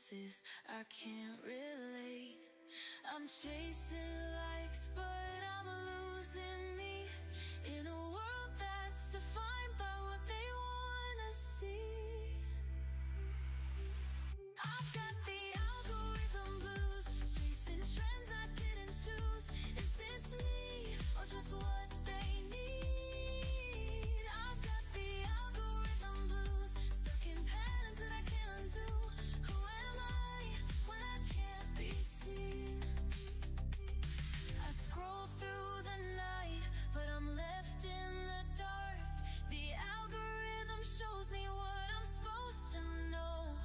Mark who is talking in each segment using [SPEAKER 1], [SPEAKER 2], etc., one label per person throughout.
[SPEAKER 1] voices, I can't relate. I'm chasing likes, but I'm losing me in a world that's defined by what they wanna see. I've got the algorithm blues, chasing trends I didn't choose. Is this me or just what they need? I've got the algorithm blues, stuck in patterns that I can't undo. Who am I when I can't be seen? I scroll through the night, but I'm left in the dark. The algorithm shows me what I'm supposed to know,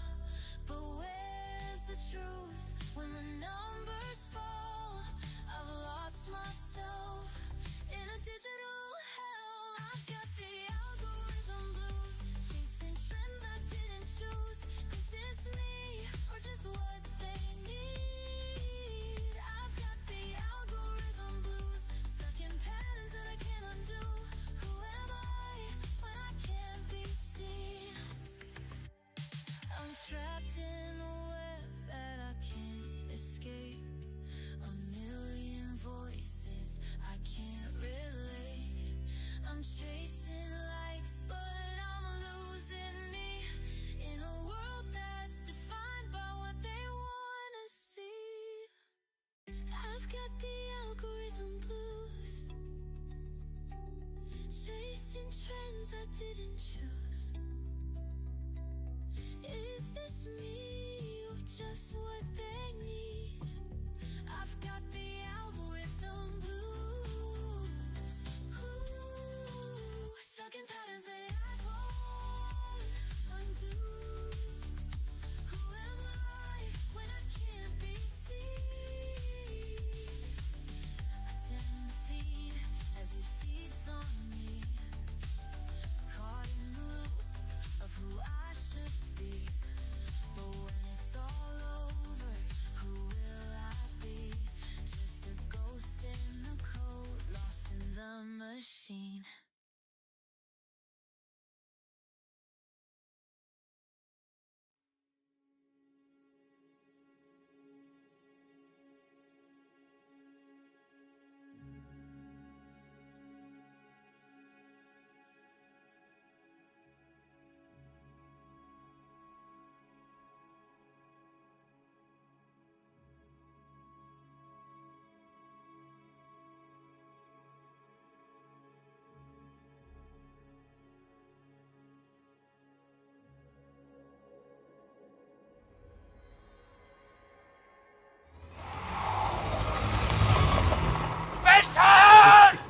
[SPEAKER 1] but where's the truth when the numbers fall? I've lost myself in a digital hell. I've got the algorithm blues, chasing trends I didn't choose. Is this me or just what they need? I've got the algorithm blues, stuck in patterns that I can't undo. Who am I when I can't be seen? I'm trapped in a web that I can't escape. A million voices, I can't relate. I'm chasing likes, but I'm losing me in a world that's defined by what they wanna see. I've got the algorithm blues, chasing trends I didn't choose. Is this me or just what they need? I've got the algorithm blues. Ooh, stuck in patterns that I won't undo. Who am I when I can't be seen? I tend to feed as it feeds on me, caught in the loop of who I should be. But when it's all over, who will I be? Just a ghost in the code, lost in the machine.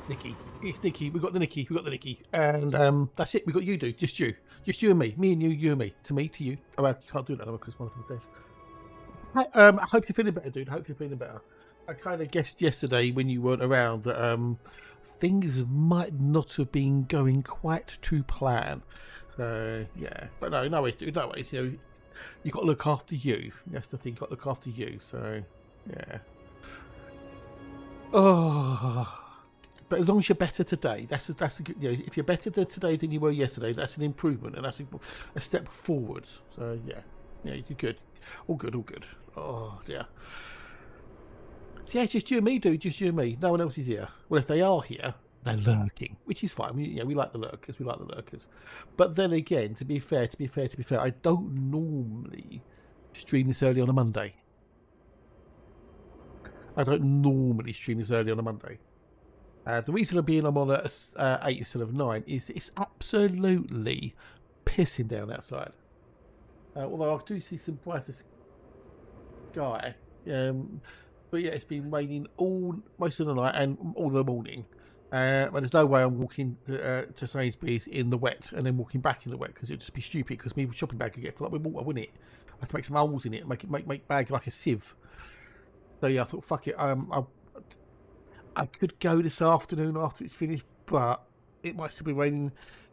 [SPEAKER 2] Nicky. It's Nicky. We got the Nicky. We got the Nicky. And that's it. We got you, dude. Just you and me. Me and you. You and me. To me. To you. Oh, well, you can't do that because one of them days. I hope you're feeling better, dude. I hope you're feeling better. I kind of guessed yesterday when you weren't around that things might not have been going quite to plan. So yeah, but no worries, dude. No worries. You know, you got to look after you. That's the thing. Got to look after you. So yeah. Oh. But as long as you're better today, that's a good. You know, if you're better today than you were yesterday, that's an improvement and that's a step forwards. So yeah, you're good. All good. Oh dear. So yeah, it's just you and me, dude. Just you and me. No one else is here. Well, if they are here, they're lurking, which is fine. We like the lurkers. We like the lurkers. But then again, to be fair, I don't normally stream this early on a Monday. The reason I'm on at 8 instead of 9 is it's absolutely pissing down outside. Although I do see some brighter sky. But yeah, it's been raining most of the night and all the morning. But there's no way I'm walking to Sainsbury's in the wet and then walking back in the wet because it'd just be stupid because my shopping bag could get filled up with water, wouldn't it? I have to make some holes in it and make bag like a sieve. So yeah, I thought, fuck it. I could go this afternoon after it's finished, but it might still be raining.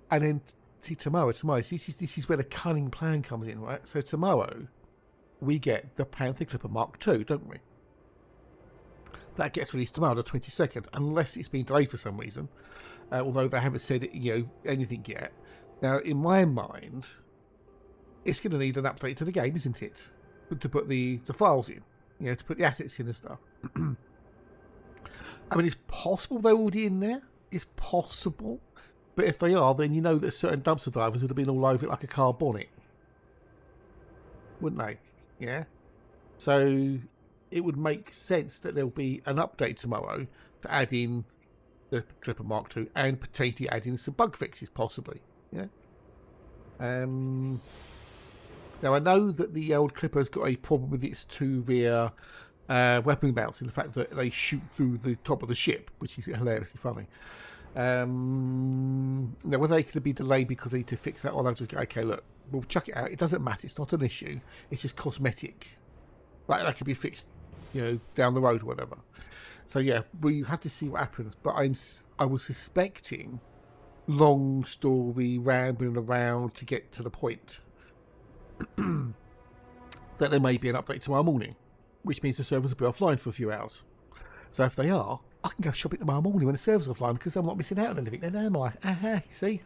[SPEAKER 2] And then see tomorrow. This is where the cunning plan comes in, right? So tomorrow we get the Panther Clipper Mark II, don't we? That gets released tomorrow, the 22nd, unless it's been delayed for some reason. Although they haven't said anything yet. Now, in my mind, it's going to need an update to the game, isn't it? to put the files in, to put the assets in and stuff. I mean, it's possible they're already in there. It's possible. But if they are, then you know that certain dumpster drivers would have been all over it like a car bonnet. Wouldn't they? Yeah. So it would make sense that there'll be an update tomorrow to add in the Clipper Mark II and potentially add in some bug fixes, possibly. Yeah. Now I know that the old Clipper's got a problem with its two rear weapon mounts, in the fact that they shoot through the top of the ship, which is hilariously funny. Now whether they could be delayed because they need to fix that, or they'll just go, okay, look, we'll chuck it out. It doesn't matter. It's not an issue. It's just cosmetic. Like that could be fixed, down the road or whatever. So yeah, we have to see what happens. But I was suspecting long story rambling around to get to the point that there may be an update tomorrow morning, which means the servers will be offline for a few hours. So if they are, I can go shopping tomorrow morning when the servers are offline because I'm not missing out on anything. Then am I? See?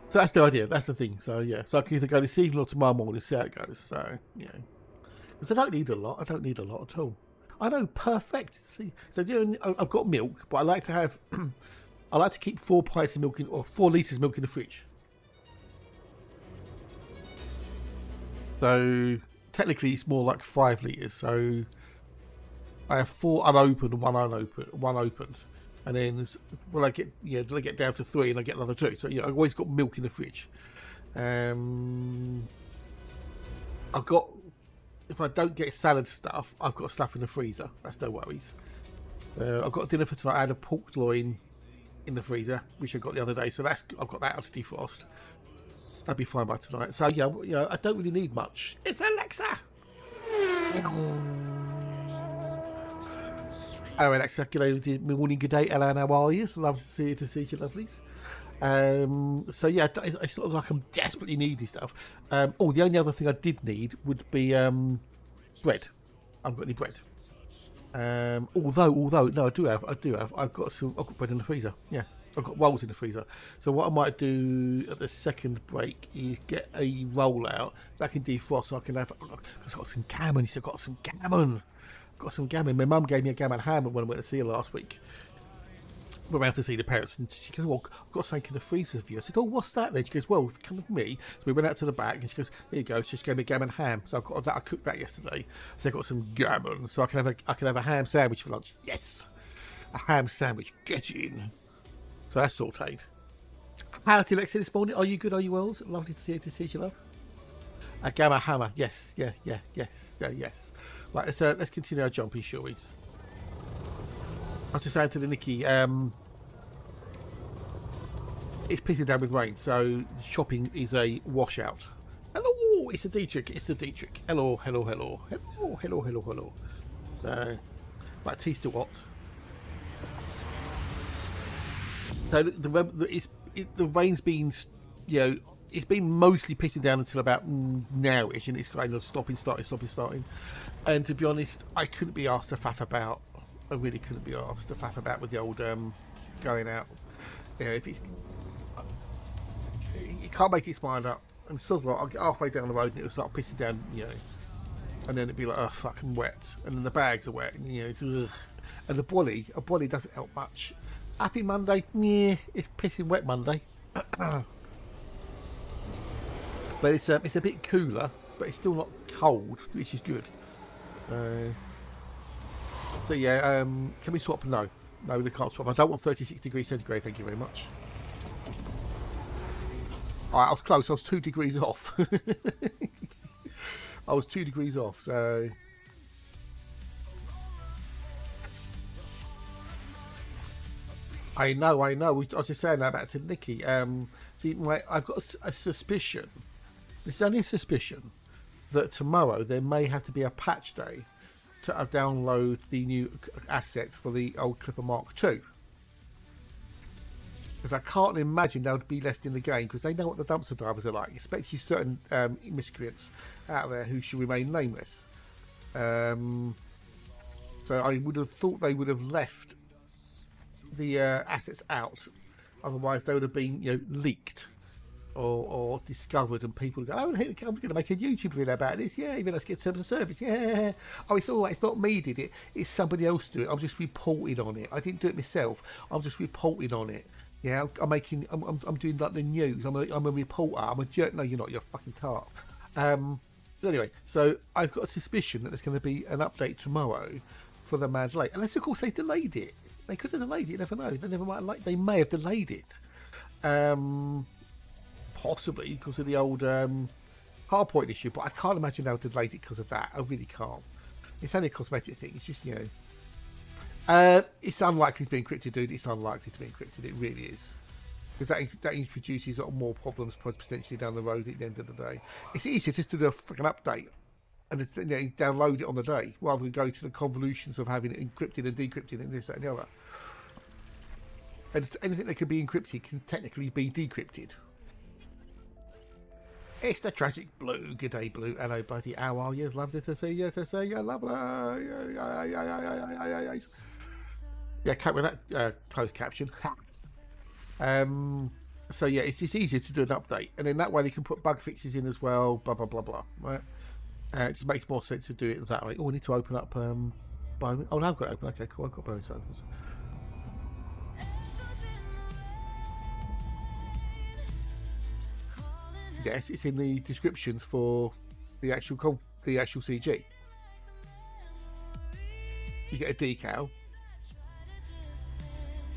[SPEAKER 2] So that's the idea. That's the thing. So yeah, so I can either go this evening or tomorrow morning, see how it goes. So because I don't need a lot. I don't need a lot at all. I know, perfect. See, so I've got milk, but I like to have, I like to keep 4 pints of milk or 4 litres of milk in the fridge. So technically, it's more like 5 litres. So I have 4 unopened and 1 opened. And then when I get down to 3 and I get another 2. So I've always got milk in the fridge. I've got, if I don't get salad stuff, I've got stuff in the freezer. That's no worries. I've got dinner for tonight. I had a pork loin in the freezer, which I got the other day. So I've got that out to defrost. That'd be fine by tonight. So yeah, I don't really need much. It's Alexa. Hello Alexa, good morning, good day, Ellen, how are you? It's lovely to see you lovelies. So yeah, it's not like I'm desperately needy stuff. The only other thing I did need would be bread. I haven't got any bread. Although no, I do have. I've got bread in the freezer. Yeah, I've got rolls in the freezer. So what I might do at the second break is get a roll out that I can defrost, so I can have. Because I've got some gammon. I've got some gammon. My mum gave me a gammon ham when I went to see her last week. We went out to see the parents, and she goes, "Well, I've got something in the freezer for you." I said, "Oh, what's that?" Then she goes, "Well, come with me." So we went out to the back, and she goes, "Here you go." She just gave me a gammon ham. So I've got that. I cooked that yesterday, so I got some gammon, so I can have a ham sandwich for lunch. Yes, a ham sandwich. Get in. So that's sautéed. How's Alexa this morning? Are you good? Are you well? Lovely to see you, love. A gammon hammer. Yes. Yes. Right, let's continue our jumping, shall we? I was just saying to the Nikki, it's pissing down with rain, so shopping is a washout. Hello, it's the Dietrich. Hello. So, right, tea's still hot. So the rain's been, it's been mostly pissing down until about now-ish, and it's kind of stopping. And to be honest, I couldn't be asked to faff about. I really couldn't be asked to faff about with the old going out. If it's, you can't make its mind up. And so I'll get halfway down the road and it'll start pissing down, and then it'll be like, oh, fucking wet. And then the bags are wet, and and a bolly doesn't help much. Happy Monday, yeah, it's pissing wet Monday. But it's a bit cooler, but it's still not cold, which is good. So yeah, can we swap? No, we can't swap. I don't want 36 degrees centigrade. Thank you very much. Alright, I was close. I was 2 degrees off. I was 2 degrees off. So I know. I was just saying that about to Nikki. See, I've got a suspicion. It's only a suspicion that tomorrow there may have to be a patch day to download the new assets for the old Clipper Mark II. Because I can't imagine they would be left in the game, because they know what the dumpster drivers are like, especially certain miscreants out there who should remain nameless. So I would have thought they would have left the assets out, otherwise they would have been leaked. or discovered, and people go, oh, I'm going to make a YouTube video about this. Yeah, even let's get terms of service. Yeah. Oh, it's all right. It's not me did it. It's somebody else do it. I'm just reporting on it. I didn't do it myself. I'm just reporting on it. Yeah, I'm doing like the news. I'm a reporter. I'm a jerk. No, you're not. You're a fucking tart. Anyway, so I've got a suspicion that there's going to be an update tomorrow for the Mad Lake, unless of course they delayed it. They could have delayed it. You never know. They may have delayed it. Possibly because of the old hardpoint issue, but I can't imagine they'll delay it because of that. I really can't. It's only a cosmetic thing. It's just, it's unlikely to be encrypted, dude. It's unlikely to be encrypted. It really is. Because that introduces more problems potentially down the road at the end of the day. It's easier just to do a freaking update and download it on the day rather than go to the convolutions of having it encrypted and decrypted and this, that, and the other. And anything that can be encrypted can technically be decrypted. It's the tragic Blue. Good day, Blue. Hello, buddy. How are you? Lovely to see you. To see you. Lovely. Yeah, cut with that closed caption. So yeah, it's just easier to do an update, and then that way they can put bug fixes in as well. Blah blah blah blah. Right? It just makes more sense to do it that way. Oh, I need to open up. Oh no, I've got it open. Okay, cool. I've got bonus tokens. Yes, it's in the descriptions for the actual CG. You get a decal.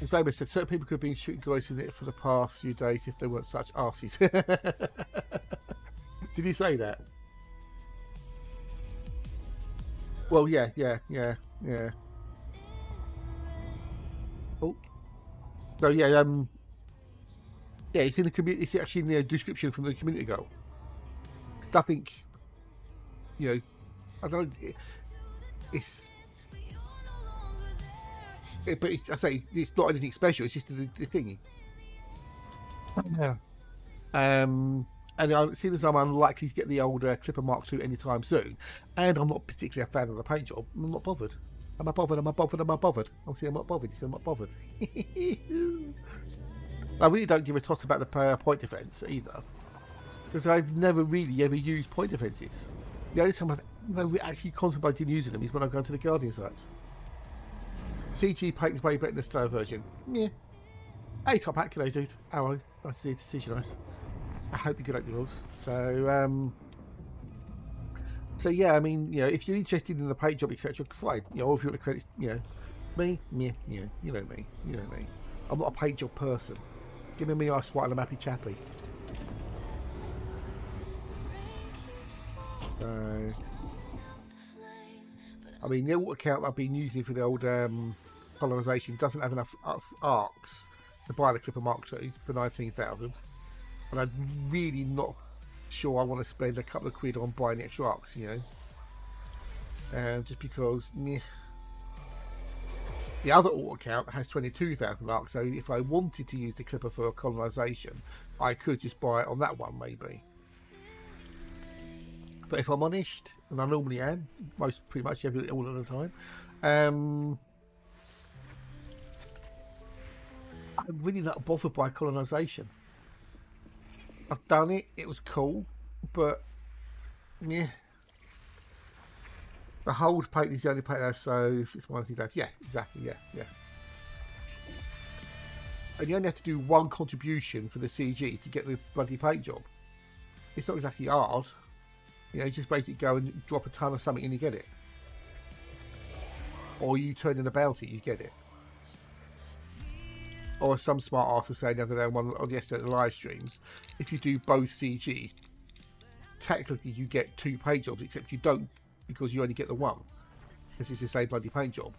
[SPEAKER 2] As Raymond said, certain people could have been shooting guys in it for the past few days if they weren't such arses. Did he say that? Well, yeah. Oh, no, yeah. Yeah, it's in the community. It's actually in the description from the community goal. It's nothing, I don't. But I say it's not anything special. It's just the thingy. Yeah. And seeing as I'm unlikely to get the old Clipper Mark II anytime soon, and I'm not particularly a fan of the paint job, I'm not bothered. Am I bothered? Obviously, I'm not bothered. He said I'm not bothered. I really don't give a toss about the point defense either, because I've never really ever used point defenses. The only time I've ever actually contemplated using them is when I've gone to the Guardian sites. CG paint is way better than the slow version. Yeah. Hey, top hat, g'day, dude. How are you? Nice to see you, nice. I hope you're good at yours. So yeah, I mean, if you're interested in the paint job, etc., fine. Or if you want to credit, me, you know me. I'm not a paint job person. Give me ice white and I'm happy chappy. So, I mean, the auto account I've been using for the old colonisation doesn't have enough arcs to buy the Clipper Mark II for 19,000, and I'm really not sure I want to spend a couple of quid on buying the extra arcs, just because meh. The other auto account has 22,000 arcs, so if I wanted to use the Clipper for colonisation, I could just buy it on that one maybe. But if I'm honest, and I normally am, pretty much all of the time, I'm really not bothered by colonisation. I've done it, it was cool, but yeah. The hold paint is the only paint I have, so if it's one thing left. Yeah, exactly, yeah. And you only have to do one contribution for the CG to get the bloody paint job. It's not exactly hard. You just basically go and drop a ton of something and you get it. Or you turn in about it, you get it. Or some smart artist was saying the other day on yesterday the live streams, if you do both CGs, technically you get 2 paint jobs, except you don't, because you only get the one, because it's the same bloody paint job.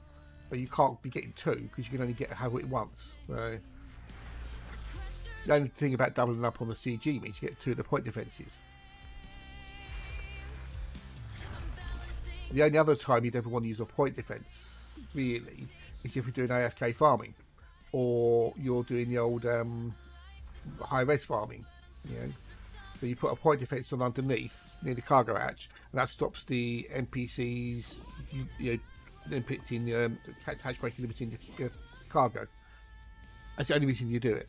[SPEAKER 2] But you can't be getting 2 because you can only have it once. So the only thing about doubling up on the CG means you get 2 of the point defences. The only other time you'd ever want to use a point defence, really, is if you're doing AFK farming, or you're doing the old high-res farming, So you put a point defence on underneath, near the cargo hatch, and that stops the NPCs, limiting the hatch breaking, limiting the cargo. That's the only reason you do it.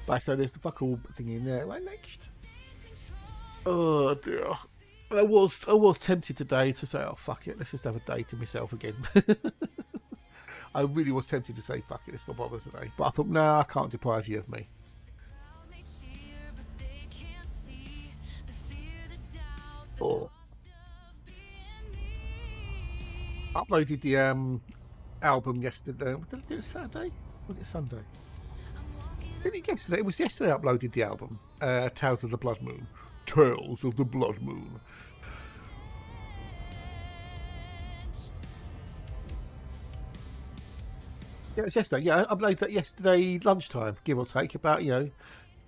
[SPEAKER 2] Right, so there's the fuck all thing in there. Right, next. Oh dear. I was tempted today to say, oh fuck it, let's just have a day to myself again. I really was tempted to say, fuck it, let's not bother today. But I thought, nah, I can't deprive you of me. Oh. Uploaded the album yesterday. Did I do it Saturday? Was it Sunday? Did it yesterday? It was yesterday I uploaded the album. Tales of the Blood Moon. Tales of the Blood Moon. Yeah, it was yesterday. Yeah, I uploaded that yesterday lunchtime, give or take, about, you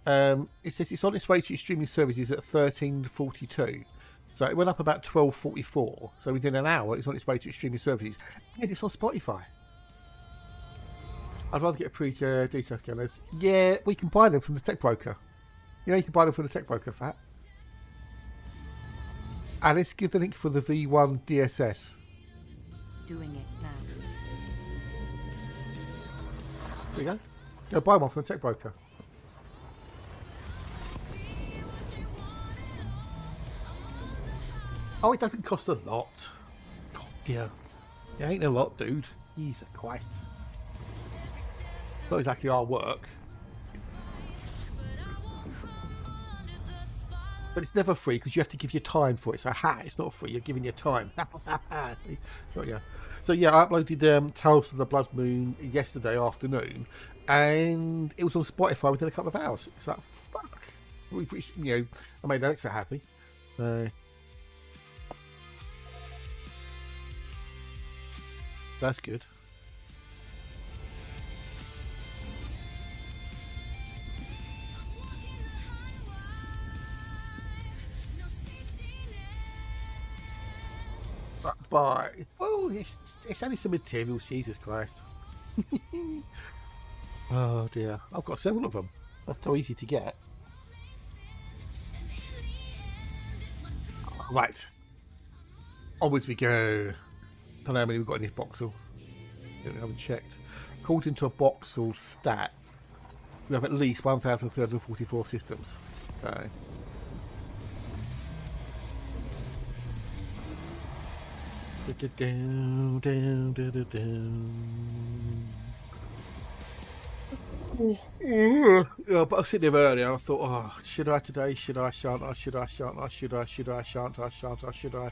[SPEAKER 2] know, it says it's on its way to your streaming services at 13:42. So it went up about 12:44. So within an hour, it's on its way to its streaming services. And it's on Spotify. I'd rather get a pre-detail scanners. Yeah, we can buy them from the tech broker. You know, you can buy them from the tech broker, Fat. And let's give the link for the V1 DSS.
[SPEAKER 3] Doing it now.
[SPEAKER 2] There you go. Go buy one from the tech broker. Oh, it doesn't cost a lot. God, yeah. It ain't a lot, dude. Jesus Christ. Not exactly our work. But it's never free because you have to give your time for it. So, it's not free. You're giving your time. So, yeah. So, yeah, I uploaded Tales of the Blood Moon yesterday afternoon. And it was on Spotify within a couple of hours. It's like, fuck. You know, I made Alexa happy. That's good. But well, it's only some materials. Jesus Christ. Oh dear, I've got several of them. That's so easy to get. Right, onwards we go. Don't know how many we've got in this boxel. I haven't checked. According to a boxel stats, we have at least 1,344 systems. So. Yeah, but I was sitting there earlier and I thought, oh, should I today? Should I? Shan't I? Should I? Shan't I? Should I? Should I? Shan't I? Shan't I? Should I?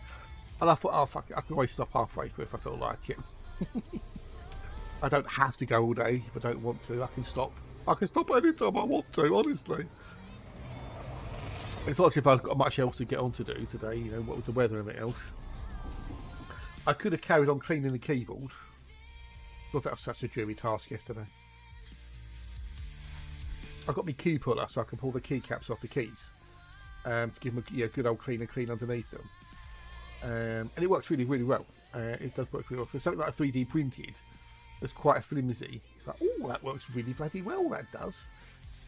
[SPEAKER 2] And I thought, oh fuck it, I can always stop halfway through if I feel like it. I don't have to go all day if I don't want to. I can stop. I can stop anytime I want to, honestly. It's not as if I've got much else to get on to do today, you know, what with the weather and everything else. I could have carried on cleaning the keyboard. Because that was such a dreary task yesterday. I got my key puller so I can pull the keycaps off the keys. To give them a good old clean underneath them. And it works really, really well. It does work really well. For something like 3D printed, it's quite a flimsy. It's like, oh, that works really bloody well, that does.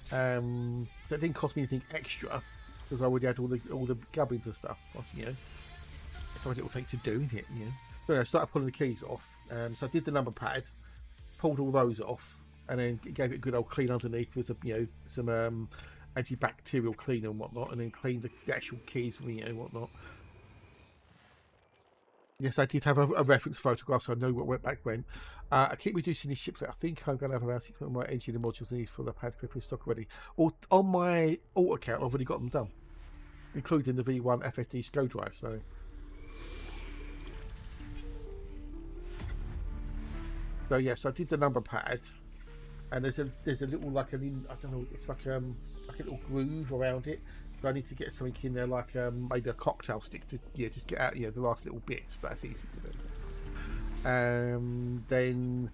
[SPEAKER 2] So it didn't cost me anything extra because I already had all the gubbins and stuff. You know, it's something it will take to do, isn't it? You know. So I started pulling the keys off. So I did the number pad, pulled all those off, and then gave it a good old clean underneath with some antibacterial cleaner and whatnot, and then cleaned the actual keys and whatnot. Yes, I did have a reference photograph, so I know what went back when. I keep reducing these ships. I think I'm going to have around 6 more engine and modules needed for the pad clip in stock already. On my alt account, I've already got them done, including the V1 FSD SCO drive. So yes, I did the number pad, and there's a little I don't know, it's like a little groove around it. So I need to get something in there like maybe a cocktail stick to just get out the last little bits, but that's easy to do. Then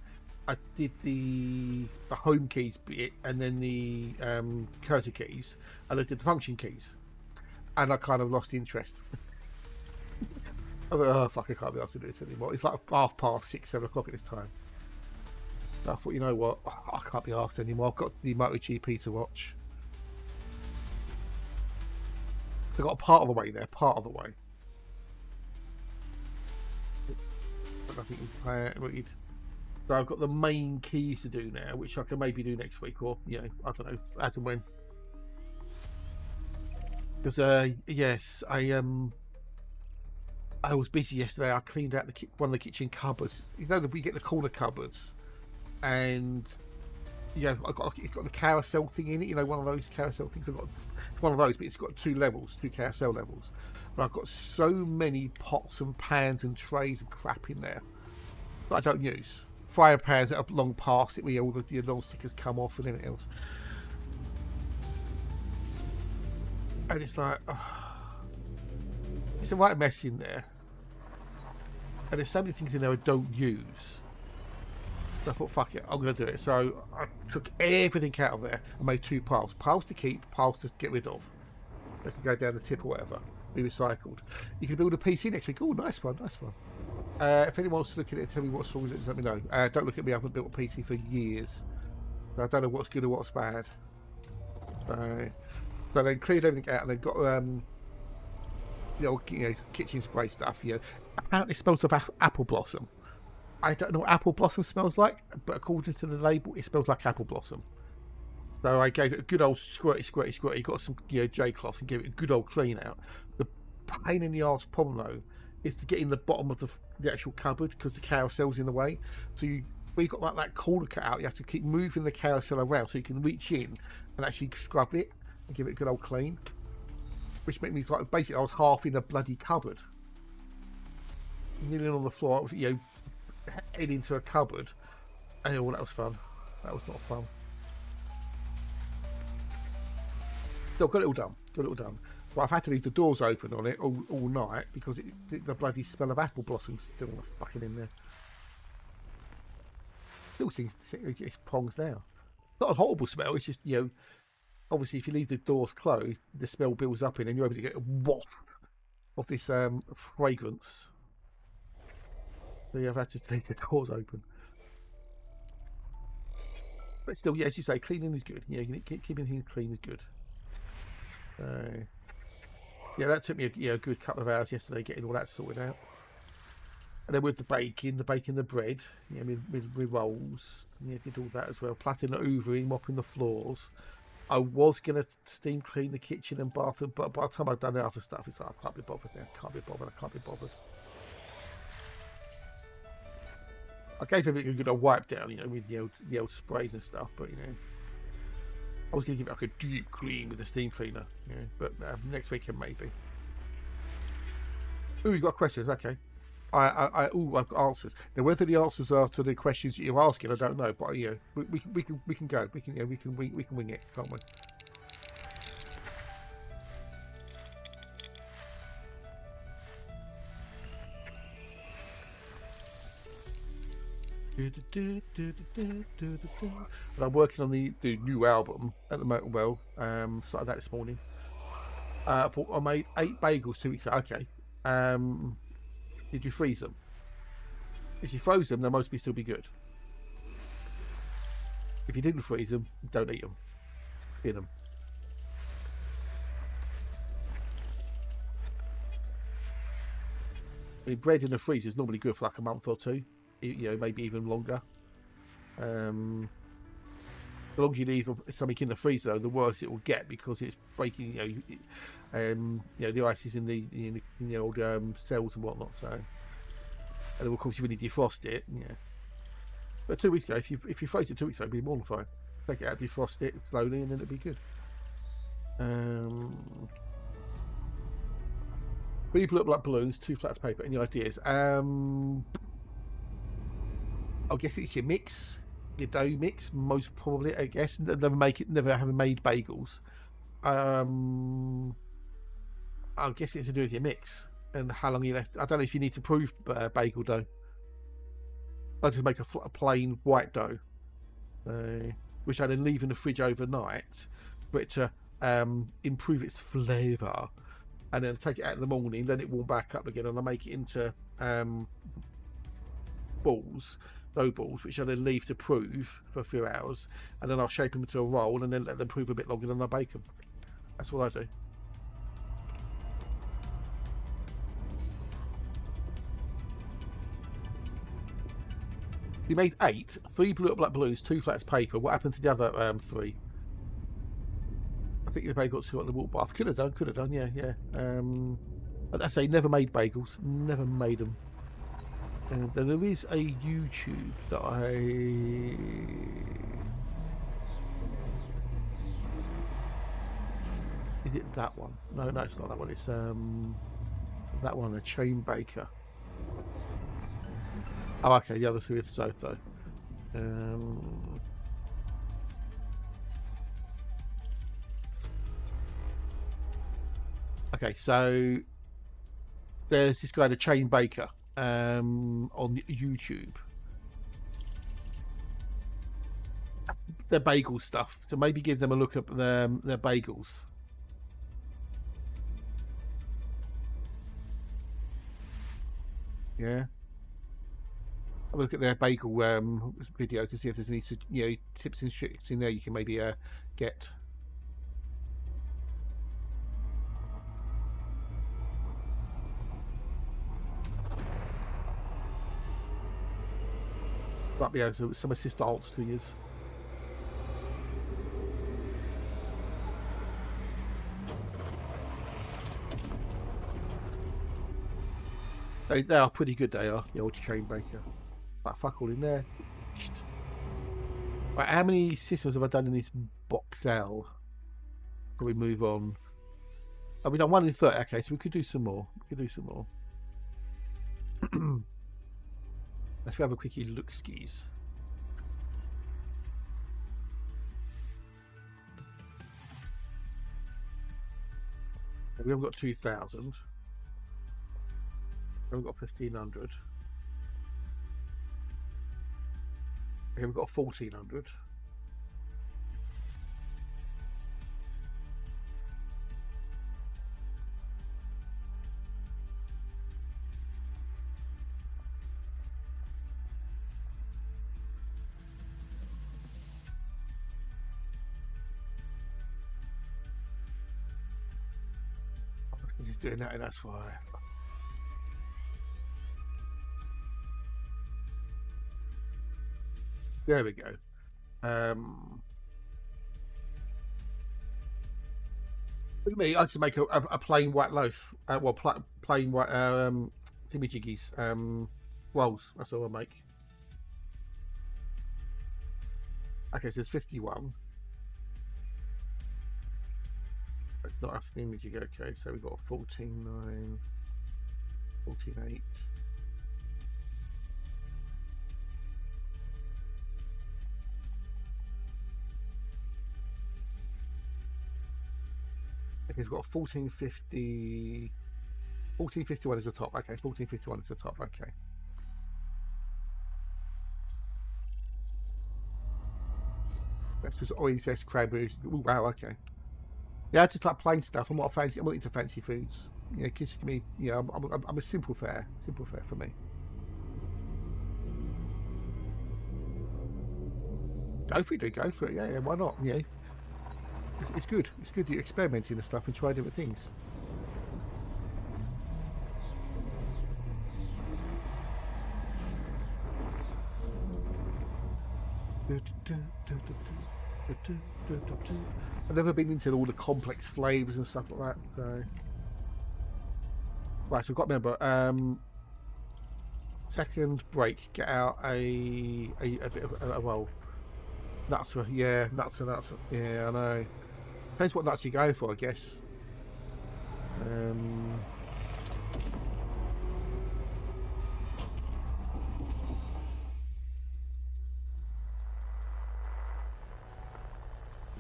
[SPEAKER 2] I did the home keys bit, and then the cursor keys, and I did the function keys, and I kind of lost interest. I thought, oh fuck, I can't be able to do this anymore. It's like 6:30, 7 o'clock at this time. So I thought, you know what, I can't be asked anymore. I've got the MotoGP to watch. I got a part of the way there, part of the way. But I think we play it. So I've got the main keys to do now, which I can maybe do next week, or I don't know, as and when. Because yes, I was busy yesterday. I cleaned out one of the kitchen cupboards. You know, we get the corner cupboards, and it's got the carousel thing in it. You know, one of those carousel things. I've got one of those, but it's got two carousel levels. But I've got so many pots and pans and trays and crap in there that I don't use. Frying pans that are long past it, where all the non-stickers come off and everything else. And it's like, it's a right mess in there. And there's so many things in there I don't use. So I thought, fuck it, I'm going to do it. So I took everything out of there and made two piles. Piles to keep, piles to get rid of. They can go down the tip or whatever. Be recycled. You can build a PC next week. Oh, nice one, nice one. If anyone wants to look at it and tell me what's wrong with it, let me know. Don't look at me, I haven't built a PC for years. So I don't know what's good or what's bad. So then cleared everything out and then got kitchen spray stuff. Apparently it smells of apple blossom. I don't know what apple blossom smells like, but according to the label, it smells like apple blossom. So I gave it a good old squirty. Got some J cloth and gave it a good old clean out. The pain in the arse problem though is to get in the bottom of the actual cupboard because the carousel's in the way. So when you've got like that corner cut out, you have to keep moving the carousel around so you can reach in and actually scrub it and give it a good old clean. Which made me like, basically I was half in the bloody cupboard. Kneeling on the floor, head into a cupboard. And that was fun. That was not fun. So got it all done. But I've had to leave the doors open on it all night because the bloody smell of apple blossoms still fucking in there. Little things, it's prongs now. Not a horrible smell, it's just, obviously if you leave the doors closed, the smell builds up in and you're able to get a waft of this fragrance. So I've had to leave the doors open. But still, as you say, cleaning is good. Keeping things clean is good. That took me a good couple of hours yesterday getting all that sorted out. And then with the baking, the bread, with rolls, did all that as well. Plaiting the hoovering, mopping the floors. I was going to steam clean the kitchen and bathroom, but by the time I've done the other stuff, it's like, I can't be bothered now. I can't be bothered. I gave everything a good old wipe down, with the old sprays and stuff, but, I was going to give it like a deep clean with a steam cleaner, but next weekend maybe. Oh, you got questions? Okay. I've got answers. Now, whether the answers are to the questions that you're asking, I don't know. But we can go. We can wing it, can't we? But I'm working on the new album at the moment. Well, started that this morning. I made 8 bagels 2 weeks ago. Okay. Did you freeze them? If you froze them, they'll mostly still be good. If you didn't freeze them, don't eat them. Bin them. I mean, bread in the freezer is normally good for like a month or two. Maybe even longer. The longer you leave something in the freezer, though, the worse it will get because it's breaking. The ice is in the old cells and whatnot. So, and of course, you really defrost it. But 2 weeks ago, if you froze it 2 weeks ago, it'd be more than fine. Take it out, defrost it slowly, and then it'll be good. People look like balloons, 2 flats of paper. Any ideas? I guess it's your mix, your dough mix, most probably. I guess never having made bagels. I guess it's to do with your mix and how long you left. I don't know if you need to proof bagel dough. I just make a plain white dough, which I then leave in the fridge overnight for it to improve its flavour, and then take it out in the morning, let it warm back up again, and I make it into dough balls, which I then leave to proof for a few hours, and then I'll shape them into a roll and then let them proof a bit longer, and then I bake them. That's what I do. We made 8. 3 blue up black balloons, 2 flats paper. What happened to the other 3? I think the bagel got 2 on the water bath. Could have done, yeah. I say never made bagels. Never made them. And then there is a YouTube that Is it that one? No, it's not that one. It's that one, a chain baker. Oh, okay, the other 3 is Zotho. Okay, so there's this guy, the chain baker, on YouTube. Their bagel stuff. So maybe give them a look at their bagels. Yeah. Have a look at their bagel videos to see if there's any tips and tricks in there you can maybe get. Might be able to some assistance to use. They are pretty good, they are, the old chain baker. But fuck all in there. Right, how many systems have I done in this box L? Can we move on? Oh, we done 1 in 30. Okay, so we could do some more. Let's have a quickie look skis. We haven't got 2,000. We've got 1,500. Okay, we've got 1,400. He's doing that, and that's why. There we go. Look at me, I just make a plain white loaf. Plain white thingy-jiggies. Rolls, that's all I make. Okay, so there's 51. It's not a thingy-jig, okay, so we've got 14.9, 14.8. Okay, we've got 1450. 1451 is the top. Okay, 1451 is the top. Okay. That's just oil zest cranberries. Ooh, wow. Okay. Yeah, I just like plain stuff. I'm not fancy. I'm not into fancy foods. Yeah, kids give me. Yeah, I'm a simple fare. Simple fare for me. Go for it, dude. Go for it. Yeah, why not? Yeah. It's good. It's good that you're experimenting with stuff and trying different things. I've never been into all the complex flavours and stuff like that. So. Right, so I've got to remember. Second break. Get out a bit of well. Nuts, yeah, nuts. Yeah, I know. Depends what nuts you go for, I guess.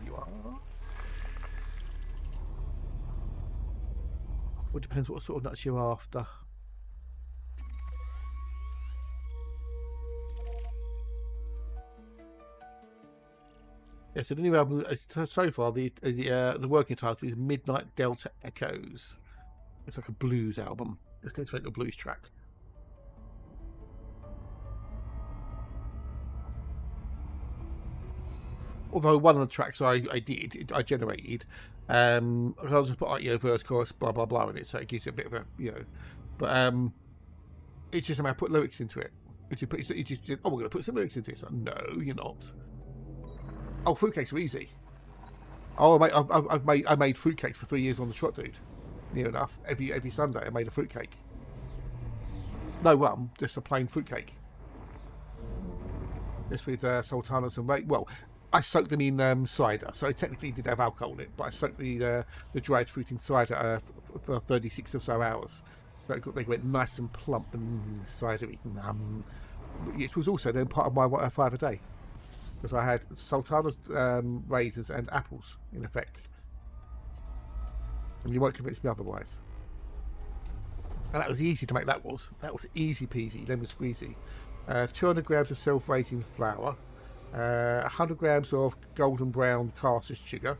[SPEAKER 2] You are. Well, it depends what sort of nuts you're after. Yeah, so the new album so far, the working title is Midnight Delta Echoes. It's like a blues album. Let's make a blues track. Although one of the tracks I generated, I was just put like verse, chorus, blah blah blah in it, so it gives you a bit of a but it's just a matter of put lyrics into it. You just said, oh, we're going to put some milks into it. Like, no, you're not. Oh, fruitcakes are easy. Oh, mate, I made fruitcakes for 3 years on the trot, dude. Near enough. Every Sunday, I made a fruitcake. No rum, just a plain fruitcake. Just with sultanas and well, I soaked them in cider, so it technically did have alcohol in it, but I soaked the dried fruit in cider for 36 or so hours. They went nice and plump and cidery. It was also then part of my 5 a day, because I had sultanas, raisins, and apples in effect. And you won't convince me otherwise. And that was easy to make. That was easy peasy, lemon squeezy. 200 grams of self-raising flour, 100 grams of golden brown caster sugar,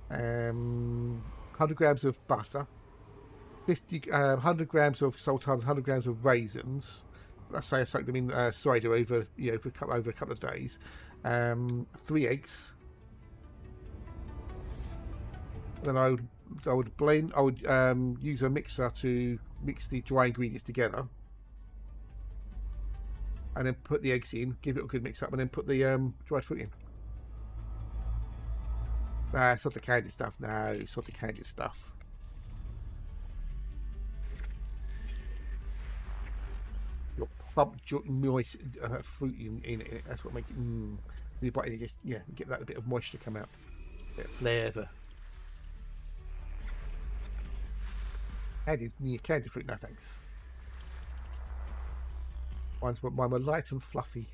[SPEAKER 2] 100 grams of butter, 100 grams of sultanas, 100 grams of raisins. Let's say I soaked them in cider over a couple of days. 3 eggs. Then I would blend. I would use a mixer to mix the dry ingredients together, and then put the eggs in, give it a good mix up, and then put the dried fruit in. It's not the candy stuff. No, it's not the candy stuff. Your plump, moist fruit in it. That's what makes it. You bite it, just get that bit of moisture come out, bit of flavour. Candy fruit, no thanks. Mine were light and fluffy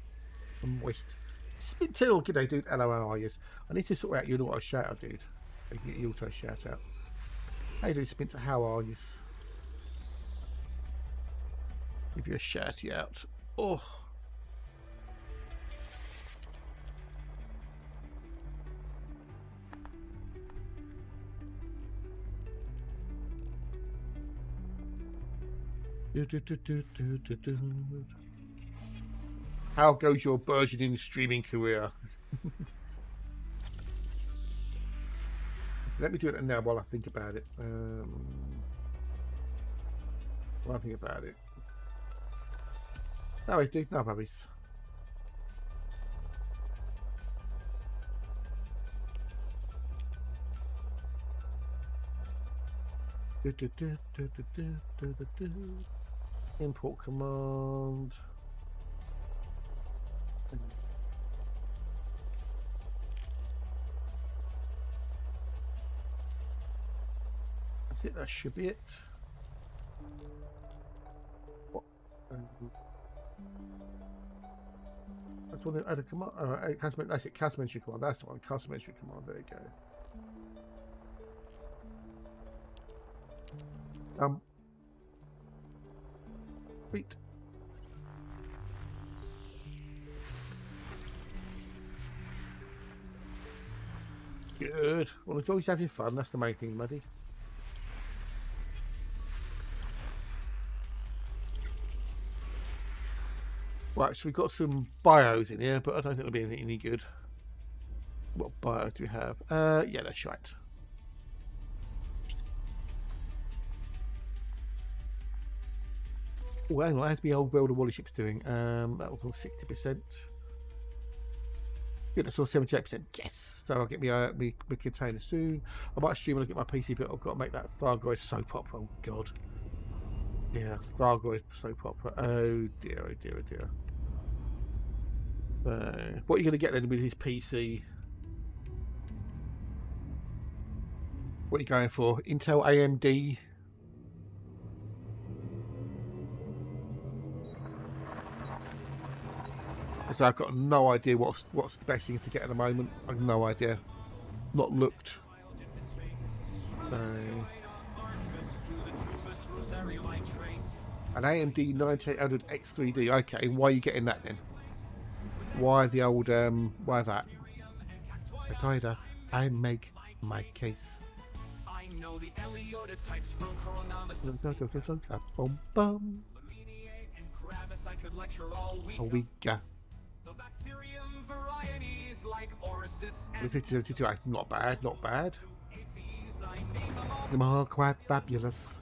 [SPEAKER 2] and moist. Spit till, good day, dude. Hello, how are you? I need to sort out your auto shout out, dude. Your auto shout out. How you doing, Spinter? How are you? Give you a shout out. Oh. How goes your burgeoning streaming career? Let me do it now while I think about it. While I think about it. No, dude, no worries. Import command. That's it, that should be it. What? That's one. Add a command. That's it. Custom entry command. That's the one. Custom entry command. There you go. Sweet. Good. Well, as long as you're having fun, that's the main thing, buddy. Right, so we've got some bios in here, but I don't think it'll be any good. What bios do we have? Yeah, that's right. Oh, hang on, how's my old Welder Wally ships doing? That was on 60%. Good, that's on 78%. Yes! So I'll get my container soon. I might stream and look at my PC, but I've got to make that Thargoid soap opera. Oh, God. Yeah, Thargoid soap opera. Oh, dear, oh, dear, oh, dear. What are you going to get then with his PC? What are you going for? Intel, AMD? So I've got no idea what's the best things to get at the moment. I've no idea. Not looked. An AMD 9800 X3D. Okay, why are you getting that then? Why the old why that? I make my case. Bum bum. Oh, we got. Not bad, not bad. Them are quite fabulous.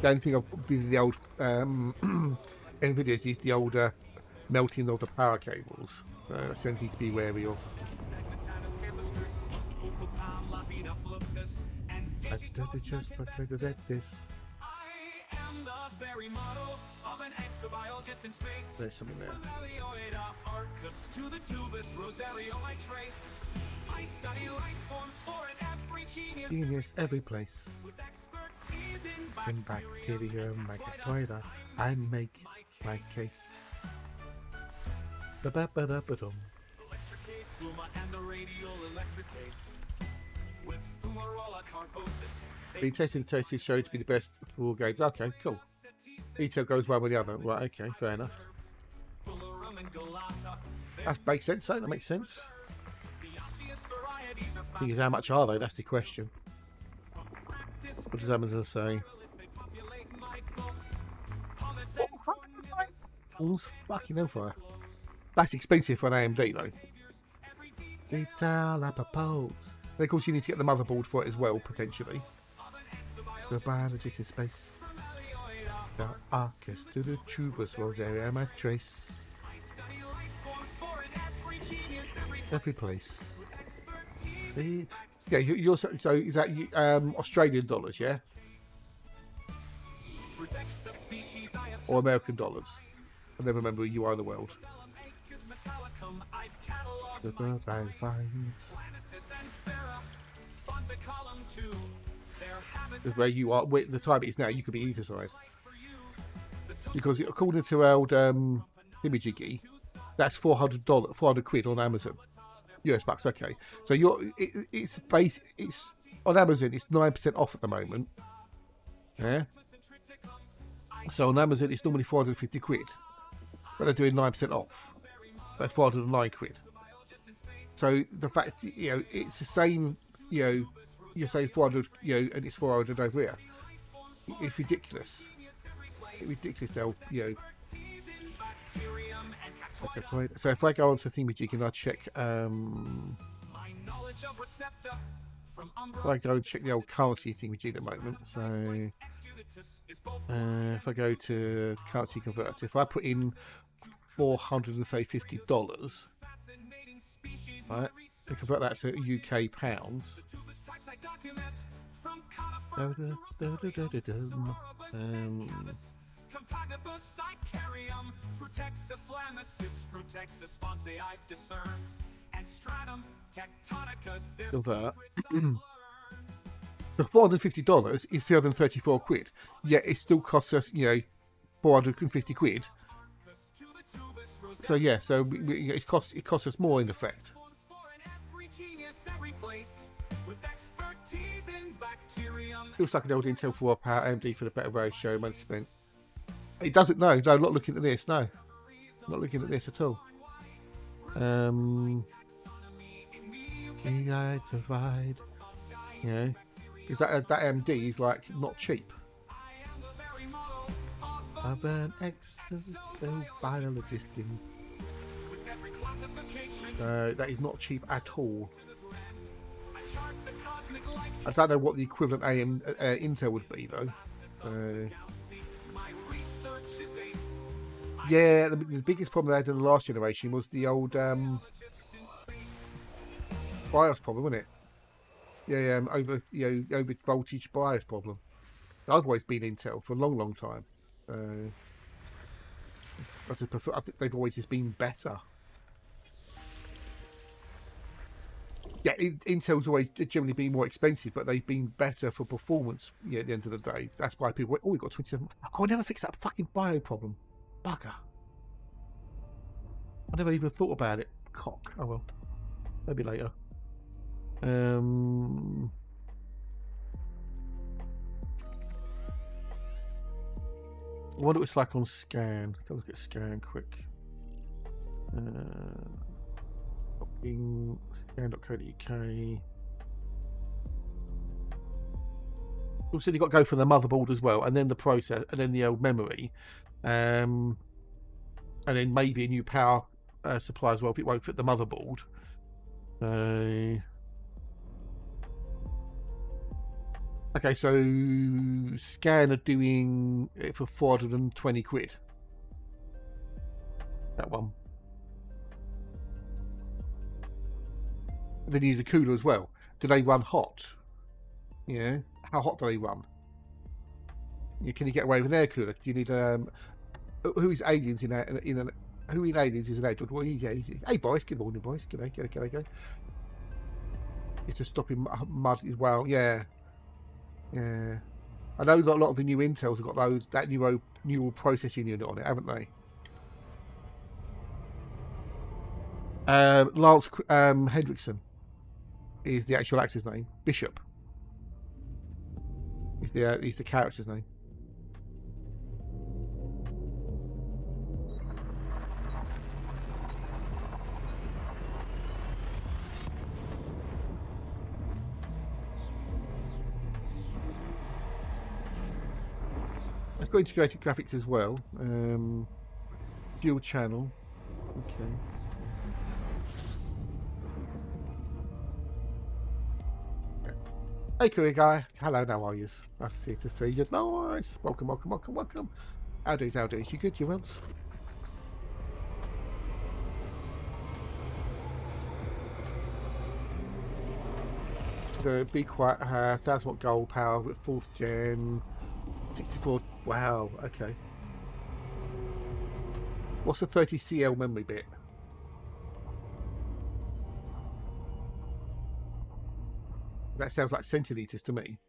[SPEAKER 2] The only thing I'll be the old NVIDIA's is the older melting of the power cables. That's the only thing to be wary of. There's something there. Genius every place. In bacteria, magatoida, I make my case. Ba-ba-ba-da-ba-dum. The testing test is shown to be the best for all games. Okay, cool. Each goes one with the other. Right, okay, fair enough. That makes sense, though. That makes sense. Thing is, how much are they? That's the question. What does Amazon say? All's fucking hellfire. That's expensive for an AMD, though. Detail I propose. And of course, you need to get the motherboard for it as well, potentially. The biologist in space. The arcus to the tubers was area my trace. Every place. Yeah, you're so is that Australian dollars, yeah? Or American dollars? I never remember where you are in the world. The bird I find. Where you are, where the time it is now, you could be either side. Because according to old Imagigi, that's $400, 400 quid on Amazon. US bucks, okay. So it's on Amazon, it's 9% off at the moment. Yeah. So on Amazon, it's normally 450 quid, but they're doing 9% off. That's 409 quid. So the fact, it's the same, you're saying 400, and it's 400 over here. It's ridiculous. It's ridiculous. They'll, Okay, so if I go onto Thingamajig and I check, I go and check the old currency Thingamajig at the moment. So if I go to currency converter, if I put in $450, right, and convert that to UK pounds. Convert. The $450 is 334 quid. Yet it still costs us, 450 quid. So yeah, so it costs us more in effect. Looks like an old Intel 4 power AMD for the better ratio money spent. It doesn't. No, not looking at this. No, not looking at this at all. AI divide. Because that AMD is like not cheap. I've an excellent biologist in. That is not cheap at all. I don't know what the equivalent Intel would be though. Yeah, the biggest problem they had in the last generation was the old BIOS problem, wasn't it? Yeah, over voltage BIOS problem. I've always been Intel for a long time. I think they've always just been better. Yeah, Intel's always generally been more expensive, but they've been better for performance. Yeah, at the end of the day, that's why people went, "Oh, we got 27." Oh, I never fixed that fucking bio problem. Bugger. I never even thought about it. Cock. Oh well. Maybe later. I wonder what it's like on Scan. Go look at Scan quick. Scan.co.uk. Also, you've got to go for the motherboard as well, and then the process, and then the old memory, and then maybe a new power supply as well if it won't fit the motherboard. Okay, so Scan are doing it for 420 quid. That one. Then you need a cooler as well. Do they run hot? Yeah. How hot do they run? Can you get away with an air cooler? Do you need who is aliens who in aliens is an agent? Well, he's hey boys, good morning boys. G'day. It's just stopping mud as well. Yeah. I know that a lot of the new Intels have got that neural processing unit on it, haven't they? Lance Hendrickson is the actual actor's name. Bishop is the character's name. It's got integrated graphics as well. Dual channel. Okay. Hey, cool guy. Hello, how are you? Nice to see you. Nice. Welcome. How do you? You good? You well? The Be Quiet 1000 watt gold power with 4th gen. 64. Wow. Okay. What's the 30 CL memory bit? That sounds like centiliters to me.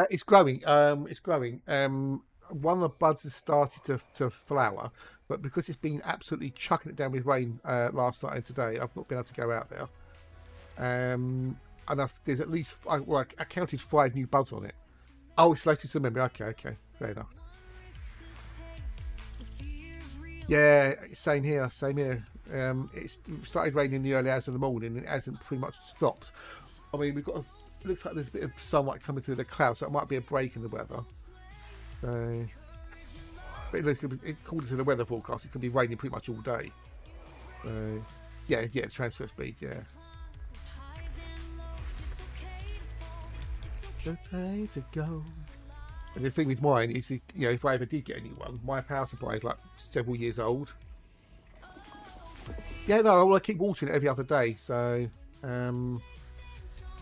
[SPEAKER 2] It's growing. One of the buds has started to flower, but because it's been absolutely chucking it down with rain last night and today, I've not been able to go out there. And there's at least I counted 5 new buds on it. Oh, it's latest to memory. Okay, fair enough. Yeah, same here. It started raining in the early hours of the morning and it hasn't pretty much stopped. I mean, it looks like there's a bit of sunlight coming through the clouds, so it might be a break in the weather. So, but according to the weather forecast, it's going to be raining pretty much all day. So, yeah, transfer speed, yeah. Okay to go. And the thing with mine is, if I ever did get anyone, my power supply is like several years old. Yeah, no, I keep watering it every other day. So, yeah,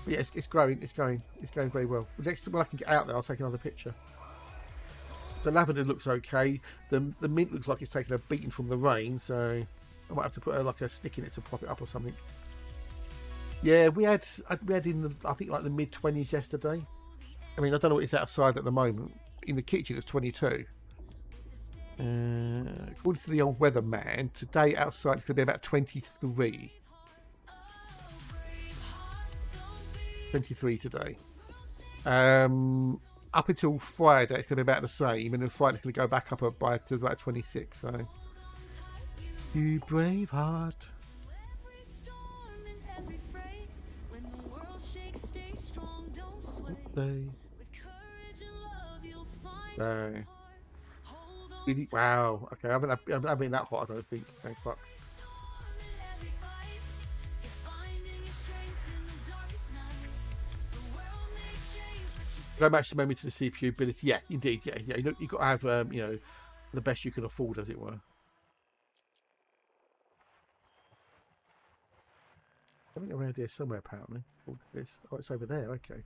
[SPEAKER 2] it's growing. It's going very well. Next, when I can get out there, I'll take another picture. The lavender looks okay. The mint looks like it's taken a beating from the rain, so I might have to put like a stick in it to prop it up or something. Yeah, we had in I think like the mid-20s yesterday. I mean, I don't know what it's outside at the moment. In the kitchen, it's 22. According to the old weatherman, today outside it's going to be about 23. 23 today. Up until Friday, it's going to be about the same, and then Friday's going to go back up to about 26. So, you brave heart. Wow. Okay, I haven't been that hot. I don't think. Thank fuck. Go match the memory to the CPU ability. Yeah, indeed. Yeah. You've got to have the best you can afford, as it were. Something around here somewhere, apparently. Oh, it's over there. Okay.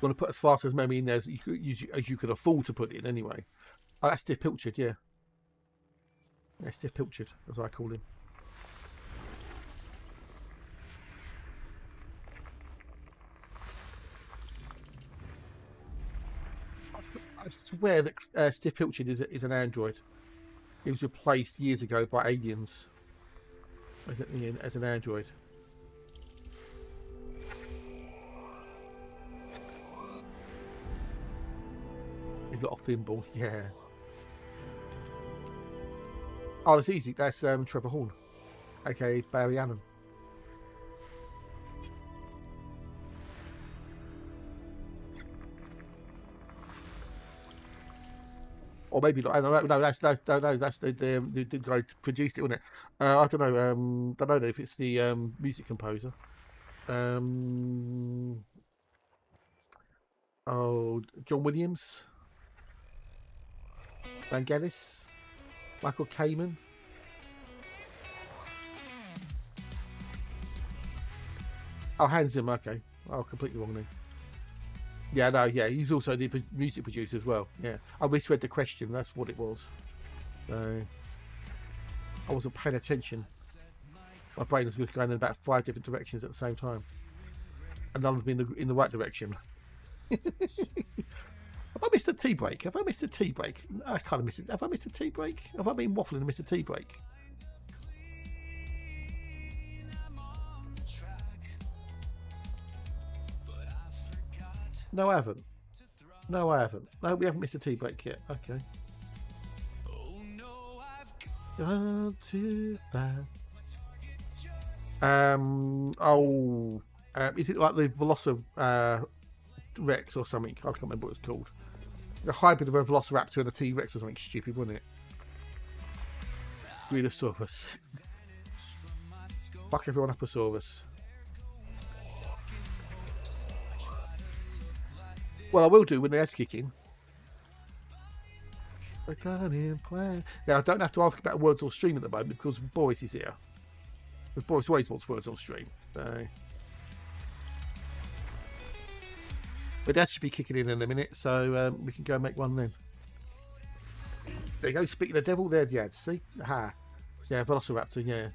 [SPEAKER 2] Want to put as fast as memory in there as you could afford to put in anyway. Oh, that's Stiff Pilchard, yeah. Yeah, Stiff Pilchard, as I call him. I swear that Stiff Pilchard is an android. He was replaced years ago by aliens as an android. He's got a thimble, yeah. Oh, that's easy. That's Trevor Horn, aka Barry Allen. Or maybe not. I don't know. No, that's the guy who produced it, wasn't it? I don't know. Don't know if it's the music composer. Oh, John Williams, Vangelis, Michael Kamen. Oh, Hans Zimmer. Okay. Oh, completely wrong name. Yeah, no, yeah, he's also the music producer as well. Yeah, I misread the question. That's what it was. So I wasn't paying attention. My brain was going in about 5 different directions at the same time, and none of them in the right direction. Have I missed a tea break? Have I missed a tea break? I kind of missed it. Have I missed a tea break? Have I been waffling and missed a tea break? No, I haven't. No, I haven't. No, we haven't missed a tea break yet. Okay. Gone too fast. Is it like the Rex or something? I can't remember what it's called. It's a hybrid of a Velociraptor and a T-Rex or something stupid, wasn't it? Greedosaurus. Fuck everyone up, Asaurus. Well, I will do when the head's kicking. Now, I don't have to ask about words on stream at the moment because Boris is here. Because Boris always wants words on stream. So. But that should be kicking in a minute, so we can go and make one then. There you go, speaking of the devil, there the ads, see? Aha. Yeah, Velociraptor, yeah.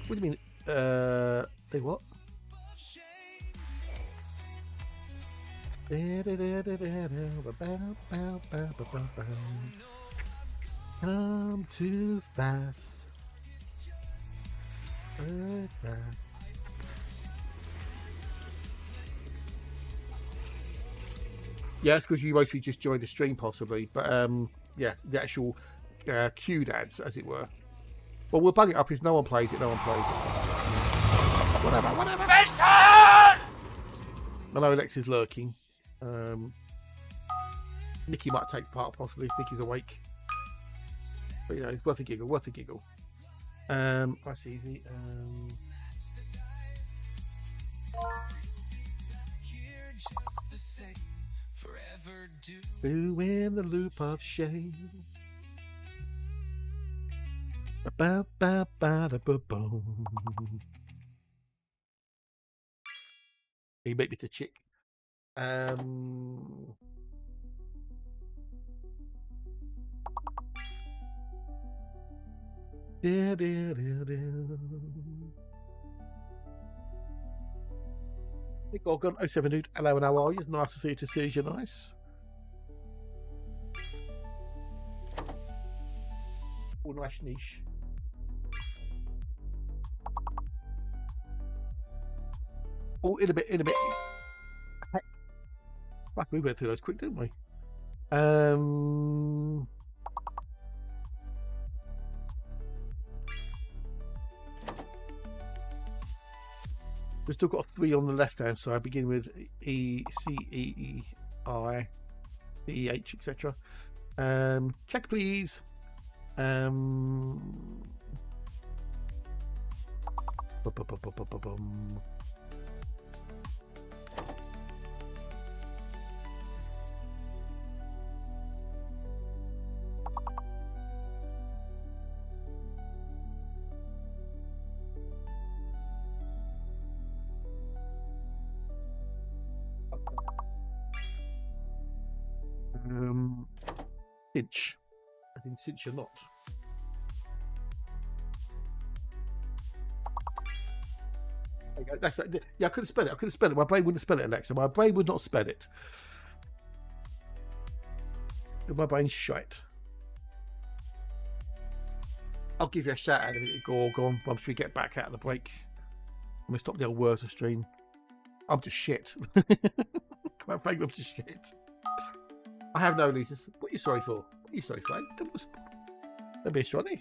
[SPEAKER 2] What do you mean? They what? Come too fast. Yeah, it's because you mostly just joined the stream, possibly. But yeah, the actual queued ads, as it were. Well, we'll bug it up if no one plays it. No one plays it. Whatever. I know Alex is lurking. Nikki might take part, possibly, if Nikki's awake. But, you know, it's worth a giggle, worth a giggle. That's easy. Doing the loop of shame. He made me the chick. Hey Gorgon 07 dude, hello and how are you? It's nice to see you, you're nice. Oh, nice niche. Oh, in a bit. Fuck, we went through those quick, didn't we? We've still got 3 on the left hand side, begin with E, C, E, I, E, H, etc. Check, please. Cinch. I think cinch or not. Okay, that's that. Yeah, I couldn't spell it. My brain wouldn't spell it, Alexa. My brain would not spell it. My brain's shite. I'll give you a shout out in a minute, Gorgon, once we get back out of the break. I'm going to stop the old words of stream. I'm just shit. Come on, Frank, I'm just shit. I have no reasons. What are you sorry for? What are you sorry for? Don't be a stronny.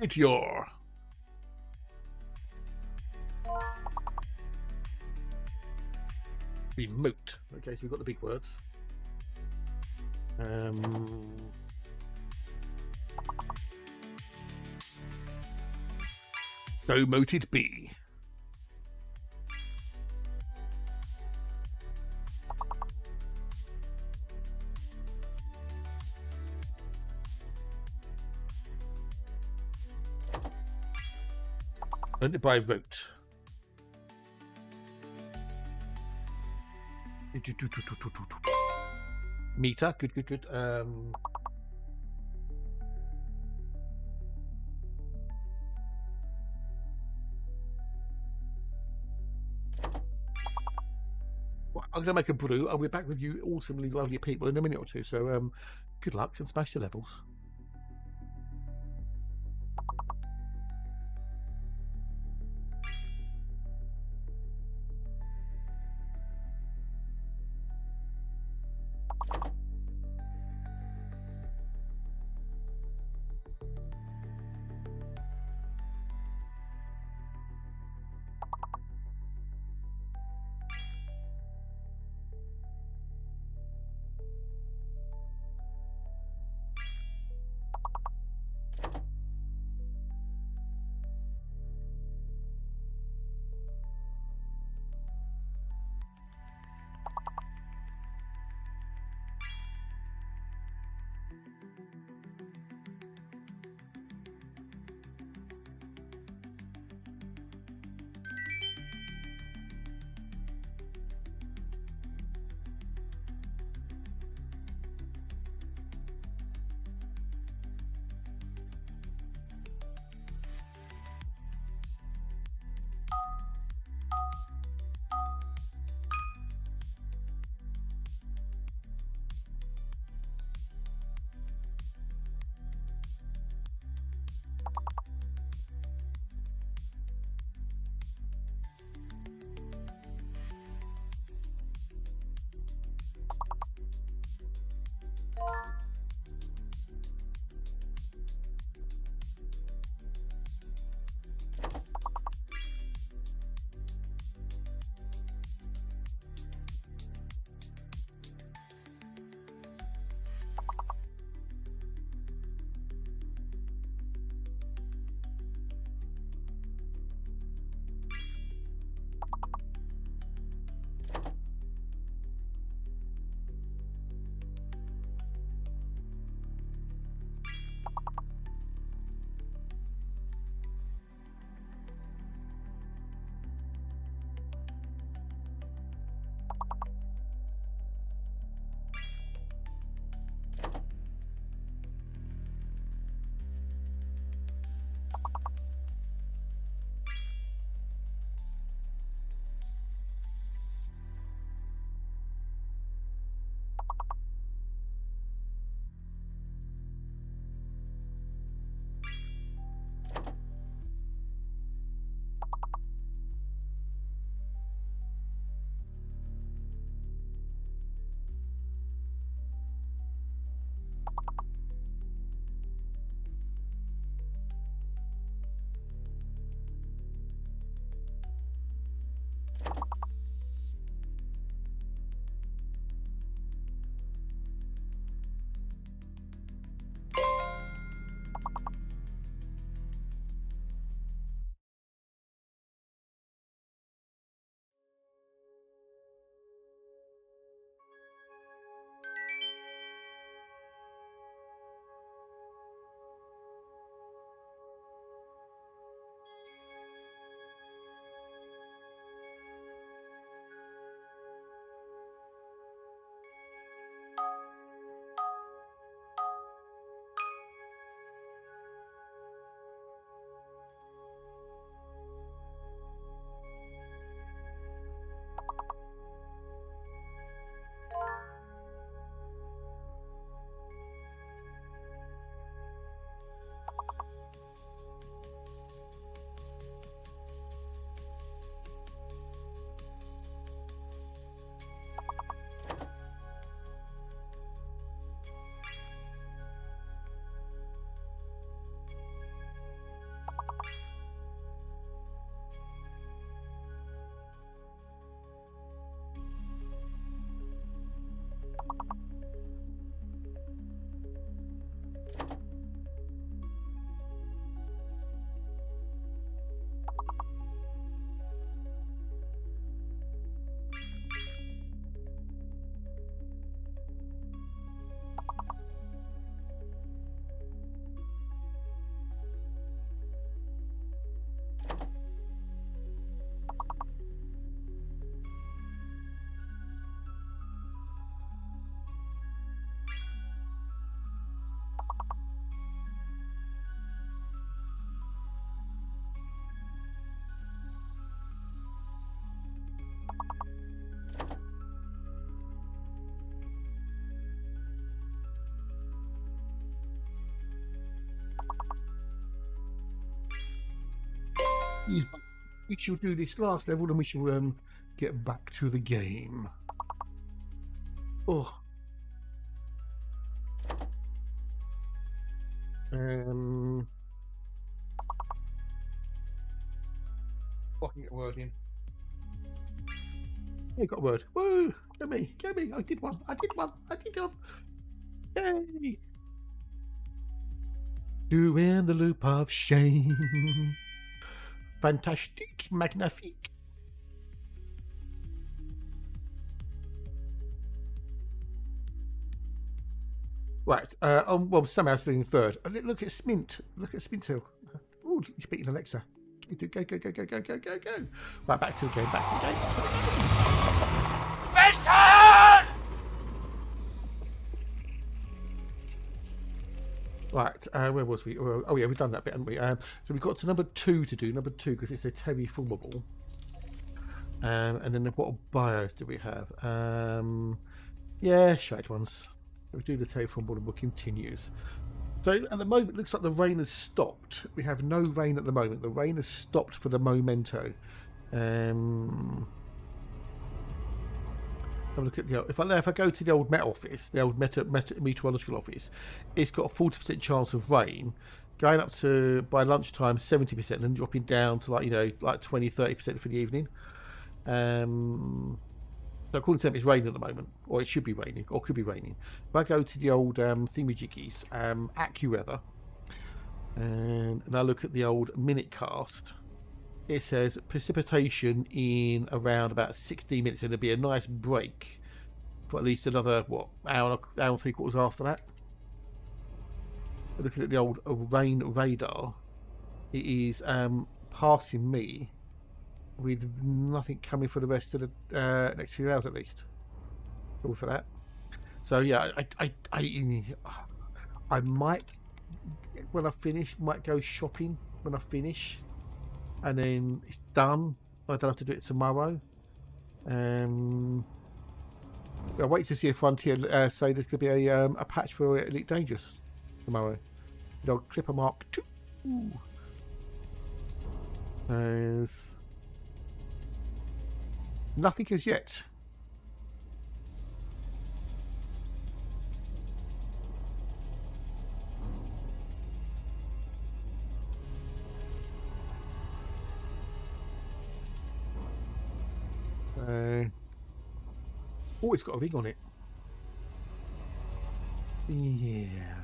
[SPEAKER 2] Meteor. Remote. Okay, so we've got the big words. So mote it be. Learned it by rote. Meter, good. Well, I'm going to make a brew. I'll be back with you awesomely lovely people in a minute or two. So good luck and smash the levels. We shall do this last level, and we shall get back to the game. Oh. I can get a word in. Yeah, got a word. Woo! Get me! Get me! I did one! I did one! I did one! Yay! Doing the loop of shame. Fantastic! Magnifique! Right. Well, somehow still in third. Look at Smint. Look at Smint Hill. Oh, you're beating Alexa. Go, go, go, go, go, go, go, go, go. Right, back to the game, back to the game, back to the game. Right, where was we? Oh, yeah, we've done that bit, haven't we? So we've got to number 2 to do, number 2, because it's a terraformable. And then what bios do we have? Yeah, shite ones. We do the terraformable and we'll continue. So at the moment, it looks like the rain has stopped. We have no rain at the moment. The rain has stopped for the momento. Have a look at the. If I go to the old Met office, the old meteorological office, it's got a 40% chance of rain, going up to by lunchtime 70%, and then dropping down to like 20-30% for the evening. So according to them, it's raining at the moment, or it should be raining, or could be raining. If I go to the old thingamajiggies, AccuWeather, and I look at the old MinuteCast, it says precipitation in around about 16 minutes, and there'll be a nice break for at least another, hour and 3/4 after that. Looking at the old rain radar, it is passing me with nothing coming for the rest of the next few hours at least. All for that. So yeah, I might, when I finish, might go shopping when I finish, and then it's done. I don't have to do it tomorrow. I'll wait to see if Frontier say there's going to be a patch for Elite Dangerous tomorrow. Clipper Mark 2. There's nothing as yet. Oh, it's got a ring on it. Yeah.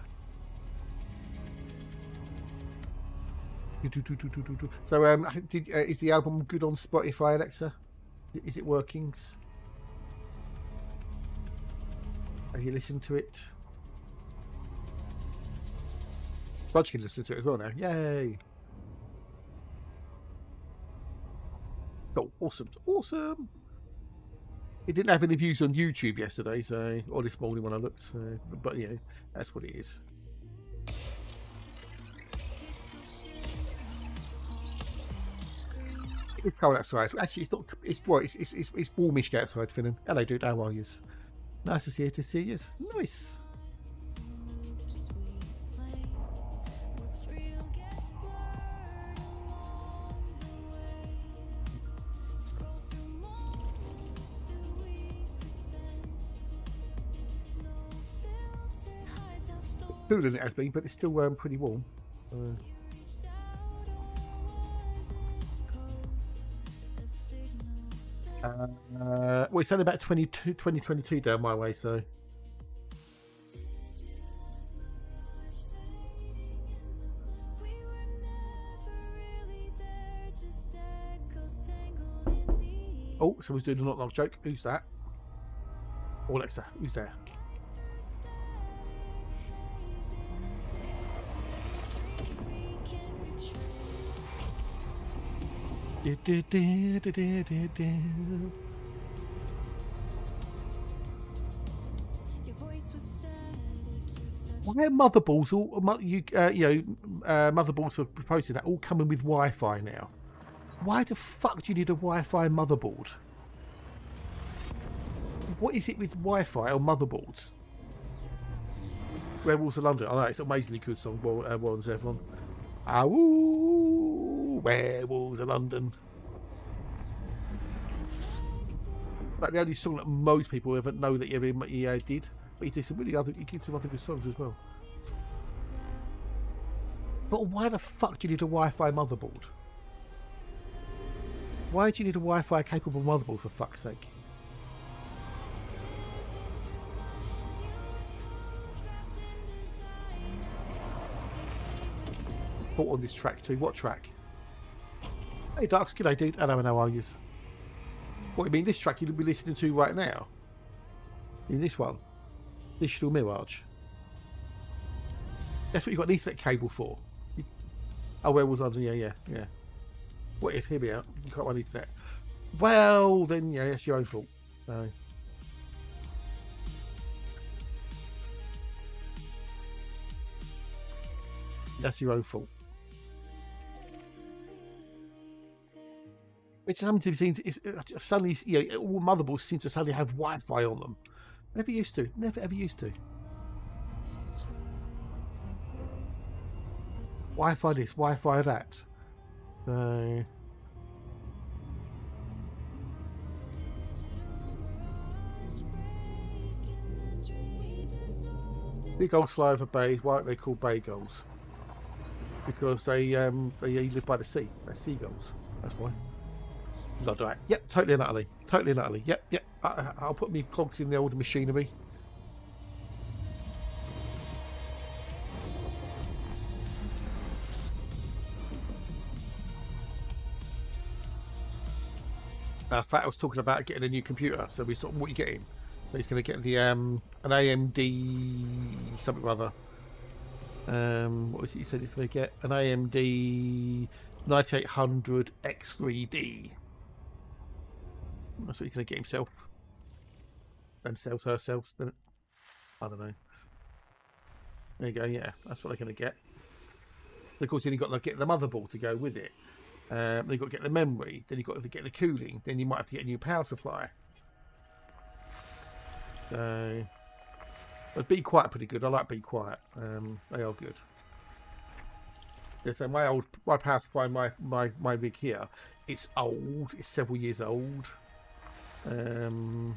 [SPEAKER 2] So, is the album good on Spotify, Alexa? Is it working? Have you listened to it? Budge can listen to it as well now. Yay! Oh, awesome! Awesome! It didn't have any views on YouTube yesterday, so, or this morning when I looked. So, but yeah, that's what it is. It's cold outside. Actually, it's not. It's warmish outside, Finnan. Hello, dude. How are you? Nice to see you. Nice. Cooler than it has been, but it's still pretty warm. Well, it's only about 2022 down my way, so. Oh, someone's doing a knock joke. Who's that? Oh, Alexa, who's there? Why are motherboards all motherboards for proposing that all coming with Wi-Fi now? Why the fuck do you need a Wi-Fi motherboard? What is it with Wi-Fi on motherboards? Werewolves of London. I know, it's an amazingly good song. Well, Zevron. Well, Werewolves of London. Like the only song that most people ever know that he did. But he did some really other. He did some other good songs as well. But why the fuck do you need a Wi-Fi motherboard? Why do you need a Wi-Fi capable motherboard, for fuck's sake? Put on this track too. What track? Hey Darks, g'day dude. Hello, how are you? What do you mean this track you'll be listening to right now? In this one? Digital Mirage. That's what you got an Ethernet cable for. Oh, where was I? Yeah. What if? Hear me out. You can't run Ethernet. Well, then, yeah, that's your own fault. No. That's your own fault. It's something to be seen. Suddenly, all motherboards seem to suddenly have Wi-Fi on them. Never used to. Never ever used to. Wi-Fi this, Wi-Fi that. So big gulls fly over bays. Why aren't they called bay gulls? Because they live by the sea. They're seagulls. That's why. Like that. Yep, totally and utterly. Totally and utterly. Yep. I'll put me cogs in the old machinery. Fat was talking about getting a new computer, so we thought, what are you getting? So he's going to get the an AMD something or other. What was it you said he's going to get? An AMD 9800 X3D. That's what he's going to get himself. Themselves, herself. I don't know. There you go. Yeah, that's what they're going to get. Of course, then you've got to get the motherboard to go with it. Then you've got to get the memory. Then you've got to get the cooling. Then you might have to get a new power supply. So, but Be Quiet pretty good. I like Be Quiet. They are good. Yeah, so my power supply, my rig here, it's old. It's several years old. So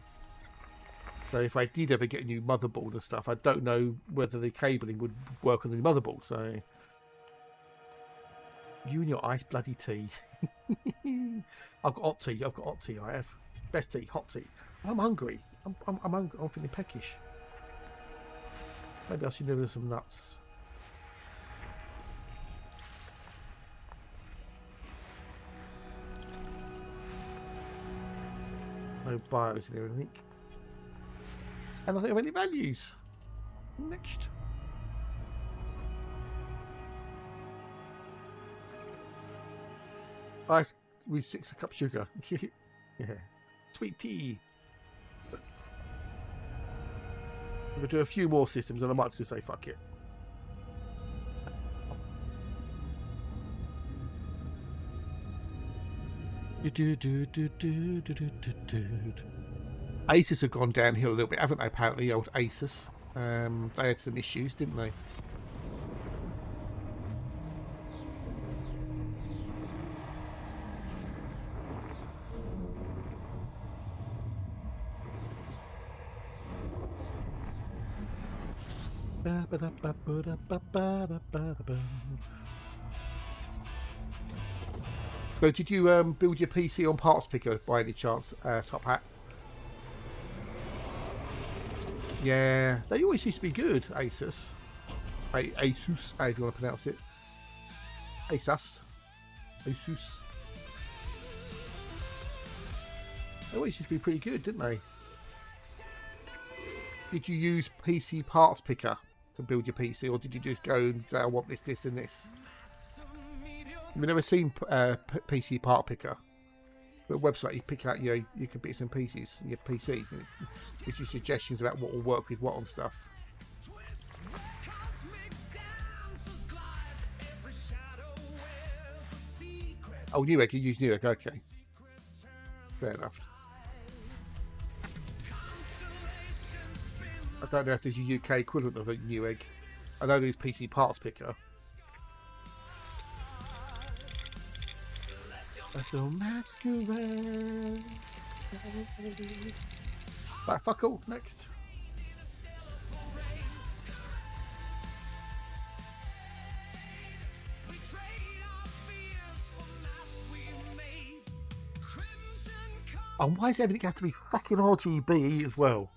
[SPEAKER 2] if I did ever get a new motherboard and stuff, I don't know whether the cabling would work on the motherboard. So you and your iced bloody tea. I've got hot tea. I have best tea, hot tea. I'm hungry. I'm hungry. I'm feeling peckish. Maybe I should do some nuts. No bios in here, I think. And I think I have any values. Next. Ice with 6 cup sugar. Yeah. Sweet tea. I'm going to do a few more systems and I might just say fuck it. Asus have gone downhill a little bit, haven't they? Apparently, the old Asus. They had some issues, didn't they? So did you build your PC on Parts Picker by any chance, Top Hat? Yeah, they always used to be good, Asus. Asus, however you want to pronounce it. Asus. Asus. They always used to be pretty good, didn't they? Did you use PC Parts Picker to build your PC, or did you just go and say, I want this, this, and this? I've never seen PC Part Picker. But a website you pick out, you can bits and pieces in your PC. It gives you suggestions about what will work with what and stuff. Oh, Newegg, you use Newegg, okay. Fair enough. I don't know if there's a UK equivalent of a Newegg. I know there's PC Parts Picker. Special masquerade. Right, fuck all. Next. And why does everything have to be fucking RGB as well?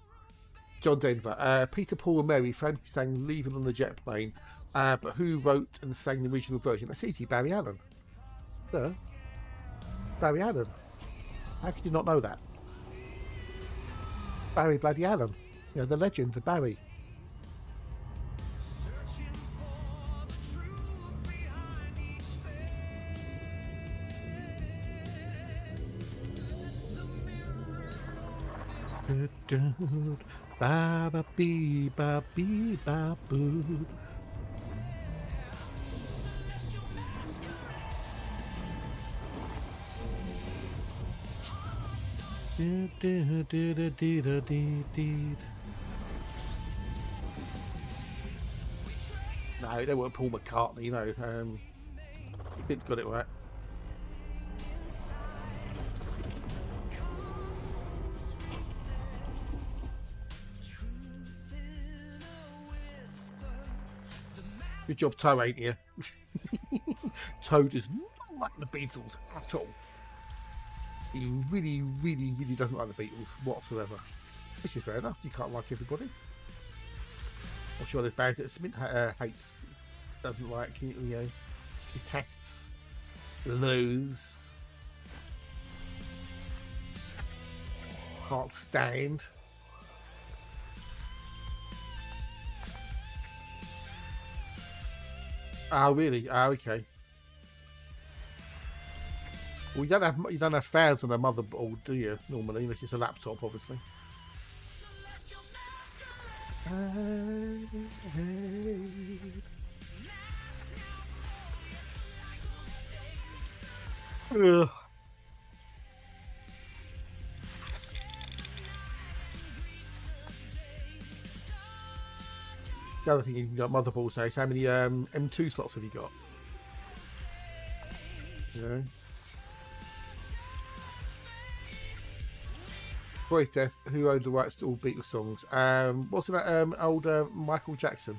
[SPEAKER 2] John Denver. Peter, Paul and Mary frantically sang Leaving on the Jet Plane. But who wrote and sang the original version? That's easy, Barry Allen. Sir? Barry Allen. How could you not know that? It's Barry bloody Allen. You know, the legend, the Barry. Ba ba bee ba bee ba boo. No, they weren't Paul McCartney, you know. Didn't got it right. Good job, Toe ain't here. Toe does not like the Beatles at all. He really, really, really doesn't like the Beatles whatsoever. Which is fair enough. You can't like everybody. I'm sure there's bands that Smith hates, doesn't like, you know, detests, loathes, can't stand. Oh, really? Oh, okay. Well, you don't have fans on a motherboard, do you? Normally, unless it's a laptop, obviously. Ugh. The other thing you got motherboard says, how many M2 slots have you got? You know. Boy's death. Who owned the rights to all Beatles songs? Wasn't that old Michael Jackson?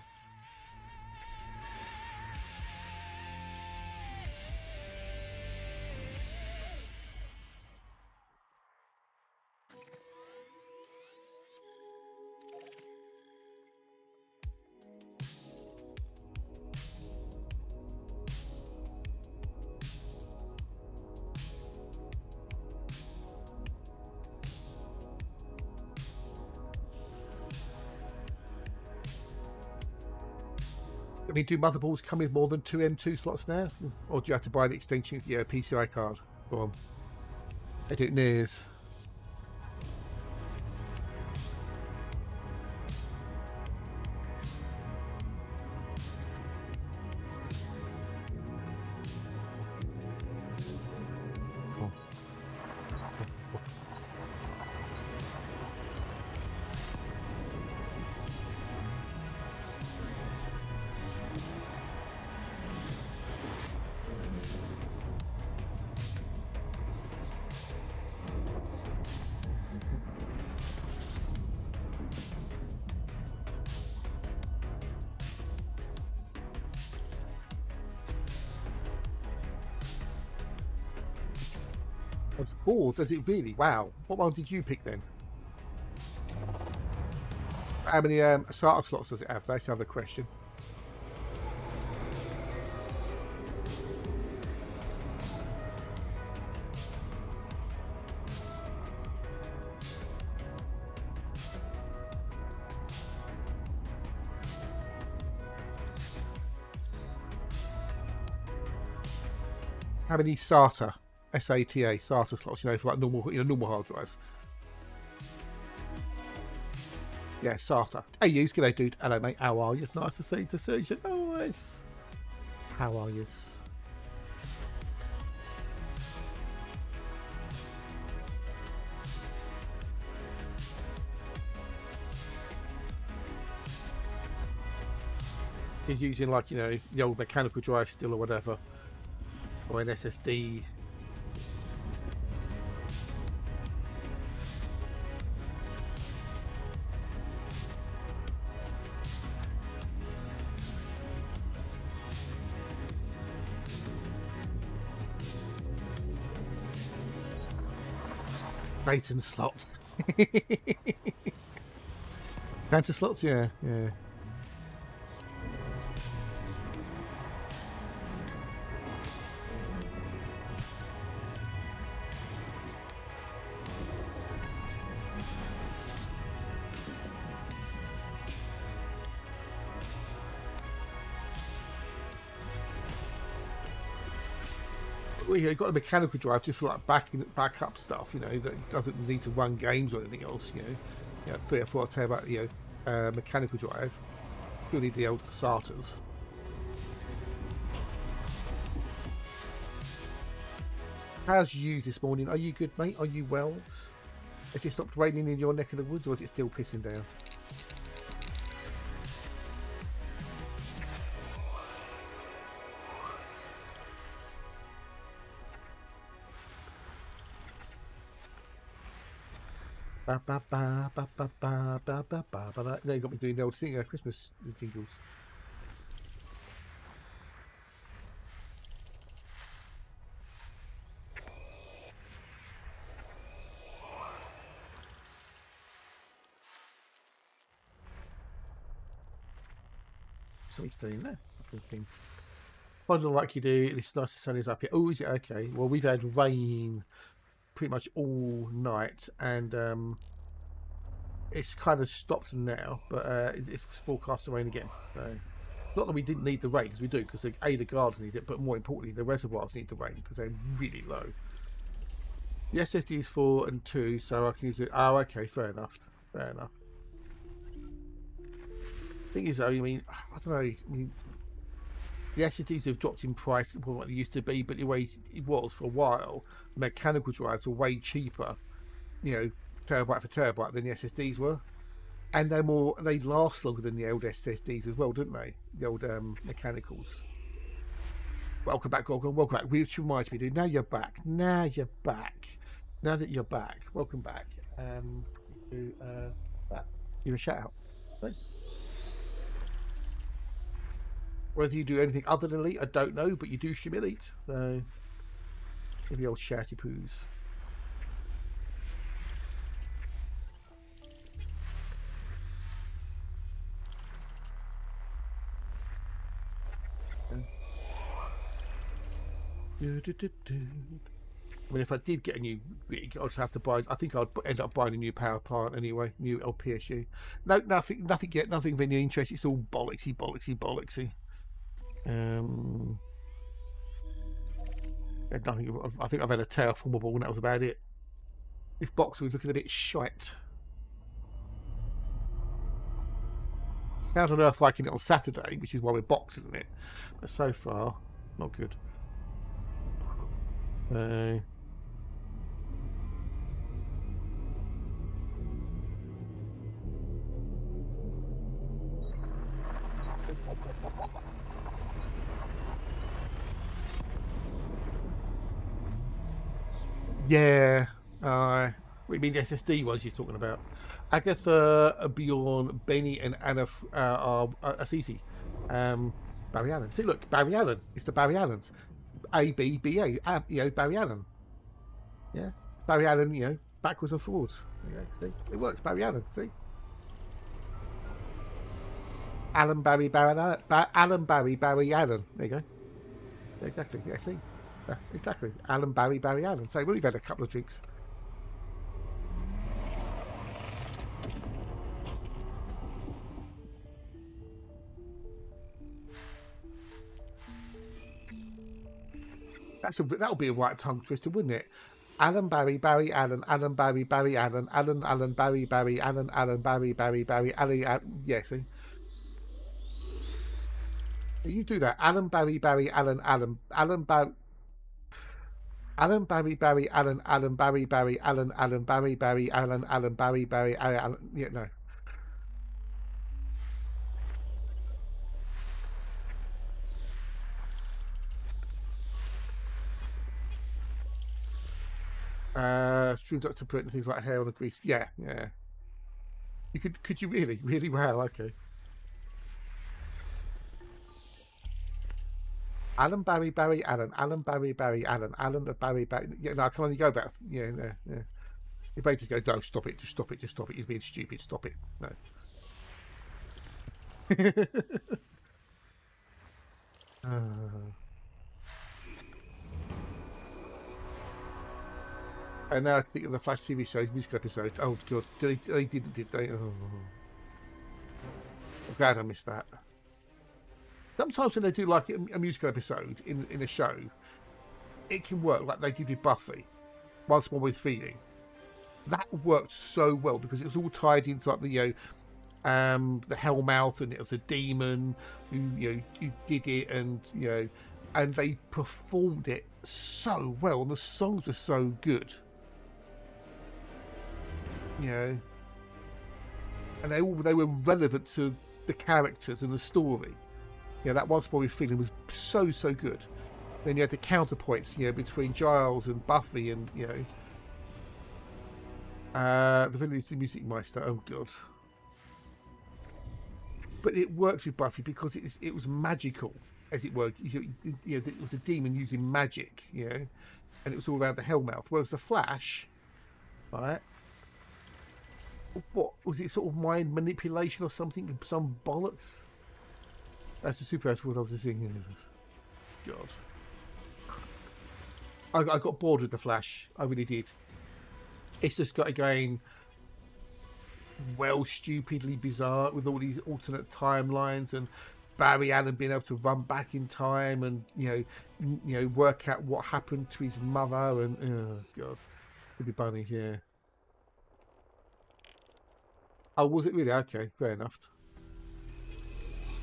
[SPEAKER 2] I mean, do motherboards come with more than 2 M2 slots now? Or do you have to buy the extension? Yeah, PCI card. Go on. They do it nears. That's 4, does it really? Wow. What one did you pick then? How many SATA slots does it have? That's another question. How many SATA? SATA slots, you know, for like normal, you know, normal hard drives. Yeah, SATA. Hey, you, g'day, dude. Hello, mate. How are you? It's nice to see you. Nice. How are you? You're using, like, you know, the old mechanical drive still or whatever, or an SSD. Satan slots. Counter slots, yeah, yeah. Well, yeah, you've got a mechanical drive just for like back up stuff, you know, that doesn't need to run games or anything else, you know, 3 or 4 I'd say about, you know, mechanical drive. You'll need the old SATAs. How's you this morning? Are you good, mate? Are you well? Has it stopped raining in your neck of the woods, or is it still pissing down? Ba ba ba ba ba ba ba ba ba ba. Now you got me doing the old thing, Christmas jingles. Something's doing there. I'm thinking. I don't like you do. It's nice the sun is up here. Oh, is it okay? Well, we've had rain pretty much all night, and it's kind of stopped now, but it's forecast to rain again. So, not that we didn't need the rain, because we do, because the gardens need it, but more importantly, the reservoirs need the rain because they're really low. The SSD is 4 and 2, so I can use it. Oh, okay, fair enough. Fair enough. Thing is, though, I mean, I don't know. I mean, the SSDs have dropped in price from what they used to be, but the way it was for a while, mechanical drives were way cheaper, you know, terabyte for terabyte than the SSDs were, and they last longer than the old SSDs as well, didn't they? The old mechanicals. Welcome back, Gorgon. Welcome back. Which reminds me, dude. Now you're back. Now you're back. Now that you're back, welcome back. Do that. Give a shout out. Right. Whether you do anything other than elite, I don't know, but you do stream elite. So, maybe old shouty poos. I mean, if I did get a new rig, I'd have to buy. I think I'd end up buying a new power plant anyway, new LPSU. No, nothing yet. Nothing of any interest. It's all bollocksy. Nothing. I think I've had a terraformable, and that was about it. This box was looking a bit shite. How's on earth liking it on Saturday, which is why we're boxing it, but so far, not good. Yeah, we mean the SSD ones you're talking about. Agatha, Bjorn, Benny, and Anna are Assisi. Barry Allen. See, look, Barry Allen. It's the Barry Allens. ABBA. You know, Barry Allen. Yeah, Barry Allen. You know, backwards and forwards. Yeah, see, it works. Barry Allen. See, Alan Barry Allen. Alan Barry Allen. There you go. Yeah, exactly. Yeah, see. Yeah, exactly. Alan Barry Allen. So we've had a couple of drinks. That'll be a right tongue twister, wouldn't it? Alan Barry Allen, Alan Barry Allen, Alan Barry Allen, Alan Barry Ali. Yeah, see. You do that. Alan Barry Allen, Alan Barry. Alan Barry Allen, Alan Barry Allen, Alan Barry Allen, Alan Barry Allen. Yeah, no. Stream doctor putting things like hair on a grease. Yeah, yeah. You could you really well, okay. Alan Barry Allen, Alan Barry Allen, Alan Barry. Yeah, no, I can only go back. Yeah. If they just go, no, stop it, just stop it, just stop it. You're being stupid. Stop it. No. And now I think of the Flash TV show's musical episode. Oh god, they didn't, did they? Oh. I'm glad I missed that. Sometimes when they do like a musical episode in a show, it can work like they did with Buffy, Once More with Feeling. That worked so well because it was all tied into like the the Hellmouth, and it was a demon who did it, and and they performed it so well, and the songs were so good. And they were relevant to the characters and the story. That Once More with Feeling was so good. Then you had the counterpoints, between Giles and Buffy, and the villain is the Music Meister. Oh god! But it worked with Buffy because it was magical, as it were. It was a demon using magic, and it was all around the Hellmouth. Whereas the Flash, right? What was it? Sort of mind manipulation or something? Some bollocks. That's the superhero what I was thinking. God, I got bored with the Flash. I really did. It's just got again, well, stupidly bizarre with all these alternate timelines and Barry Allen being able to run back in time and work out what happened to his mother, and oh god, it'd be funny, yeah. Oh, was it really? Okay, fair enough.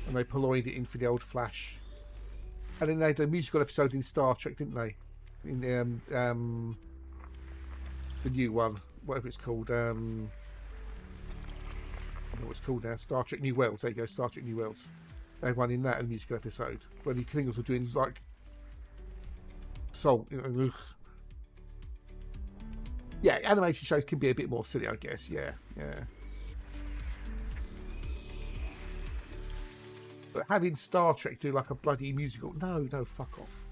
[SPEAKER 2] And they purloined it in for the old Flash. And then they had a musical episode in Star Trek, didn't they? In the new one, whatever it's called. I don't know what it's called now. Star Trek New Worlds. There you go, Star Trek New Worlds. They had one in that, a musical episode, where the Klingons were doing like salt. Yeah, animation shows can be a bit more silly, I guess. Yeah. But having Star Trek do like a bloody musical, no, fuck off.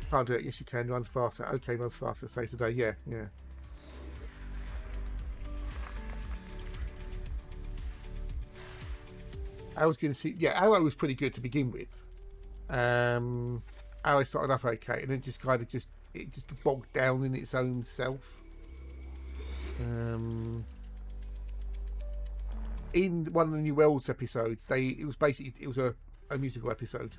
[SPEAKER 2] Can't do it. Yes, you can. Runs faster. Okay, runs faster. Saves the day. Yeah. I was going to see. Yeah, Arrow was pretty good to begin with. Arrow started off okay, and then just kind of it just bogged down in its own self. In one of the New Worlds episodes, it was a musical episode.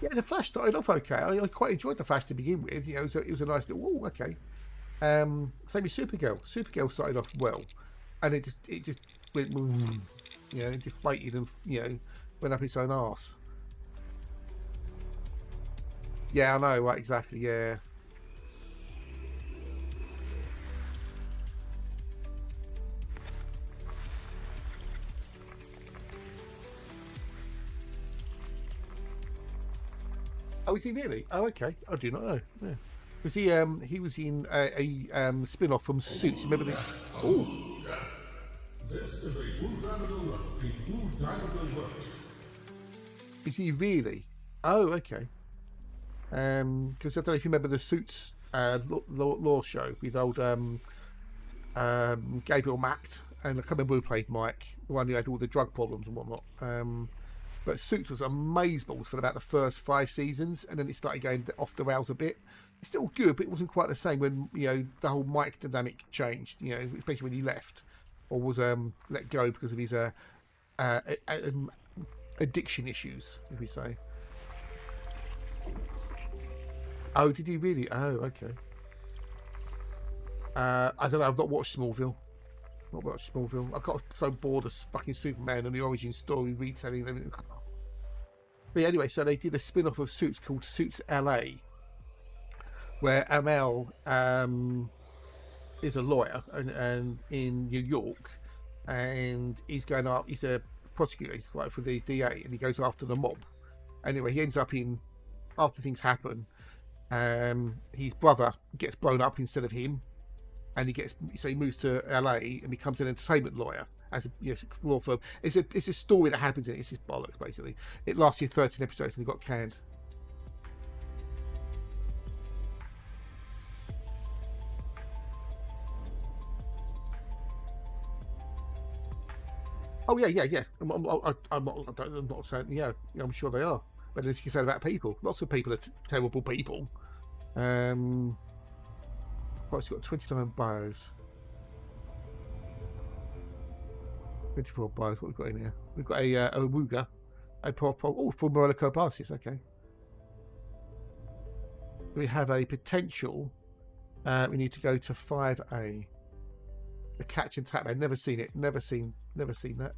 [SPEAKER 2] Yeah, the Flash started off okay. I quite enjoyed the Flash to begin with. It was a nice little. Oh, okay. Same with Supergirl. Supergirl started off well, and it just went, it deflated and went up its own arse. Yeah, I know. Right, exactly. Yeah. Oh, is he really? Oh, okay. I do not know. Yeah. Was he? He was in a spin-off from Suits. Remember the? Oh.
[SPEAKER 4] This is a Blue Diamond alert. A Blue Diamond alert.
[SPEAKER 2] Is he really? Oh, okay. Because I don't know if you remember the Suits law show with old Gabriel Macht, and I can't remember who played Mike, the one who had all the drug problems and whatnot. But Suits was amazeballs for about the first 5 seasons, and then it started going off the rails a bit. It's still good, but it wasn't quite the same when the whole Mike dynamic changed. Especially when he left or was let go because of his addiction issues, if we say. Oh, did he really? Oh, okay. I don't know. I've not watched Smallville. I got so bored of fucking Superman and the origin story retelling and everything. But yeah, anyway, so they did a spin-off of Suits called Suits LA, where Amel is a lawyer and in New York, and he's going up. He's a prosecutor, he's for the DA, and he goes after the mob. Anyway, he ends up after things happen. His brother gets blown up instead of him. And he moves to LA and becomes an entertainment lawyer. as a law firm. It's a story that happens in it. It's just bollocks, basically. It lasted 13 episodes and it got canned. Oh yeah. I'm not saying. Yeah, I'm sure they are. But as you can say about people, lots of people are terrible people. Well, it's got 29 bios. 24 bios. What we've got in here? We've got a Awuga, a for Morella Kobasis. Okay. We have a potential. We need to go to 5A. The catch and tap. I've never seen it. Never seen that.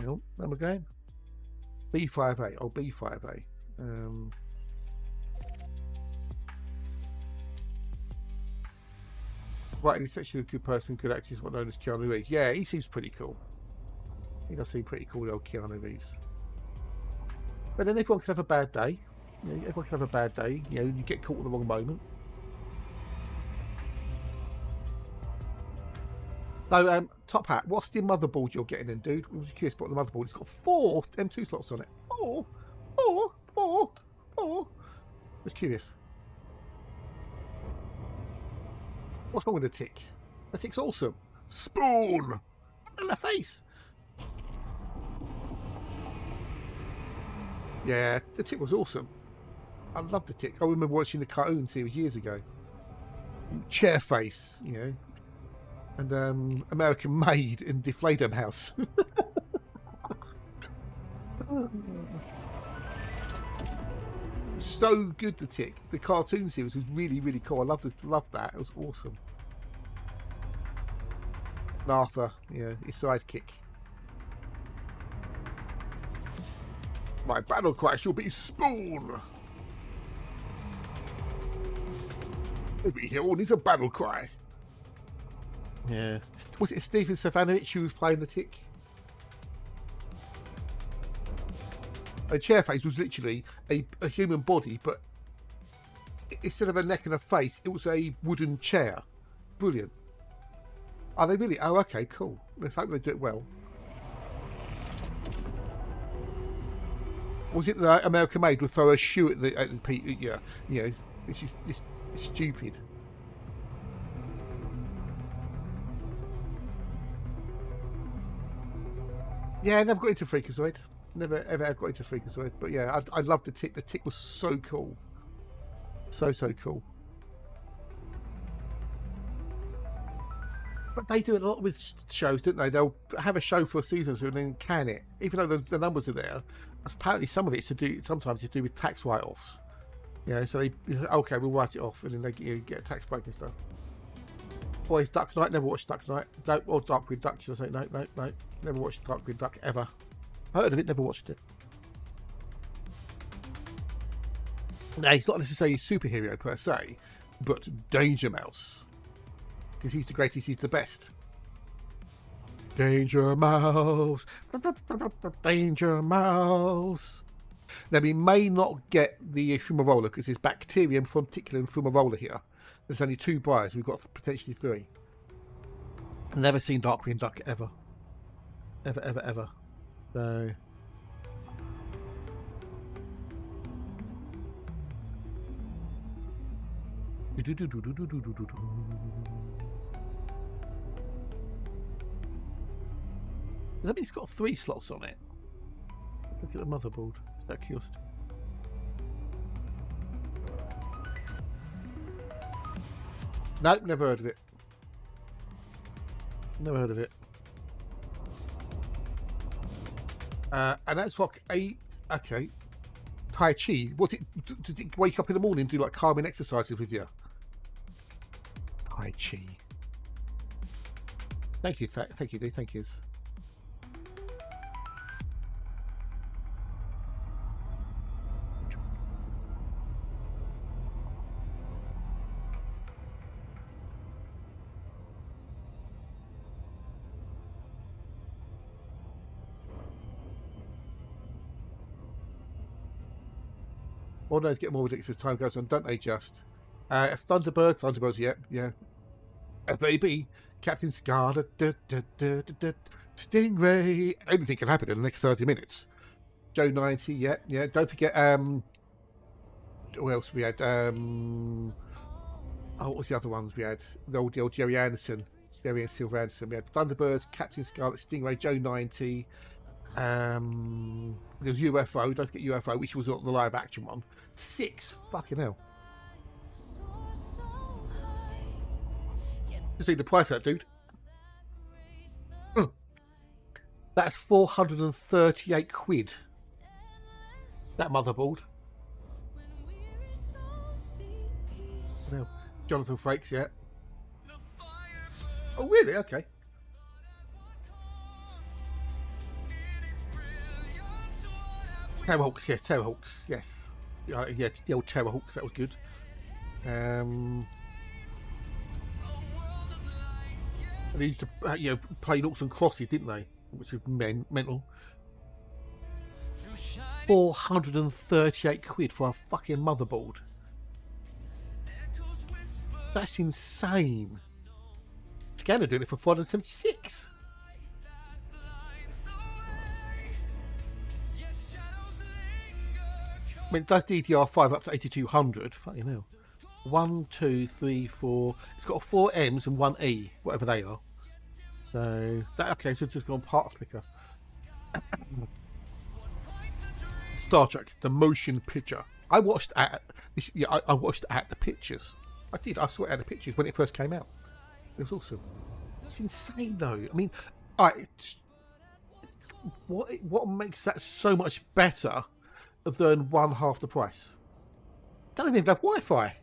[SPEAKER 2] No, number game. B5A. Oh, B5A. Right, he's actually a good person, good actor, is what known as Keanu Reeves. Yeah, he seems pretty cool. He does seem pretty cool, the old Keanu Reeves. But then everyone can have a bad day. You know, everyone can have a bad day. You know, you get caught at the wrong moment. No, Top Hat, what's the motherboard you're getting in, dude? I was curious about the motherboard. It's got 4 M2 slots on it. 4. I was curious. What's wrong with the tick? The tick's awesome. Spoon! In the face! Yeah, the tick was awesome. I love the tick. I remember watching the cartoon series years ago. Chair face, you know. And American Made in Deflatum House. So good, the tick. The cartoon series was really, really cool. I loved that. It was awesome. And Arthur, yeah, his sidekick. My battle cry shall be Spoon. Every hero needs a battle cry. Yeah. Was it Stephen Stefanovic who was playing the tick? And Chairface was literally a human body, but instead of a neck and a face, it was a wooden chair. Brilliant. Are they really? Oh, okay, cool. Let's hope they do it well. Was it the American Made would throw a shoe at the people? Yeah, you know, it's stupid. Yeah, I never got into Freakazoid. Never ever got into Freakazoid. But yeah, I loved the tick. The tick was so cool. So cool. But they do it a lot with shows, don't they? They'll have a show for a season and then can it. Even though the numbers are there, apparently some of it's to do, sometimes it's to do with tax write-offs. Yeah, so they, okay, we'll write it off and then they get a tax break and stuff. Boys, Duck Night, never watched Duck Night. Or Darkwing Duck, should I say? No. Never watched Darkwing Duck, ever. Heard of it, never watched it. Now, he's not necessarily a superhero per se, but Danger Mouse. Because he's the greatest, he's the best. Danger Mouse. Danger Mouse. Now, we may not get the Fumarola because there's Bacterium, Fronticulum, and Fumarola here. There's only 2 buyers. We've got potentially 3. Never seen Darkwing Duck ever. Ever. So... I mean, it's got 3 slots on it. Look at the motherboard. Is that curiosity? Nope, never heard of it. Never heard of it. And that's like 8. Okay. Tai Chi. What's it? Does it wake up in the morning and do like calming exercises with you? Tai Chi. Thank you, thank you, dude. Thank you. All those get more ridiculous as time goes on, don't they? Just Thunderbirds, yeah. FAB, Captain Scarlet, Stingray. Anything can happen in the next 30 minutes. Joe 90, yeah. Don't forget, who else we had? What was the other ones we had? The old Jerry Anderson, Jerry and Silver Anderson. We had Thunderbirds, Captain Scarlet, Stingray, Joe 90. There was UFO. Don't forget UFO, which was not the live action one. 6. Fucking hell. You see the price of that, dude? That's 438 quid. That motherboard. No. Jonathan Frakes, yeah. Oh, really? Okay. Terrorhawks, yes, Terrorhawks, yes. Yeah, the old Terrorhawks, that was good. They used to, play noughts and crosses, didn't they? Which is mental. 438 quid for a fucking motherboard. That's insane. Scanner doing it for 476. I mean, it does DDR5 up to 8200. Fucking hell. 1, 2, 3, 4. It's got 4 M's and 1 E, whatever they are. So that okay. So it's just gone part clicker. Star Trek: The Motion Picture. I watched at this. Yeah, I watched at the pictures. I did. I saw it at the pictures when it first came out. It was awesome. It's insane, though. I mean, what makes that so much better than one half the price? Doesn't even have Wi-Fi.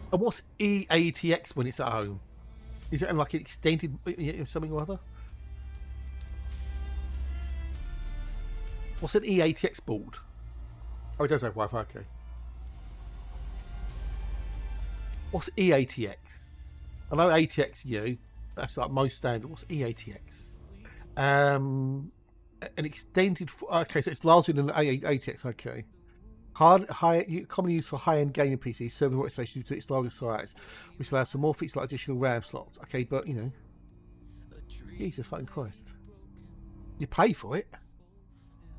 [SPEAKER 2] And what's EATX when it's at home? Is it like an extended something or other? What's an EATX board? Oh, it does have Wi-Fi, okay. What's EATX? I know ATXU, that's like most standard. What's EATX? An extended, okay, so it's larger than the ATX, okay. Commonly used for high-end gaming PCs, serving workstations due to its larger size, which allows for more features like additional RAM slots. Okay, but Jesus fucking Christ, you pay for it.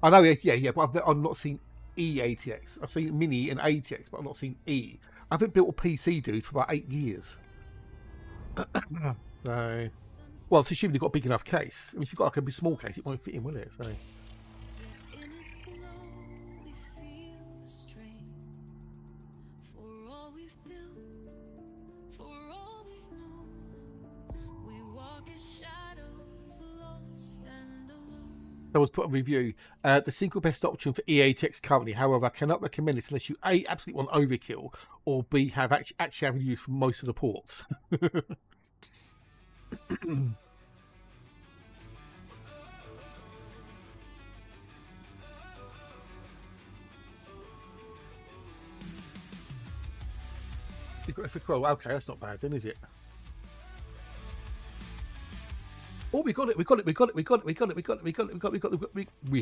[SPEAKER 2] I know, yeah, but I've not seen EATX. I've seen Mini and ATX, but I've not seen E. I haven't built a PC, dude, for about 8 years. So, well, it's assuming you've got a big enough case. I mean, if you've got like a small case, it won't fit in, will it? So. I was put a review. The single best option for EATX currently, however, I cannot recommend this unless you A, absolutely want overkill, or B, have actually have use for most of the ports. You've got a scroll. Okay, that's not bad then, is it? Oh, we got it. We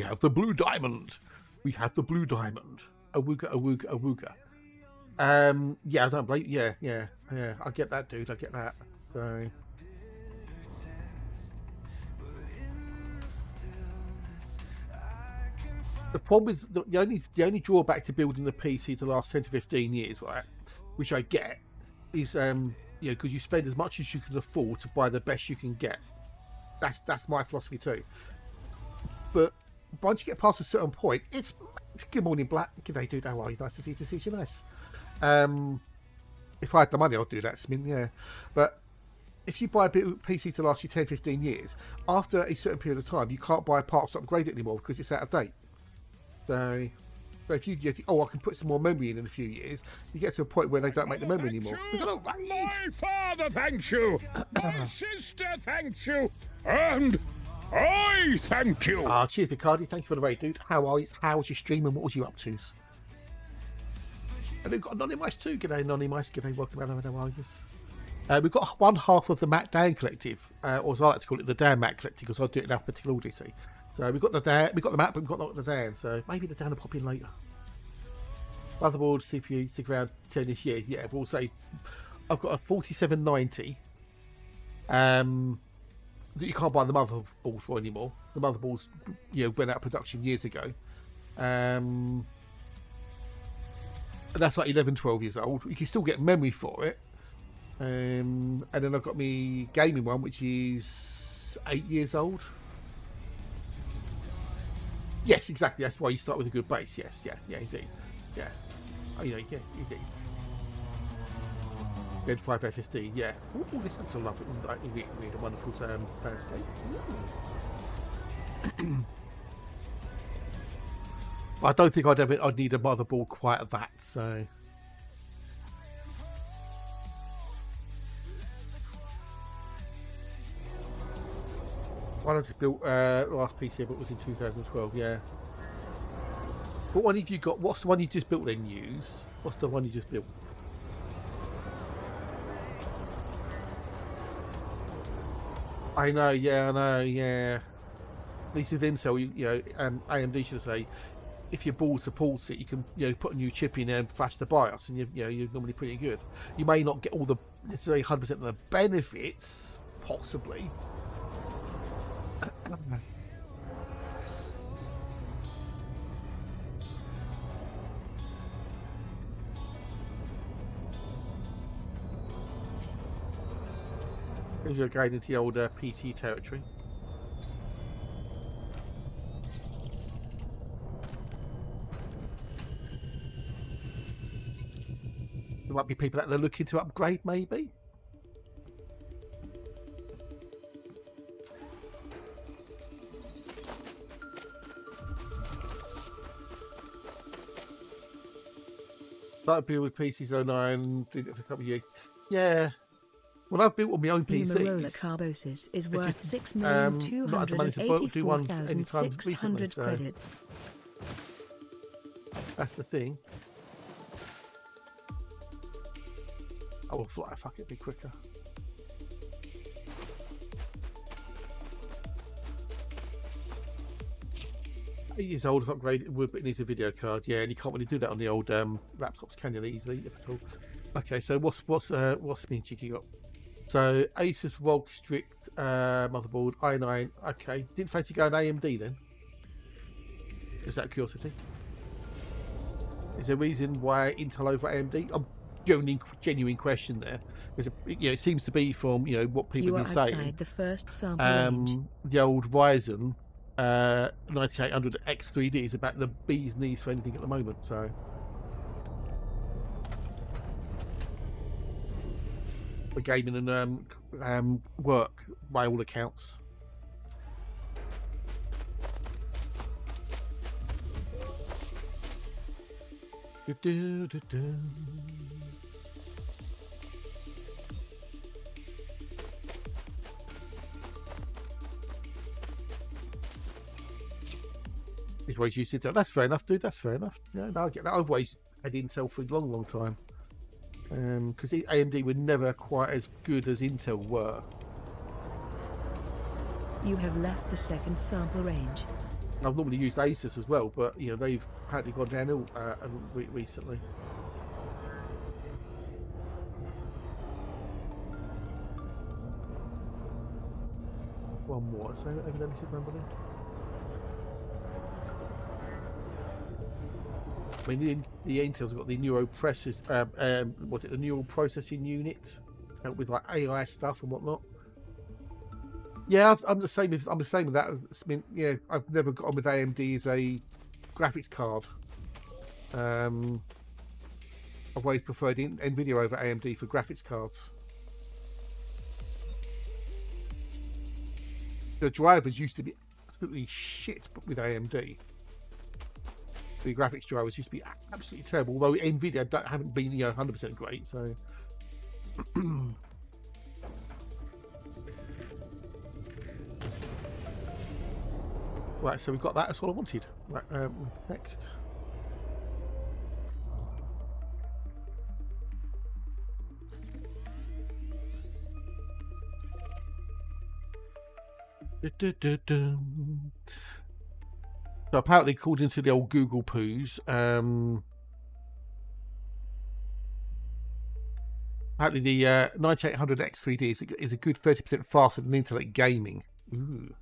[SPEAKER 2] have the blue diamond. We have the blue diamond. Awooga. Yeah, I don't blame. Yeah. I get that, dude. I get that. So. The problem with the only drawback to building the PC to last 10 to 15 years, right? Which I get, is because you spend as much as you can afford to buy the best you can get. That's my philosophy too. But once you get past a certain point, it's good morning, Black. G'day, dude. How are you? Nice to see you. Nice. If I had the money, I'd do that. I mean, yeah. But if you buy a PC to last you 10, 15 years, after a certain period of time, you can't buy parts to upgrade it anymore because it's out of date. So if you think, I can put some more memory in a few years, you get to a point where they don't make the memory anymore.
[SPEAKER 5] My father thanks you. My sister thanks you. And I thank you.
[SPEAKER 2] Cheers, Picardi. Thank you for the raid, dude. How are you? How was your stream and what was you up to? And we've got Anonymous too. G'day, Anonymous. G'day, welcome around. How are you? We've got one half of the Matt Dan Collective, or as I like to call it, the Dan Matt Collective, because I do it in alphabetical order, see. So we've got the map, but we've got the Dan. So maybe the Dan will pop in later. Motherboard, CPU, stick around 10-ish years. Yeah, we'll say I've got a 4790. That you can't buy the motherboard for anymore. The motherboards, went out of production years ago. And that's like 11, 12 years old. You can still get memory for it. And then I've got my gaming one, which is 8 years old. Yes, exactly. That's why you start with a good base. Yes, yeah, indeed. Yeah. Oh, yeah, indeed. Then 5 FSD, yeah. Ooh, this looks a lovely, like, really a wonderful landscape. I don't think I'd need a motherboard quite at that, so. One I just built last PC I built was in 2012, yeah. What one have you got? What's the one you just built then use? What's the one you just built? I know, yeah. At least with Intel, AMD should say, if your board supports it, you can, put a new chip in there and flash the BIOS, and you're normally pretty good. You may not get all the necessarily 100% of the benefits, possibly. You're going into the old PC territory. There might be people that are looking to upgrade, maybe. Started build with PCs 09, did it for a couple of years. Yeah. Well, I've built on my own PCs.
[SPEAKER 3] Numarola Carbosis is worth 6,284,600 credits.
[SPEAKER 2] That's the thing. I will fly. Fuck it, be quicker. Years old, if upgraded, it would, but it needs a video card. Yeah, and you can't really do that on the old laptops, can you? Easily, if at all. Okay, so what's being cheeky got? So Asus ROG Strict motherboard i9. Okay, didn't fancy going AMD then? Just out of curiosity. Is there a reason why Intel over AMD? I'm genuine question there. It seems to be from what people have been saying.
[SPEAKER 3] Outside the first sample range.
[SPEAKER 2] The old Ryzen 9800 X3D is about the bee's knees for anything at the moment. So. For gaming and work, by all accounts. He's always used Intel. That's fair enough, dude. That's fair enough. Yeah, no, I get that. I've always had Intel for a long, long time. Because AMD were never quite as good as Intel were.
[SPEAKER 3] You have left the second sample range.
[SPEAKER 2] I've normally used Asus as well, but they've apparently gone downhill recently. One more. So have you remember that? I mean, the Intel's got the neural the neural processing unit with like AI stuff and whatnot. Yeah, I'm the same with that. I mean, I've never got on with AMD as a graphics card. I've always preferred Nvidia over AMD for graphics cards. The drivers used to be absolutely shit with AMD. The graphics drivers used to be absolutely terrible, although Nvidia haven't been 100% great. So right, so we've got that. That's what I wanted. Right, next. So apparently, according to the old Google poos, apparently the 9800 X3D is a good 30% faster than Intellect Gaming. Ooh.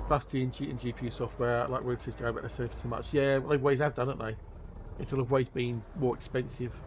[SPEAKER 2] Busty and GPU software, like royalties go, but they're too much. Yeah, well, they always have done, haven't they? It'll always been more expensive.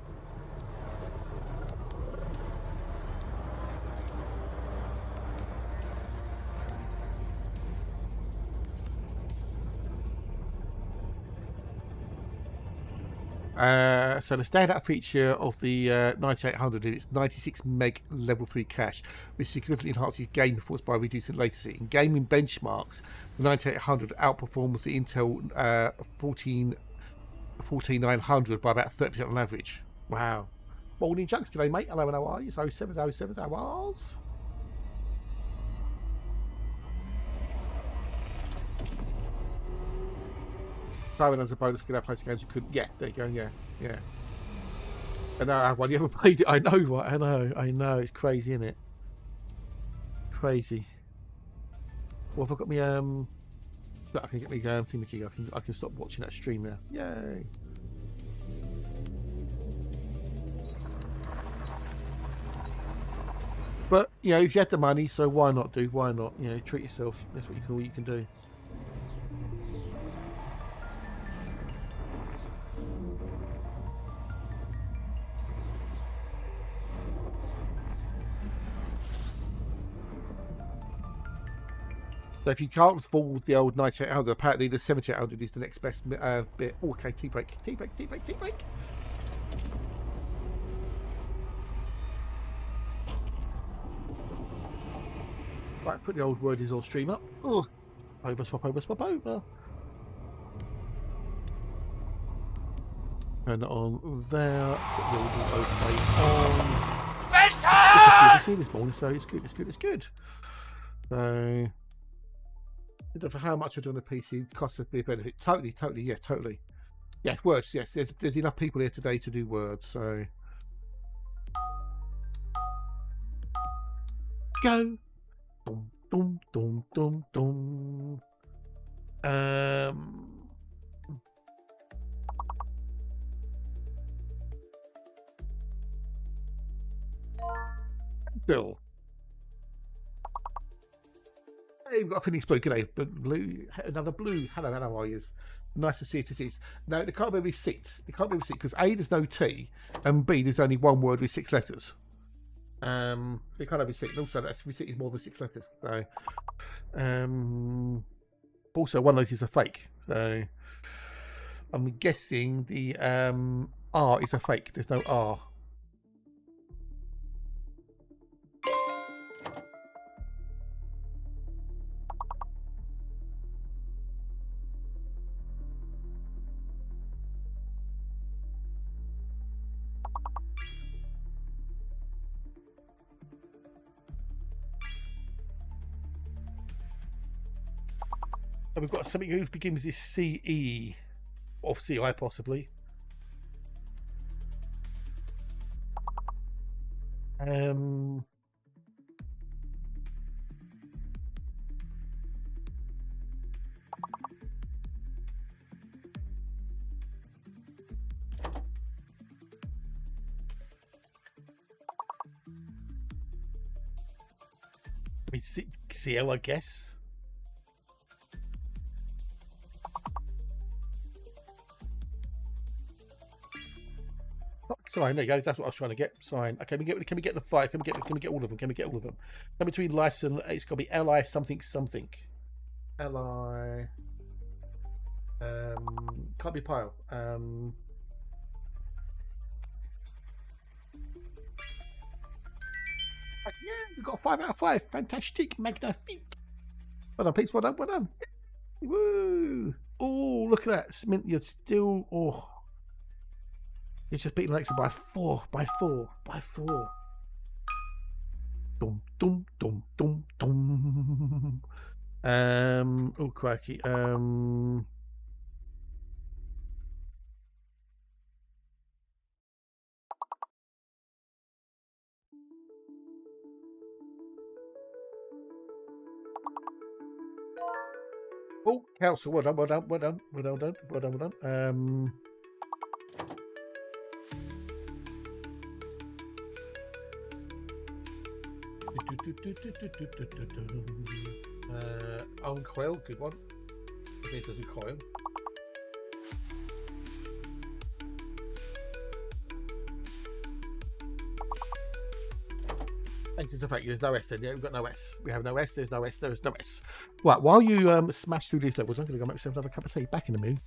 [SPEAKER 2] So the standout feature of the 9800 is its 96 meg level 3 cache, which significantly enhances game performance by reducing latency. In gaming benchmarks, the 9800 outperforms the Intel 14900 by about 30% on average. Wow. Morning junks today, mate. Hello, how are you? So 0707, how was? Throwing as a bonus, could have played games you couldn't. Yeah, there you go. Yeah, yeah. And I have one. You ever played it? I know, right? I know. It's crazy, isn't it? Crazy. Well, if I got me I can get me thingy. I can stop watching that stream now. Yay! But you know, if you had the money, so why not do? Why not? You know, treat yourself. That's what you can do. So if you can't afford the old 9800, apparently the 7800 is the next best bit. Oh, okay, tea break. Right, put the old wordies on stream up. Ugh. Swap over. Turn it on there. Put the old overlay on. There's a few of us here this morning, so it's good. So, for how much I do on a PC, cost of the benefit. Totally. Yes, words. Yes, there's enough people here today to do words. So, go. Dum. Bill. Hey, we've got a Phoenix Blue. G'day, Blue. Another Blue. Hello, how are you? Nice to see you. No, they can't be six. They can't be six because A, there's no T, and B, there's only one word with 6 letters. So you can't have 6. And also, that's receipt is more than 6 letters. So, also one of those is a fake. So, I'm guessing the R is a fake. There's no R. And we've got something who begins with CE or CI possibly. CL, I guess. Sign, there you go. That's what I was trying to get. Sign. Okay, can we get the 5? Can we get all of them? Can we get all of them? Come between license, it's got to be LI something. LI. Can't be pile. Yeah, we've got a 5 out of 5. Fantastic, magnifique. Well done, Pete. Well done. Woo! Oh, look at that. Smint, you're still. Oh. It's just beating Alexa by 4. Dum. Oh, crikey. Council, well done, well done, well done, well done, well done, well done. Uncoil, good one. It doesn't coil. And since the fact there's no S then, yeah, we've got no S. We have no S, there's no S, there's no S. Right, while you smash through these levels, I'm going to go make myself another cup of tea. Back in a minute.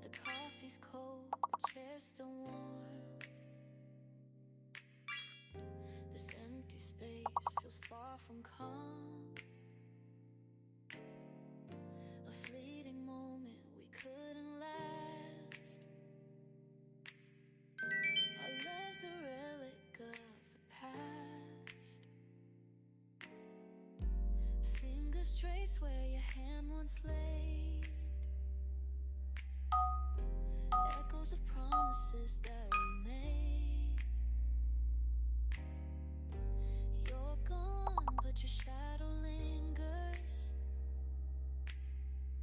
[SPEAKER 1] The coffee's cold, the chair's still warm. This empty space feels far from calm. A fleeting moment we couldn't last. Our love's a relic of the past. Fingers trace where your hand once laid. Echoes of promises that we made. You're gone, but your shadow lingers.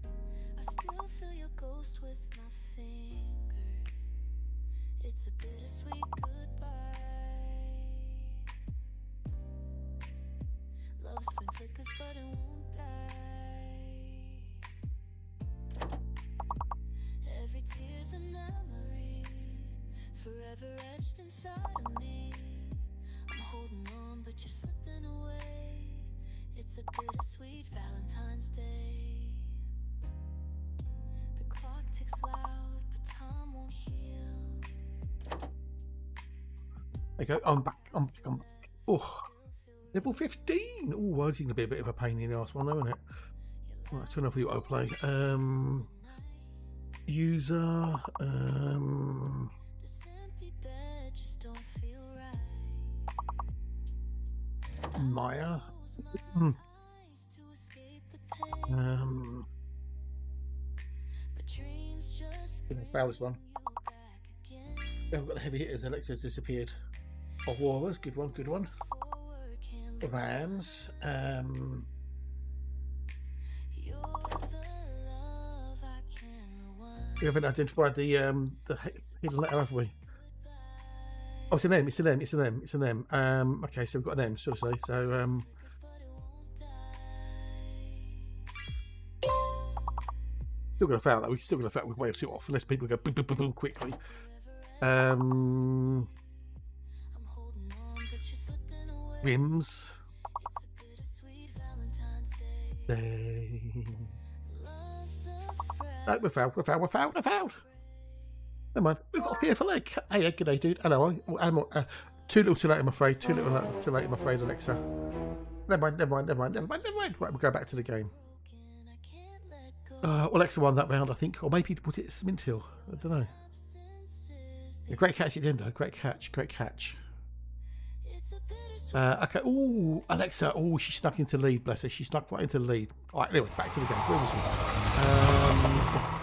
[SPEAKER 1] I still feel your ghost with my fingers. It's a bittersweet goodbye. Love's flame flickers, but it won't die. Every tear's a memory, forever etched inside of me. I'm holding on, but you're slipping away. It's a bittersweet Valentine's Day. The clock ticks loud, but time won't heal.
[SPEAKER 2] There you go. I'm back. I'm back. Oh, level 15. Oh, well, it's going to be a bit of a pain in the ass one, though, isn't it? Right, turn off the autoplay. User. Maya. Foul this one. We haven't got the heavy hitters. Alexa's disappeared. Of Warriors, good one, good one. Rams. We haven't identified the hidden letter, have we? Oh, it's an M. It's an M. It's an M. It's an M. Okay, so we've got an M. So still gonna fail that. We're still gonna fail with way too off unless people go boom, boom, boom, boom quickly. Rims. No, we're fouled. Never mind. We've got a fearful egg. Hey, good day, dude. Hello. Too little, too late, I'm afraid. Too little, too late, I'm afraid, Alexa. Never mind. Right, we'll go back to the game. Alexa won that round, I think. Or maybe was it Mint Hill? I don't know. Yeah, great catch at the end, though. Great catch. Okay. Ooh, Alexa. Oh, she snuck into lead, bless her. She snuck right into the lead. All right, anyway, back to the game. Where was we?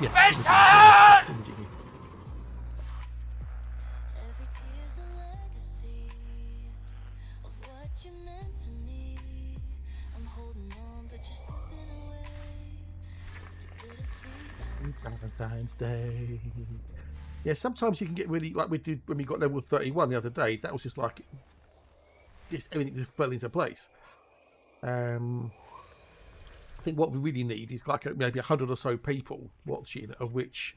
[SPEAKER 2] Yeah. Valentine's Day. Yeah, sometimes you can get really, like we did when we got level 31 the other day. That was just like everything just fell into place. I think what we really need is like maybe 100 or so people watching, of which,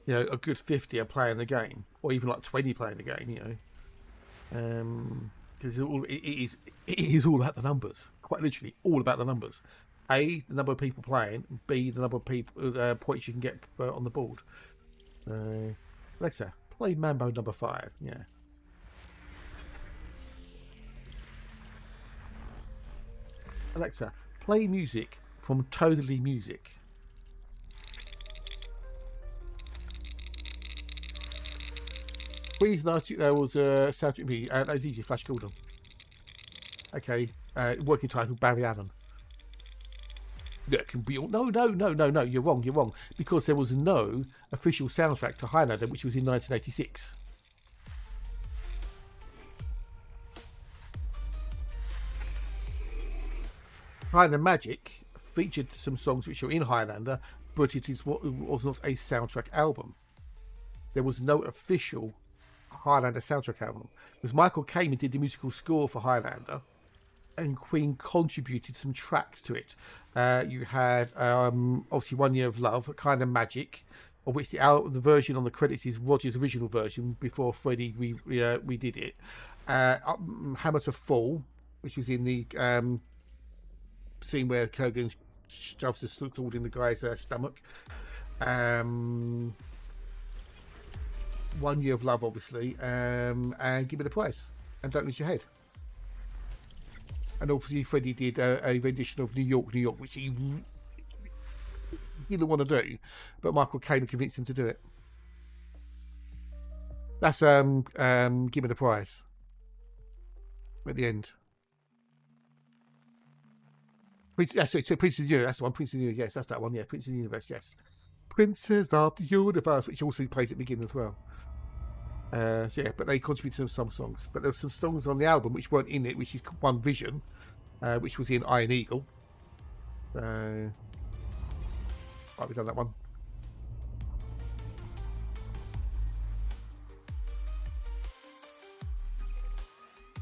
[SPEAKER 2] you know, a good 50 are playing the game, or even like 20 playing the game. You know, because it is all about the numbers. Quite literally, all about the numbers. A, the number of people playing. B, the number of people points you can get on the board. Alexa, play Mambo number 5. Yeah. Alexa, play music from Totally Music. Please last there was soundtrack me. That was easy. Flash Gordon. Okay. Working title Barry Allen. That can be all. No. You're wrong. Because there was no official soundtrack to Highlander, which was in 1986. Highlander Magic featured some songs which are in Highlander, but it was not a soundtrack album. There was no official Highlander soundtrack album. Because Michael Kamen did the musical score for Highlander, and Queen contributed some tracks to it. You had obviously 1 Year of Love, Kind of Magic, of which the version on the credits is Roger's original version before Freddie redid it. Hammer to Fall, which was in the scene where Kurgan shoves the sword in the guy's stomach. 1 Year of Love, obviously, and Give Me the Prize, and Don't Lose Your Head. And obviously Freddie did a rendition of New York, which he didn't want to do, but Michael Kamen convinced him to do it. That's Give Me the Prize at the end. Prince of the Universe, that's the one. Prince of the Universe, yes, that's that one. Yeah, Prince of the Universe, yes. Princess of the Universe, which also plays at the beginning as well. So yeah, but they contributed to some songs. But there were some songs on the album which weren't in it, which is One Vision, which was in Iron Eagle. Right, we've done that one.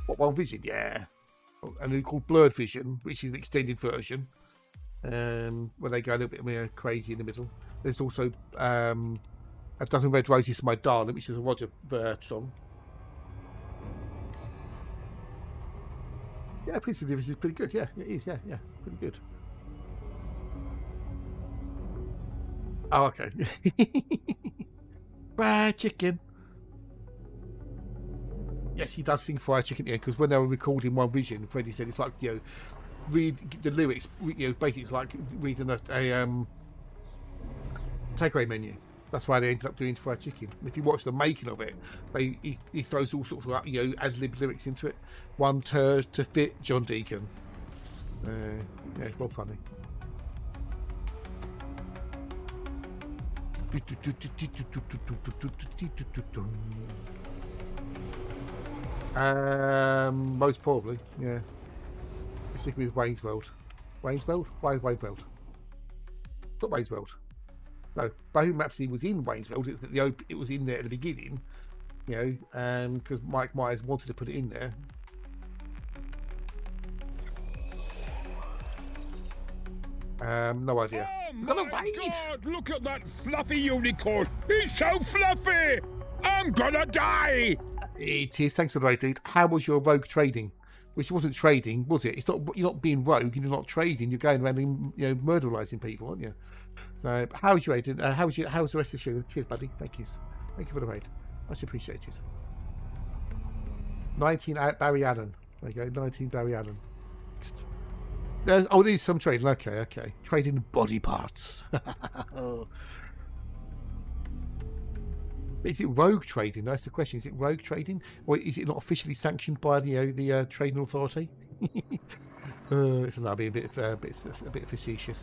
[SPEAKER 2] What, One Vision? Yeah. And they're called Blurred Vision, which is an extended version, where they go a little bit crazy in the middle. There's also A Dozen Red Roses for My Darling, which is a Roger song. Yeah, Prince of the Universe is pretty good. Yeah, it is. Yeah, pretty good. Oh, okay. Fried chicken. yes, he does sing fried chicken here, because when they were recording One Vision, Freddie said it's like, you know, read the lyrics, you know, basically it's like reading a takeaway menu. That's why they ended up doing fried chicken. If you watch the making of it, he throws all sorts of, you know, ad-lib lyrics into it. One turd to fit John Deacon. Yeah, it's well funny. Most probably, yeah. Sticking with Wayne's World. Wayne's World? Why Wayne's World? Not Wayne's World. No, Bohemian Rhapsody was in Wayne's World. It was in there at the beginning, you know, because Mike Myers wanted to put it in there. No idea.
[SPEAKER 5] Oh my God! Look at that fluffy unicorn. He's so fluffy. I'm gonna die.
[SPEAKER 2] It is. Thanks for the raid, dude. How was your rogue trading? Which wasn't trading, was it? It's not. You're not being rogue. You're not trading. You're going around and, you know, murderizing people, aren't you? So, how was your raid? How was the rest of the show? Cheers, buddy. Thank you. Thank you for the raid. Much appreciated. 19 Barry Allen. There you go. 19 Barry Allen. Oh, there's some trading. Okay. Trading body parts. Is it rogue trading? That's the question. Is it rogue trading, or is it not officially sanctioned by the trading authority? It's allowed to be a bit facetious.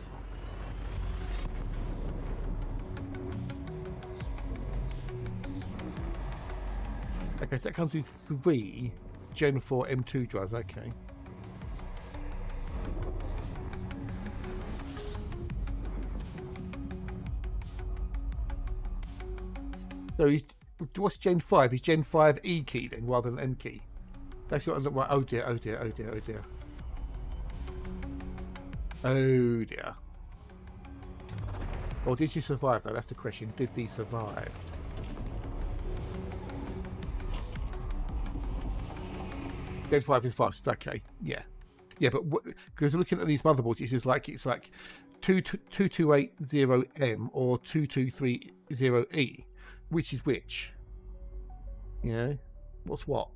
[SPEAKER 2] Okay, so that comes with 3 Gen 4 M2 drives. Okay. So what's Gen 5? Is Gen 5 E key then rather than M key? That's got to look right. Oh dear. Or did you survive though? That's the question. Did these survive? Gen 5 is fast. Okay, yeah, but because looking at these motherboards, it's like 2280M or 2230E. Which is which? You know, what's what?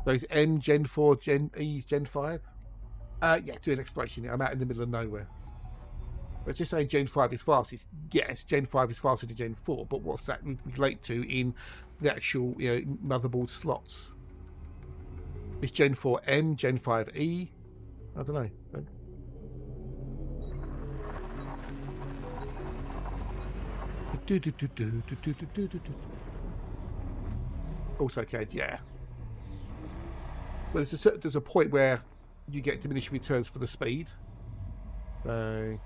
[SPEAKER 2] Those M Gen 4, Gen E, Gen 5? Yeah, do an exploration. I'm out in the middle of nowhere. But just saying Gen 5 is fastest. Yes, Gen 5 is faster than Gen 4, but what's that relate to in the actual, you know, motherboard slots? Is Gen 4 M, Gen 5 E? I don't know. AutoCAD, yeah. But there's a point where you get diminishing returns for the speed. So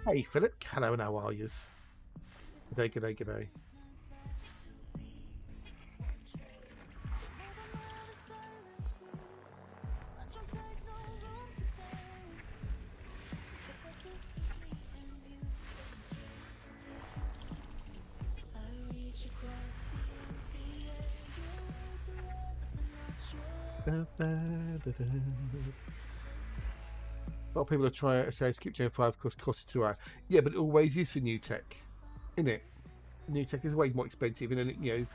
[SPEAKER 2] Hey Philip, hello and how are you? G'day. A lot of people are trying to say skip Gen 5 because it costs too high. Yeah, but it always is for new tech, isn't it? New tech is always more expensive, and then you know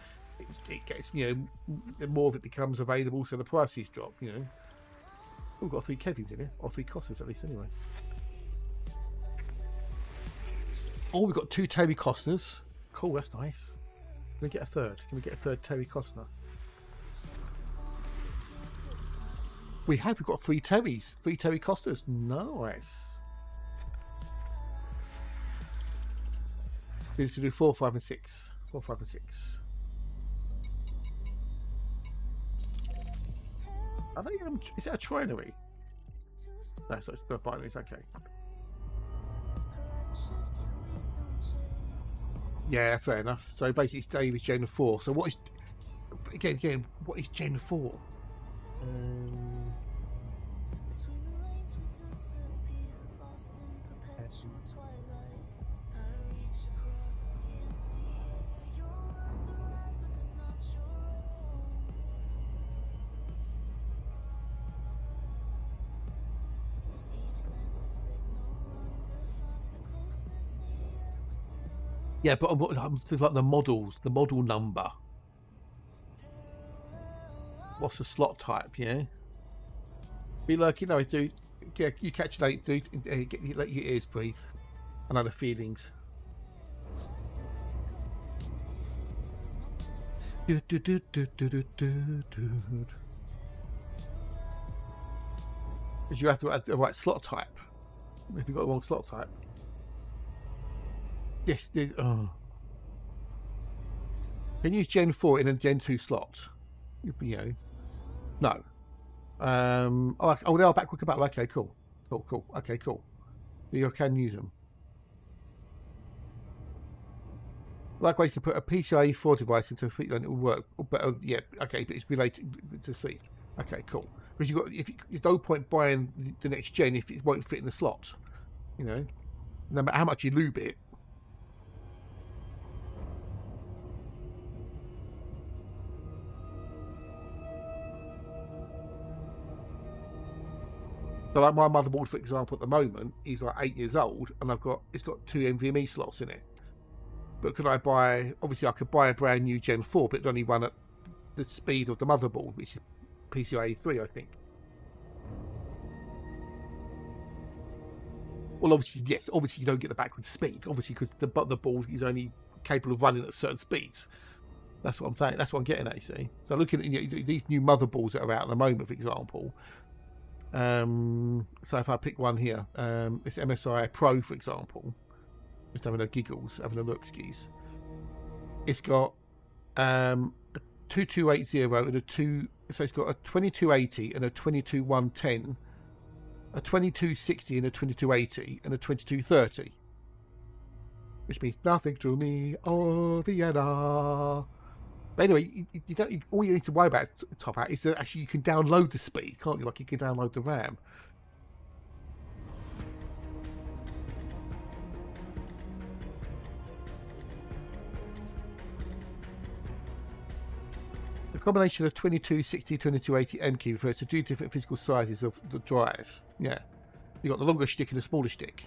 [SPEAKER 2] it gets, you know, the more of it becomes available, so the prices drop. You know, we've got 3 Kevins in here, or 3 Costas at least, anyway. Oh, we've got 2 Terry Costners. Cool, that's nice. Can we get a third? Can we get a third Terry Costner? We've got 3 Terrys, 3 Terry Costas. Nice. We need to do 4, 5, and 6. 4, 5, and 6. Are they? Is it a trinary? No, so it's binary. It's okay. Yeah, fair enough. So basically, it's David's Gen 4. So what is? again, what is Gen 4? Yeah, but I'm like the models, the model number. What's the slot type? Yeah. Be like, you know, dude. Yeah, you catch late, dude. Let your ears breathe. I know the feelings. Because you have to add the right slot type. If you've got the wrong slot type. Yes. Oh. Can you use Gen 4 in a Gen 2 slot? You know. No. Oh, they are backward compatible. Okay, cool. Okay, cool. You can use them. Likewise, you can put a PCIe 4 device into a speed and it will work. But yeah, okay, but it's related to speed. Okay, cool. Because you got there's no point buying the next gen if it won't fit in the slot. You know, no matter how much you lube it. So like my motherboard, for example, at the moment is like 8 years old, and it's got 2 NVMe slots in it. But could I buy? Obviously, I could buy a brand new Gen 4, but it only run at the speed of the motherboard, which is PCIe 3, I think. Well, obviously, yes. Obviously, you don't get the backwards speed. Obviously, because the motherboard is only capable of running at certain speeds. That's what I'm saying. That's what I'm getting at. You see. So looking at these new motherboards that are out at the moment, for example. So if I pick one here, this MSI Pro, for example, just having a look, skis. It's got a 2280 and so it's got a 2280 and a 22110, a 2260 and a 2280 and a 2230, which means nothing to me. Oh, Vienna. But anyway, you don't. All you need to worry about top out is that actually you can download the speed, can't you? Like you can download the RAM. The combination of 2260, 2280 MQ refers to 2 different physical sizes of the drive. Yeah, you got the longer stick and the smaller stick.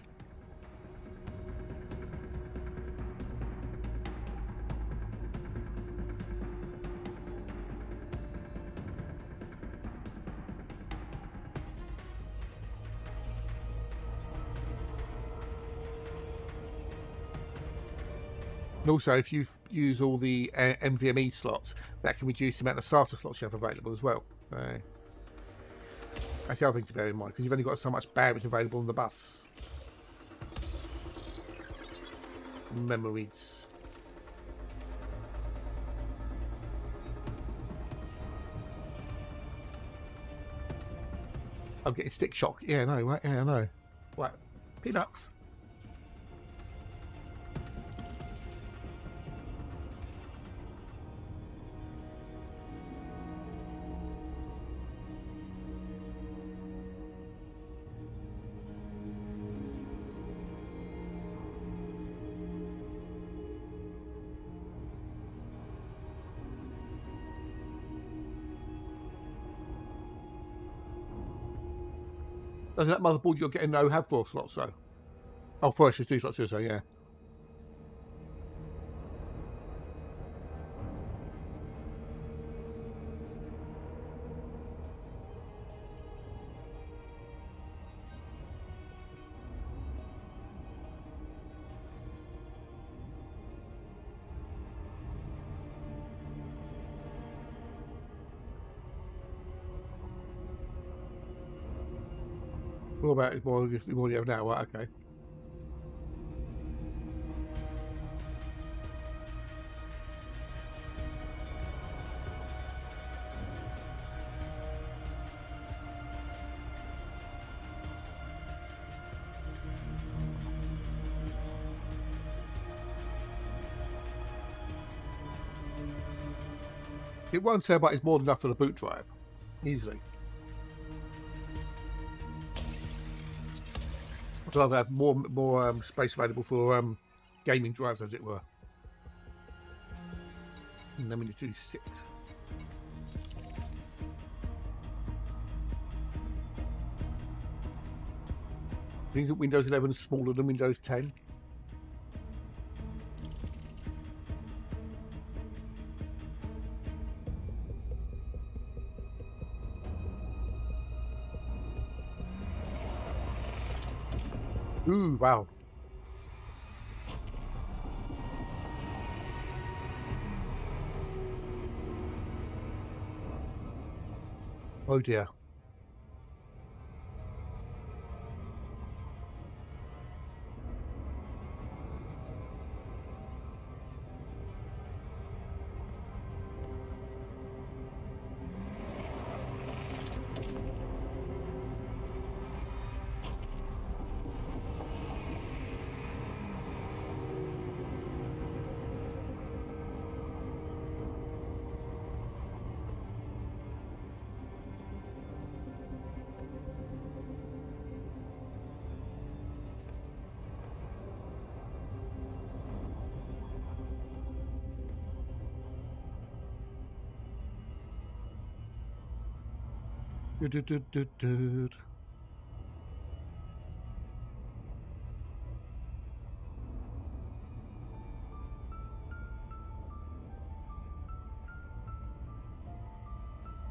[SPEAKER 2] And also, if you use all the NVMe slots, that can reduce the amount of SATA slots you have available as well. That's the other thing to bear in mind, because you've only got so much bandwidth available on the bus. Memories. I'm getting stick shock. Yeah, I know, right? Yeah, I know. Right. Peanuts. Doesn't that motherboard you're getting no have 4 slots though? Oh, 4 SSD slots, so yeah. What about it more you have now? Right, okay. It 1 terabyte is more than enough for the boot drive, easily. I'd rather have more space available for gaming drives, as it were. And then we need to do 6. Means that Windows 11 is smaller than Windows 10. Ooh, wow. Oh dear.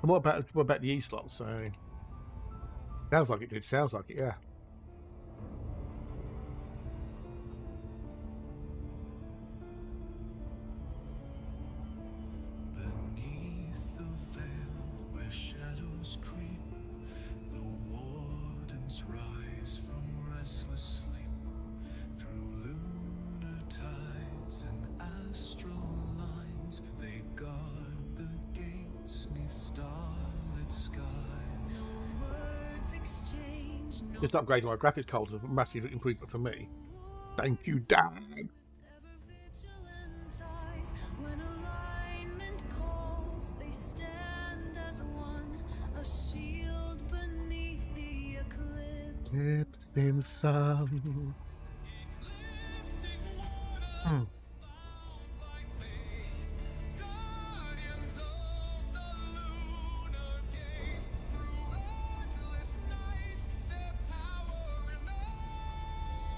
[SPEAKER 2] And what about the E-slots? So, sounds like it did. Sounds like it, yeah.
[SPEAKER 1] Beneath the veil where shadows creep, the wardens rise from restless sleep. Through lunar tides and astral lines, they guard the gates 'neath starlit skies. No words exchange, no
[SPEAKER 2] Just upgrading my graphics card is a massive improvement for me. Thank you, Dan.
[SPEAKER 1] ever vigilant eyes. When alignment calls, they stand as one, a shield beneath the eclipse.
[SPEAKER 2] Lips in sun.
[SPEAKER 1] Guardians of the lunar gate, through endless night, their power remains,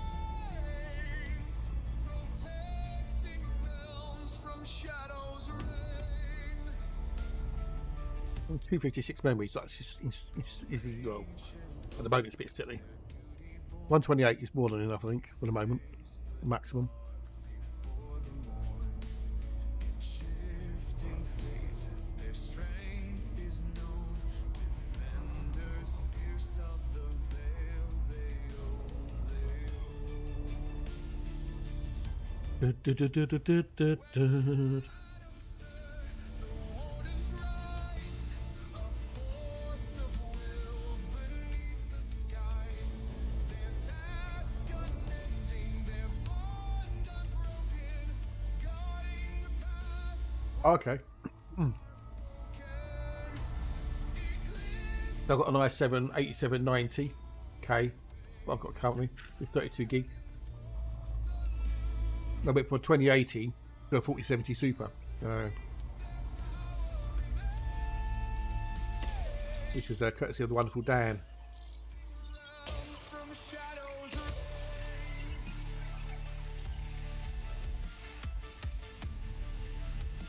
[SPEAKER 1] protecting realms from shadows' reign.
[SPEAKER 2] 256 memories. That's just well, at the moment it's a bit silly. 128 is more than enough, I think, for the moment. Maximum.
[SPEAKER 1] Shifting phases, their strength is known. Defenders fierce of the veil, they own. Wardens rise, a force of will beneath the skies. Their task unending, their bond unbroken, guarding the path.
[SPEAKER 2] Okay. I've got an i7 8790K. I've got currently with 32 gig. I went for a 2080 to a 4070 Super. Which was courtesy of the wonderful Dan.
[SPEAKER 1] From shadows,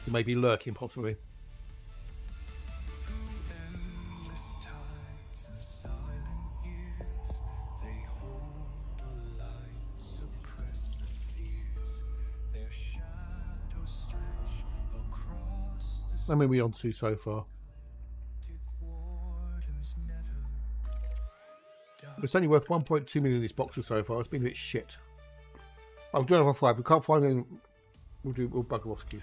[SPEAKER 2] He may be lurking, possibly.
[SPEAKER 1] endless tides and silent years, they hold the light, suppress the fears. Their shadows stretch across the
[SPEAKER 2] How many are we on to so far?
[SPEAKER 1] Celtic wardens never.
[SPEAKER 2] It's only worth 1.2 million in this box so far. It's been a bit shit. I'll do another 5. We can't find any. We'll bugger off skis.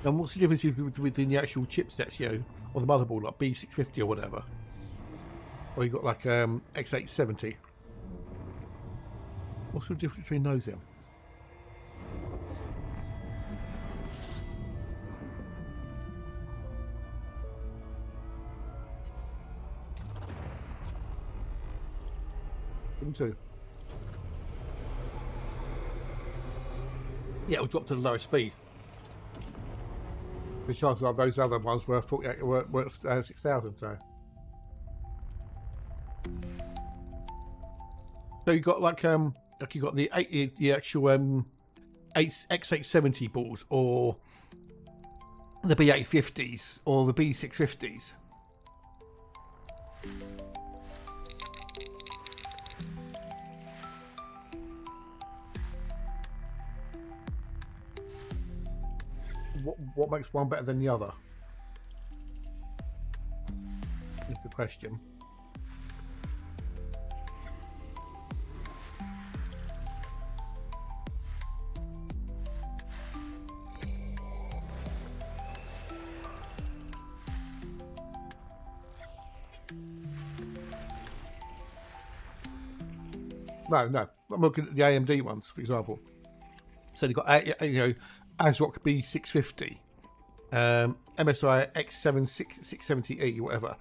[SPEAKER 2] And what's the difference between the actual chipsets, you know, or the motherboard, like B650 or whatever? Or you got like X870. What's the difference between those then? Two. Yeah, it'll drop to the lower speed. The chances are those other ones were 6,000. So you got like you got the actual X870 boards, or the B850s, or the B650s. What makes one better than the other? Is the question. No. I'm looking at the AMD ones, for example. So you've got ASRock B650, MSI X670E, whatever.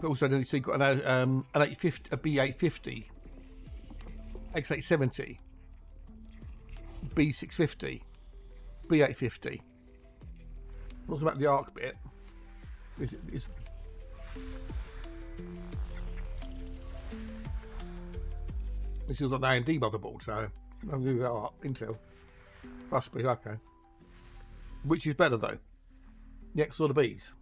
[SPEAKER 2] But also, then so you've got an 850, a B850, X870, B650, B850. What's about the ARC bit? This is on the AMD motherboard, so I'll do that up. Intel. Must be, okay. Which is better though? The X or the Bs?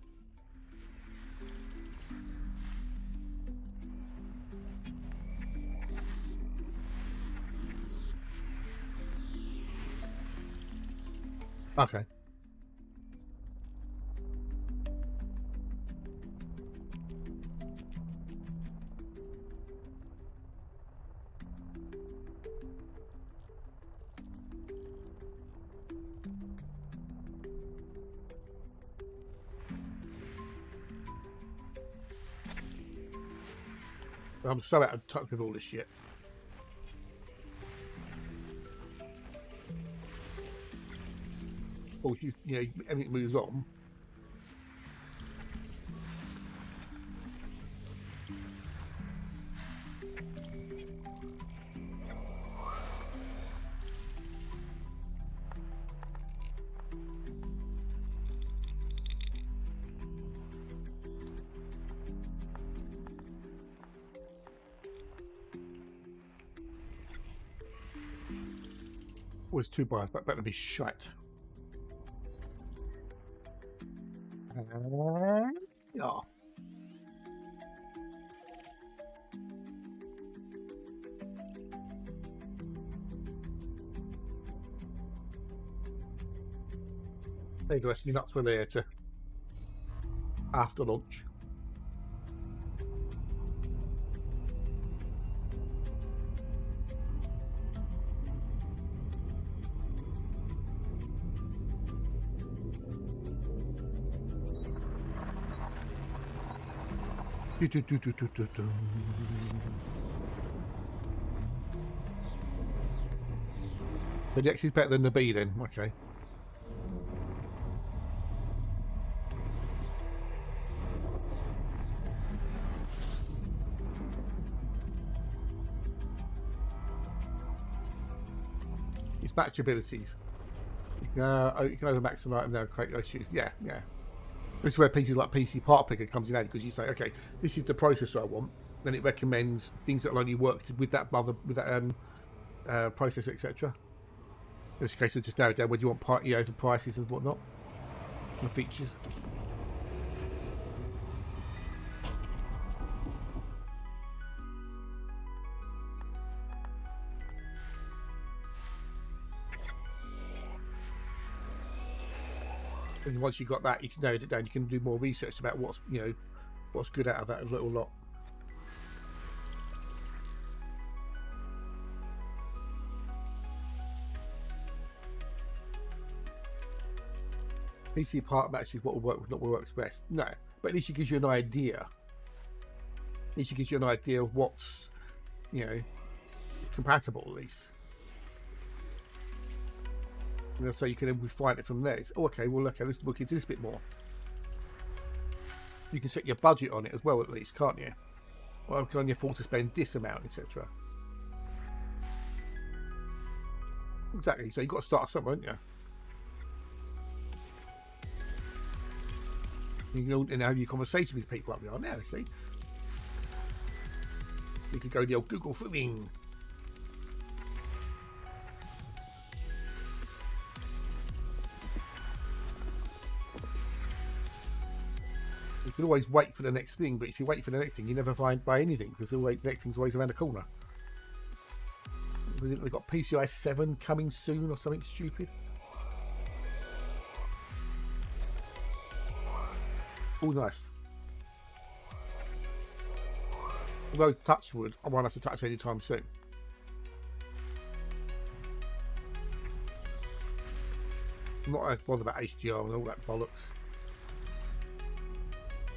[SPEAKER 2] Okay. I'm so out of touch with all this shit. Of course, you know, everything moves on. Was 2 bars, but better be shite. Yeah. Hey, the rest of you nuts for later. After lunch. But the X is better than the B then, okay. Its match abilities. You can over maximize and now create issues. Yeah. This is where pieces like PC Part Picker comes in handy, because you say, okay, this is the processor I want. Then it recommends things that will only work with that processor, etc. In this case, it'll just narrow down whether you want the prices and whatnot, and features. And once you've got that, you can narrow it down. You can do more research about what's good out of that little lot. PC part matches what will work, not what works best. No, but at least it gives you an idea. At least it gives you an idea of what's, you know, compatible at least. You know, so you can then refine it from there. Oh, okay, well, okay, let's look into this bit more. You can set your budget on it as well, at least, can't you? Well, I can only afford to spend this amount, etc. Exactly. So you've got to start somewhere, haven't you? You can have your conversation with people like we are now, see? You could go the old Google Fooming. You can always wait for the next thing, but if you wait for the next thing, you never buy anything because the next thing's always around the corner. They've got PCI 7 coming soon or something stupid. Oh, nice. Although, touch wood, I won't have to touch anytime soon. I'm not bothered about HDR and all that bollocks.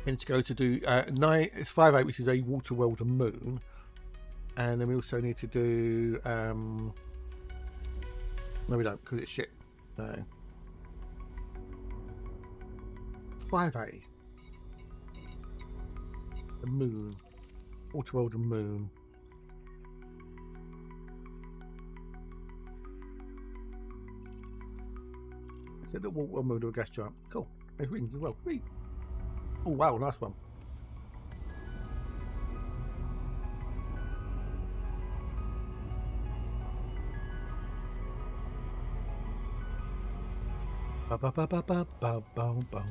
[SPEAKER 2] And to go to do it's 5.8, which is a water world and moon. And then we also need to do no, we don't, because it's shit. No. 5A. The moon. Water world and moon. Is it the water world moon or a gas giant? Cool. There's rings as well. Sweet. Oh wow, nice one. Ba ba ba ba ba ba ba ba.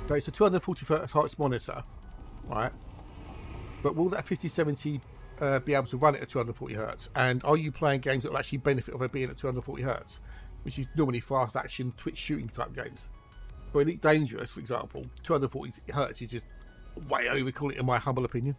[SPEAKER 2] So it's a 240 hertz monitor, right? But will that 5070 be able to run it at 240 hertz? And are you playing games that will actually benefit of it being at 240 hertz, which is normally fast action Twitch shooting type games? For Elite Dangerous, for example, 240 hertz is just way overkill it in my humble opinion.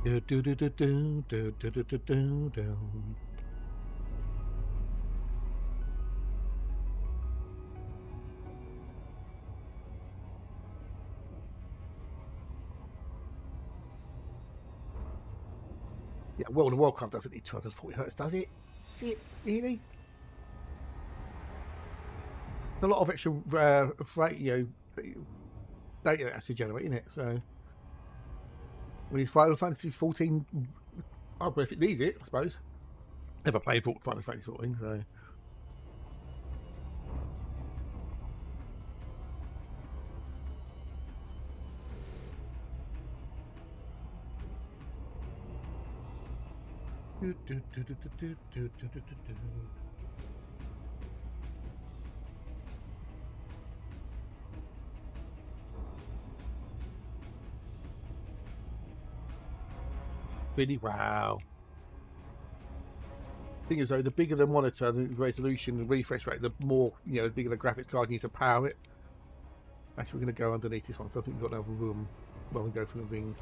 [SPEAKER 2] Do do do do do do do do do do do. Yeah, World of Warcraft doesn't need 240 hertz, does it? See it really? A lot of extra data that has to generate, isn't it? So we need Final Fantasy 14. Oh, but if it needs it, I suppose. Never played Final Fantasy 14, so. Really, wow. Thing is, though, the bigger the monitor, the resolution, the refresh rate, the more, the bigger the graphics card you need to power it. Actually, we're going to go underneath this one, so I think we've got another room when we go from the ring.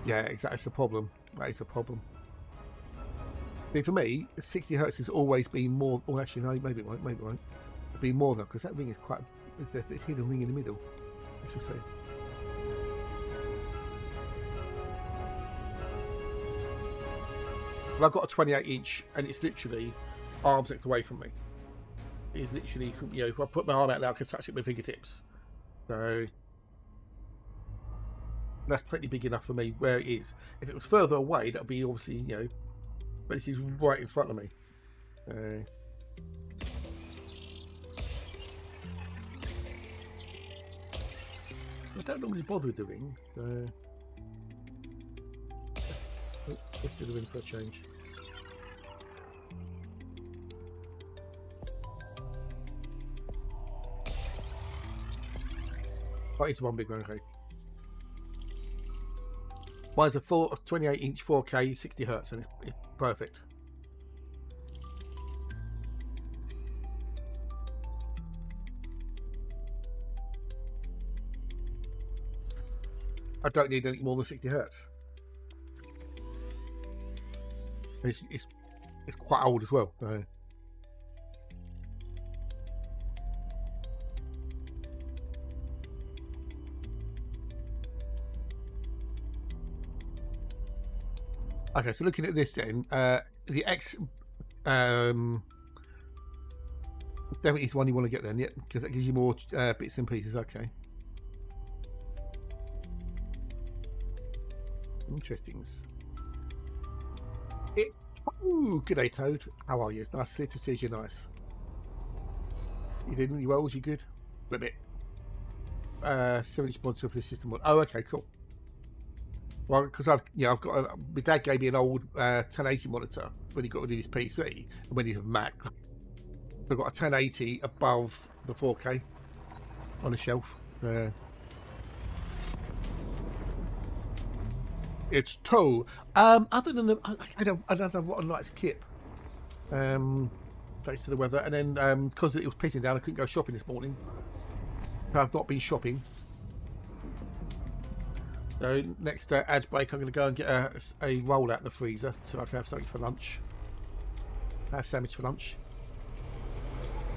[SPEAKER 2] Yeah, exactly. That's the problem. That is the problem. See, for me, 60 hertz has always been more. Oh, actually, no, maybe it won't. Maybe it won't. It'll be more though, because that ring is quite. It's hidden ring in the middle, I should say. Well, I've got a 28-inch, and it's literally arm's length away from me. It's literally from if I put my arm out now, I can touch it with fingertips. So that's pretty big enough for me where it is. If it was further away, that would be obviously but this is right in front of me. I don't normally bother with the ring, so let's do the ring for a change. Oh, it's one big one, okay. Mine's a 28-inch 4K 60 hertz, and it's perfect. I don't need any more than 60 hertz. It's quite old as well. So. Okay, so looking at this then, the X 70 is the one you want to get then, yeah, because that gives you more bits and pieces. Okay. Interesting. Ooh, good day, Toad. How are you? It's nice to see you. Nice. You doing really well? Was you good? A bit. 7-inch monitor for the system. Oh, okay, cool. Well, because I've got my dad gave me an old 1080 monitor when he got rid of his PC and when he's a Mac. I've got a 1080 above the 4K on a shelf. It's toe. Other than I don't know what a nice kit. Thanks to the weather, and then because it was pissing down, I couldn't go shopping this morning. I've not been shopping. So next ad break, I'm going to go and get a roll out of the freezer so I can have something for lunch. Have a sandwich for lunch.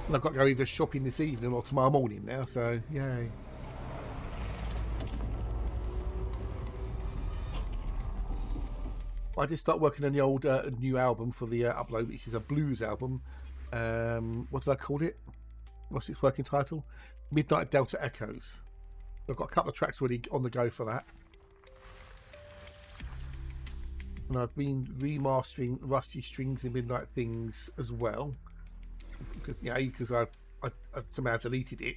[SPEAKER 2] And I've got to go either shopping this evening or tomorrow morning now. So yay. I did start working on the old new album for the upload, which is a blues album. What did I call it? What's its working title? Midnight Delta Echoes. I've got a couple of tracks already on the go for that. And I've been remastering Rusty Strings and Midnight Things as well. Because I somehow deleted it,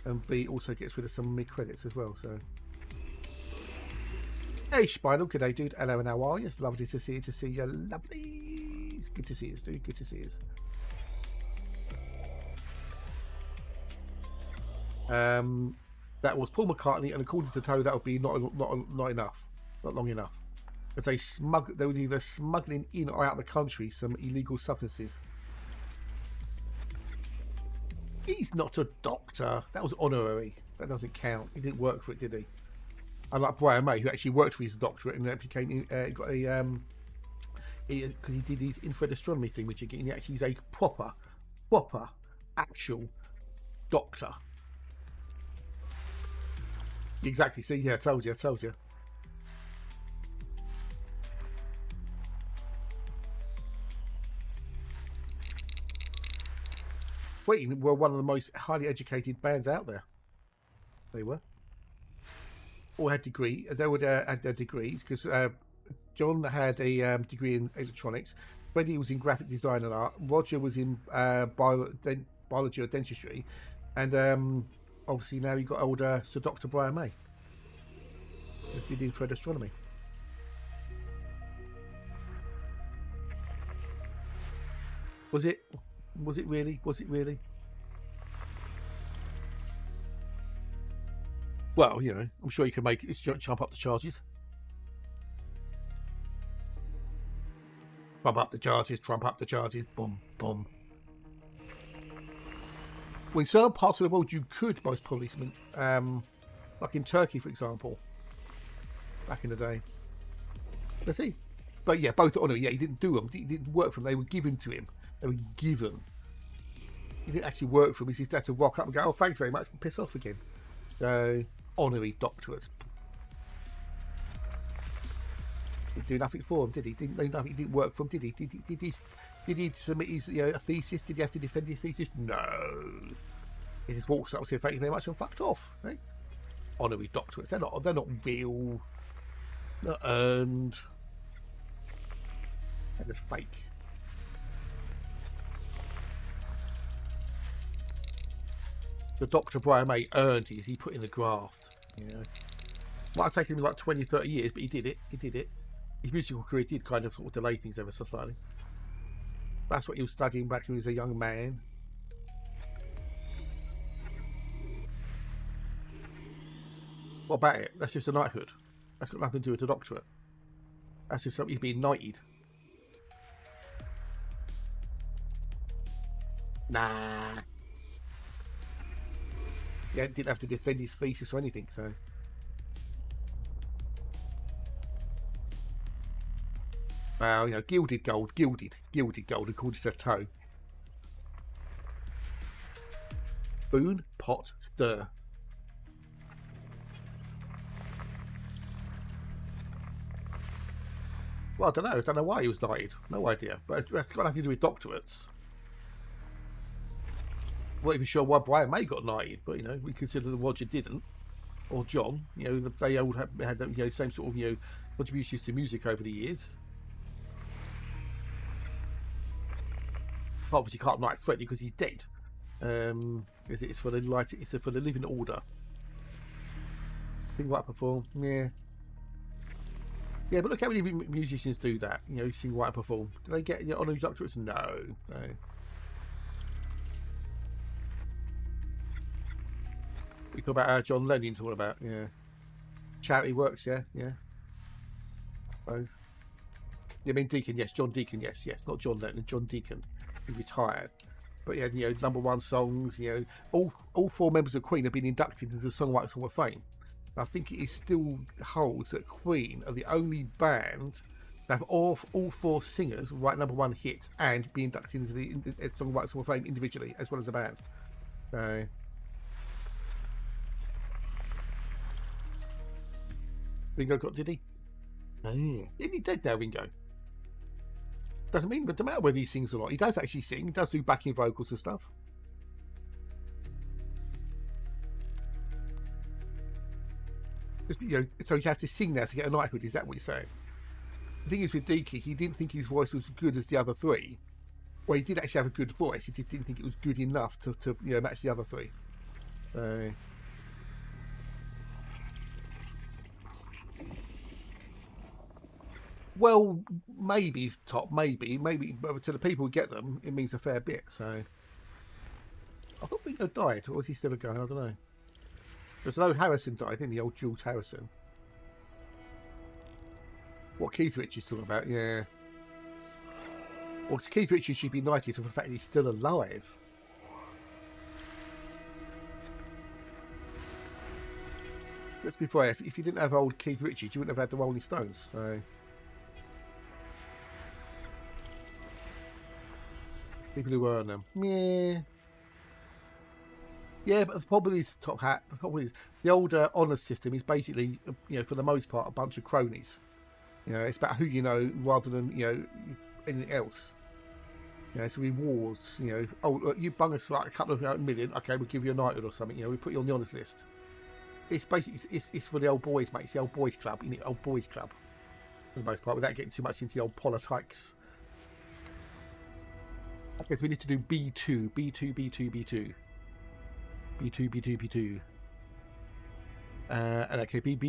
[SPEAKER 2] and B also gets rid of some of my credits as well. So. Hey Spinal, good day dude. Hello and how are you? It's lovely to see you. Lovely. It's good to see you, dude. Good to see you. That was Paul McCartney, and according to Toe, that would be not enough, not long enough. But they were either smuggling in or out of the country some illegal substances. He's not a doctor. That was honorary. That doesn't count. He didn't work for it, did he? Unlike Brian May, who actually worked for his doctorate and became got a because he did his infrared astronomy thing, which again, he actually is a proper, actual doctor. Exactly. See, yeah, I told you. Waiting were one of the most highly educated bands out there. They were. All had degree. They would had their degrees because John had a degree in electronics. Freddie was in graphic design and art. Roger was in biology or dentistry, and obviously now you got older Sir Dr. Brian May. He did infrared astronomy. Was it really? Well, you know, I'm sure you can make it jump up the charges. Trump up the charges, boom, boom. Well, in certain parts of the world, you could, most policemen. Like in Turkey, for example. Back in the day. Let's see. But yeah, both, no, yeah, he didn't do them. He didn't work for them. They were given to him. They were given. He didn't actually work for them. He just had to rock up and go, oh, thanks very much, and piss off again. So, honorary doctorates. Didn't do nothing for him, did he? Didn't do nothing. He didn't work for him, did he? Did he submit his a thesis? Did he have to defend his thesis? No. He just walks up and said, thank you very much, and fucked off. Right? Honorary doctorates. They're not real. They're earned. They're just fake. The Dr. Brian May earned his. He put in the graft. You know, might have taken him like 20, 30 years, but he did it. His musical career did kind of sort of delay things ever so slightly. That's what he was studying back when he was a young man. What about it? That's just a knighthood. That's got nothing to do with the doctorate. That's just something he's being knighted. Nah. Yeah, didn't have to defend his thesis or anything, so. Well, you know, gilded gold, gilded gold, according to toe. Spoon, pot, stir. Well, I don't know. I don't know why he was knighted. No idea. But it's got nothing to do with doctorates. I'm not even sure why Brian May got knighted, but you know, we consider that Roger didn't, or John. You know, they all had you know, same sort of, you know, contributions to music over the years. Obviously, can't knight Freddie because he's dead. It's for the light. It's for the living order. Sing right perform. Yeah. Yeah, but look how many musicians do that. You know, sing right perform. Do they get, you know, honorary doctorates? No. No. We talk about John Lennon. Talking about, yeah, charity works. Yeah, yeah. Both. You mean Deacon? Yes, John Deacon. Yes, yes. Not John Lennon. John Deacon. He retired. But yeah, you know, #1 songs. You know, all 4 members of Queen have been inducted into the Songwriters Hall of Fame. I think it still holds that Queen are the only band that have all 4 singers write #1 hits and be inducted into the Songwriters Hall of Fame individually as well as a band. So. Ringo did he? Oh, yeah. Isn't he dead now, Ringo? Doesn't mean, but no matter whether he sings or not, he does actually sing. He does do backing vocals and stuff. Just, you know, so you have to sing now to get a knighthood. Is that what you're saying? The thing is with Deaky, he didn't think his voice was as good as the other 3. Well, he did actually have a good voice. He just didn't think it was good enough to you know, match the other 3. So. Well, maybe top, maybe, but to the people who get them, it means a fair bit. So, I thought Ringo died, or was he still going? I don't know. Because I know Harrison died, didn't he? Old George Harrison. What Keith Richards talking about? Yeah. Well, Keith Richards should be knighted for the fact that he's still alive. Let's be fair. If you didn't have old Keith Richards, you wouldn't have had the Rolling Stones. So. People who earn them. Yeah. Yeah, but the problem is, Top Hat, the problem is the old honours system is basically, you know, for the most part, a bunch of cronies. You know, it's about who you know rather than, you know, anything else. You know, it's rewards. You know, oh, look, you bung us like a couple of million, okay, we'll give you a knighthood or something. You know, we put you on the honours list. It's basically, it's for the old boys, mate. It's the old boys club, isn't it? Old boys club, for the most part, without getting too much into the old politics. I guess we need to do B2, B2, B2, B2. B2, B2, B2. And okay, B2.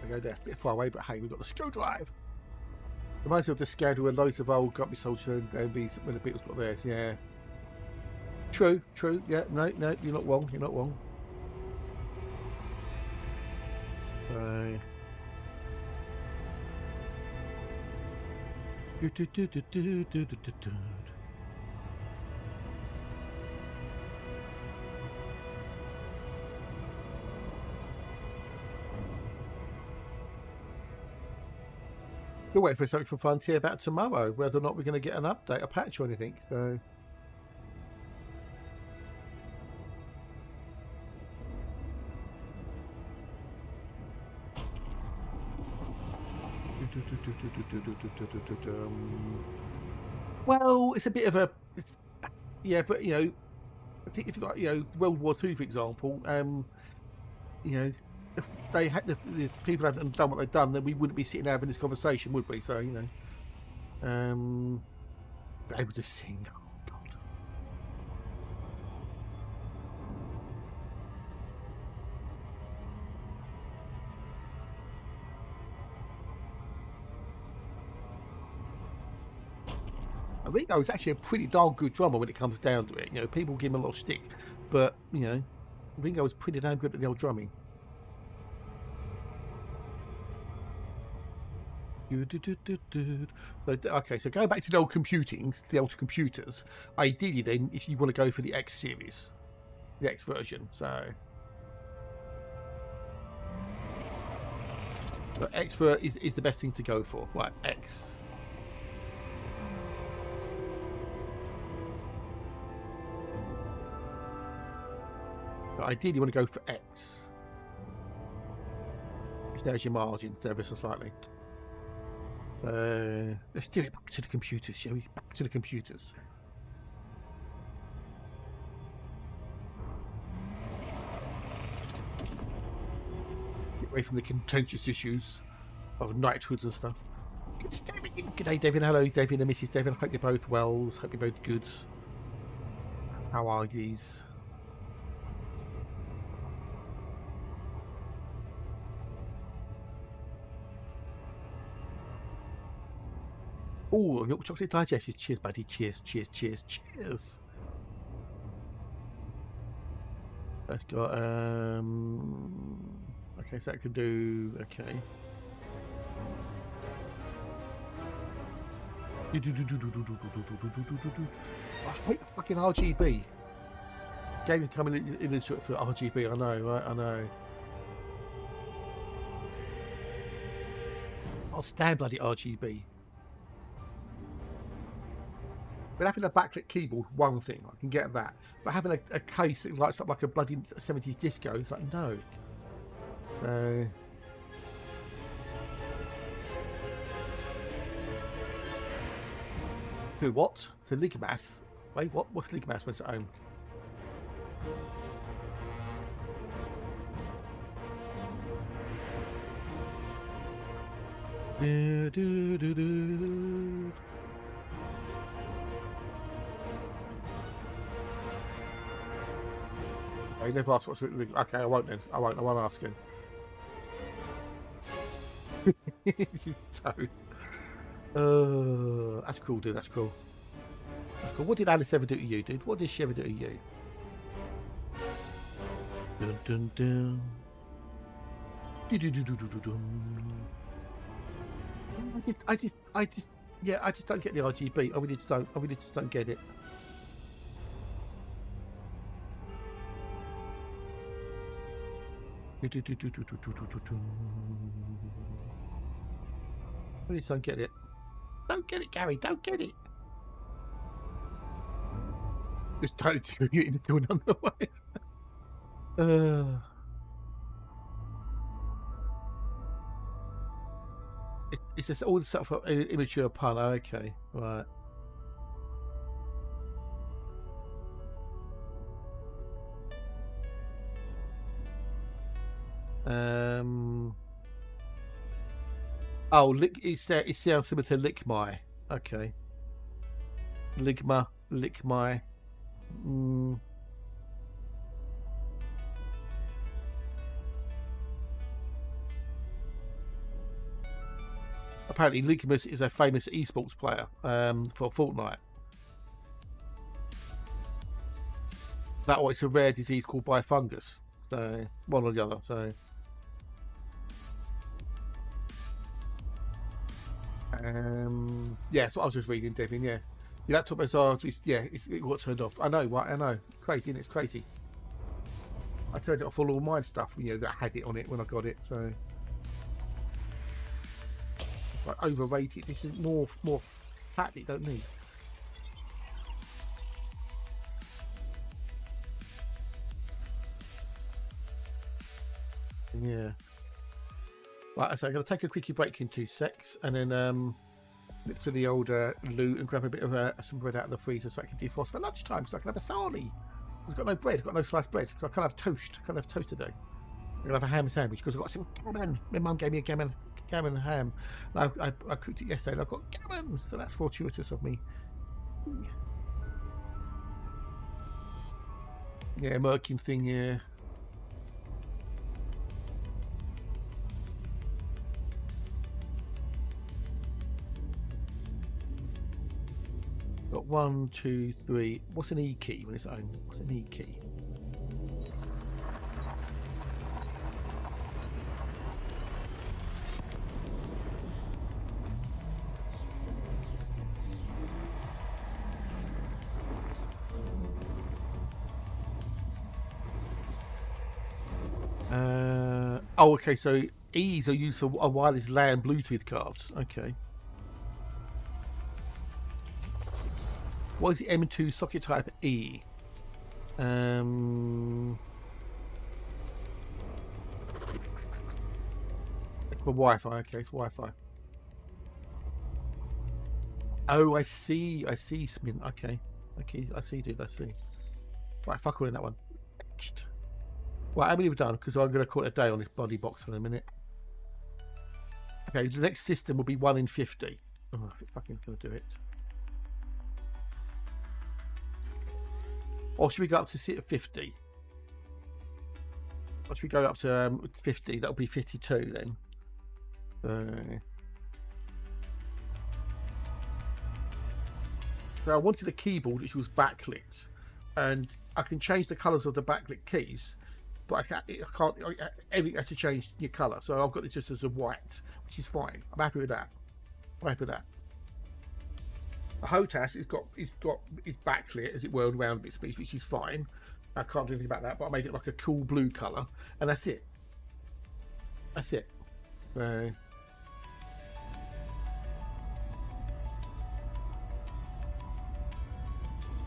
[SPEAKER 2] I go there, a bit far away, but hey, we've got the screw drive. Reminds me of the scandal where loads of old got me soldier and when the Beatles got theirs, yeah. True, yeah, no, you're not wrong, Right. We're waiting for something from Frontier about tomorrow, whether or not we're going to get an update, a patch or anything. So. Well, it's a bit of a, yeah, but you know, I think if you like, you know, World War II, for example, you know, if they had the people hadn't done what they've done, then we wouldn't be sitting there having this conversation, would we? So you know, able to sing. Oh God. Ringo is actually a pretty darn good drummer when it comes down to it. You know, people give him a lot of stick, but you know, Ringo was pretty damn good at the old drumming. Okay, so going back to the old computers, ideally then, if you want to go for the X series, the X version, so X is the best thing to go for, right? X. But ideally, you want to go for X. Which there's your margin, ever so slightly. Let's do it back to the computers, shall we? Back to the computers. Get away from the contentious issues of knighthoods and stuff. G'day, Devin. Hello, Devin and Mrs. Devin. Hope you're both well. Hope you're both good. How are these? Oh, milk chocolate digestive. Cheers, buddy. Cheers, cheers, cheers, cheers. That's got okay, so that could do okay. I hate fucking RGB. Game is coming in for RGB, I know, right? I know. I'll stand bloody RGB. But having a backlit keyboard, one thing, I can get that. But having a case that lights up like a bloody 70s disco, it's like, no. So... Who, what? So Ligmass? Wait, what? What's Ligmass when it's at home? Do, do, do, do. I never asked what's it. Okay, I won't then. I won't ask him. So, that's cool, dude. That's cool. That's cool. What did Alice ever do to you, dude? What did she ever do to you? Dun dun dun. Do do do do do do dun. I just don't get the RGB. I really just don't get it. I really don't get it. Don't get it, Gary. Don't get it. It's totally doing otherwise. It's just all the stuff for immature pun. Okay, right. Oh, it sounds similar to Lickmy. Okay. Lickmy. Apparently, Lickmus is a famous esports player for Fortnite. That or it's a rare disease called biofungus. So one or the other. So yeah, that's what I was just reading, Devin. Yeah, your laptop has it got turned off. I know, right? I know. Crazy, and it's crazy. I turned it off all mine stuff. That had it on it when I got it. So it's like overrated. This is more fat that you don't need. Yeah. Right, so I'm going to take a quickie break in 2 secs and then look to the old loot and grab a bit of some bread out of the freezer so I can defrost for lunchtime so I can have a sarnie. I've got no bread, I've got no sliced bread because I can't have toast. I can't have toast today. I'm going to have a ham sandwich because I've got some gammon. My mum gave me a gammon ham. And I cooked it yesterday and I've got gammon. So that's fortuitous of me. Yeah, Merkin thing, yeah. Got 1, 2, 3. What's an E key when it's own? What's an E key? Oh, okay. So E's are used for wireless LAN Bluetooth cards. Okay. What is the M2 socket type E? It's for Wi-Fi. Okay, it's Wi-Fi. Oh, I see. I see, Smint. Okay. Okay, I see, dude. I see. Right, fuck all in that one. Next. Right, how many we've done? Because I'm going to call it a day on this bloody box for a minute. Okay, the next system will be 1 in 50. Oh, if it's fucking going to do it. Or should we go up to 50? Or should we go up to 50? That'll be 52 then. So I wanted a keyboard which was backlit, and I can change the colours of the backlit keys, but I can't. Everything has to change your colour. So I've got it just as a white, which is fine. I'm happy with that. I'm happy with that. The HOTAS is backlit, as it were, around its piece, which is fine. I can't do anything about that, but I made it like a cool blue colour, and that's it. That's it. So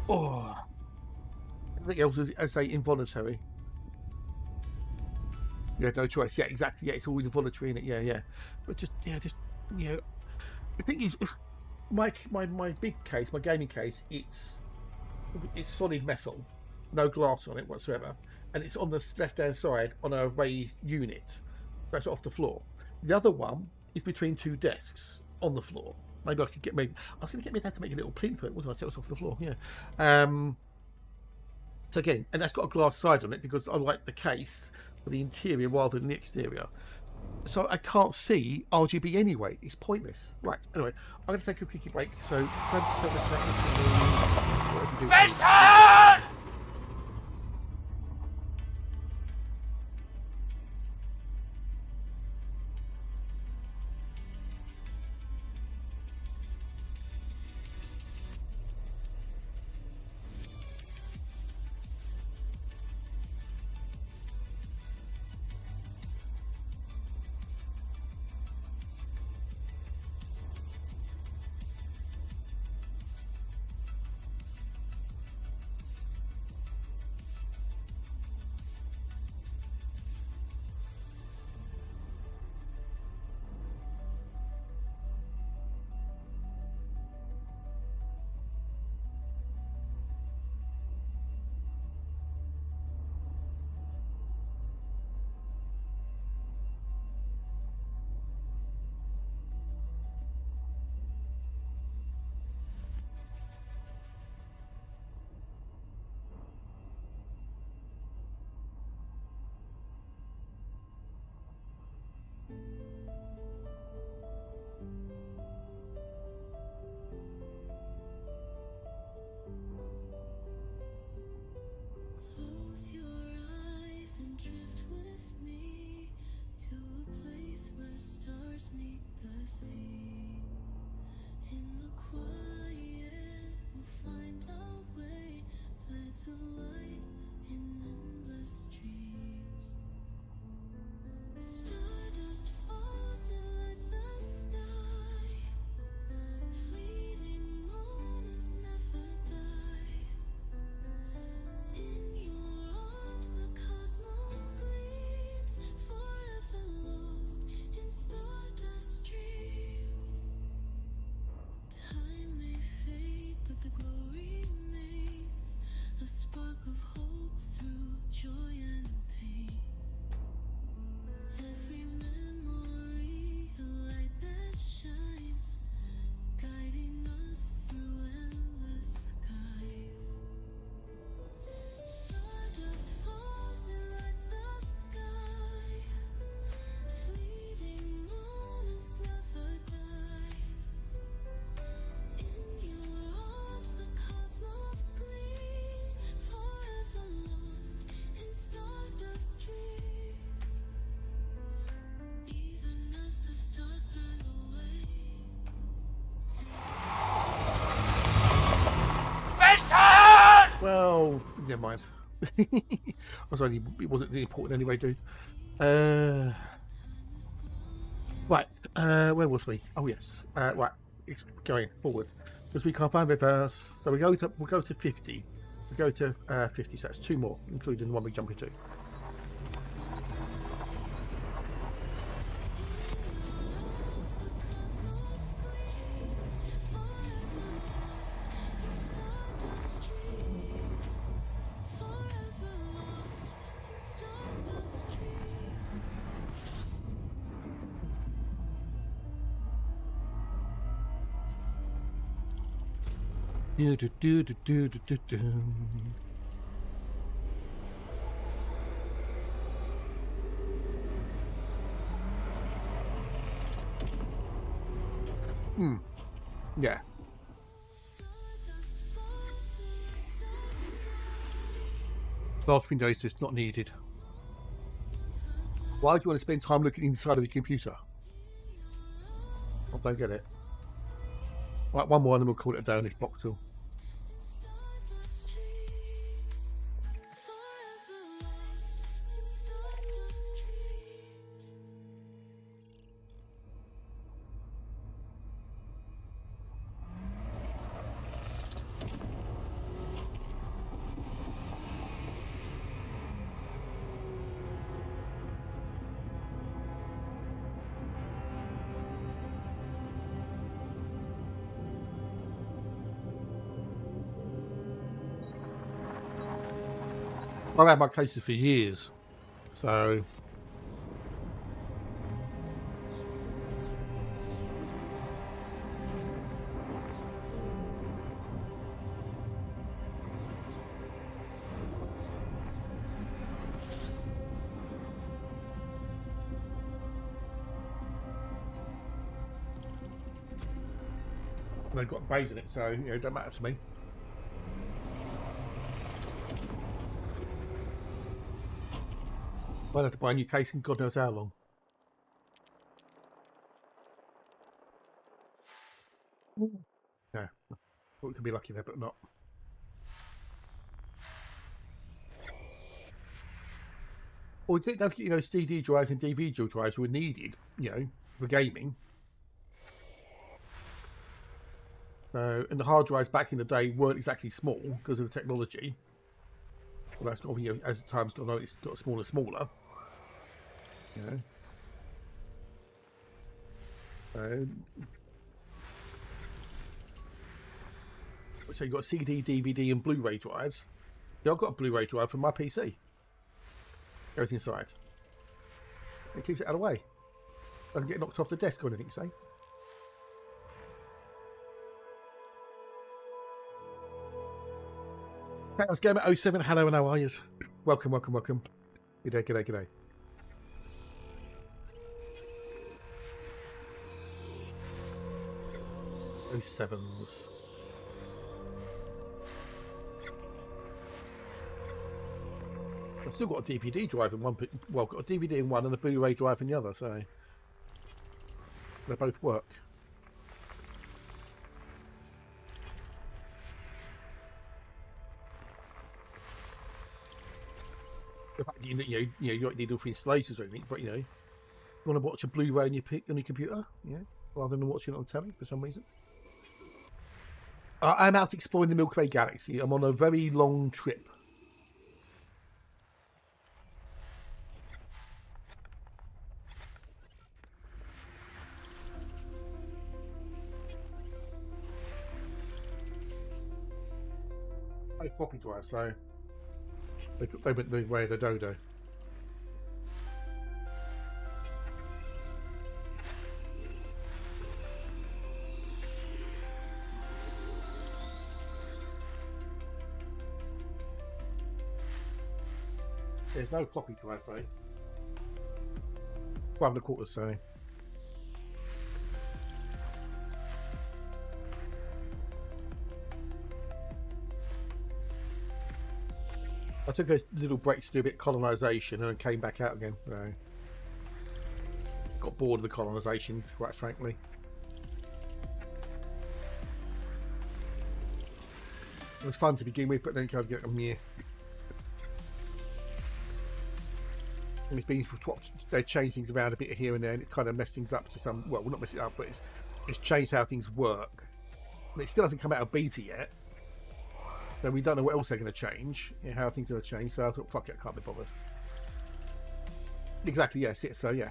[SPEAKER 2] oh, everything else is, as I say, involuntary. You had no choice. Yeah, exactly. Yeah, it's always involuntary in it. Yeah. But just the thing is, if my big case, my gaming case, it's solid metal, no glass on it whatsoever, and it's on the left hand side on a raised unit, that's off the floor. The other one is between two desks on the floor. Maybe I could get I was going to get my dad to make a little plinth for it, wasn't I? So it was off the floor. Yeah. So again, and that's got a glass side on it because I like the case for the interior rather than the exterior. So I can't see RGB anyway. It's pointless. Right. Anyway, I'm going to take a quickie break. So grab yourself a snack. Whatever you do.
[SPEAKER 1] Close your eyes and drift with me to a place where stars meet the sea. In the quiet, we'll find our way. Threads of light in endless dreams. Stardust falls and lights the sky. Fleeting moments never die. In your arms the cosmos gleams, forever lost in stardust dreams. Time may fade, but the glow remains, a spark of hope through joy and pain. Every memory, a light that shines, guiding us through endless skies. Stardust falls and lights the sky. Fleeting moments never die. In your arms the cosmos gleams, forever lost in stardust dreams. Even as the stars burn away.
[SPEAKER 2] Well, never mind. It wasn't important anyway, dude. Right. Where was we? Oh yes. Right. It's going forward because we can't find reverse. So we'll go to 50. We go to 50. So that's 2 more, including the one we jump into. Do, do, do, do, do, do, do. Yeah. Last window is just not needed. Why do you want to spend time looking inside of the computer? I don't get it. Right, one more and then we'll call it a day on this block tool. I've had my cases for years, so they've got bays in it, so you know, it don't matter to me. I'll have to buy a new case in God knows how long. No, we could be lucky there, but not. Well, don't forget, you know, CD drives and DVD drives were needed, you know, for gaming. And the hard drives back in the day weren't exactly small because of the technology. Well, that's got, you know, as time's gone on, it's got smaller and smaller. You know. So you've got CD, DVD, and Blu-ray drives. Yeah, I've got a Blu-ray drive from my PC. Goes inside. It keeps it out of the way. Doesn't get knocked off the desk or anything, say. Let's go at 07. Hello and how are you? Welcome, welcome, welcome. G'day, g'day, g'day. '07s. I've still got a DVD drive in one. Well, I've got a DVD in one and a Blu-ray drive in the other, so they both work. You don't need all for installations or anything, but you know, you want to watch a Blu-ray on your computer, yeah, rather than watching it on telly for some reason. I'm out exploring the Milkway galaxy. I'm on a very long trip. Floppy drive, so they went the way of the dodo. There's no floppy drive, though. 1 1/4, sorry. I took a little break to do a bit of colonisation and came back out again. So got bored of the colonisation, quite frankly. It was fun to begin with, but then you kind of get a mere. And it's been swapped. They changed things around a bit here and there, and it kind of messed things up to some. Well, not mess it up, but it's changed how things work. And it still hasn't come out of beta yet, so we don't know what else they're going to change, how things are going to change. So I thought, fuck it, I can't be bothered. Exactly, yes. So yeah.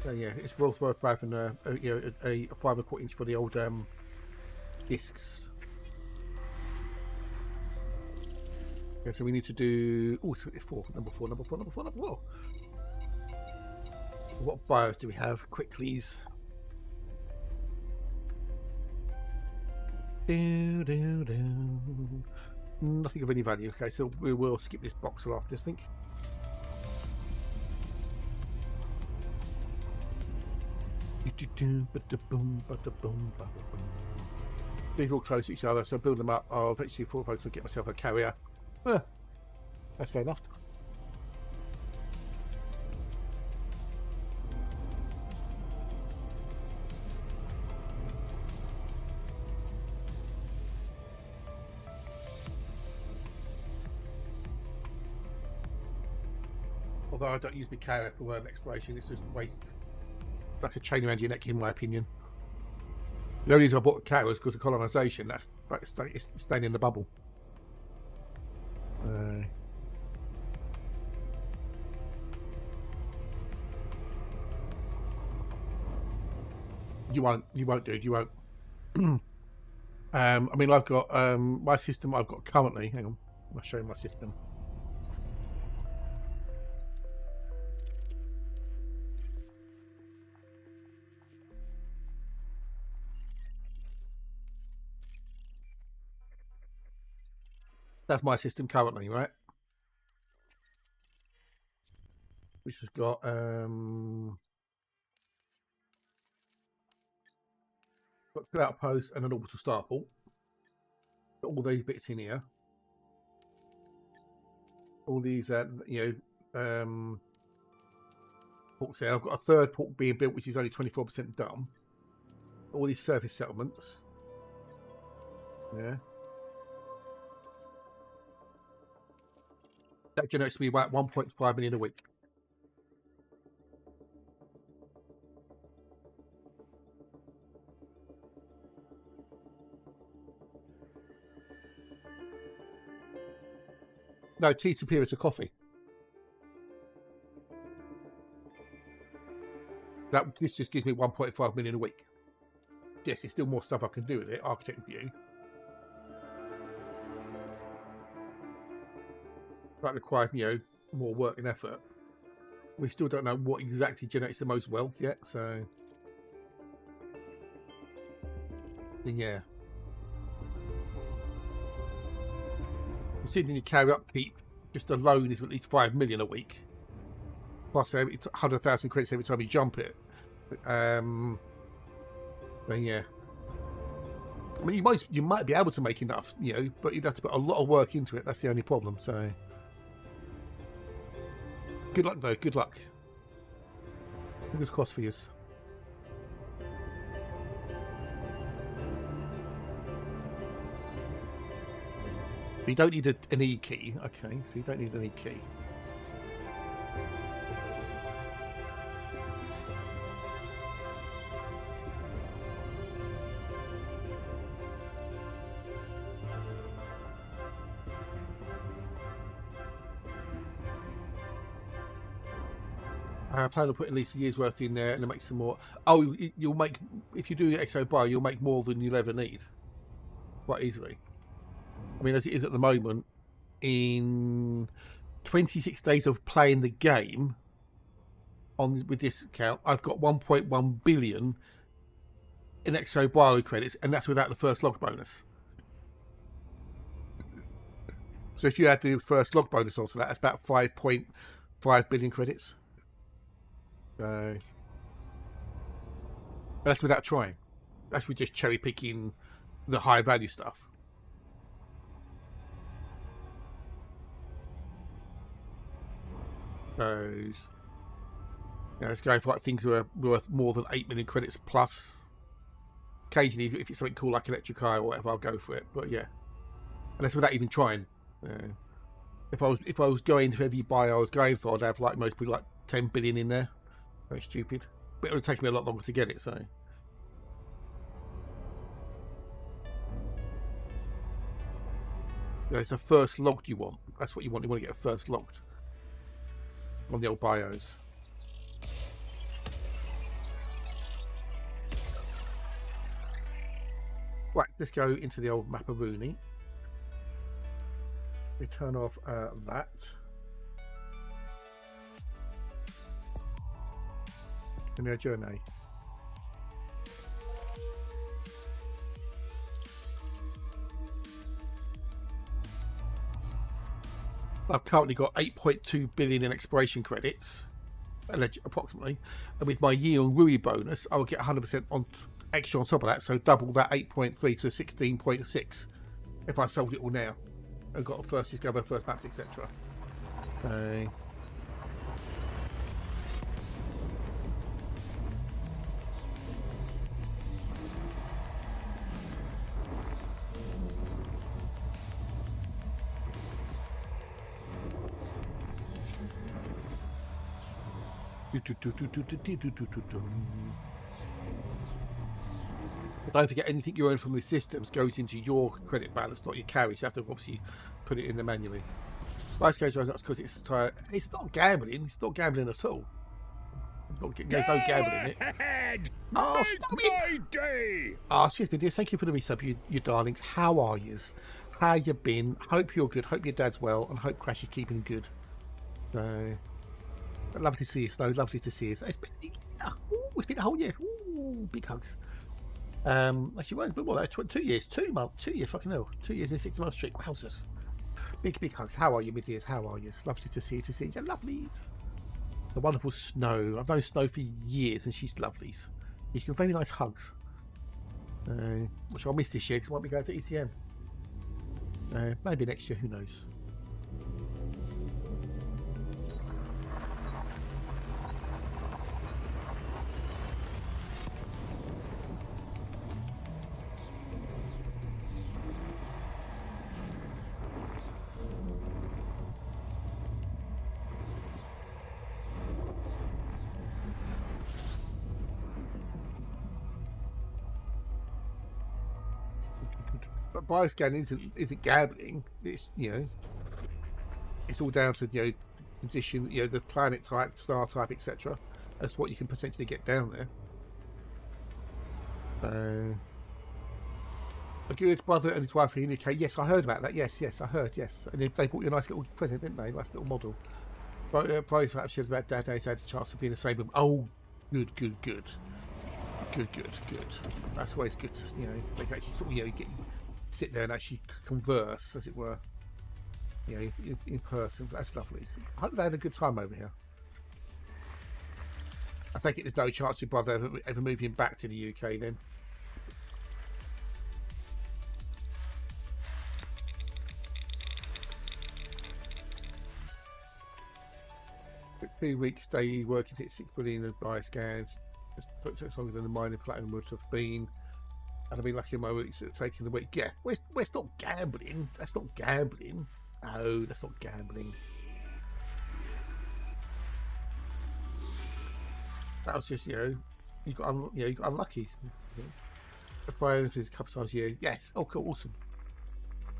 [SPEAKER 2] So yeah, it's worth both and a 5¼ inch for the old discs. Okay, so we need to do. Oh, so it's number four. What bios do we have? Quicklies. Nothing of any value. Okay, so we will skip this box after this thing. These all close to each other, so build them up. I'll eventually focus and get myself a carrier. That's fair enough. Although I don't use my carrier for exploration, it's just a waste. Like a chain around your neck, in my opinion. The only reason I bought a carrier was because of colonisation. That's it's staying in the bubble. You won't, dude. You won't. I mean, I've got my system. I've got currently. Hang on, I'll show you my system. That's my system currently, right? Which has got two outposts and an orbital starport. Got all these bits in here. All these, ports there. I've got a third port being built, which is only 24% done. All these surface settlements. Yeah. That generates me about 1.5 million a week. No, tea superior to coffee. This just gives me 1.5 million a week. Yes, there's still more stuff I can do with it, architect view. That requires, more work and effort. We still don't know what exactly generates the most wealth yet, so yeah. Considering you carry upkeep just alone is at least 5 million a week, plus 100,000 credits every time you jump it. Then yeah. I mean, you might be able to make enough, but you'd have to put a lot of work into it. That's the only problem. So. Good luck, though. Good luck. Fingers crossed for you. You don't need an E key. Okay, so you don't need an E key. I plan to put at least a year's worth in there and then make some more. Oh, you'll make, if you do the exo bio, you'll make more than you'll ever need quite easily. I mean, as it is at the moment, in 26 days of playing the game with this account, I've got 1.1 billion in exo bio credits, and that's without the first log bonus. So if you add the first log bonus onto that, that's about 5.5 billion credits. So that's without trying. That's with just cherry picking the high value stuff. So it's going for like things that are worth more than 8 million credits plus. Occasionally, if it's something cool like electric eye or whatever, I'll go for it. But yeah, and that's without even trying. If I was going for every buy I was going for, I'd have like most people like 10 billion in there. Very stupid. But it would take me a lot longer to get it, so. Yeah, it's the first logged you want. That's what you want. You want to get a first logged on the old bios. Right, let's go into the old Maparoni. We turn off that. And our journey. I've currently got 8.2 billion in exploration credits, approximately. And with my year on Rui bonus, I will get 100% on extra on top of that, so double that 8.3 to 16.6 if I sold it all now. I've got first discover, first maps, etc. Okay. But don't forget, anything you earn from the systems goes into your credit balance, not your carry. So you have to obviously put it in there manually. Price goes up because it's not gambling. It's not gambling at all. There's no gambling in it. Oh, stop it! Oh, excuse me, dear. Thank you for the resub, you darlings. How are yous? How you been? Hope you're good. Hope your dad's well, and hope Crash is keeping good. So, lovely to see you, Snow. Lovely to see you. It's been a whole year. Ooh, big hugs. Actually, well, what, 2 years, 2 months, 2 years, fucking hell, 2 years in 6 months streak. Wowzers. Big hugs. How are you, my dears? How are you? It's lovely to see you. You lovelies. The wonderful Snow. I've known Snow for years, and she's lovelies. She's got very nice hugs. Which I'll miss this year because I won't be going to ECM. Maybe next year. Who knows? But bioscanning isn't gambling. It's it's all down to the condition, the planet type, star type, etc. That's what you can potentially get down there. A good brother and his wife in the UK. Yes, I heard about that. Yes, I heard. Yes, and they bought you a nice little present, didn't they? Nice little model. But probably perhaps she was about Dad days had a chance to be in the same room. Oh, good. That's always good. They can actually sort of sit there and actually converse, as it were, in person. That's lovely. So I hope they had a good time over here. I take it there's no chance your brother ever moving back to the UK then. For 2 weeks daily working to hit 6 billion of buy scans, as long as the mining platinum would have been. And I've been lucky in my weeks at taking the week. Yeah, well, it's not gambling. That's not gambling. No, that's not gambling. That was just you got unlucky. I've played a couple of times a year. Yes. Oh, cool, awesome.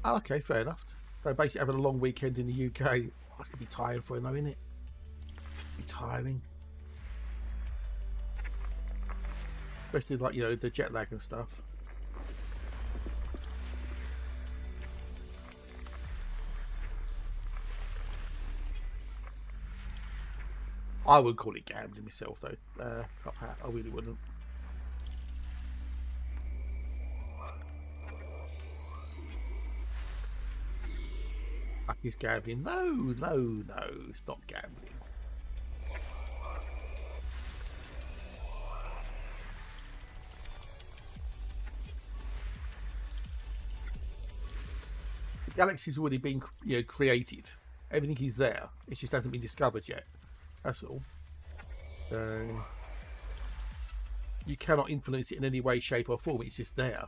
[SPEAKER 2] Oh, okay, fair enough. So basically, having a long weekend in the UK must be tiring for him, though, isn't it? Be tiring. Especially like the jet lag and stuff. I wouldn't call it gambling myself, though. I really wouldn't. It's gambling. No, it's not gambling. The galaxy's already been created. Everything is there. It just hasn't been discovered yet. That's all. You cannot influence it in any way, shape or form. It's just there.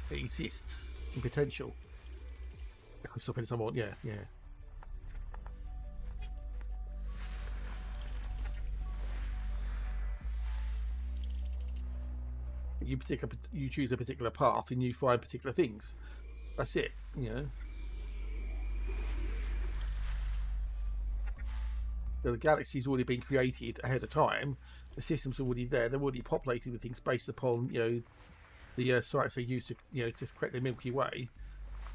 [SPEAKER 2] It exists in potential. I can stop it someone. Yeah. you choose a particular path and you find particular things. That's it, you know. The galaxy's already been created ahead of time. The system's already there. They're already populated with things based upon, you know, the sites they use to, you know, to create the Milky Way.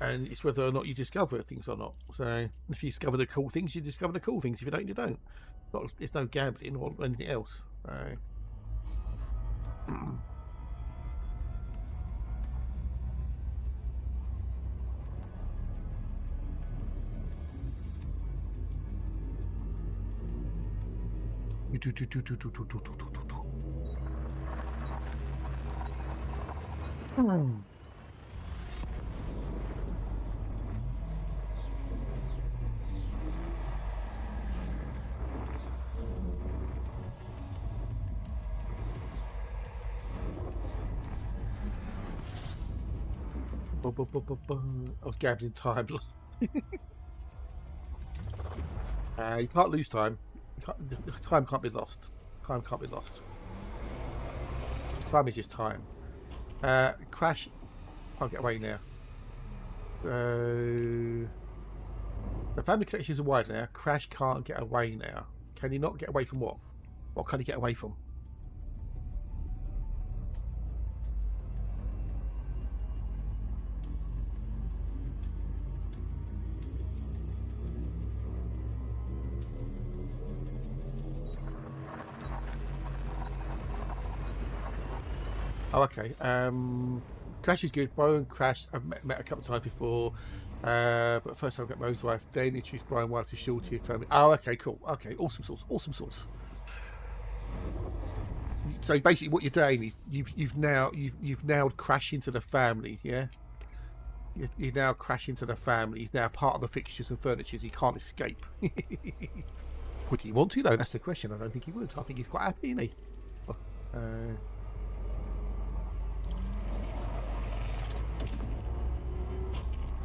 [SPEAKER 2] And it's whether or not you discover things or not. So if you discover the cool things, you discover the cool things. If you don't, you don't. It's no gambling or anything else. So. I was gambling time. You can't lose time. Time can't be lost. Time can't be lost. Time is just time. Crash. I'll get away now. The family connection is wide now. Crash can't get away now. Can he not get away from what? What can he get away from? Oh, okay. Crash is good. Brian and Crash I've met a couple of times before, but first time I got my own wife. Then introduced Brian wife to Shorty and family. Oh, okay, cool. Okay, awesome sauce. Awesome sauce. So basically, what you're doing is you've now crashed into the family. Yeah, you now crash into the family. He's now part of the fixtures and furnitures. He can't escape. Would he want to though? That's the question. I don't think he would. I think he's quite happy, isn't he?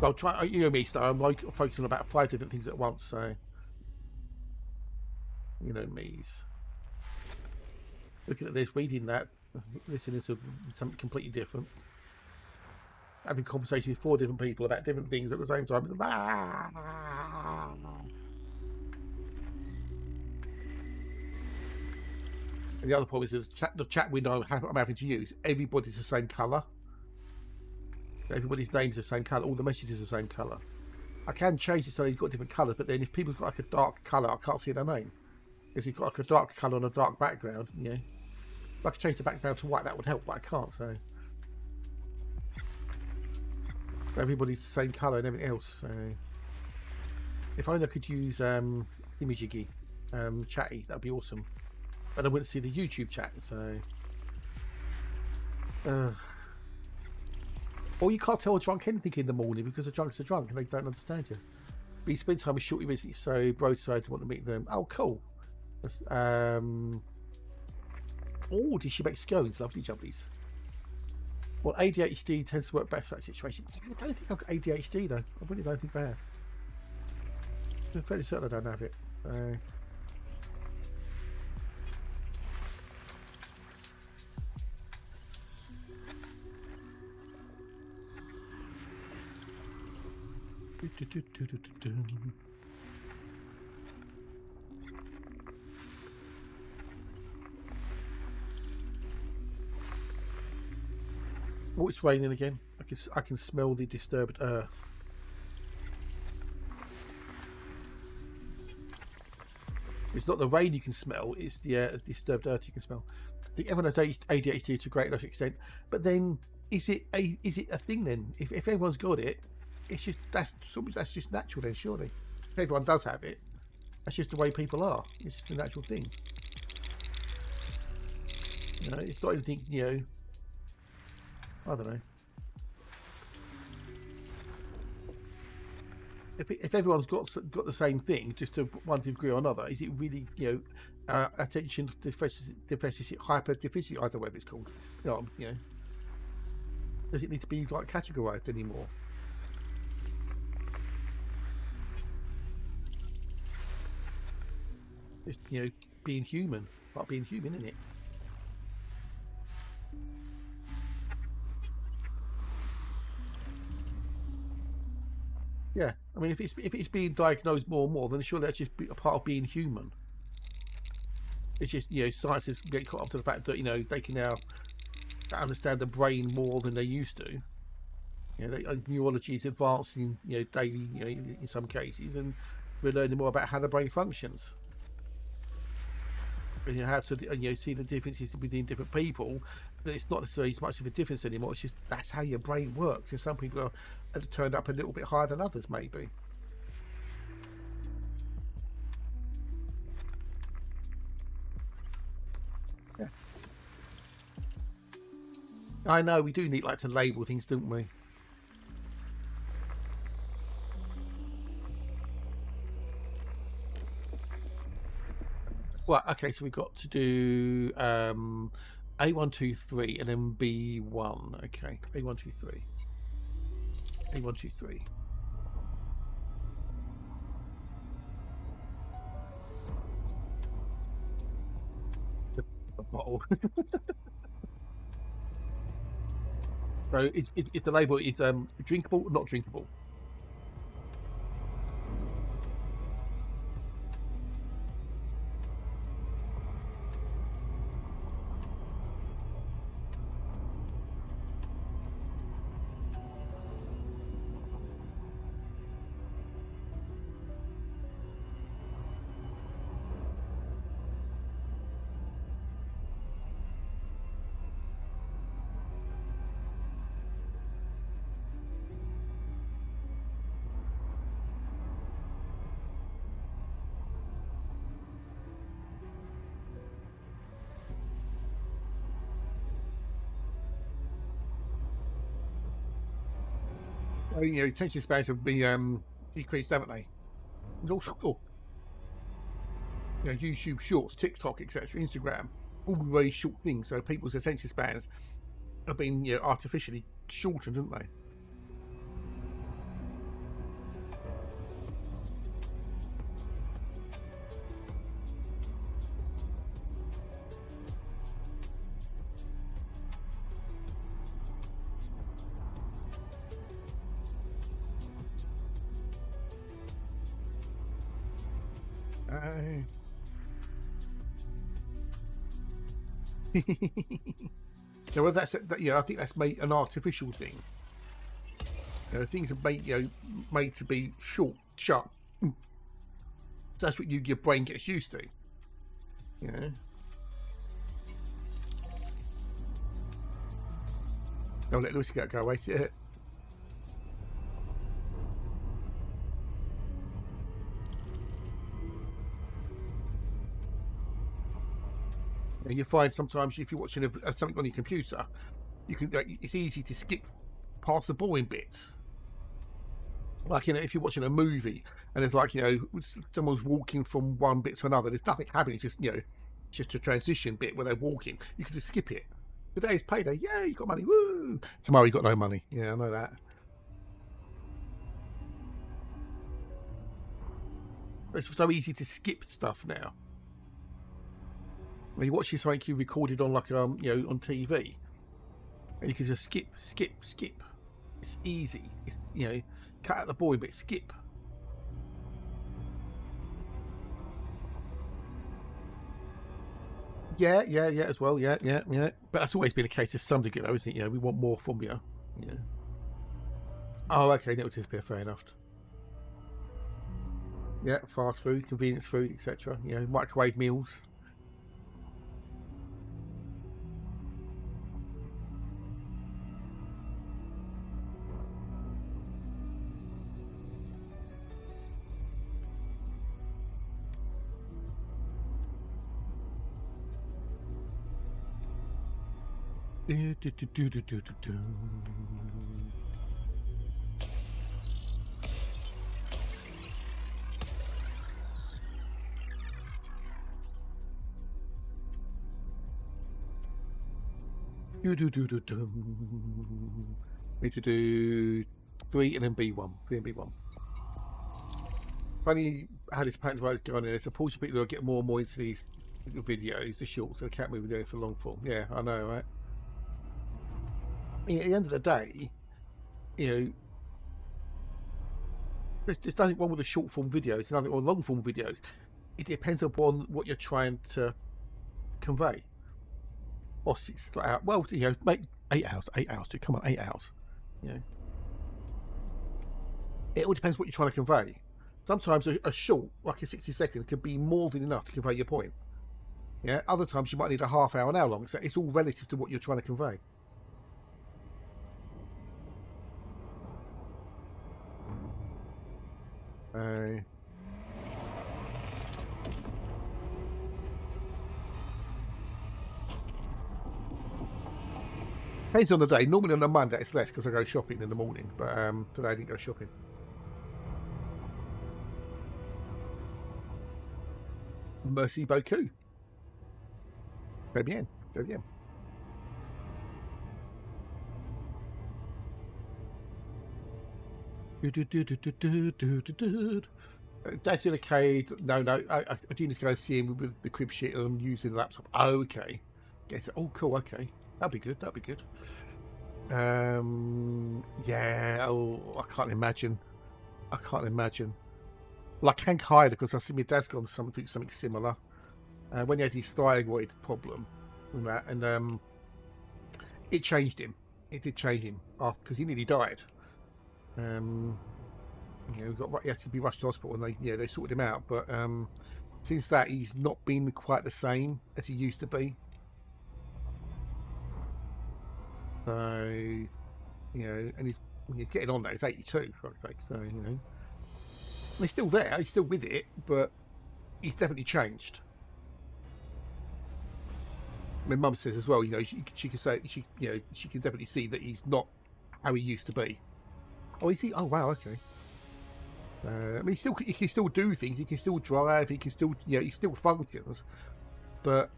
[SPEAKER 2] I'll try. You know me, so I'm like focusing on about 5 different things at once. So, you know me's. Looking at this, reading that, listening to something completely different, having conversations with 4 different people about different things at the same time. And the other problem is the chat window I'm having to use. Everybody's the same colour. Everybody's name's the same colour. All the messages are the same colour. I can change it so they've got different colours, but then if people's got like a dark colour, I can't see their name. Because you've got like a dark colour on a dark background, you know. If I could change the background to white, that would help, but I can't, so. Everybody's the same colour and everything else, so. If only I could use Imagigi, Chatty, that'd be awesome. But I wouldn't see the YouTube chat, so. Or you can't tell a drunk anything in the morning because the drunks are drunk and they don't understand you. But you spend time with Shorty visits, so bro decided to want to meet them. Oh, cool. Oh, did she make scones? Lovely jubblies. Well, ADHD tends to work best for that situation. I don't think I've got ADHD though. I really don't think I have. I'm fairly certain I don't have it. Oh, it's raining again. I can smell the disturbed earth. It's not the rain you can smell, it's the disturbed earth you can smell. I think everyone has ADHD to a great enough extent, but then is it a thing then? If everyone's got it, it's just that's just natural then, surely. If everyone does have it, that's just the way people are. It's just a natural thing. You know, it's not anything, you know, I don't know. If everyone's got the same thing, just to one degree or another, is it really, you know, attention deficit, hyper deficit, I don't know whatever it's called. You know, does it need to be like categorized anymore? Just, you know, being human, like being human, isn't it? Yeah, I mean, if it's being diagnosed more and more, then surely that's just a part of being human. It's just, you know, scientists get caught up to the fact that, you know, they can now understand the brain more than they used to. You know, neurology is advancing, you know, daily, you know, in some cases, and we're learning more about how the brain functions. And you have to, you know, see the differences between different people. It's not necessarily as much of a difference anymore. It's just that's how your brain works. And some people are turned up a little bit higher than others, maybe. Yeah. I know we do need like to label things, don't we? Well, okay, so we've got to do A123 and then B1. Okay, A123. A123. The bottle. So it's the label is drinkable, not drinkable. You know, attention spans have been decreased, haven't they? And also, you know, YouTube Shorts, TikTok, etc., Instagram, all very short things. So people's attention spans have been, you know, artificially shortened, haven't they? Now, whether that's that, you know, I think that's made an artificial thing. You know, things are made, you know, made to be short, sharp. So that's what your brain gets used to. You know. Don't let Lucy go away. See it. And you find sometimes if you're watching something on your computer, you can it's easy to skip past the boring bits. Like, you know, if you're watching a movie and it's like, you know, someone's walking from one bit to another, there's nothing happening. It's just, you know, just a transition bit where they're walking. You can just skip it. Today's payday. Yeah, you got money. Woo! Tomorrow you got no money. Yeah, I know that. It's so easy to skip stuff now. When you're watching something you recorded on, like, you know, on TV, and you can just skip. It's easy. It's, you know, cut out the boring bit, skip. Yeah, as well. Yeah. But that's always been a case to some degree, though, isn't it? You know, we want more from you. Yeah. Oh, okay. That would just be fair enough. Yeah, fast food, convenience food, etc. You know, microwave meals. Need to do 3 and then B1. 3 and B1. Funny how this pattern is going in. It's supposed to people who get more and more into these videos, the shorts, so they can't move there for long form. Yeah, I know, right? At the end of the day, you know, there's nothing wrong with the short form videos, there's nothing wrong with long form videos. It depends upon what you're trying to convey. Or 6 hours. Well, you know, make 8 hours. 8 hours, dude. Come on, 8 hours. You know, it all depends what you're trying to convey. Sometimes a short, like a 60-second, could be more than enough to convey your point. Yeah. Other times you might need a half hour, an hour long. So it's all relative to what you're trying to convey. Depends on the day. Normally on a Monday it's less because I go shopping in the morning, but today I didn't go shopping. Merci beaucoup. Très bien. Très bien. Dad's in a cave. No, I do need to go and see him with the crib sheet on using the laptop. Oh, okay. Yes. Oh, cool. Okay. That'd be good. That'd be good. Yeah. Oh, I can't imagine. I can't imagine. Well, I can kind of, because I see my dad's gone something similar. When he had his thyroid problem and that, and it changed him. It did change him after, because he nearly died. You know, he had to be rushed to hospital, and they sorted him out. But since that, he's not been quite the same as he used to be. So, you know, and he's getting on there. He's 82, for fuck's sake. So, you know, and he's still there. He's still with it, but he's definitely changed. My mum says as well, you know, she can say she can definitely see that he's not how he used to be. Oh, is he? Oh, wow, okay. I mean, he can still do things. He can still drive. He can still, you know, he still functions. But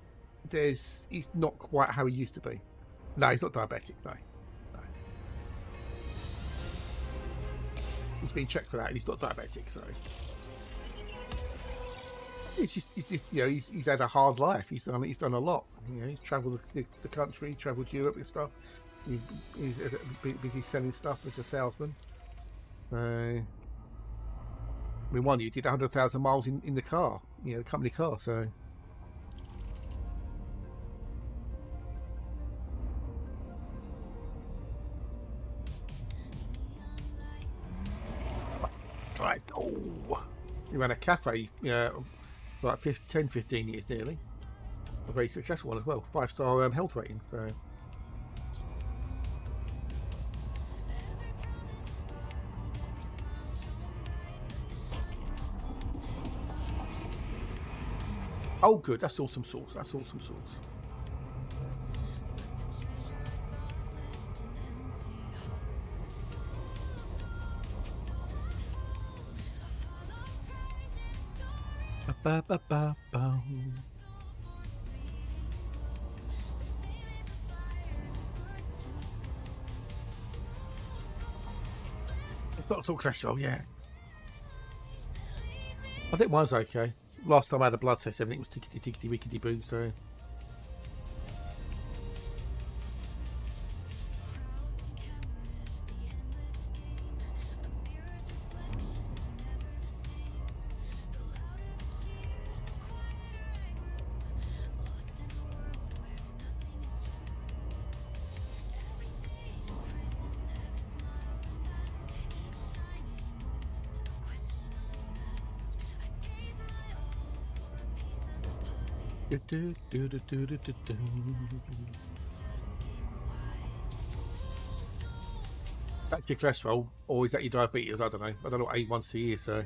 [SPEAKER 2] he's not quite how he used to be. No, he's not diabetic. No. He's been checked for that, and he's not diabetic. So he's just you know, he's had a hard life. He's done a lot. You know, he's travelled the country, travelled Europe and stuff. He's busy selling stuff as a salesman. I mean, one year he did 100,000 miles in the car, you know, the company car. So right. Oh, he ran a cafe, like 10, 15 years nearly. A very successful one as well. 5-star health rating. So. Oh, good. That's awesome sauce. That's awesome sauce. It's not at all cholesterol, yeah. I think mine's okay. Last time I had a blood test, everything was tickety wickety boo, so. That's your cholesterol, or is that your diabetes? I don't know. I don't know what A1C is, so.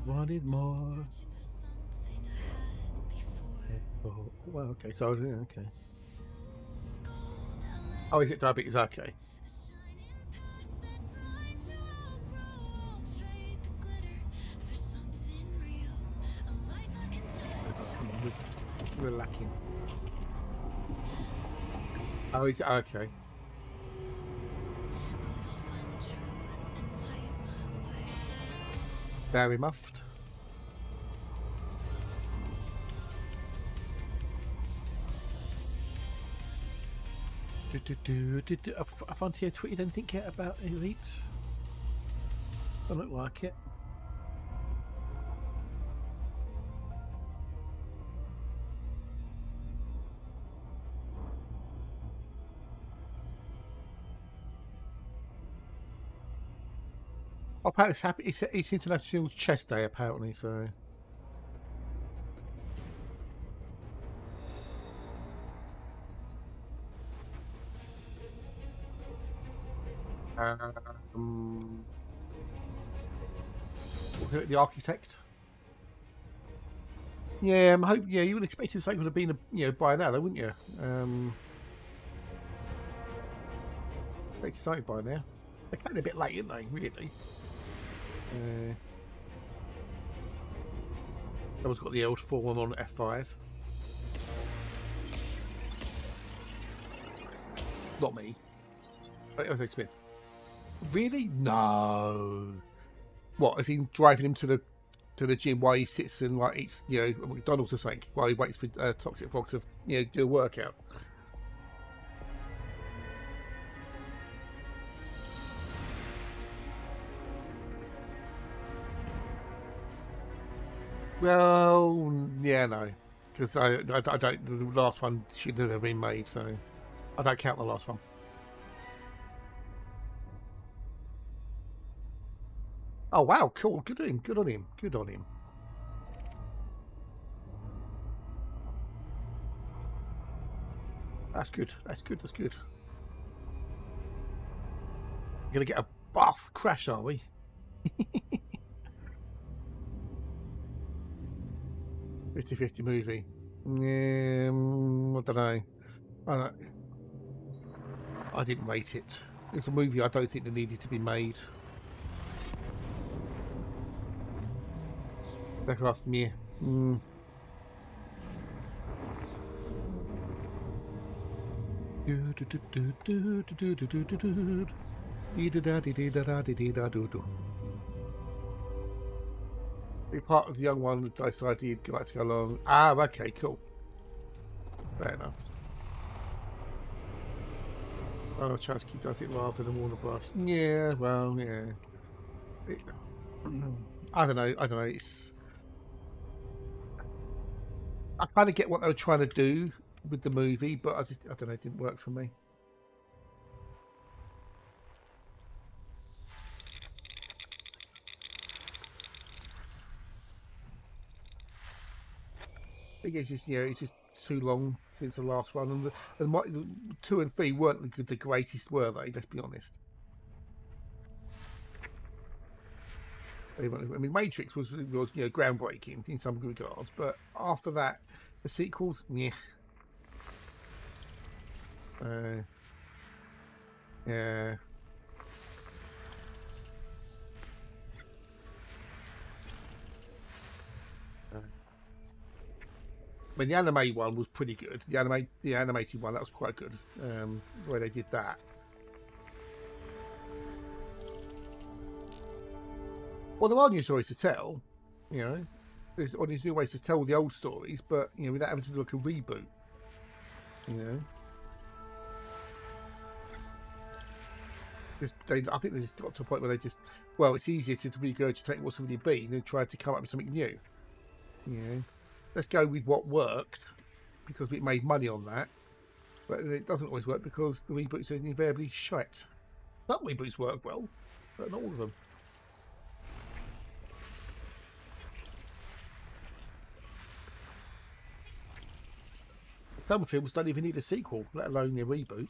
[SPEAKER 2] Wanted more. Oh, well, okay. So, okay. Oh, is it diabetes? Okay. We're lacking. Oh, is it? Okay. Very muffed. I Frontier tweeted anything yet about Elite? Doesn't look like it. Oh, apparently it's happy. It's International Chess Day, apparently. So. The architect. Yeah, I'm hoping. Yeah, you would expect it would have been, by now, though, wouldn't you? Expect something by now. They're kind of a bit late, aren't they? Really. Someone's got the L4 one on F5. Not me. Okay, Smith. Really? No. What? Is he driving him to the gym while he sits and like eats, McDonald's or something, while he waits for Toxic Frog to, do a workout? Well, yeah, no, because I don't. The last one shouldn't have been made, so I don't count the last one. Oh wow, cool. Good on him. Good on him. Good on him. That's good. That's good. That's good. We're gonna get a buff crash, are we? 50-50 movie. I don't know. I didn't rate it. It's a movie I don't think that needed to be made. That cost me. Be part of the young one that decided he'd like to go along. Ah, okay, cool. Fair enough. Oh, Chasky does it rather than Warner Bros. Yeah, well, yeah. I don't know. It's. I kind of get what they were trying to do with the movie, but I don't know. It didn't work for me. I think it's just, it's just too long since the last one, and the 2 and 3 weren't the greatest, were they? Let's be honest. I mean, Matrix was groundbreaking in some regards, but after that, the sequels, yeah. Yeah. I mean, the anime one was pretty good. The animated one, that was quite good. The way they did that. Well, there are new stories to tell. There's all these new ways to tell the old stories, but without having to do like a reboot. I think they just got to a point where it's easier to regurgitate what's already been than try to come up with something new. Let's go with what worked because we made money on that, but it doesn't always work because the reboots are invariably shite. Some reboots work well, but not all of them. Some films don't even need a sequel, let alone a reboot.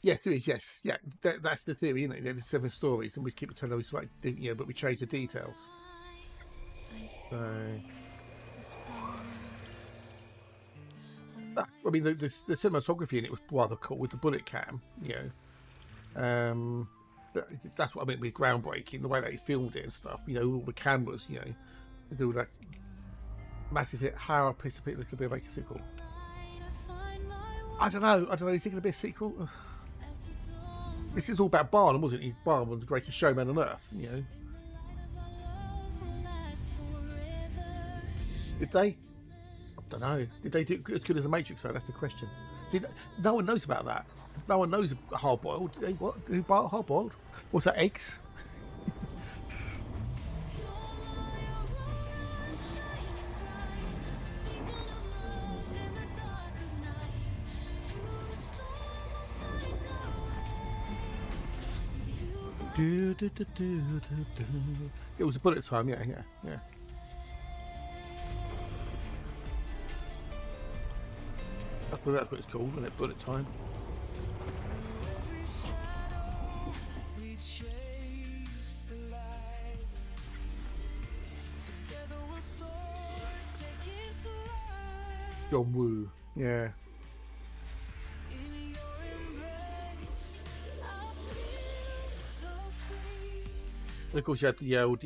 [SPEAKER 2] Yes, there is. Yes, yeah, that's the theory, isn't it? There's 7 stories, and we keep telling us but we change the details. So, I mean, the cinematography in it was rather cool with the bullet cam. That's what I meant with groundbreaking. The way they filmed it and stuff. All the cameras. Do that. Massive hit. How pissed people to be a make a sequel. I don't know. Is it going to be a sequel? This is all about Barnum, wasn't it? Barnum was the greatest showman on earth. You know. Did they? I don't know. Did they do as good as the Matrix? So that's the question. See, no one knows about that. No one knows hard boiled. What? Hard boiled? What's that? Eggs? It was a bullet time, yeah. That's what it's called, isn't it? Bullet time. John Woo, yeah. Of course, you had the old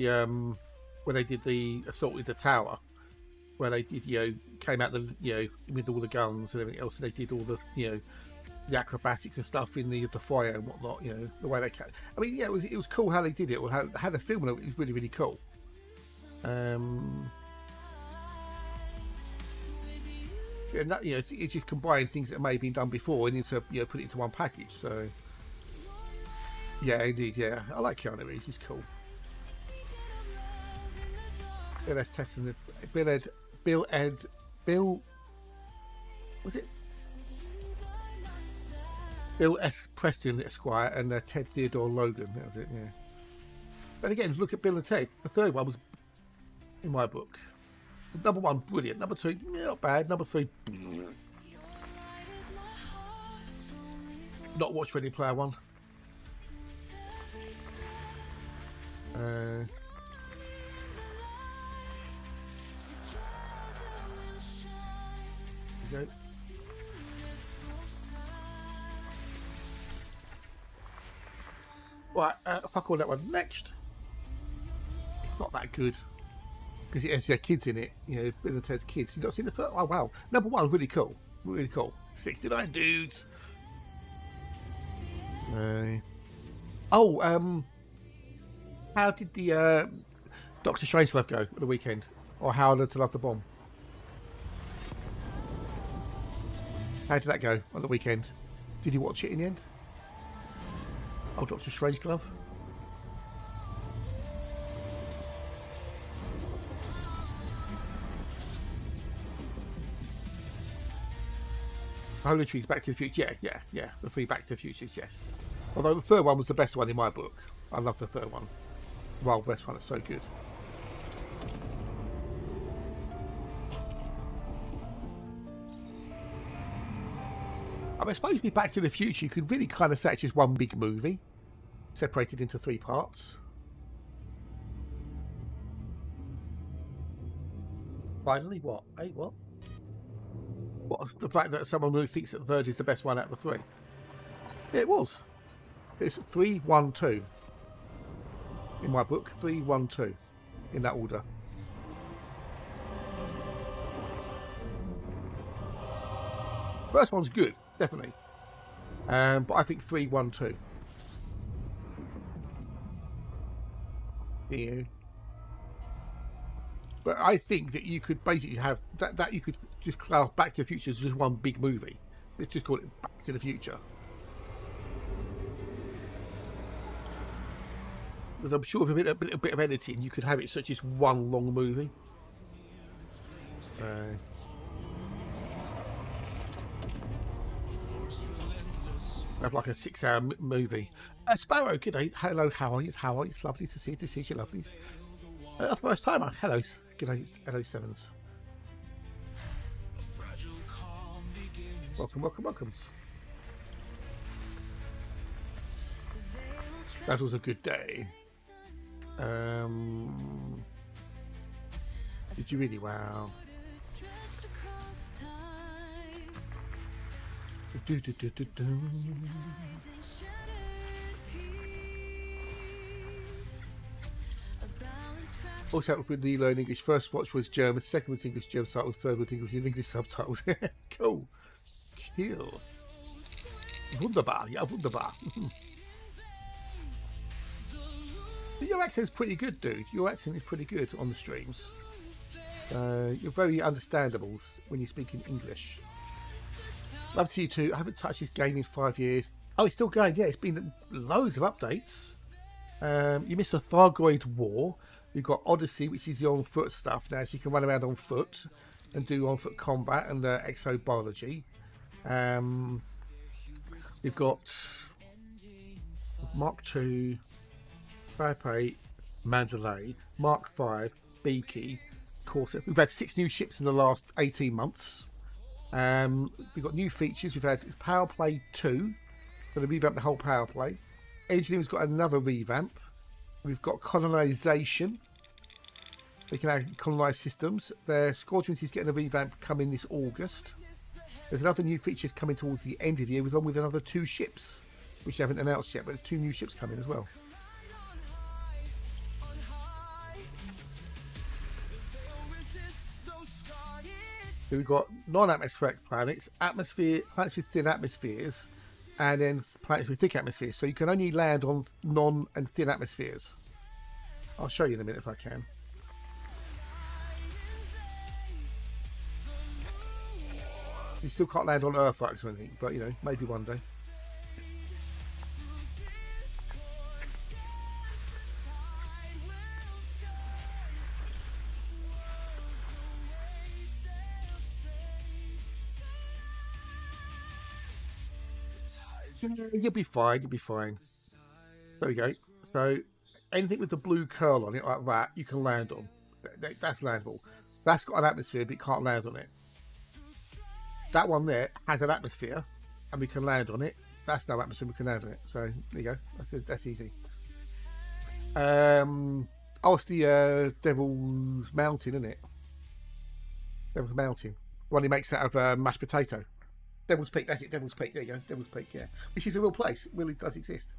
[SPEAKER 2] when they did the assault with the tower, where they did came out with all the guns and everything else. They did all the the acrobatics and stuff in the fire and whatnot. The way they I mean, yeah, it was cool how they did it. Or how they filmed it was really cool. It just combined things that may have been done before and into put it into one package. So yeah, indeed, yeah, I like Keanu Reeves. He's cool. Yeah, let's test the Bill S. Preston Esquire and Ted Theodore Logan. That was it, yeah. But again, look at Bill and Ted. The third one was, in my book, number one, brilliant. Number two, not bad. Number three, not watched Ready Player One. Go. Right, fuck all that one. Next, it's not that good because it has kids in it. Bill and Ted's kids. You not seen the first? Oh wow, number one, really cool. 69 dudes. How did the Doctor Strangelove go at the weekend? Or How I Learned to Love the Bomb? How did that go on the weekend? Did you watch it in the end? Oh, Doctor Strangelove. Holy Trees, Back to the Future. Yeah. The three Back to the Futures, yes. Although the third one was the best one in my book. I love the third one. Wild West one is so good. I suppose with Back to the Future, you could really kind of say it's just one big movie, separated into three parts. Finally, what? Hey, what? What's the fact that someone who thinks that The Verge is the best one out of the three? Yeah, it was. It's 3-1-2. In my book, 3-1-2. In that order. First one's good, definitely. But I think 3-1-2. Yeah. But I think that you could basically have that you could just class Back to the Future as just one big movie. Let's just call it Back to the Future. Because I'm sure with a little bit of editing, you could have it such as one long movie. Have like a 6-hour movie. Sparrow, good day. Hello, how are you? How are you? It's lovely to see you lovelies. That's the first time. Hello, good day. Hello, Sevens. Welcome. That was a good day. Did you really? Wow. Also helped with the learn English. First watch was German, second was English German subtitles, third was English subtitles. Cool. Cool. Wunderbar. Yeah, wunderbar. Your accent's pretty good, dude. Your accent is pretty good on the streams. You're very understandable when you speak in English. Love to see you too. I haven't touched this game in 5 years. Oh, it's still going. Yeah, it's been loads of updates. You missed the Thargoid War. You've got Odyssey, which is the on-foot stuff now, so you can run around on foot and do on-foot combat and exobiology. We've got Mark II, Taipei, Mandalay, Mark V, Beaky, Corsair. We've had 6 new ships in the last 18 months. We've got new features. We've had Power Play 2. Going to revamp the whole Power Play. Engineering's got another revamp. We've got Colonisation. They can now colonise systems. Their Squadrons is getting a revamp coming this August. There's another new feature coming towards the end of the year, along with another 2 ships, which they haven't announced yet, but there's 2 new ships coming as well. So we've got non-atmospheric planets, planets with thin atmospheres, and then planets with thick atmospheres. So you can only land on non and thin atmospheres. I'll show you in a minute if I can. You still can't land on Earth or anything, but you know, maybe one day. You'll be fine, you'll be fine. There we go. So anything with the blue curl on it like that, you can land on. That's landable. That's got an atmosphere, but you can't land on it. That one there has an atmosphere, and we can land on it. That's no atmosphere, we can land on it. So there you go. That's easy. Oh, it's the Devil's Mountain, isn't it? Devil's Mountain. The one he makes out of mashed potato. Devil's Peak, that's it, Devil's Peak, there you go, Devil's Peak, yeah. Which is a real place, it really does exist.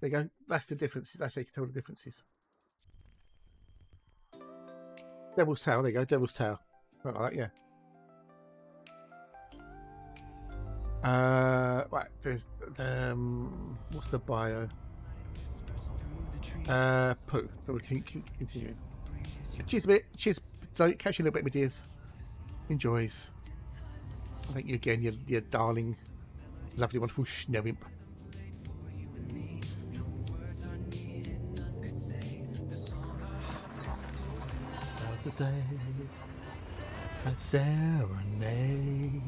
[SPEAKER 2] There you go, that's the difference, that's how you can tell the differences. Devil's Tower, there you go, Devil's Tower. Right like that, yeah. Right, there's, what's the bio? Poo, so we can continue. Cheers a bit. Cheers. Catch you a little bit, my dears. Enjoys. Thank you again, you darling, lovely, wonderful schnowimp. The day a serenade.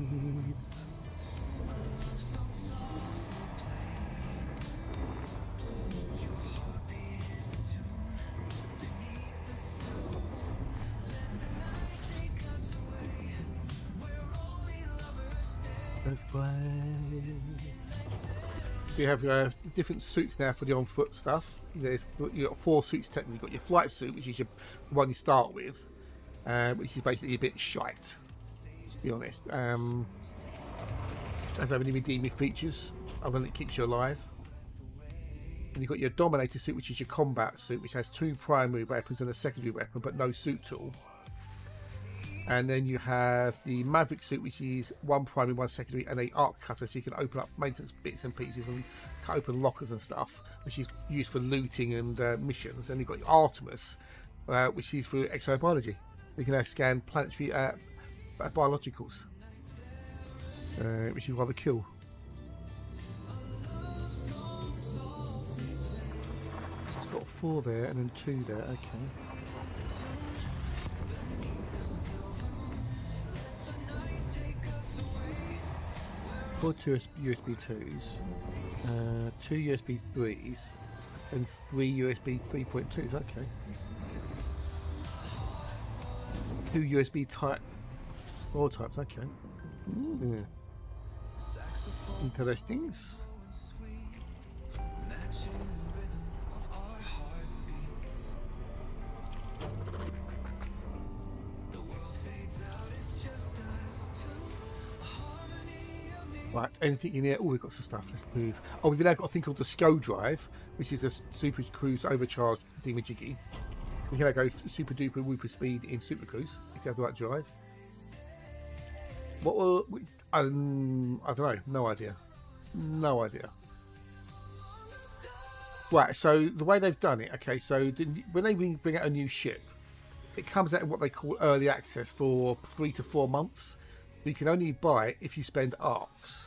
[SPEAKER 2] We have different suits now for the on-foot stuff. You've got 4 suits technically. You've got your flight suit, which is the one you start with, which is basically a bit shite, to be honest. Doesn't have any redeeming features other than it keeps you alive. And you've got your Dominator suit, which is your combat suit, which has 2 primary weapons and a secondary weapon, but no suit tool. And then you have the Maverick suit, which is 1 primary, 1 secondary, and a arc cutter, so you can open up maintenance bits and pieces and cut open lockers and stuff, which is used for looting and missions. And you've got the Artemis, which is for exobiology. You can now scan planetary biologicals, which is rather cool. It's got 4 there and then 2 there. Okay. 4 USB 2s, 2 USB 3s, and 3 USB 3.2s. Okay. 2 USB type 4 types. Okay. Yeah. Interesting. Right, anything in here? Oh, we've got some stuff. Let's move. Oh, we've now got a thing called the SCO drive, which is a Super Cruise overcharged thingamajiggy. We can now go super duper whooper speed in Super Cruise if you have the right drive. What will I don't know. No idea. No idea. Right, so the way they've done it, okay, so when they bring out a new ship, it comes out in what they call early access for 3 to 4 months. You can only buy it if you spend ARCs.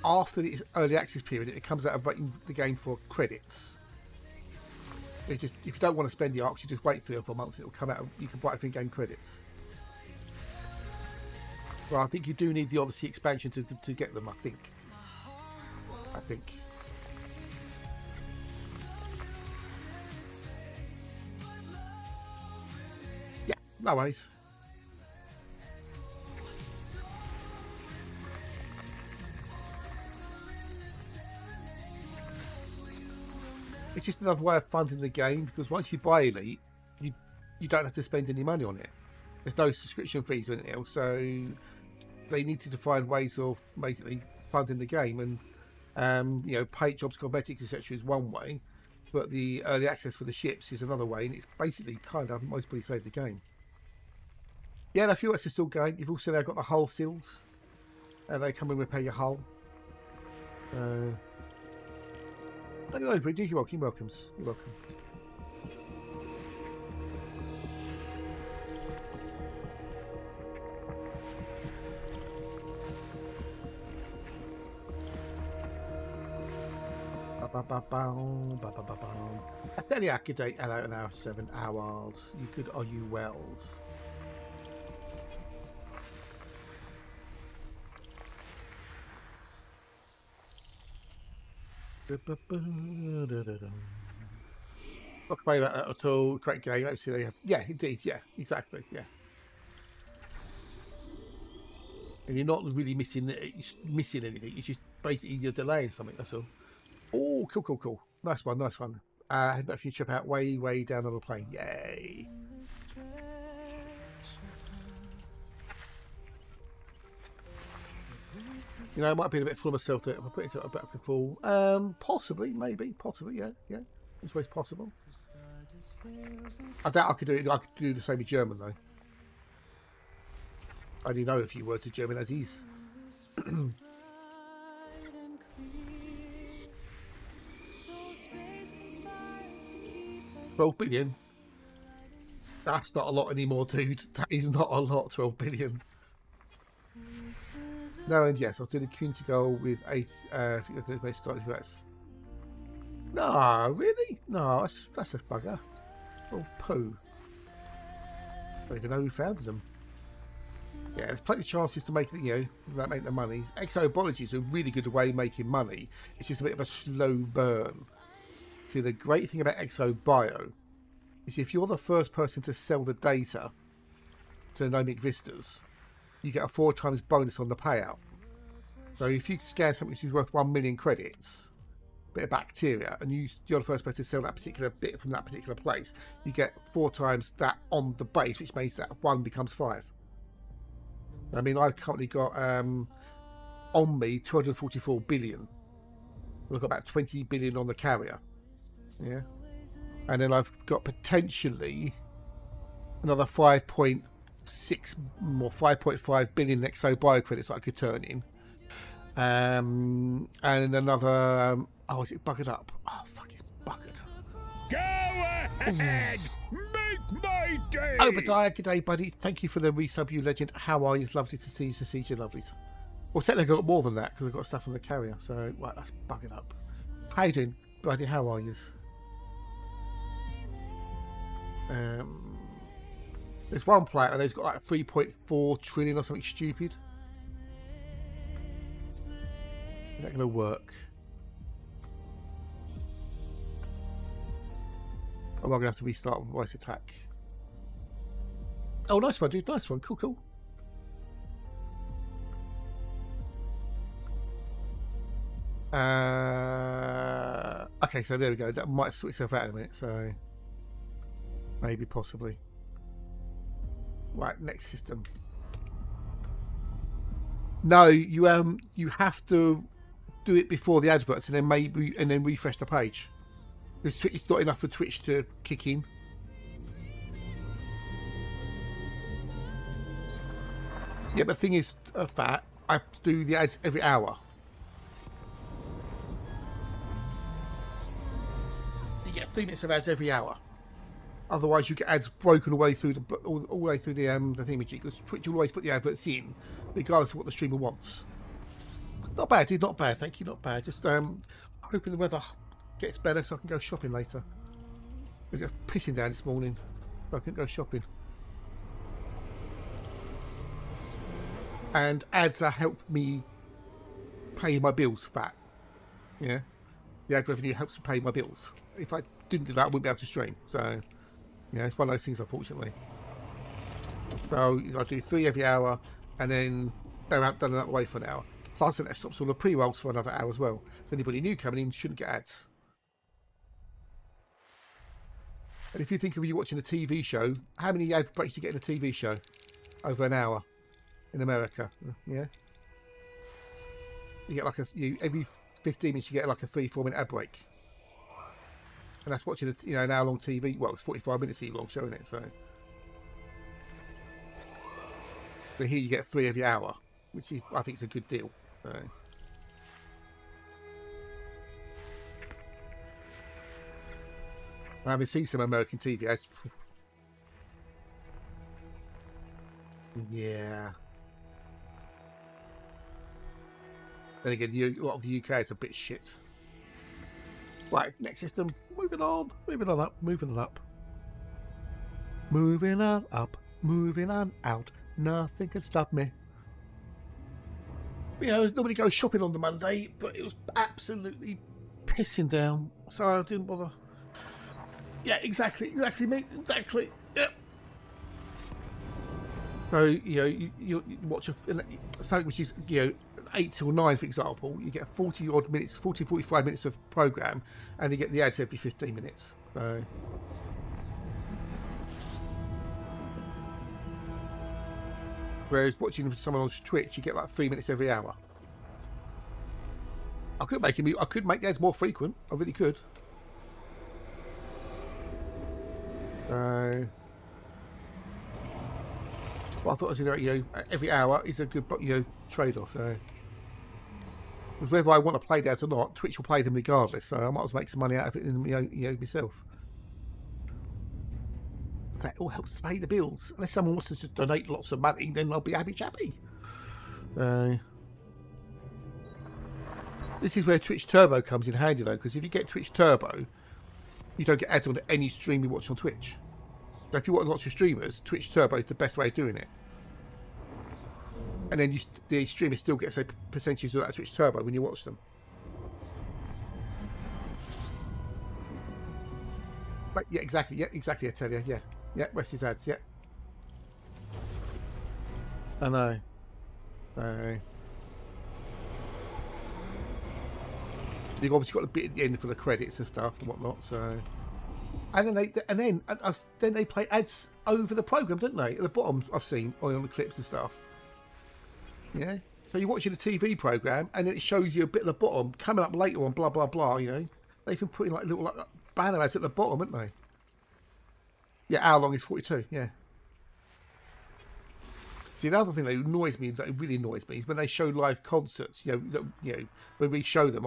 [SPEAKER 2] After the early access period, it comes out of the game for credits. It just, if you don't want to spend the ARCs, you just wait 3 or 4 months, it'll come out, you can buy it for in-game credits. Well, I think you do need the Odyssey expansion to get them, I think. Yeah, no worries. It's just another way of funding the game, because once you buy Elite, you don't have to spend any money on it. There's no subscription fees or anything else, so they needed to find ways of basically funding the game, and you know, paid jobs, cosmetics, etc. is one way, but the early access for the ships is another way, and it's basically kind of mostly saved the game. Yeah, and a few are still going. You've also now got the hull seals, and they come and repair your hull. Anyway, but you're welcome. You're welcome. I tell you, I could date out an hour, 7 hours. You could, are you wells? Not complaining about that at all. Great game. Actually, they have. Yeah, indeed. Yeah, exactly. Yeah. And you're not really missing anything. It's just basically you're delaying something. That's all. Oh, cool. Nice one. Head back for your trip out way down on the plane. Yay. You know, I might be a bit full of myself there if I put it a bit full. Possibly, yeah. It's always possible. I doubt I could do it. I could do the same in German though. I only know a few words of German as is. 12 billion. That's not a lot anymore, dude. That is not a lot. 12 billion. No, and yes, I'll do the community goal with 8. If you're going to start US. No, really? No, that's a bugger. Oh, poo. I don't even know who founded them. Yeah, there's plenty of chances to make make the money. Exobiology is a really good way of making money. It's just a bit of a slow burn. See, the great thing about Exobio is if you're the first person to sell the data to the Nomic Vistas, you get a 4 times bonus on the payout. So if you scan something which is worth 1 million credits, a bit of bacteria, and you're the first person to sell that particular bit from that particular place, you get 4 times that on the base, which means that 1 becomes 5. I mean, I've currently got on me 244 billion. I've got about 20 billion on the carrier. Yeah. And then I've got potentially another 5.6 or 5.5 billion Exobio credits that I could turn in. And another oh, is it buggered up? Oh fuck, it's buggered.
[SPEAKER 5] Go ahead! Make my day!
[SPEAKER 2] Obadiah, good day, buddy. Thank you for the resub, you legend. How are you? It's lovely to see you, lovelies. Well, technically I've got more than that because I've got stuff on the carrier, so right, that's buggered up. How you doing, buddy? How are you? There's one player and he's got like 3.4 trillion or something stupid. Is that going to work? Oh, I'm going to have to restart with voice attack. Oh, nice one, dude. Nice one. Cool. Okay, so there we go. That might sort itself out in a minute, so maybe, possibly. Right, next system. No, you have to do it before the adverts and then refresh the page. It's not enough for Twitch to kick in. Yeah, but the thing is, Fat, I do the ads every hour. You get 3 minutes of ads every hour. Otherwise, you get ads broken all the way through all the way through the thingamajig, because Twitch will always put the adverts in, regardless of what the streamer wants. Not bad, dude. Not bad. Thank you. Not bad. Just hoping the weather gets better so I can go shopping later. It was pissing down this morning, so I couldn't go shopping. And ads help me pay my bills. Fat. Yeah. The ad revenue helps me pay my bills. If I didn't do that, I wouldn't be able to stream. So. Yeah, it's one of those things, unfortunately. So I do 3 every hour, and then they're done another way for an hour. Plus, that stops all the pre-rolls for another hour as well. So anybody new coming in shouldn't get ads. And if you think of you watching a TV show, how many ad breaks do you get in a TV show? Over an hour in America. Yeah. You get like every 15 minutes you get like a 3-4 minute ad break. And that's watching an hour-long TV. Well, it's 45 minutes even long showing it. So, but here you get 3 every hour, which is, I think, is a good deal. So. I haven't seen some American TV ads. Yeah. Then again, a lot of the UK is a bit shit. Right, next system. Moving on up, moving on up. Moving on up, moving on out. Nothing can stop me. You know, nobody goes shopping on the Monday, but it was absolutely pissing down, so I didn't bother. Yeah, exactly, mate, exactly. Yep. So, you watch something which is, 8 till 9, for example, you get 40-odd minutes, 45 minutes of program, and you get the ads every 15 minutes. So. Whereas watching someone on Twitch, you get like 3 minutes every hour. I could make the ads more frequent. I really could. But I thought, every hour is a good, trade-off. So. Whether I want to play the ads or not, Twitch will play them regardless. So I might as well make some money out of it, myself. So it all helps to pay the bills. Unless someone wants to just donate lots of money, then I'll be happy chappy. This is where Twitch Turbo comes in handy, though, because if you get Twitch Turbo, you don't get ads on any stream you watch on Twitch. So if you want to watch your streamers, Twitch Turbo is the best way of doing it. And then the streamer still gets a percentage of that Twitch Turbo when you watch them. Right, yeah, exactly, I tell you, yeah, West's ads, yeah. I know. You've obviously got a bit at the end for the credits and stuff and whatnot, so. And then they play ads over the program, don't they? At the bottom, I've seen on the clips and stuff. Yeah. So you're watching a TV program, and then it shows you a bit at the bottom coming up later on. Blah blah blah. They've been putting like little banner ads at the bottom, haven't they? Yeah. Hour long is 42. Yeah. See, the other thing that annoys me, that really annoys me, is when they show live concerts. When we show them,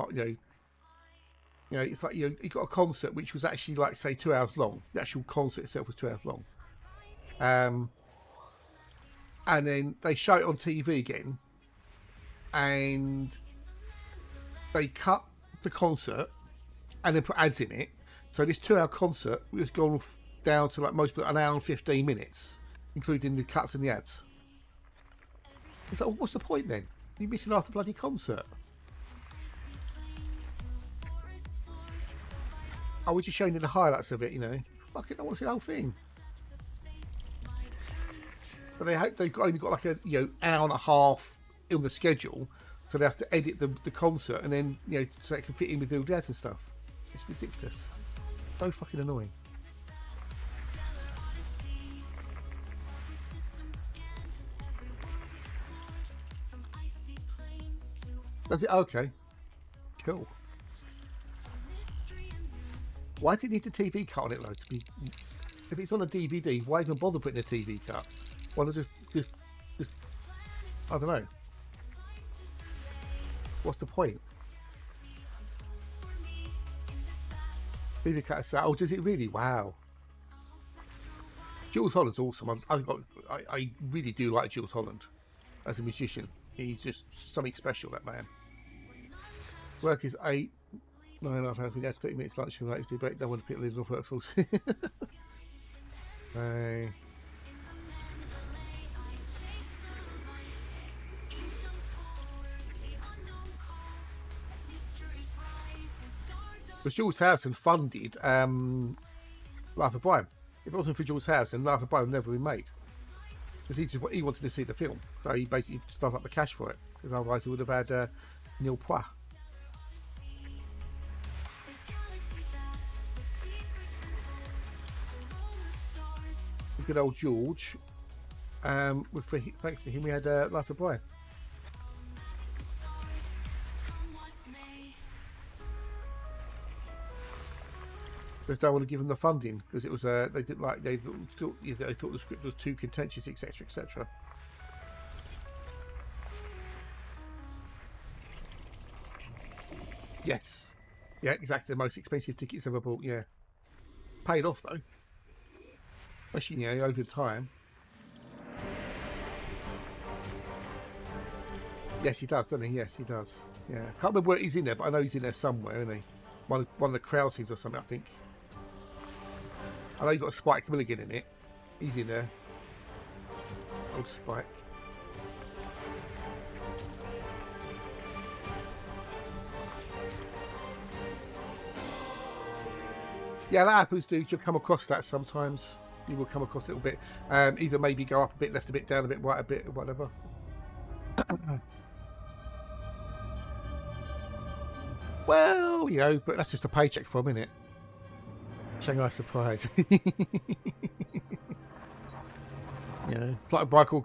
[SPEAKER 2] it's like you got a concert which was actually like say 2 hours long. The actual concert itself was 2 hours long. And then they show it on TV again, and they cut the concert and then put ads in it. So this 2 hour concert was gone down to like most an hour and 15 minutes, including the cuts and the ads. It's like, well, what's the point then? You're missing half the bloody concert. Oh, we're just showing you the highlights of it, Fucking, I want to see the whole thing. But they've only got like a hour and a half in the schedule, so they have to edit the concert and then so it can fit in with the ads and stuff. It's ridiculous. So fucking annoying. Does it? Okay. Cool. Why does it need a TV cut on it, though? To be, if it's on a DVD, why even bother putting a TV cut? Why not just I don't know. What's the point? TV cut aside. Oh, does it really? Wow. Jules Holland's awesome. I really do like Jules Holland as a musician. He's just something special, that man. Work is 8, 9.5 hours. We had 30 minutes lunch and like to break. Don't want to pick little workforce. Hey. But Jules Howson funded Life of Brian. If it wasn't for Jules Howson, Life of Brian would never been made. Because he wanted to see the film. So he basically stuffed up the cash for it. Because otherwise he would have had Neil Poit. Good old George. Thanks to him, we had Life of Brian. Just don't want to give them the funding because it was they didn't like they thought the script was too contentious, etc., etc. Yes, yeah, exactly. The most expensive tickets ever bought. Yeah, paid off though, especially over time. Yes, he does, doesn't he? Yes, he does. Yeah, can't remember where he's in there, but I know he's in there somewhere, isn't he? One of the crowd scenes or something, I think. I know you've got Spike Milligan in it. He's in there. Old Spike. Yeah, that happens, dude. You'll come across that sometimes. You will come across it a little bit. Either maybe go up a bit, left a bit, down a bit, right a bit, whatever. Well, but that's just a paycheck for a minute. Shanghai Surprise. It's like Michael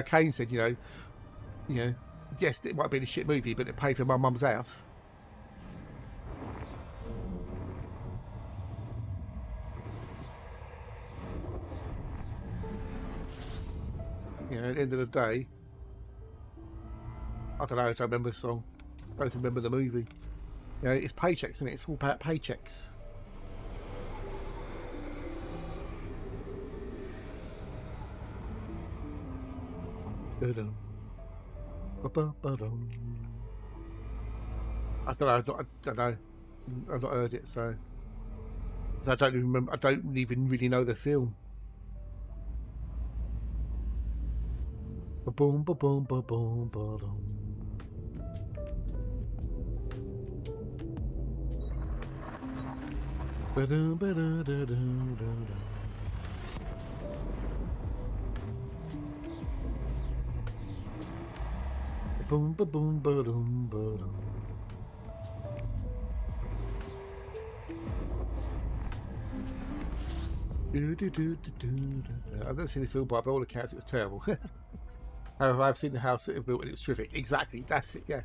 [SPEAKER 2] Caine said, yes, it might be a shit movie, but it paid for my mum's house. At the end of the day, I don't know, I don't remember the song. I don't remember the movie. It's paychecks, isn't it? It's all about paychecks. I don't know. I've not heard it, so I don't even remember. I don't even really know the film. Ba-boom, ba-boom, ba-boom, ba-boom. Boom, ba boom, ba dum, ba dum. I've never seen the film, but by all accounts, it was terrible. However, I've seen the house that it built, and it was terrific. Exactly, that's it. Yeah,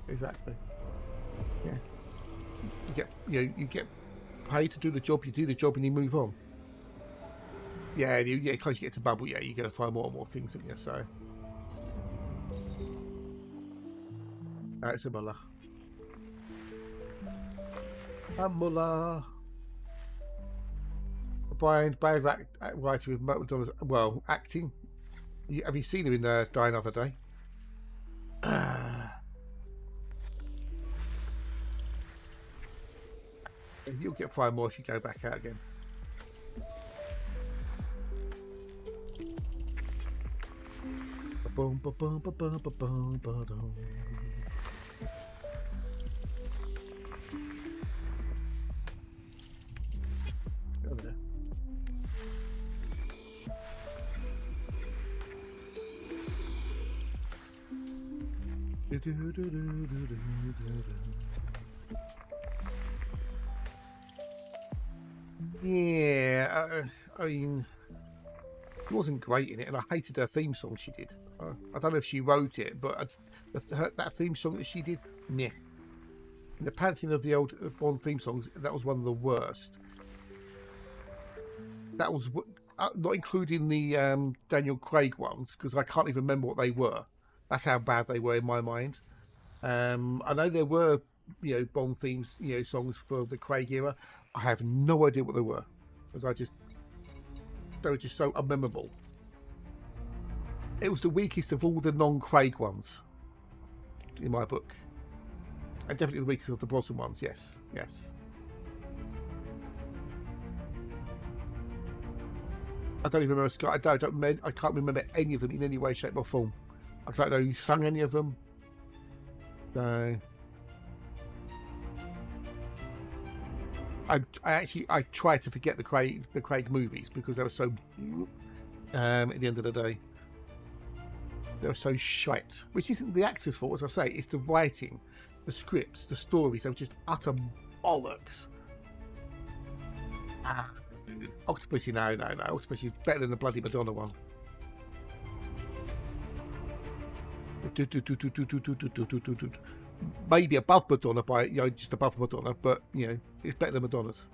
[SPEAKER 2] exactly. Yeah, you get paid to do the job. You do the job, and you move on. Yeah, close you get to bubble. Yeah, you're gonna find more and more things, aren't you? So. It's a mullah. A mullah. Brian, bad writer with McDonald's. Well, acting. Have you seen him in Die Another Day? You'll get 5 more if you go back out again. Boom, ba boom, ba boom, ba boom, ba boom. Over there. Yeah, I mean, She wasn't great in it, and I hated her theme song she did. I don't know if she wrote it, but that theme song that she did, meh. In the pantheon of the old Bond theme songs, that was one of the worst. That was not including the Daniel Craig ones, because I can't even remember what they were. That's how bad they were in my mind. I know there were, Bond themes, songs for the Craig era. I have no idea what they were, because they were just so unmemorable. It was the weakest of all the non-Craig ones, in my book. And definitely the weakest of the Brosnan ones, yes. I don't even remember Scott. I can't remember any of them in any way, shape, or form. I don't know who sung any of them. No. I tried to forget the Craig movies because they were so at the end of the day. They were so shite. Which isn't the actors' fault, as I say, it's the writing, the scripts, the stories. They were just utter bollocks. Octopussy, no. Octopussy is better than the bloody Madonna one. Maybe above Madonna by just above Madonna, but it's better than Madonna's.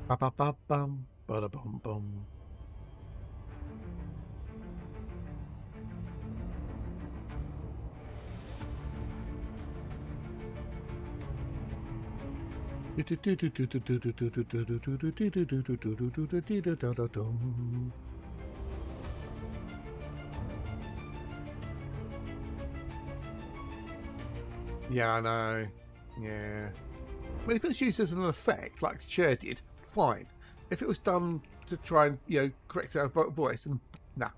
[SPEAKER 2] Ba ba ba bum, ba da bum bum. Yeah, I know. Yeah. But if it's used as an effect, like Cher did, fine. If it was done to try and correct her voice, and nah.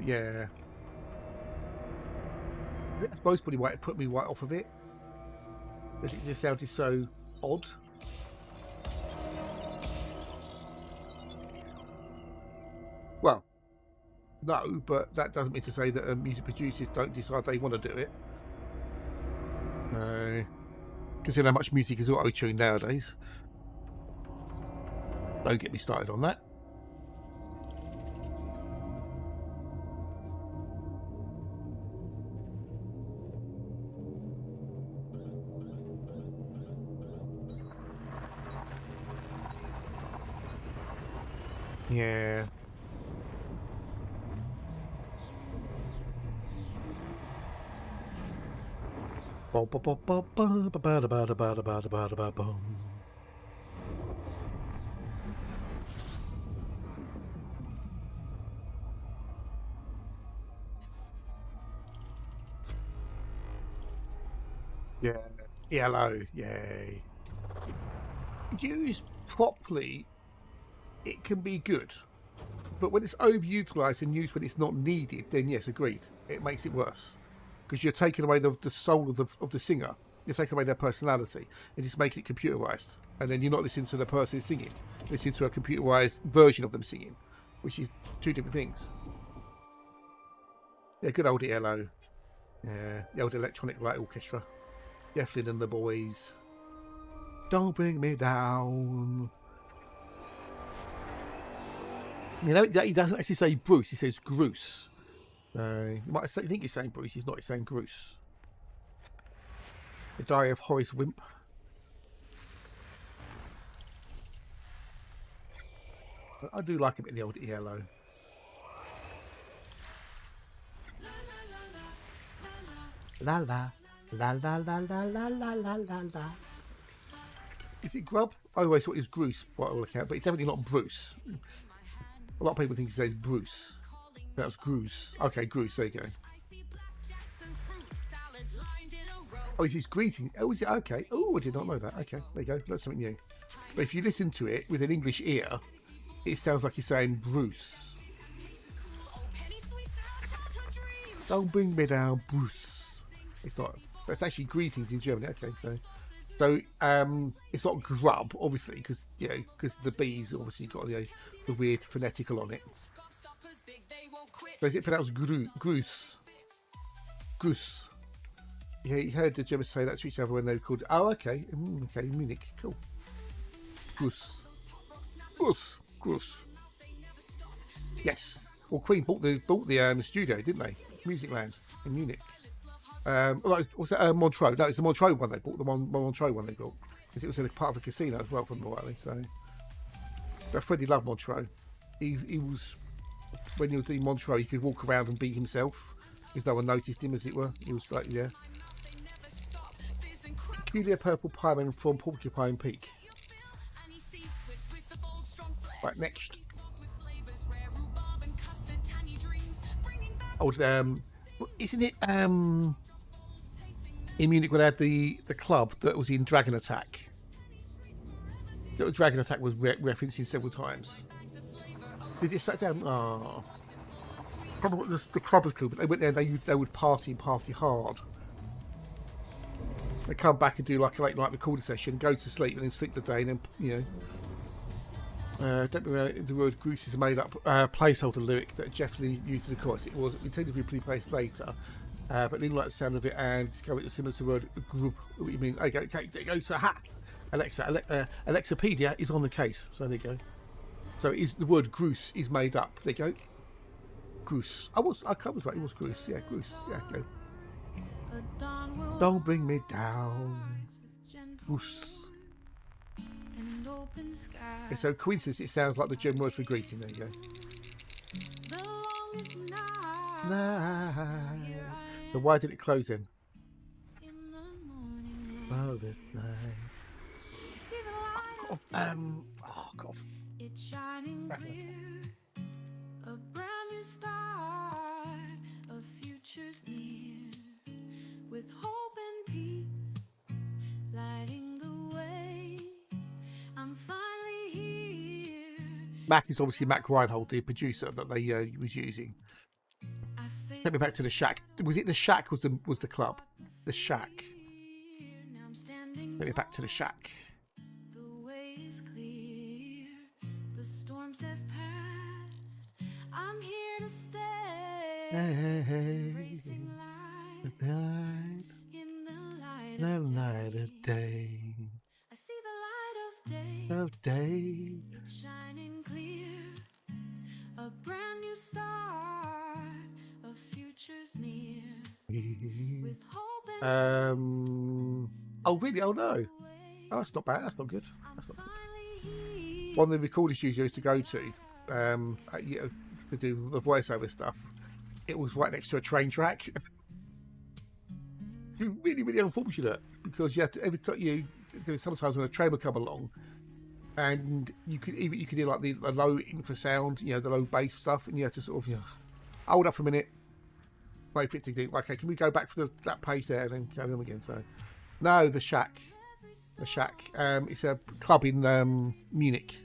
[SPEAKER 2] Yeah. I suppose probably why it put me right off of it. Because it just sounded so odd. Well, no, but that doesn't mean to say that music producers don't decide they want to do it. Considering how much music is auto-tuned nowadays. Don't get me started on that. Yeah. Yeah. Hello. Yay. Used properly, it can be good. But when it's overutilized and used when it's not needed, then yes, agreed. It makes it worse. Because you're taking away the soul of the singer. You're taking away their personality. And just making it computerized. And then you're not listening to the person singing. You're listening to a computerized version of them singing. Which is two different things. Yeah, good old ELO. Yeah, the old Electronic Light Orchestra. Deflin and the Boys. Don't bring me down. He doesn't actually say Bruce, he says Bruce. You might think he's saying Bruce, he's not, he's saying Bruce. The Diary of Horace Wimp. I do like a bit of the old ELO. La la la la la la la la la la la. Is it Grub? I always thought it was Bruce, by all accounts, but it's definitely not Bruce. A lot of people think he says Bruce. That was Bruce. Okay, Bruce. There you go. Oh, is his greeting? Oh, is it? Okay. Oh, I did not know that. Okay, there you go. That's something new. But if you listen to it with an English ear, it sounds like he's saying Bruce. Don't bring me down, Bruce. It's not. That's actually greetings in German. Okay, so it's not grub, obviously, because because the B's obviously got the weird phonetical on it. So is it pronounced Gruß? Gruß. Yeah, you heard the Germans say that to each other when they were called. Oh, okay, okay, Munich, cool. Gruß, Gruß, Gruß. Yes. Well, Queen bought the studio, didn't they? Musicland in Munich. Was that Montreux? No, it's the Montreux one they bought. The Montreux one they bought because it was in a part of a casino as well, from the way. So, but Freddie loved Montreux. He was, when you were doing Montreux, he could walk around and be himself because no one noticed him, as it were. He was like, yeah. Peculiar purple pieman from Porcupine Peak. Right, next. Oh, isn't it in Munich when they had the club that was in Dragon Attack? That Dragon Attack was referencing several times. Did it shut down? Oh. Probably the club was cool, but they went there and they would party hard. They come back and do like a late night recording session, go to sleep and then sleep the day, and then don't know the word Gruß is a made up placeholder lyric that Jeff Lee used in the chorus. It was intended to be replaced later, but didn't like the sound of it and discovered it's similar to the word group. What you mean? Okay, there goes a hat. Alexapedia is on the case, so there you go. So the word Gruß is made up. There you go. Gruß. I was right. It was Gruß. Yeah, Gruß. Yeah, go. Don't bring me down. Gruß. Yeah, so coincidence, it sounds like the German word for greeting. There you go. Night. So why did it close then? Oh, this night. Oh God.
[SPEAKER 1] It's shining clear, a brand new start, a future's near, with hope and peace lighting the way. I'm finally here.
[SPEAKER 2] Mac is obviously Mac Reinhold, the producer that they was using. Take me back to the shack. Was it the shack? Was the club? The shack. Take me back to the shack.
[SPEAKER 1] The way is clear. The storms have passed. I'm here to stay. Embracing light in the light
[SPEAKER 2] of day.
[SPEAKER 1] I see the light
[SPEAKER 2] Of day.
[SPEAKER 1] It's shining clear. A brand new start. A future's near. With hope and
[SPEAKER 2] Oh really? Oh no. Oh, that's not bad. That's not good. That's not good. One of the recording studios to go to, to do the voiceover stuff. It was right next to a train track. Really, really unfortunate because you had to, every time there was sometimes when a train would come along, and you could hear like the low infrasound, the low bass stuff, and you had to sort of hold up for a minute, wait for it to think, okay, can we go back for that page there and then go on again? So no, the shack. It's a club in Munich.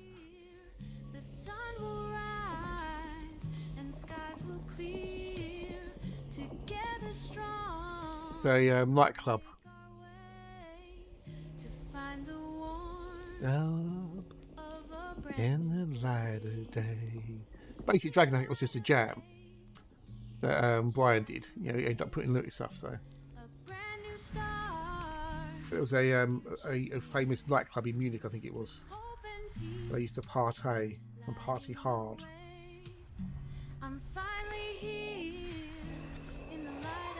[SPEAKER 1] the sun will rise and skies will clear. Together strong.
[SPEAKER 2] A nightclub.
[SPEAKER 1] To find the warmth
[SPEAKER 2] Up
[SPEAKER 1] of a
[SPEAKER 2] in the light of day. Basic Dragon Attack was just a jam that Brian did. He ended up putting lyric stuff. So
[SPEAKER 1] brand new start.
[SPEAKER 2] it was a famous nightclub in Munich, I think it was.
[SPEAKER 1] Hope and peace.
[SPEAKER 2] They used to party and party hard.
[SPEAKER 1] I'm finally here in the light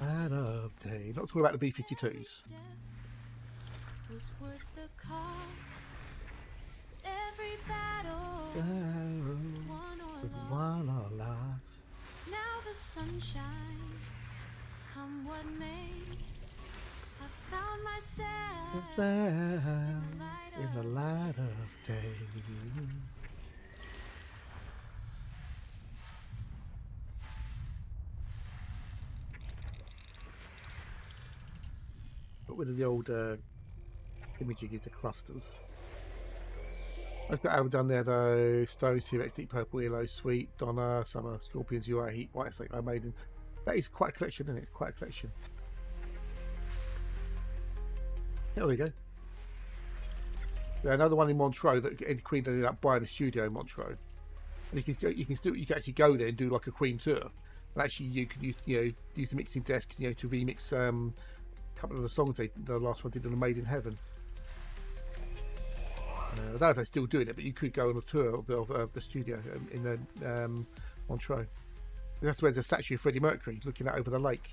[SPEAKER 2] Light of day. Not talking about the B-52s.
[SPEAKER 1] was worth the cost. Every battle won or lost. Now the sun shines, come what may. I found myself
[SPEAKER 2] In the light of day. rid of the old imaging into clusters. I've got Arrow down there though. Stones, T-Rex, Deep Purple, Yellow, Sweet, Donna, Summer, Scorpions, UI, Heat, White Snake, I Maiden. That is quite a collection, isn't it? Quite a collection. There we go. Yeah, another one in Montreux that Ed Queen ended up buying a studio in Montreux. And you can actually go there and do like a Queen tour. And actually you can use use the mixing desk to remix a couple of the songs the last one did on the Made in Heaven. I don't know if they're still doing it, but you could go on a tour of the studio in the Montreux. That's where there's a statue of Freddie Mercury looking out over the lake.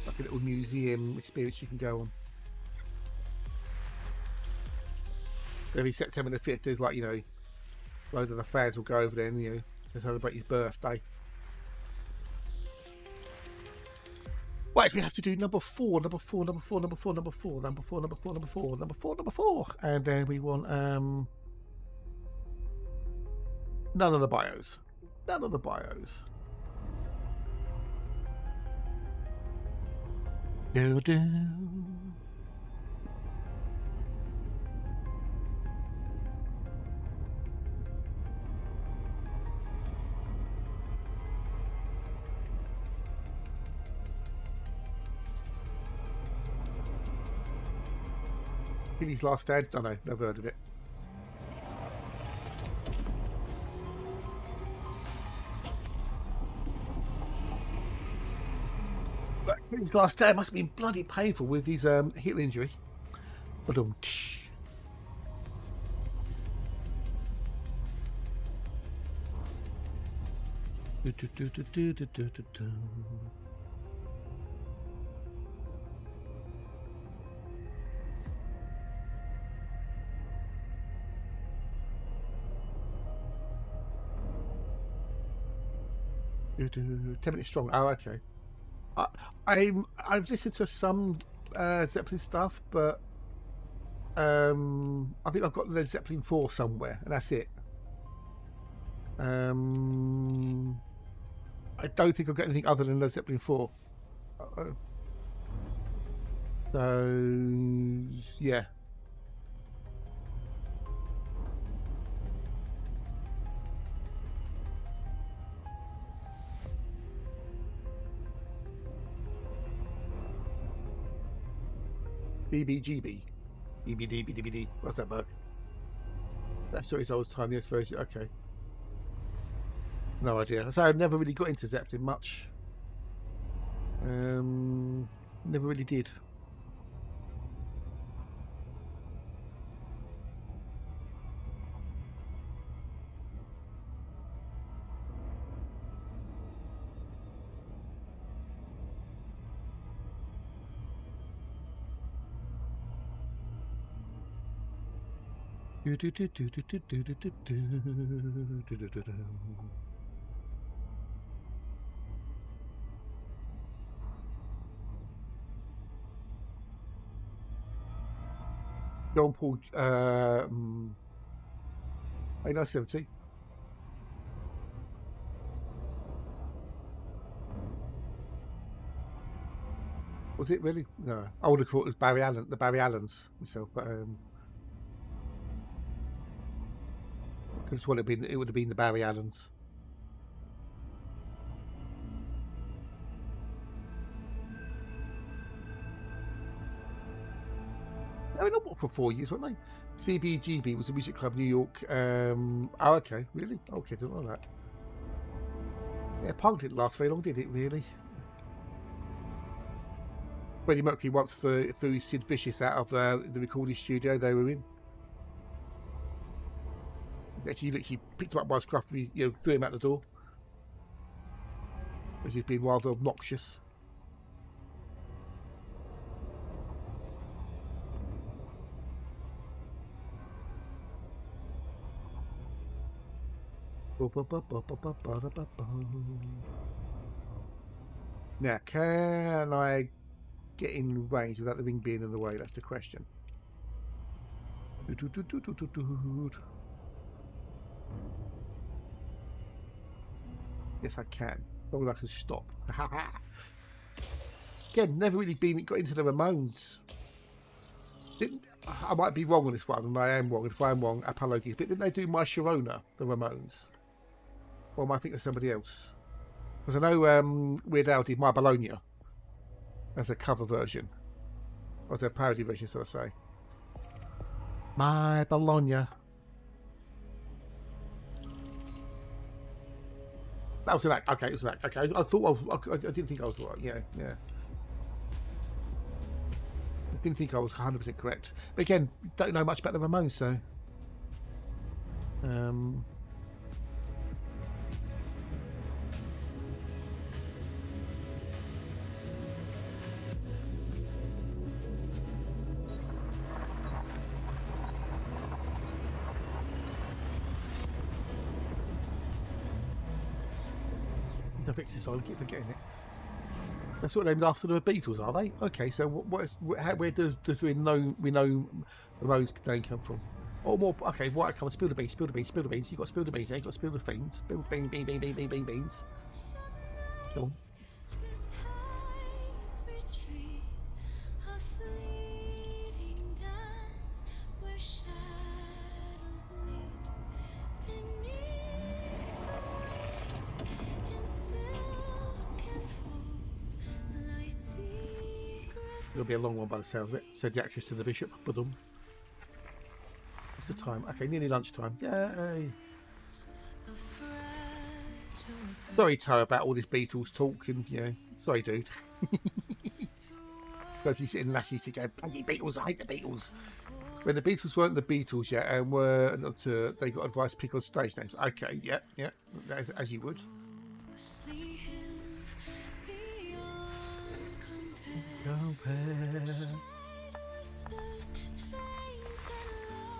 [SPEAKER 2] Like a little museum experience you can go on. Every September the 5th, there's like, loads of the fans will go over there and, to celebrate his birthday. Right, we have to do number four, and then we want none of the bios. Do. His Last Stand? I know, never heard of it. But his Last Stand must have been bloody painful with his heel injury. But "10 minutes strong." Oh, okay. I've listened to some Zeppelin stuff, but I think I've got Led Zeppelin 4 somewhere, and that's it. I don't think I've got anything other than Led Zeppelin 4. So yeah. BBGB. BBD. What's that bug? That's his old time, yes, version. Okay. No idea. So I never really got into Zeppelin much. Never really did. John Paul 1970. Was it really? No, I would have thought it was Barry Allen, the Barry Allens myself, but because it would have been the Barry Allens. I mean, not for 4 years, weren't they? CBGB was a music club, New York. Oh, okay, really? Okay, didn't know that. Yeah, punk didn't last very long, did it? Really? Freddie Mercury once threw Sid Vicious out of the recording studio they were in. Actually, literally picked him up by his scruff, threw him out the door, because he's been rather obnoxious. Now, can I get in range without the ring being in the way? That's the question. Yes, I can. As long as I can stop. Again, never really got into the Ramones. I might be wrong on this one, and I am wrong. If I am wrong, apologies. But didn't they do My Sharona, the Ramones? Or am I thinking of somebody else? Because I know Weird Al did My Bologna as a cover version. Or as a parody version, should I say. My Bologna. That was an act. Okay, it was an act. Okay, I thought I didn't think I was right. Yeah. I didn't think I was 100% correct. But again, don't know much about the Ramones, so. The fix this, I keep forgetting it. That's what named after the Beatles, are they? Okay, so where does we know Ramones name come from? Or more, okay, right, come on, spill the beans. You've got to spill the beans, you've got to spill the fiends. Spill beans. Go on. It'll be a long one by the sounds of it, said the actress to the bishop. What's the time? Okay, nearly lunchtime. Yay! Sorry, Toe, about all this Beatles talk, and sorry, dude. But he's sitting lashy to go, bloody Beatles, I hate the Beatles. When the Beatles weren't the Beatles yet, and were not, they got advice to pick on stage names. Okay, yeah, as you would.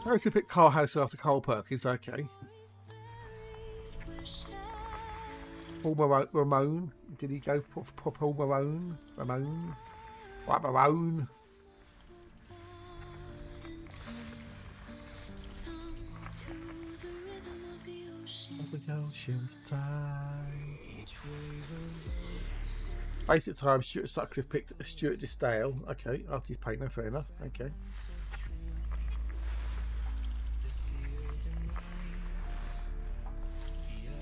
[SPEAKER 2] I was going to pick Carl Houser after Carl Perkins, okay. Paul Ramone. Did he go for Paul Ramone? What, Ramone? Basic time, Stuart Sutcliffe picked Stuart Disdale. Okay, after his paint, no, fair enough. Okay.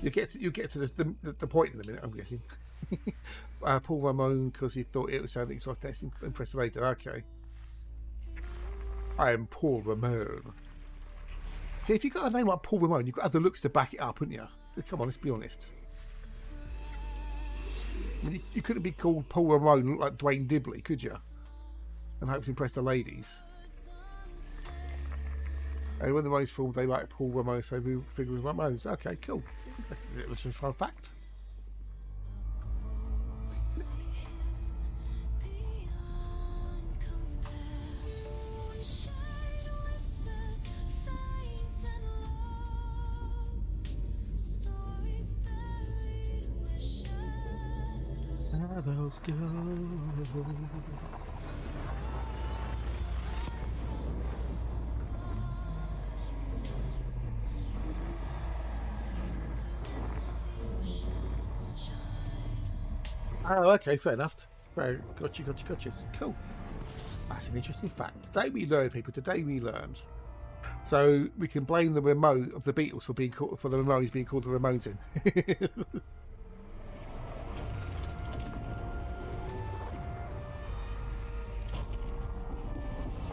[SPEAKER 2] You get to the point in a minute, I'm guessing. Paul Ramone, because he thought it was sounding exciting, impressed later. Okay. I am Paul Ramone. See, if you got a name like Paul Ramone, you've got to have the looks to back it up, haven't you? Come on, let's be honest. I mean, you couldn't be called Paul Ramone, look like Dwayne Dibley, could you? And hope to impress the ladies. And when the Ramones formed, they like Paul Ramone, so we figure with Ramones. Okay, cool. That's a fun fact. Shadows go. Oh, okay, fair enough. Right, gotcha. Cool. That's an interesting fact. Today we learned, people. Today we learned. So we can blame the remote of the Beatles for being called, for the Ramones being called the Ramones in.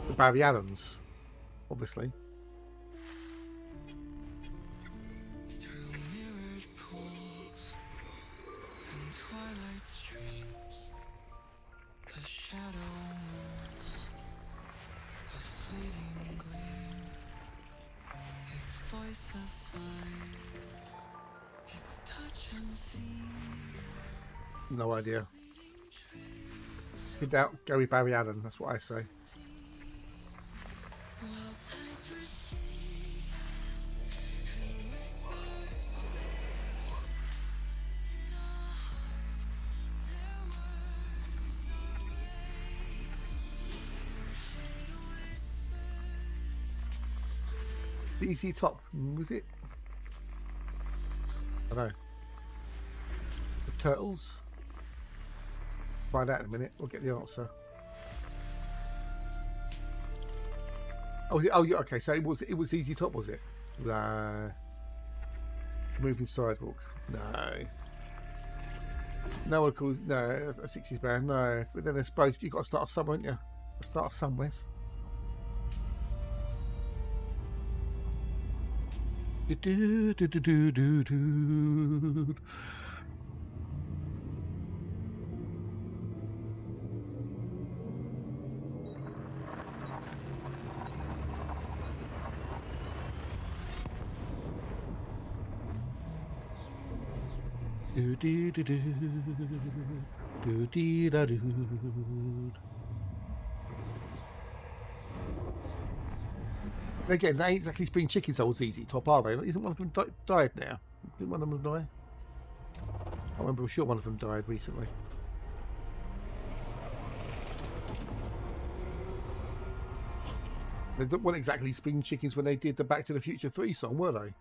[SPEAKER 2] The Barry Allens, obviously. No idea. Good doubt, go with Barry Allen, that's what I say. BC Top, was it? I don't know. turtles? Find out in a minute. We'll get the answer. Oh, yeah, okay. So it was Easy Top, was it? No. Moving Sidewalk. No. No one calls. No, a 60s band. No. But then I suppose you've got to start somewhere, haven't you? Start somewhere. Do do do do do do. Do do do do do do da do. Again, they ain't exactly spring chicken souls easy top, are they? Isn't one of them died now? Didn't one of them die? I remember. I'm sure one of them died recently. They weren't exactly spring chickens when they did the Back to the Future 3 song, were they?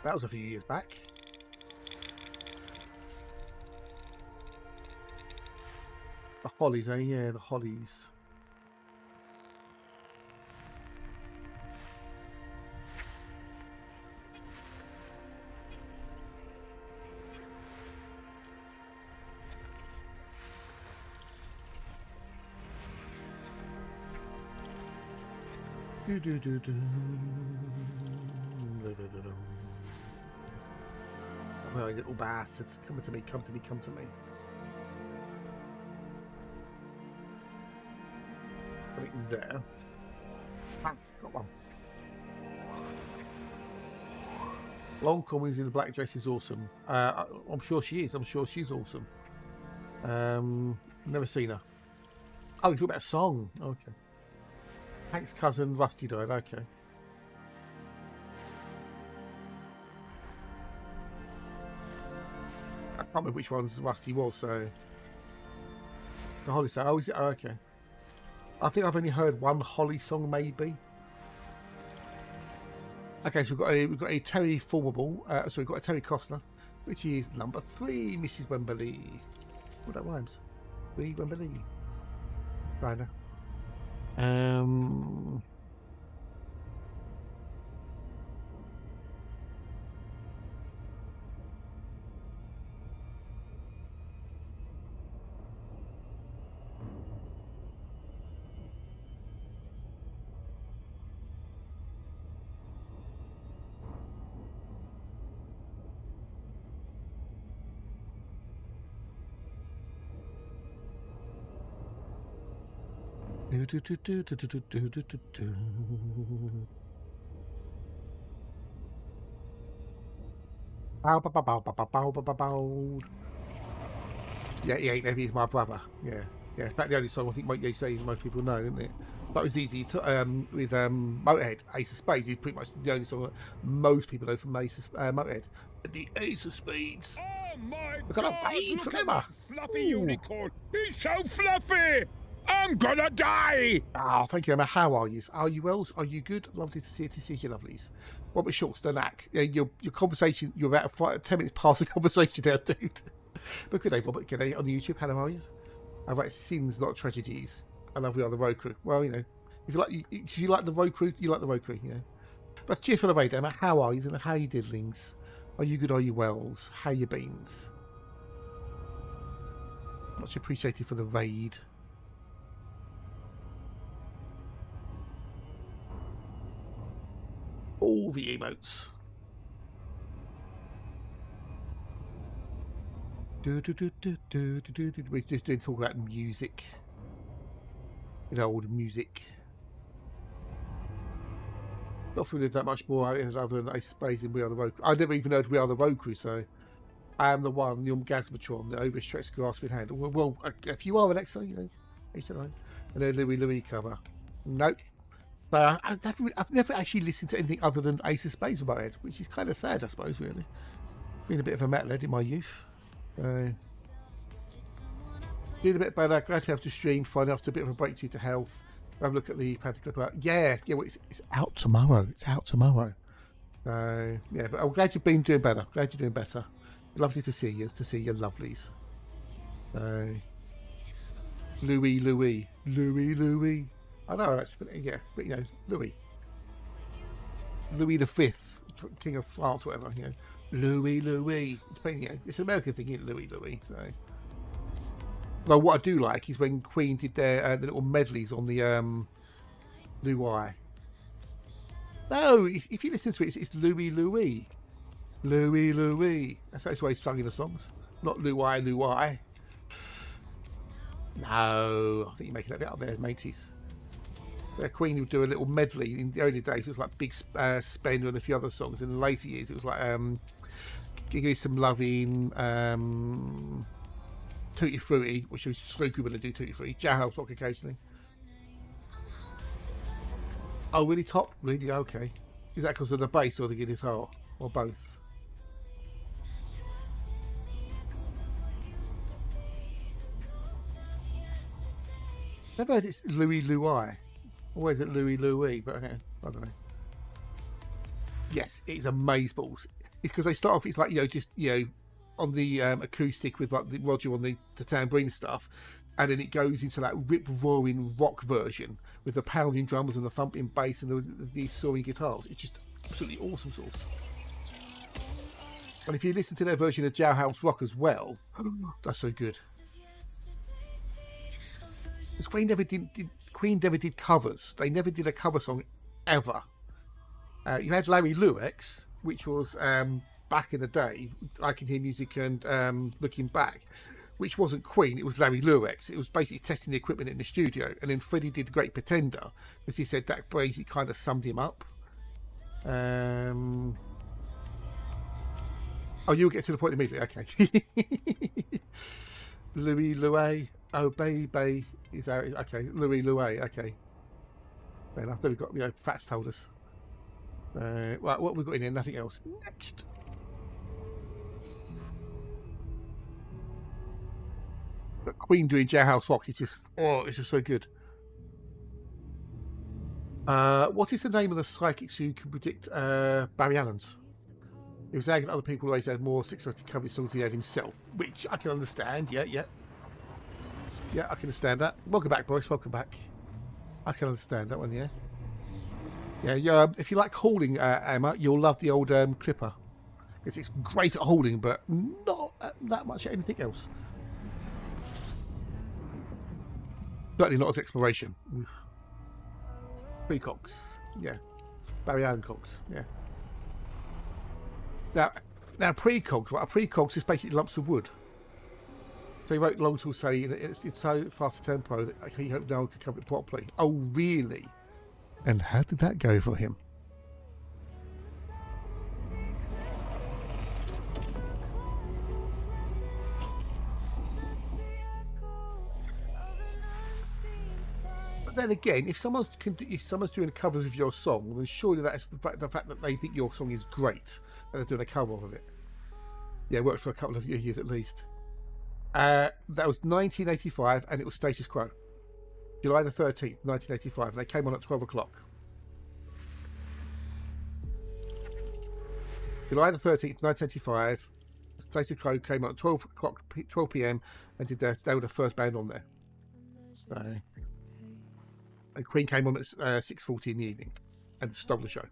[SPEAKER 2] That was a few years back. The Hollies, eh? Yeah, the Hollies. Do do do do. Oh, little bastards, come to me, come to me, come to me. Put it there. Ah, got one. Long Cummings in the black dress is awesome. I'm sure she is. I'm sure she's awesome. Never seen her. Oh, you're talking about a song. Okay. Hank's cousin Rusty died. Okay. I can't remember which ones Rusty was, so it's a Holly song. Oh, is it? Oh, okay. I think I've only heard one Holly song, maybe. Okay, so we've got a Terry Formable. So we've got a Terry Costner, which is number 3, Mrs. Wembley. Oh, that rhymes. 3 Wembley. Right now. Do, do, do, do, do, do, do, do, do, do. Bow, bow, bow, bow, bow, bow, bow, bow, bow. Yeah, he's my brother. Yeah, yeah. It's about the only song I think most people know, isn't it? That was easy to, with Motorhead, Ace of Spades is pretty much the only song that most people know from Motorhead. The Ace of Spades.
[SPEAKER 5] Oh my
[SPEAKER 2] We've got
[SPEAKER 5] God!
[SPEAKER 2] a raid
[SPEAKER 5] Look
[SPEAKER 2] for
[SPEAKER 5] at
[SPEAKER 2] Emma.
[SPEAKER 5] that fluffy unicorn. He's so fluffy. I'm gonna die.
[SPEAKER 2] Ah, thank you, Emma. How are you? Are you well? Are you good? Lovely to see you, lovelies. What was short, the knack? Your conversation. You're about 10 minutes past the conversation now, dude. But good day, Robert. Good day on YouTube. Hello, how are you? How about sins, not tragedies? I love We Are the Road Crew. Well, you know, if you like the Road Crew, you like the Road Crew. You know. But cheerful of Emma. How are you? And how you diddlings? Are you good? Are you wells? How you beans? Much appreciated for the raid. All the emotes. We're just doing talk about music. You know, old music. Not familiar with that much more other than Ace of Spades and We Are the Road Crew. I never even heard We Are the Road Crew, so I am the one, the Orgasmatron, the overstretched grasping hand. Well, if you are an excellent, you know, each and then Louis cover. Nope. But I've never actually listened to anything other than Ace of Spades in my head, which is kind of sad, I suppose, really. Being a bit of a metalhead in my youth. Doing a bit better, glad to have to stream, finally after a bit of a breakthrough to health. Have a look at the Panther Clip. Yeah, well, it's out tomorrow. It's out tomorrow. So yeah, but I'm glad you've been doing better. Glad you're doing better. Lovely to see you. To see your lovelies. So Louis. I know that's, but yeah, but you know, Louis the Fifth, King of France, whatever. You know, Louis. It's, you know, it's an American thing, isn't it? Louis. So, well, what I do like is when Queen did their the little medleys on the Louis. No, if you listen to it, it's Louis. That's how it's always sung in the songs, not Louis. No, I think you're making that bit up there, mateys. The Queen would do a little medley in the early days. It was like Big Spender and a few other songs. In the later years, it was like Give You Some Loving, Tutti Frutti, which was Snooky when they do Tutti Frutti, Jailhouse Rock occasionally. Oh, really top? Really? Okay. Is that because of the bass or the guitar? Or both? Never heard it's Louis. Always at Louis, but okay, I don't know. Yes, it's amazeballs. It's because they start off, it's like, you know, just, you know, on the acoustic with like the Roger on the tambourine stuff, and then it goes into that rip-roaring rock version with the pounding drums and the thumping bass and the soaring guitars. It's just absolutely awesome sauce. And if you listen to their version of Jailhouse Rock as well, that's so good. Because Queen never did covers. They never did a cover song ever. You had Larry Lewis, which was back in the day, I Can Hear Music and Looking Back, which wasn't Queen, it was Larry Lewis. It was basically testing the equipment in the studio. And then Freddie did Great Pretender, because he said that basically kind of summed him up. Oh, you'll get to the point immediately. Okay. Louis. Oh, baby. Is that okay? Louis. Okay. Fair enough. Then we've got, you know, Fats told us. Right, what have we got in here? Nothing else. Next. But Queen doing Jailhouse Rock is just, oh, it's just so good. What is the name of the psychics who can predict Barry Allen's? He was saying other people always had more successful cover songs than he had himself, which I can understand. Yeah, I can understand that. Welcome back, boys. Welcome back. I can understand that one. Yeah. If you like hauling, Emma, you'll love the old Clipper, because it's great at hauling, but not that much at anything else. Certainly not as exploration. Precogs, yeah. Barry Allen cogs, yeah. Now precogs, right? A precogs is basically lumps of wood. So he wrote Long to say it's so fast a tempo that he hoped no one could cover it properly. Oh, really? And how did that go for him? But then again, if someone's doing covers of your song, then surely that's the fact that they think your song is great and they're doing a cover of it. Yeah, it worked for a couple of years at least. That was 1985, and it was Status Quo. July the 13th, 1985, and they came on at 12 o'clock. July the 13th, 1985, Status Quo came on at 12 p.m. and they were the first band on there. So, and Queen came on at 6:40 in the evening and stole the show.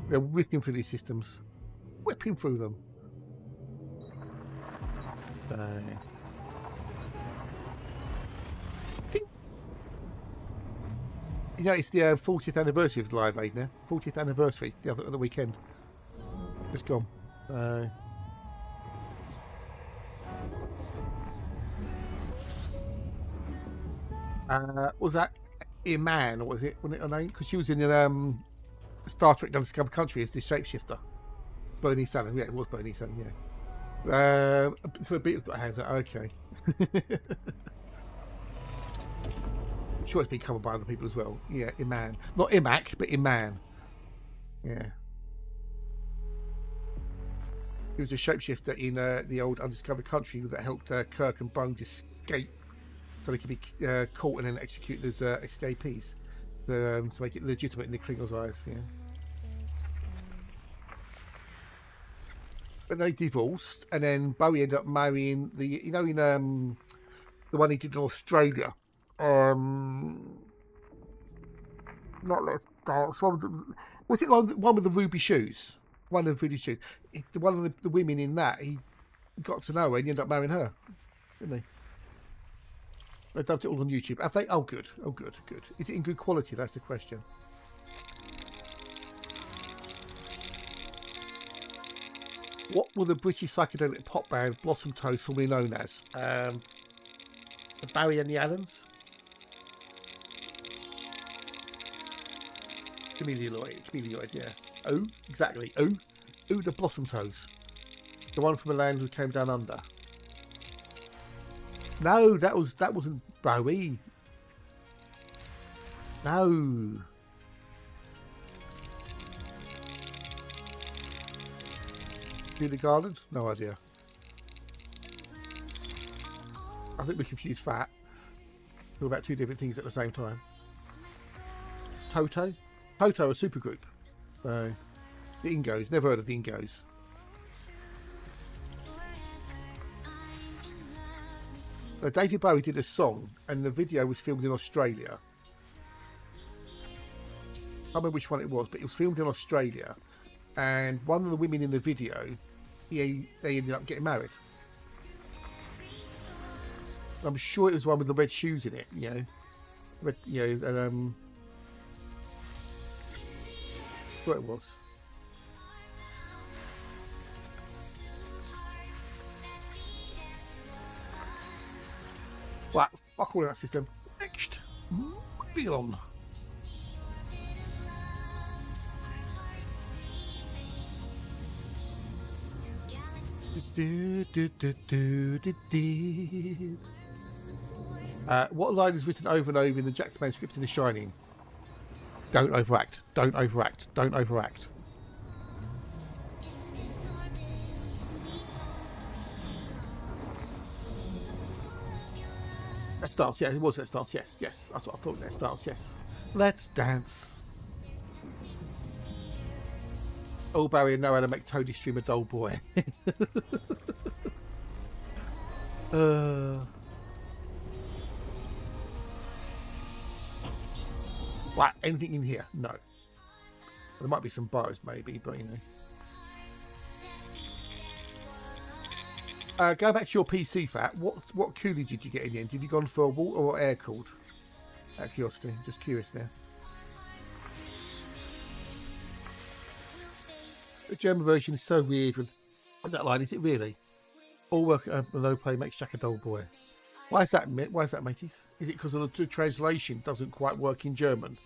[SPEAKER 2] They're whipping through these systems. Whipping through them. So, you know, it's the 40th anniversary of Live Aid now. 40th anniversary the other weekend. Just gone. Was that Iman, or was it her name? Because she was in the Star Trek Undiscovered Country as the shapeshifter. Bernie Sanders. Yeah, it was Bernie Sanders, yeah. So Beatles got hands out. Okay. I'm sure it's been covered by other people as well. Yeah, Iman. Not Imac, but Iman. Yeah. He was a shapeshifter in the old undiscovered country that helped Kirk and Bones escape so they could be caught and then executed as escapees to make it legitimate in the Klingons' eyes. Yeah. But they divorced, and then Bowie ended up marrying in the one he did in Australia. Not Let's Dance. Was it one with the ruby shoes? One of the ruby shoes. One of the women in that, he got to know her and he ended up marrying her, didn't they? They dubbed it all on YouTube. Have they? Oh, good. Oh, good. Good. Is it in good quality? That's the question. What were the British psychedelic pop band Blossom Toast formerly known as? The Barry and the Allens? Chameleoid, yeah. Oh, exactly. Oh, the Blossom Toes. The one from the land who came down under. No, that wasn't Bowie. No. Julie Garland? No idea. I think we confused Fat. Talk about two different things at the same time. Toto, a supergroup. So, the Ingos. Never heard of the Ingos. David Bowie did a song, and the video was filmed in Australia. I can't remember which one it was, but it was filmed in Australia. And one of the women in the video, they ended up getting married. I'm sure it was one with the red shoes in it, red, what it was. Right, fuck all that system. Next, moving on. What line is written over and over in the Jack the Man script in The Shining? Don't overact. Don't overact. Don't overact. Let's dance. Yeah, it was Let's Dance. Yes, yes. That's what I thought. Let's dance. Yes. Let's dance. Oh, Barry, know how to make Tony stream a doll boy. Right, anything in here? No. There might be some bars, maybe, but go back to your PC, Fat. What cooling did you get in the end? Did you go on for water or air cooled? Out of curiosity, just curious now. The German version is so weird with that line. Is it really? All work and no play makes Jack a dull boy. Why is that, mateys? Is it because the translation doesn't quite work in German?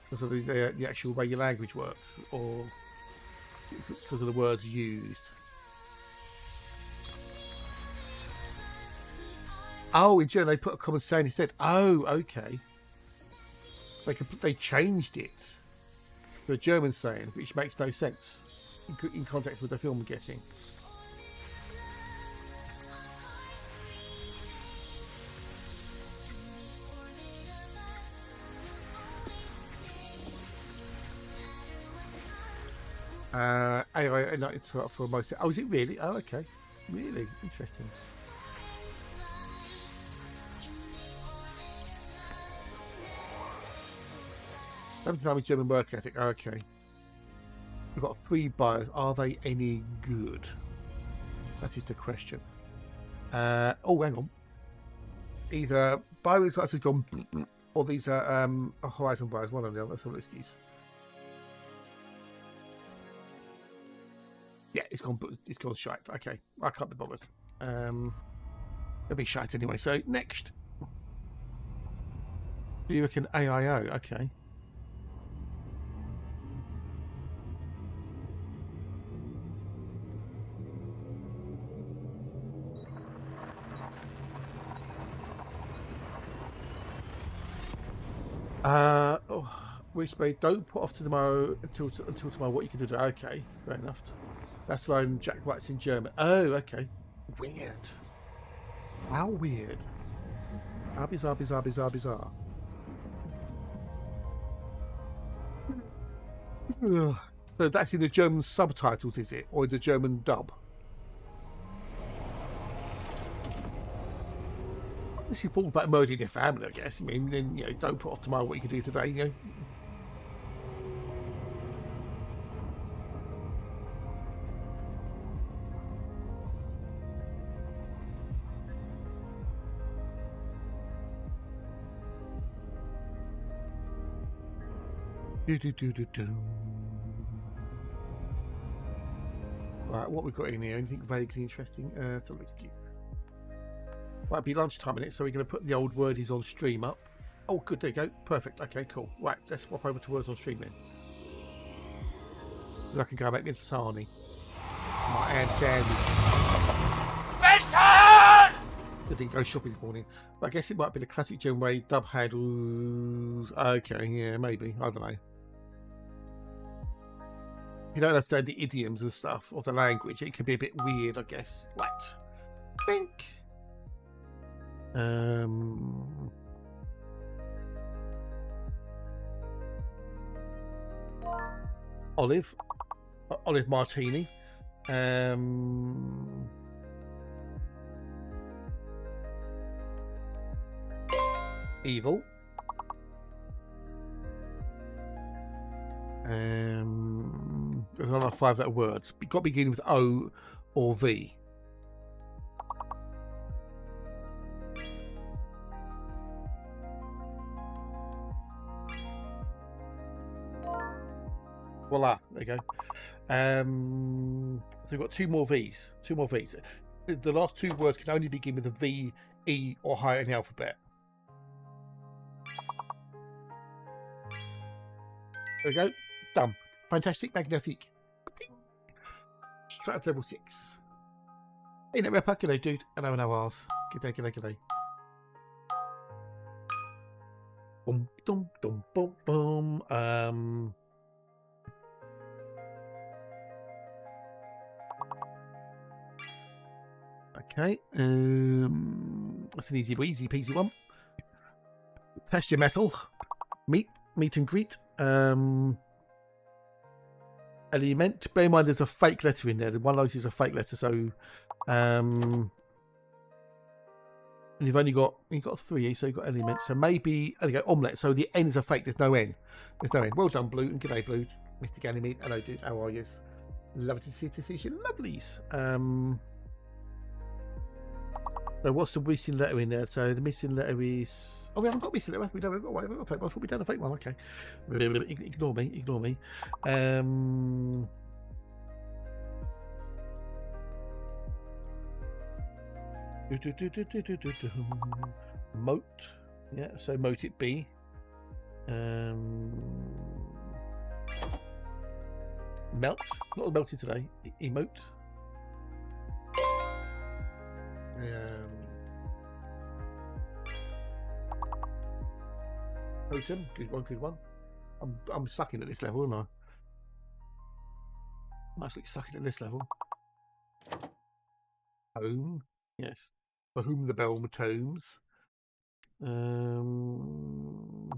[SPEAKER 2] Because of the actual way your language works? Or because of the words used? Oh, in German they put a common saying instead. Oh, okay. They changed it to a German saying, which makes no sense in context with the film, I'm guessing. Anyway, not interrupt for most. Oh, is it really? Oh, okay. Really interesting. Every time with German work ethic. Oh, okay. We've got 3 bios. Are they any good? That is the question. Oh, hang on. Either bios actually gone, or these are Horizon bios. One or the other. So excuse. Yeah, it's gone shite. Okay, I can't be bothered. It'll be shite anyway. So next, do you reckon AIO? Okay. Which way? Don't put off to tomorrow until tomorrow. What you can do? Okay, fair enough. That's the line Jack writes in German. Oh, okay. Weird. How weird. How bizarre, bizarre, bizarre, bizarre. Ugh. So that's in the German subtitles, is it? Or the German dub? This is all about merging your family, I guess. I mean, then, you know, don't put off tomorrow what you can do today, you know. Right, what we've got in here? Anything vaguely interesting? So let's keep. Right, it'll be lunchtime in it, so we're going to put the old wordies on stream up. Oh, good, there you go. Perfect. Okay, cool. Right, let's swap over to words on stream then. I can go back into Sarnie. My ham sandwich. Good thing go shopping this morning. But I guess it might be the classic German way, dub handles. Okay, yeah, maybe. I don't know. If you don't understand the idioms and stuff of the language, it can be a bit weird, I guess. Right. Bink. Olive martini. Evil. There's another 5-letter words. You've got to begin with O or V. Voila, there you go. So we've got 2 more V's. 2 more V's. The last 2 words can only begin with a V, E, or higher in the alphabet. There we go. Done. Fantastic. Magnifique. Straight up to level 6. Hey, that rapper. G'day, dude. Hello, no R's. G'day, g'day, g'day. Boom, boom, boom, boom, boom. Okay. That's an easy peasy one. Test your metal. Meet and greet. Element. Bear in mind there's a fake letter in there. One of those is a fake letter, so and you've got 3, so you've got element. So maybe there you go, omelette. So the N is a fake, there's no N. There's no N. Well done, Blue, and g'day, Blue. Mr. Ganymede. Hello, dude. How are you? Lovely to see you. Lovelies. So what's the missing letter in there? So the missing letter is... Oh, we haven't got a missing letter. We haven't got one. I thought we'd done a fake one. Okay. Ignore me. Moat. Yeah, so moat it be. Melt. Not melted today. Emote. Totem, good one. I'm sucking at this level, aren't I? I'm actually sucking at this level. Home, yes. For whom the bell tones. No,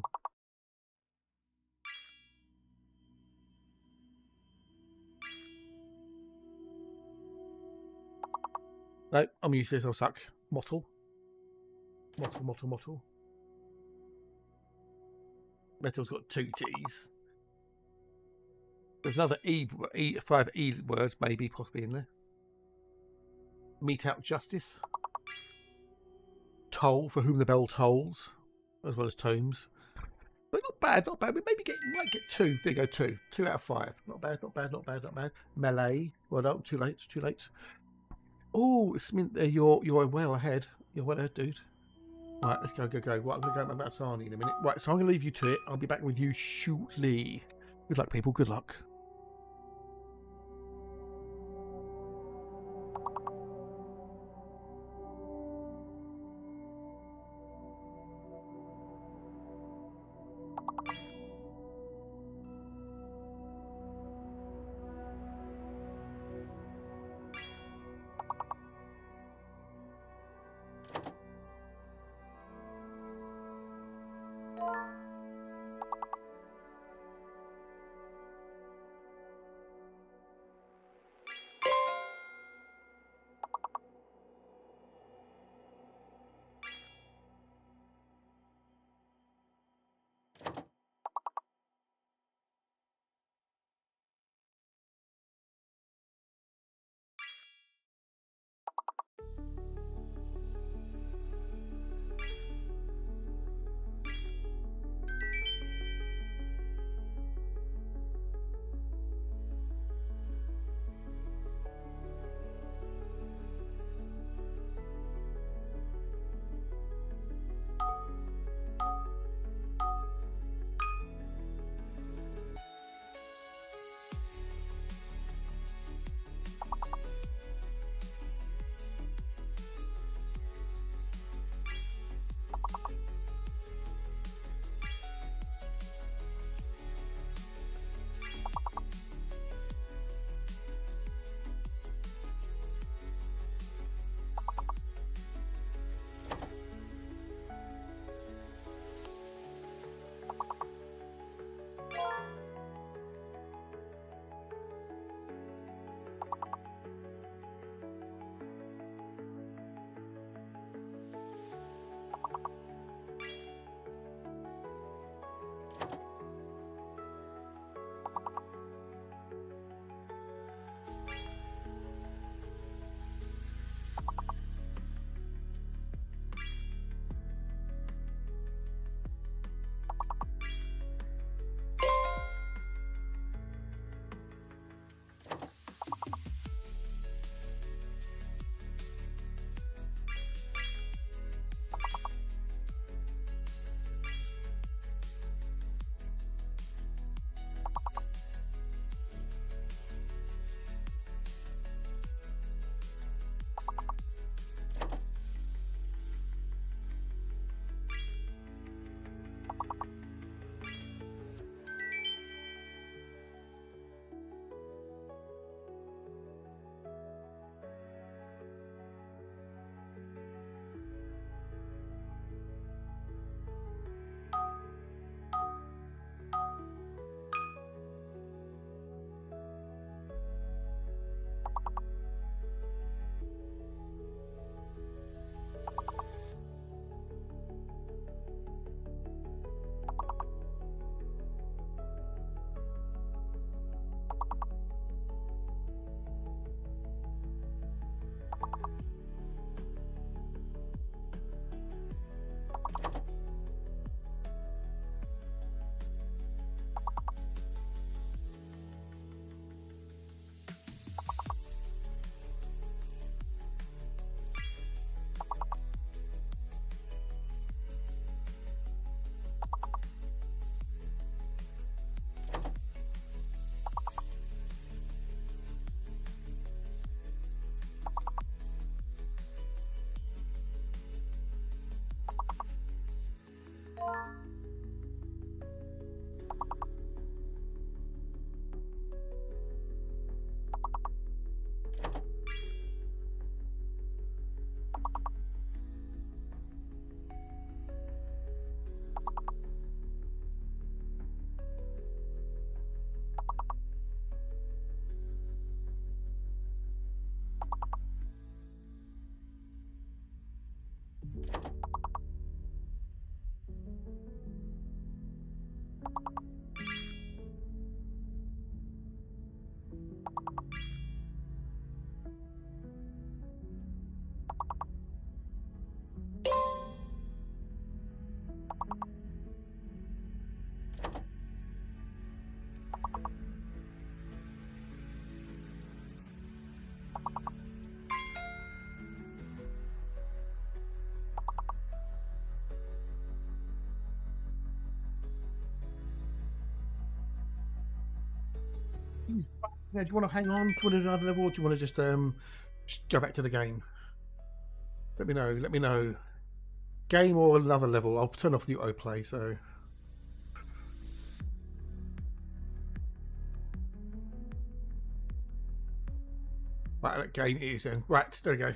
[SPEAKER 2] I'm useless. I'll suck. Mottle. Metal's got 2 T's. There's another 5 E words, maybe, possibly in there. Mete out justice. Toll, for whom the bell tolls, as well as tomes. But not bad. We might get 2. There you go, 2. 2 out of 5. Not bad. Melee. Well, no, too late. Oh, you're well ahead. You're well ahead, dude. Right, let's go. Right, I'm going to go back to Arnie in a minute. Right, so I'm going to leave you to it. I'll be back with you shortly. Good luck, people. Good luck. Yeah, do you want to hang on? Do you want to do another level, or do you want to just go back to the game? Let me know. Let me know. Game or another level. I'll turn off the autoplay. So. Right, that game is then. Right, there we go.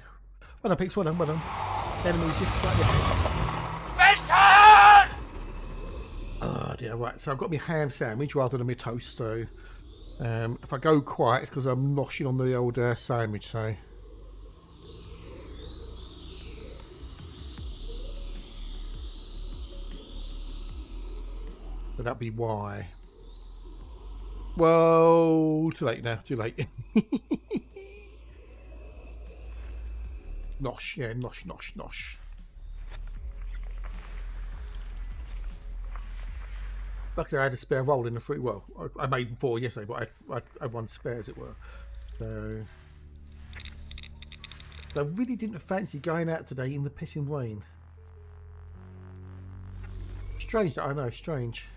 [SPEAKER 2] Well done, Peaks. Well done, well done. Enemies just slightly ahead. Oh dear, right. So I've got my ham sandwich rather than my toast. So if I go quiet, it's because I'm noshing on the old sandwich. So. So that'd be why. Well, too late now. Too late. Nosh, yeah, nosh, nosh, nosh. Luckily, I had a spare roll in the free. Well, I made 4 yesterday, but I had 1 spare, as it were. So I really didn't fancy going out today in the pissing rain. Strange, I know, strange.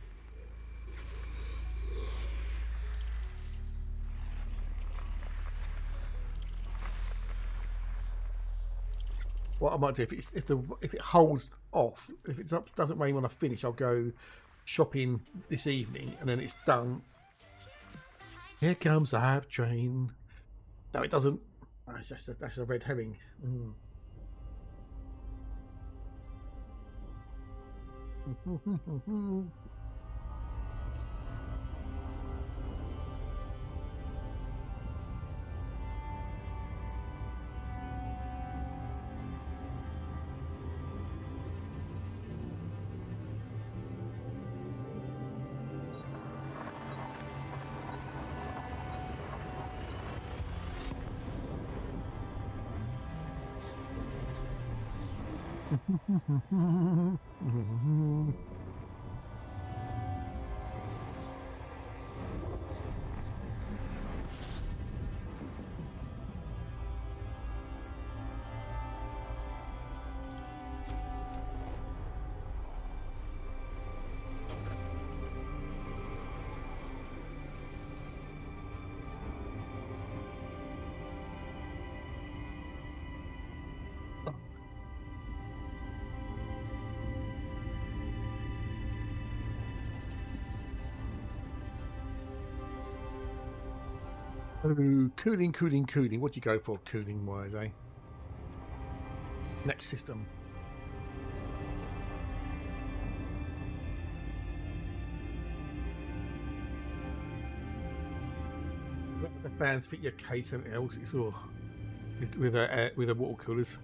[SPEAKER 2] What I might do if it holds off, if it doesn't rain when I finish, I'll go shopping this evening, and then it's done. Here comes the hype train. No, it doesn't. Oh, it's just that's a red herring. Oh, cooling. What do you go for, cooling wise, eh? Next system. Let the fans fit your case and else. It's all with a water coolers.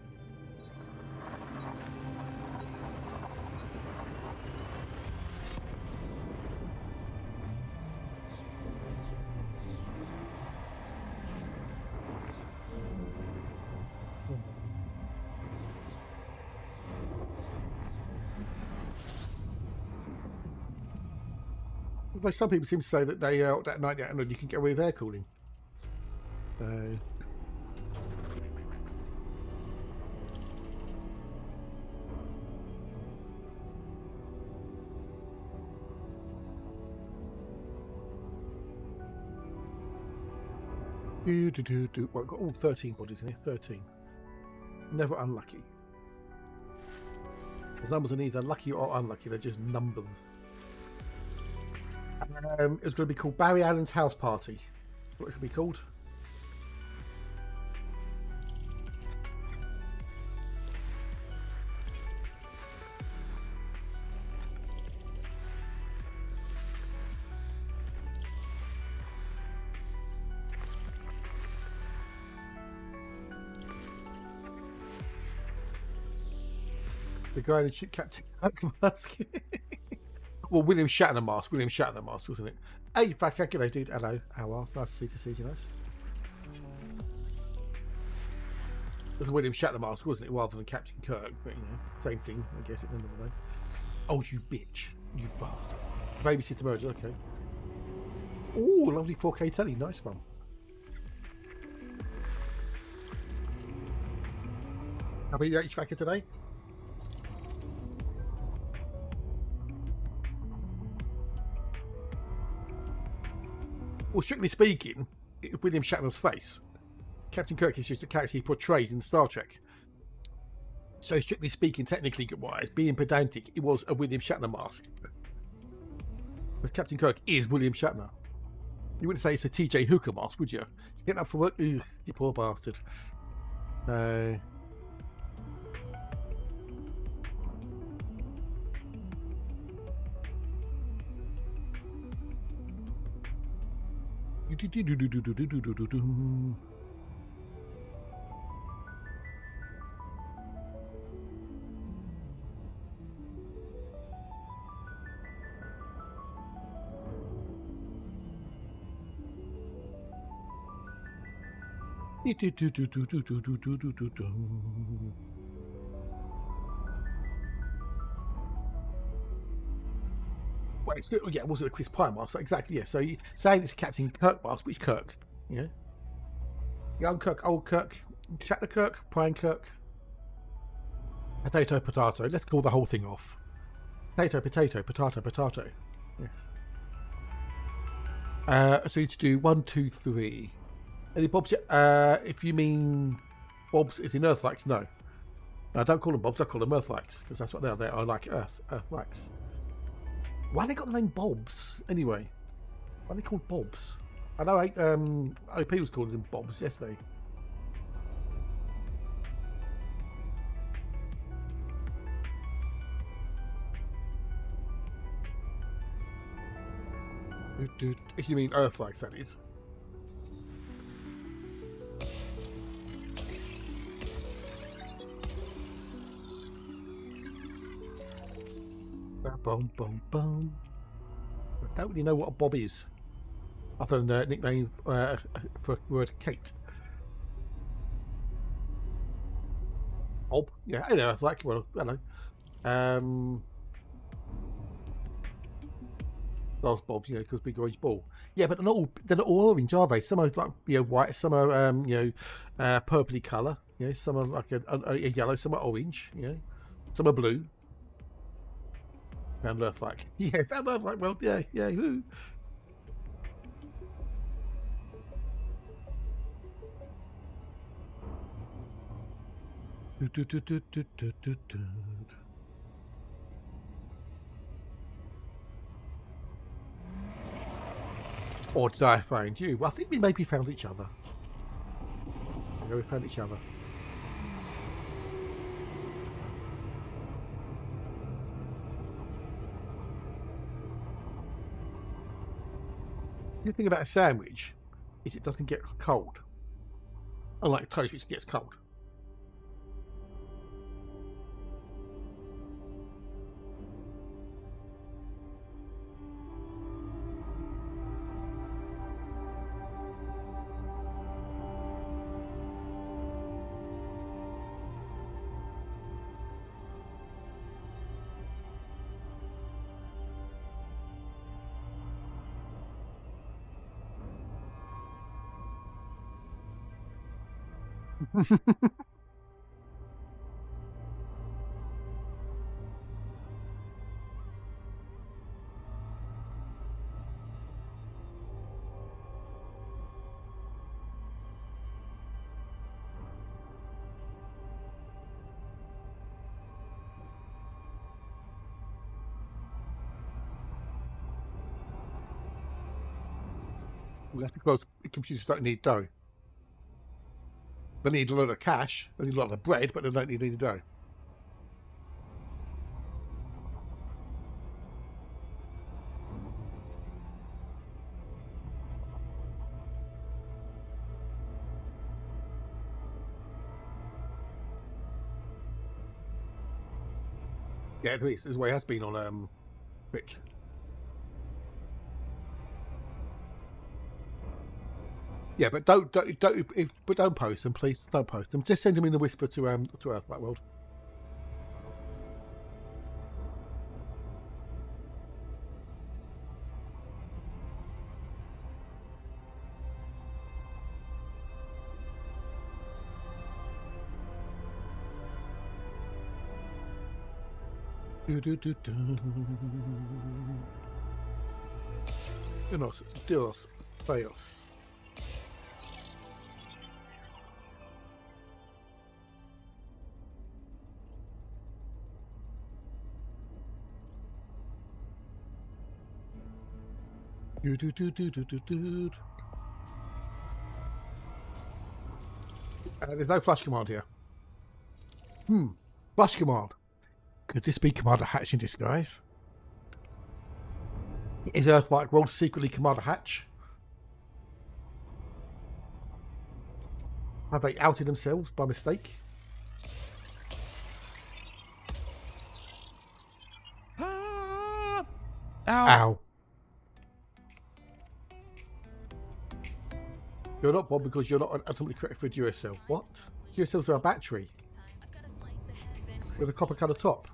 [SPEAKER 2] Although some people seem to say that they that night out you can get away with air cooling. Well, I've got all 13 bodies in here. 13. Never unlucky. Those numbers are neither lucky or unlucky. They're just numbers. It's going to be called Barry Allen's House Party. What it could be called? The guy in the Captain Kirk mask. Well, William Shatner mask, wasn't it? Hey, fuck, okay, dude. Hello, how are you? Nice to see you, nice. Look at William Shatner mask, wasn't it? Rather than Captain Kirk, but you know, same thing, I guess, at the end of the day. Oh, you bitch. You bastard. Babysitter mode, okay. Oh, lovely 4K telly, nice one. How many HVAC today? Well, strictly speaking, William Shatner's face. Captain Kirk is just a character he portrayed in Star Trek. So strictly speaking, technically wise, being pedantic, it was a William Shatner mask. Because Captain Kirk is William Shatner. You wouldn't say it's a TJ Hooker mask, would you? Getting up for work? Ugh, you poor bastard. No. Well, yeah, it wasn't a Chris Pine mask, exactly. Yeah, so you're saying it's a Captain Kirk mask, which Kirk? Yeah, young Kirk, old Kirk, Shatner Kirk, Pine Kirk, potato, potato. Let's call the whole thing off. Potato, potato, potato, potato. Yes. So you need to do 1, 2, 3. Any bobs? If you mean bobs is in Earthlikes, no. I don't call them bobs. I call them Earthlikes because that's what they are. They are like Earthlikes. Why they got the name Bobs anyway? Why are they called Bobs? I know OP was calling them Bobs yesterday. If you mean Earthlikes, that is. Boom, boom, boom. I don't really know what a bob is, other than a nickname for the word Kate. Bob? Yeah, hello, I like, well, hello. Those bobs, you know, because big orange ball. Yeah, but they're not all orange, are they? Some are like, you know, white, some are, purpley colour, you know, some are like a yellow, some are orange, you know, some are blue. Found Earthlight. Yeah, found Earthlight. Well, yeah, woo. Or did I find you? Well, I think we maybe found each other. Yeah, we found each other. The thing about a sandwich is it doesn't get cold. Unlike toast, which gets cold. Well, that's because computers don't need dough. They need a lot of cash, they need a lot of bread, but they don't need any dough. Yeah, this is the way it has been on Twitch. Yeah, but don't post them, please. Don't post them. Just send them in the whisper to Earthlight World. Dios, Dios, Dios. There's no flush command here. Flush command. Could this be Commander Hatch in disguise? Is Earth-like world secretly Commander Hatch? Have they outed themselves by mistake?
[SPEAKER 6] Ow.
[SPEAKER 2] Ow. You're not Bob because you're not ultimately correct for Duracell. What? Duracells are a battery with a copper coloured top.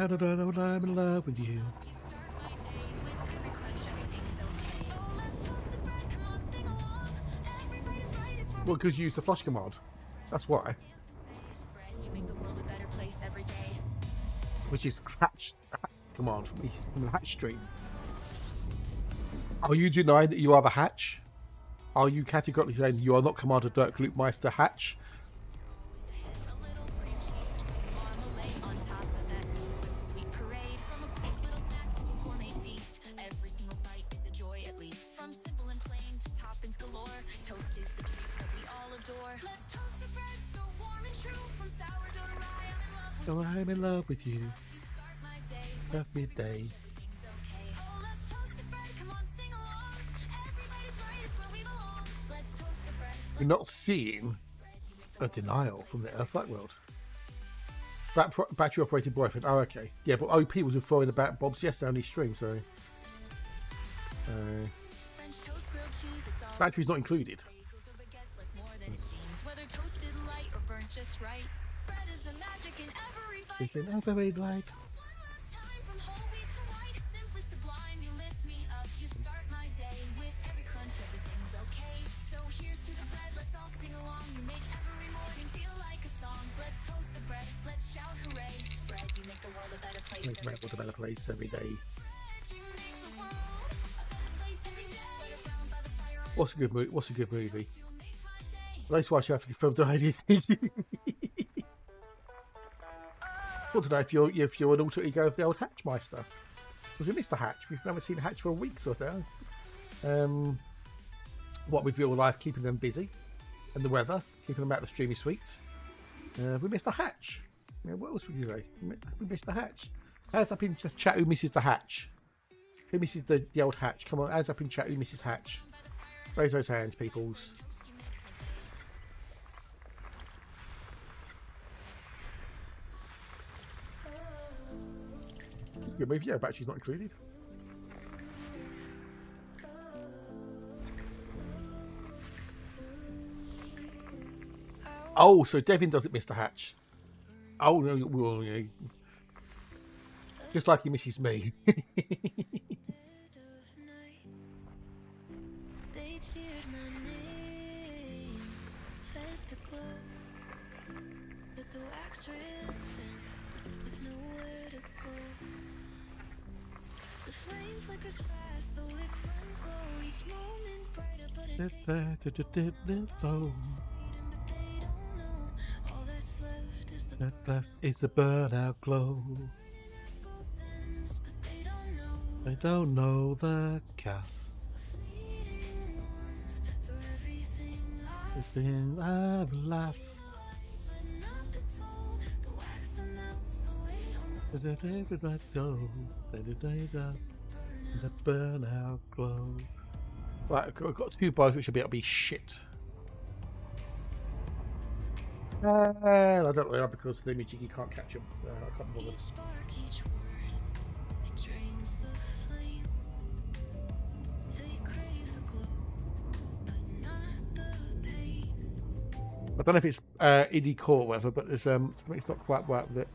[SPEAKER 2] I'm in love with you. Well, because you used the flush command. That's why. Which is hatch command from the hatch stream. Are you denying that you are the hatch? Are you categorically saying you are not Commander Dirk Loopmeister Hatch? So I'm in love with you. Every day. You're not seeing a denial from the Earth-like world. Battery operated boyfriend. Oh, okay. Yeah, but OP was referring about Bob's yesterday on his stream, so. Battery's not included. You can ever read like. Make the world a better place every day. What's a good movie? What's a good movie? That's why I have to film to anything. Well, today, if you're an alter ego of the old Hatchmeister, because we missed the Hatch. We haven't seen the Hatch for a week or so. What with real life, keeping them busy, and the weather, keeping them out of the streamy suites. We missed the Hatch. Yeah, what else would you say? We missed the Hatch. Hands up in chat who misses the Hatch. Who misses the old Hatch? Come on, hands up in chat who misses Hatch. Raise those hands, peoples. Good move, yeah, battery's not included. Oh, so Devin doesn't miss the Hatch. Oh no, well, yeah. Just like he misses me. That left is the burnout glow. They don't know the cast. Everything I've lost. The burnout glow. Right, I've got two bars which will be able to be shit. And I don't know because of the image you can't catch them. I can't bother. I don't know if it's indie core or whatever, but there's it's not quite right with it.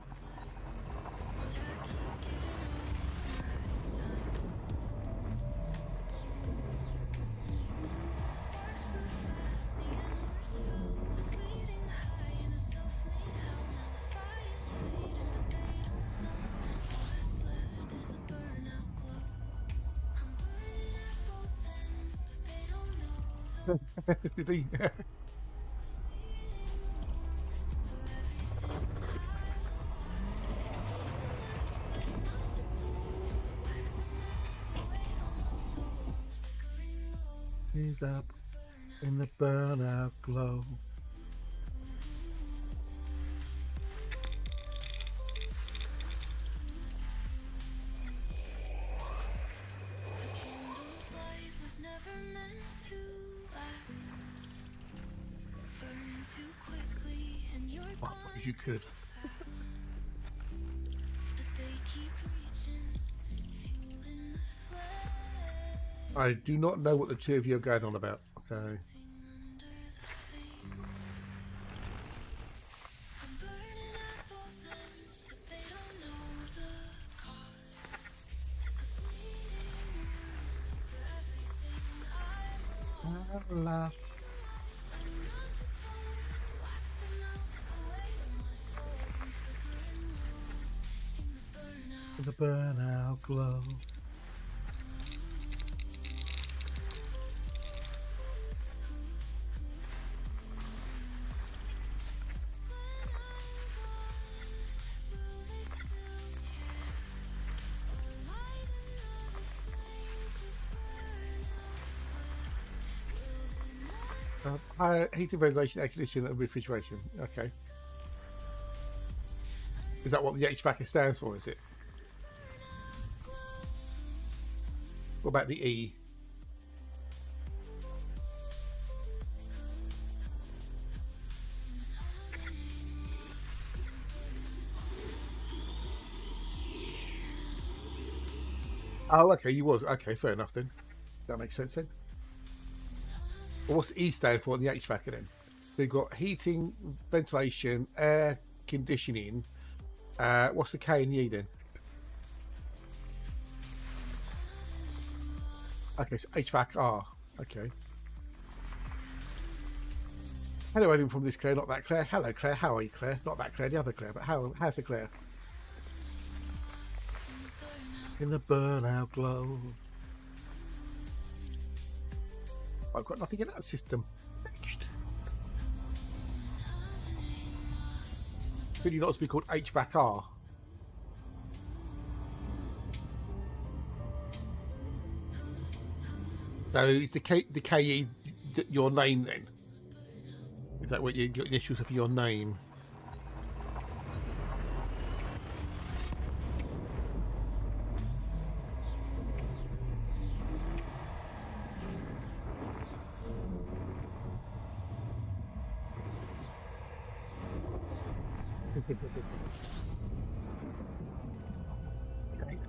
[SPEAKER 2] Did he? He's up in the burnout glow.
[SPEAKER 1] Candle's light was never meant to last. Burn too quickly and you're
[SPEAKER 2] Well,
[SPEAKER 1] gone
[SPEAKER 2] as you could.
[SPEAKER 1] fast. But they keep reaching, fueling the flame.
[SPEAKER 2] I do not know what the two of you are going on about. So
[SPEAKER 1] Under the fame. I'm burning at both ends, but they don't know the cost. A fleeting youth for everything I've lost.
[SPEAKER 2] alas,
[SPEAKER 1] I'm not the type, wax the melts away my soul and flickering low in the burnout.
[SPEAKER 2] the burnout glow. Heating, ventilation, air conditioning, and refrigeration. Okay. Is that what the HVAC stands for? Is it? What about the E? Oh, okay. You was okay. Fair enough then. That makes sense then. Well, what's the E stand for? The HVAC then. We've got heating, ventilation, air conditioning. What's the K and the E then? Okay, so HVAC R. Okay. Hello, anyone from this Claire, not that Claire. Hello, Claire. How are you, Claire? Not that Claire, the other Claire. But how's the Claire? In the burnout glow. I've got nothing in that system. Next. Really not to be called HVAC R. So is the KE your name then? Is that what your initials are for your name?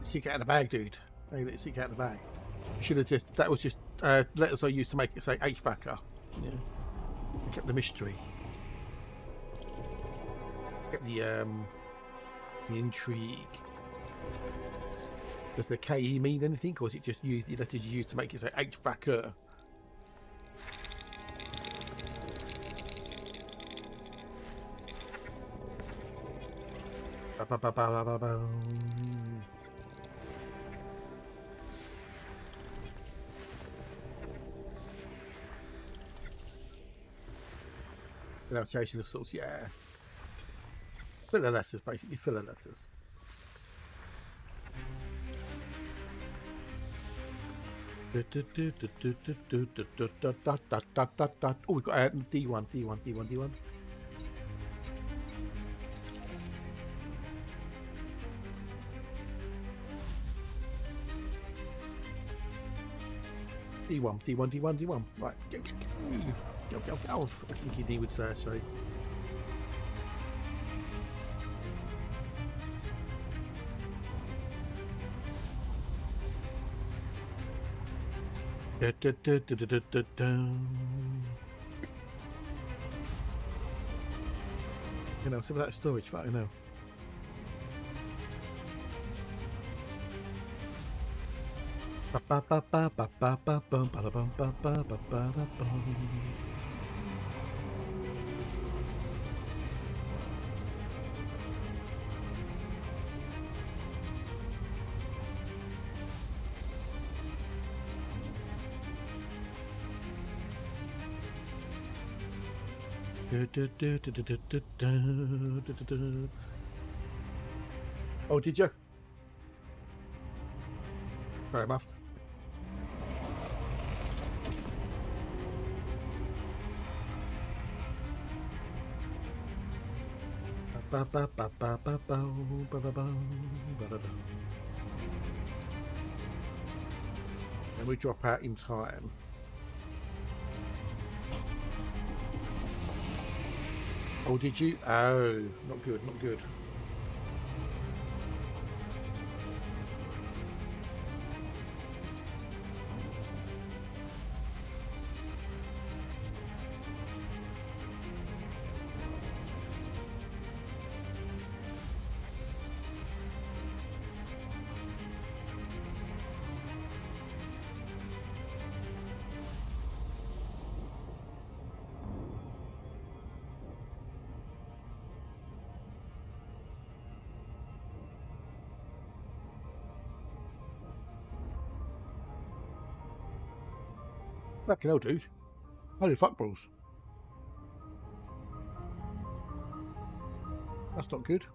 [SPEAKER 2] Seek out of the bag, dude. Hey, let's seek out of the bag. Should have just. That was just letters I used to make it say HVAC. Yeah. Kept the mystery. Kept the intrigue. Does the KE mean anything, or is it just the letters you used to make it say HVAC? Pronunciation of sorts, yeah. Filler letters, basically filler letters. Oh, we've got D1. D1. Right. Go. I think he would say, sorry. You know, some of that storage, I know. Oh, did you? Very muffed. And we drop out in time. Oh, did you? Oh, not good, not good. Fucking hell, dude. Holy fuck balls. That's not good.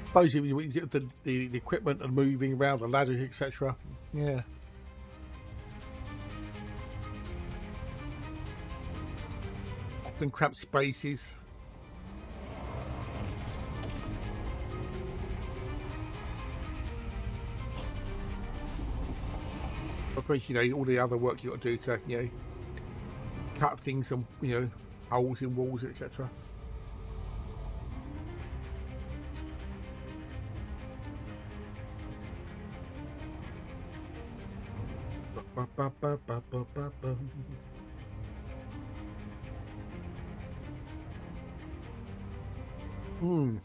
[SPEAKER 2] Suppose you get the equipment and moving around the ladders, etc. Yeah. Often cramped spaces. Of course, you know, all the other work you got to do to, you know, cut things and, you know, holes in walls, etc. Hmm.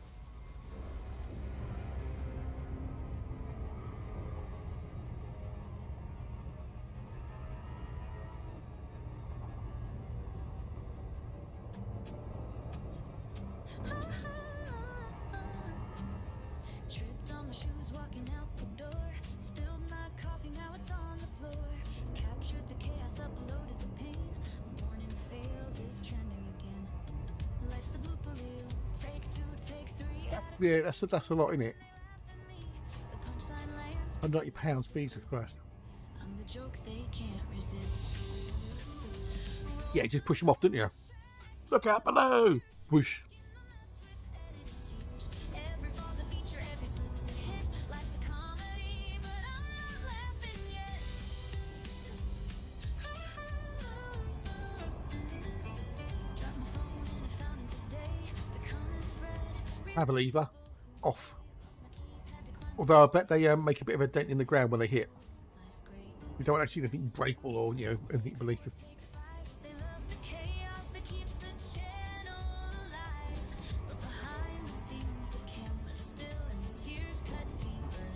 [SPEAKER 1] Tripped on my shoes walking out the door. Spilled my coffee, now it's on the floor. Captured the chaos, uploaded the pain. Morning fails is trending again. Life's a blooper reel. Take two, take three.
[SPEAKER 2] Yeah, that's a lot in it.
[SPEAKER 1] The punchline lands.
[SPEAKER 2] £190, Jesus Christ.
[SPEAKER 1] I'm the joke they can't resist.
[SPEAKER 2] Yeah, just push them off, didn't you? Look out below! Whoosh.
[SPEAKER 1] Every fall's a feature, every slip's a hit. Life's a comedy, but I'm not laughing yet. Dropped my phone in a fountain today. The comments read.
[SPEAKER 2] Have a lever. Off. Although I bet they make a bit of a dent in the ground when they hit. You don't actually anything breakable or, you know, anything beneath the...
[SPEAKER 1] They love the chaos that keeps the channel alive. But behind the scenes, the camera's still and the tears cut deeper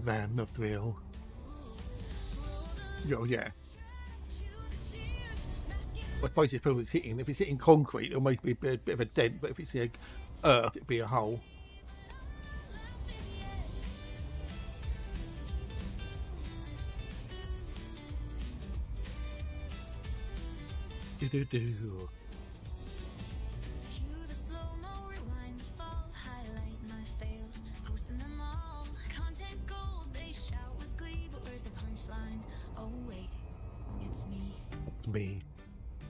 [SPEAKER 1] than the thrill.
[SPEAKER 2] Than the thrill. Oh, yeah. I suppose if it's hitting, if it's hitting concrete, it'll make be a bit of a dent, but if it's earth, it'll be a hole. Do.
[SPEAKER 1] Cue the slow-mo, rewind the fall, highlight my fails, posting them all. Content gold, they shout with glee, but where's the punchline? Oh wait, it's me.
[SPEAKER 2] It's me.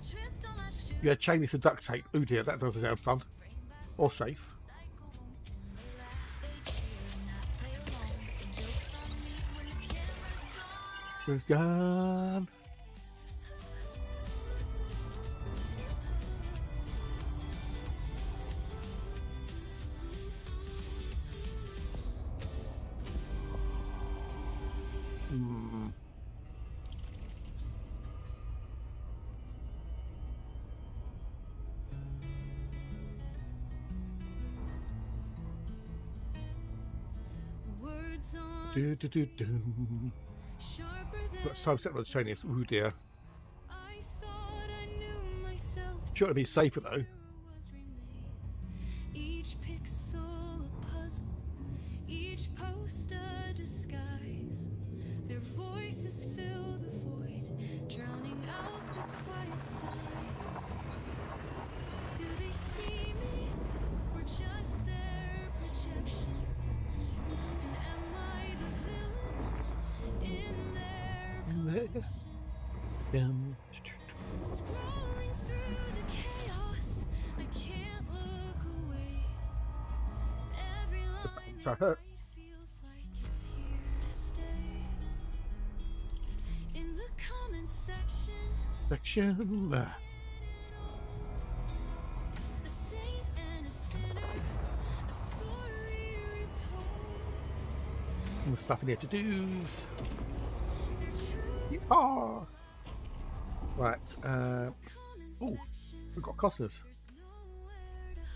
[SPEAKER 1] Tripped on my shoe.
[SPEAKER 2] Yeah, chain this to duct tape. Oh dear, that doesn't sound fun. Or safe.
[SPEAKER 1] They laugh, they cheer, and I play along. The joke's on me when the camera's gone.
[SPEAKER 2] It's gone.
[SPEAKER 1] Words on
[SPEAKER 2] Do.
[SPEAKER 1] Sharper
[SPEAKER 2] Got
[SPEAKER 1] than
[SPEAKER 2] time set on the train. Oh dear.
[SPEAKER 1] I thought I knew myself.
[SPEAKER 2] Sure to be safer though.
[SPEAKER 1] Was remain. Each pixel a puzzle, each post a disguise. Their voices fill the void, drowning out the quiet sighs. Do they see me, or just their projection? And am I the villain in their collection? Scrolling through the chaos, I can't look away. Every line
[SPEAKER 2] So I
[SPEAKER 1] they
[SPEAKER 2] hurt.
[SPEAKER 1] write feels like it's here to stay. In the comment section,
[SPEAKER 2] Section.
[SPEAKER 1] a saint and a sinner, a story retold.
[SPEAKER 2] More stuff in here to do's.
[SPEAKER 1] Their true
[SPEAKER 2] Yeah. Right.
[SPEAKER 1] comment
[SPEAKER 2] Oh,
[SPEAKER 1] section,
[SPEAKER 2] we've got Costas.
[SPEAKER 1] there's nowhere to hide.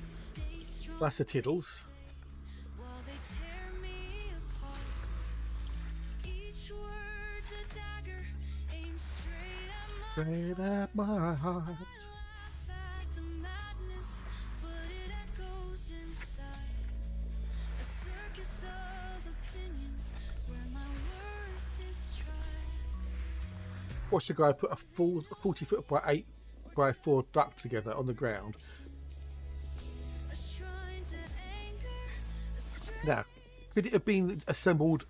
[SPEAKER 1] Stay strong
[SPEAKER 2] That's the Tiddles.
[SPEAKER 1] while they tear me apart. Each word's a dagger aimed straight at my
[SPEAKER 2] Straight at my heart.
[SPEAKER 1] laugh at the madness, but it echoes inside. A circus of opinions where my worth is tried.
[SPEAKER 2] Watch the guy put a full 40 foot by 8 by 4 duck together on the ground.
[SPEAKER 1] A shrine to anger, a strength
[SPEAKER 2] Now, could it have been assembled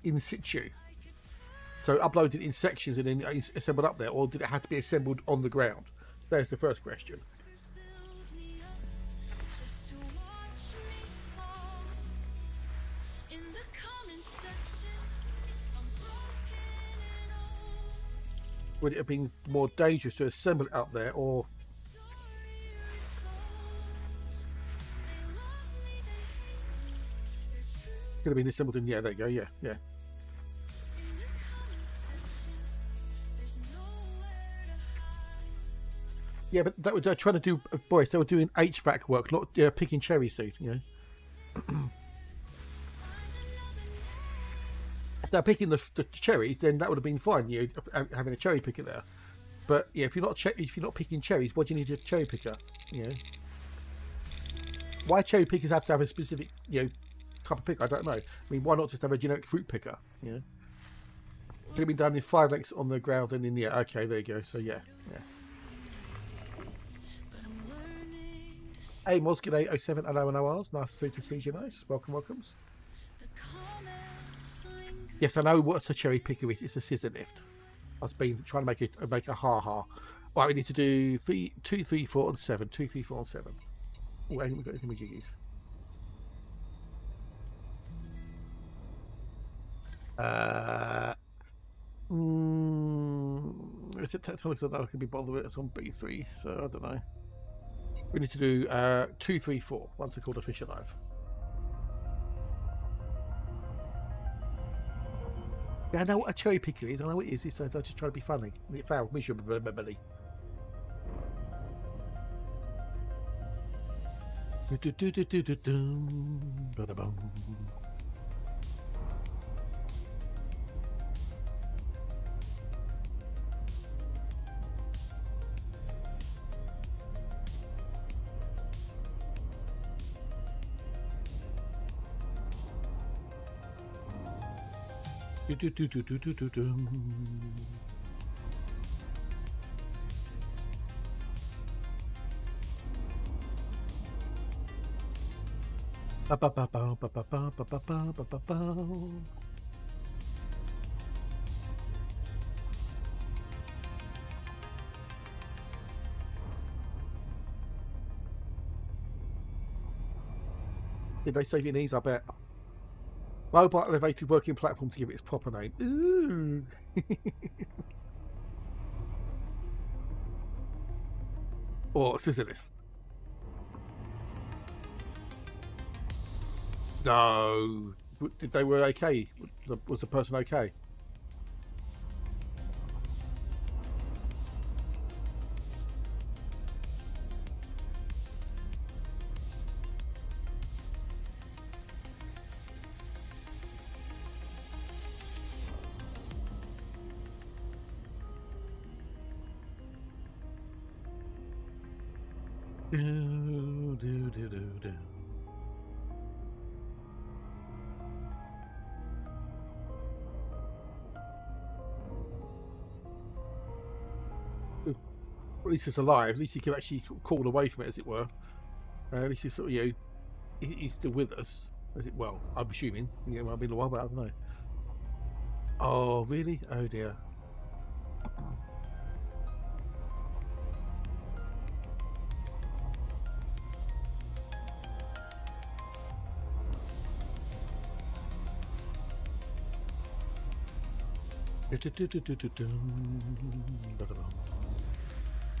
[SPEAKER 2] in situ? So uploaded in sections and then assembled up there, or did it have to be assembled on the ground? There's the first question.
[SPEAKER 1] build me up just to watch me fall. In the comment section, I'm broken and old.
[SPEAKER 2] Would it have been more dangerous to assemble it up there, or
[SPEAKER 1] Story retold. They love me, they hate me. They're true
[SPEAKER 2] could have been assembled in? Yeah, there you go. Yeah, yeah.
[SPEAKER 1] in the comment section. There's nowhere to hide.
[SPEAKER 2] Yeah, but they're trying to do, boys. They were doing HVAC work, not picking cherries, dude. You know,
[SPEAKER 1] Find another
[SPEAKER 2] if they're picking the cherries, then that would have been fine. You know, having a cherry picker there. But yeah, if you're not picking cherries, what do you need a cherry picker? You know, why cherry pickers have to have a specific type of picker? I don't know. I mean, why not just have a generic fruit picker? You know, could have been done in 5 lengths on the ground and in the air. Okay, there you go. So yeah.
[SPEAKER 1] but I'm learning to see
[SPEAKER 2] Hey, Mosgate 07, hello and hours. Nice to see you. Nice, welcomes.
[SPEAKER 1] the comments linger.
[SPEAKER 2] Yes, I know what a cherry picker is. It's a scissor lift. I've been trying to make a ha-ha. Right, we need to do 2, 3, 4, and 7. 2, 3, 4, and 7. Oh, and we've got anything with jiggies. Is it tell us that I can be bothered with? It's on B3, so I don't know. We need to do 2, 3, 4. Once they're called a fish alive. Yeah, I know what a cherry picker is. I know what it is. They're just trying to be funny. And it failed miserably. Did they say Vietnamese? I bet. Mobile elevated working platform to give it its proper name. Ooh. Or scissor lift. No. Did they were okay? Was the person okay? Do, do, do, do, do. At least it's alive. At least you can actually crawl away from it, as it were. At least it's sort of, you know, he's still with us, as it. Well, I'm assuming. Yeah, it might have been a while, but I don't know. Oh, really? Oh dear.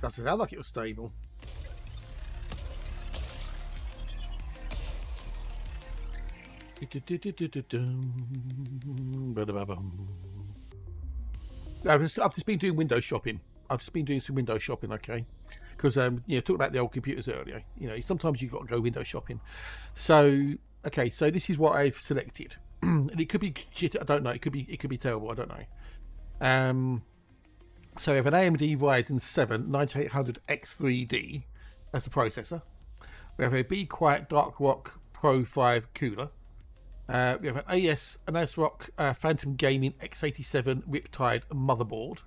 [SPEAKER 2] Doesn't sound like it was stable. I've just been doing window shopping. I've just been doing some window shopping, okay? Because you know, talking about the old computers earlier. You know, sometimes you've got to go window shopping. So, okay, so this is what I've selected, and it could be shit. I don't know. It could be terrible. I don't know. So we have an AMD Ryzen 7 9800 X3D as the processor. We have a Be Quiet Dark Rock Pro 5 cooler. We have an ASRock Phantom Gaming X87 Riptide motherboard.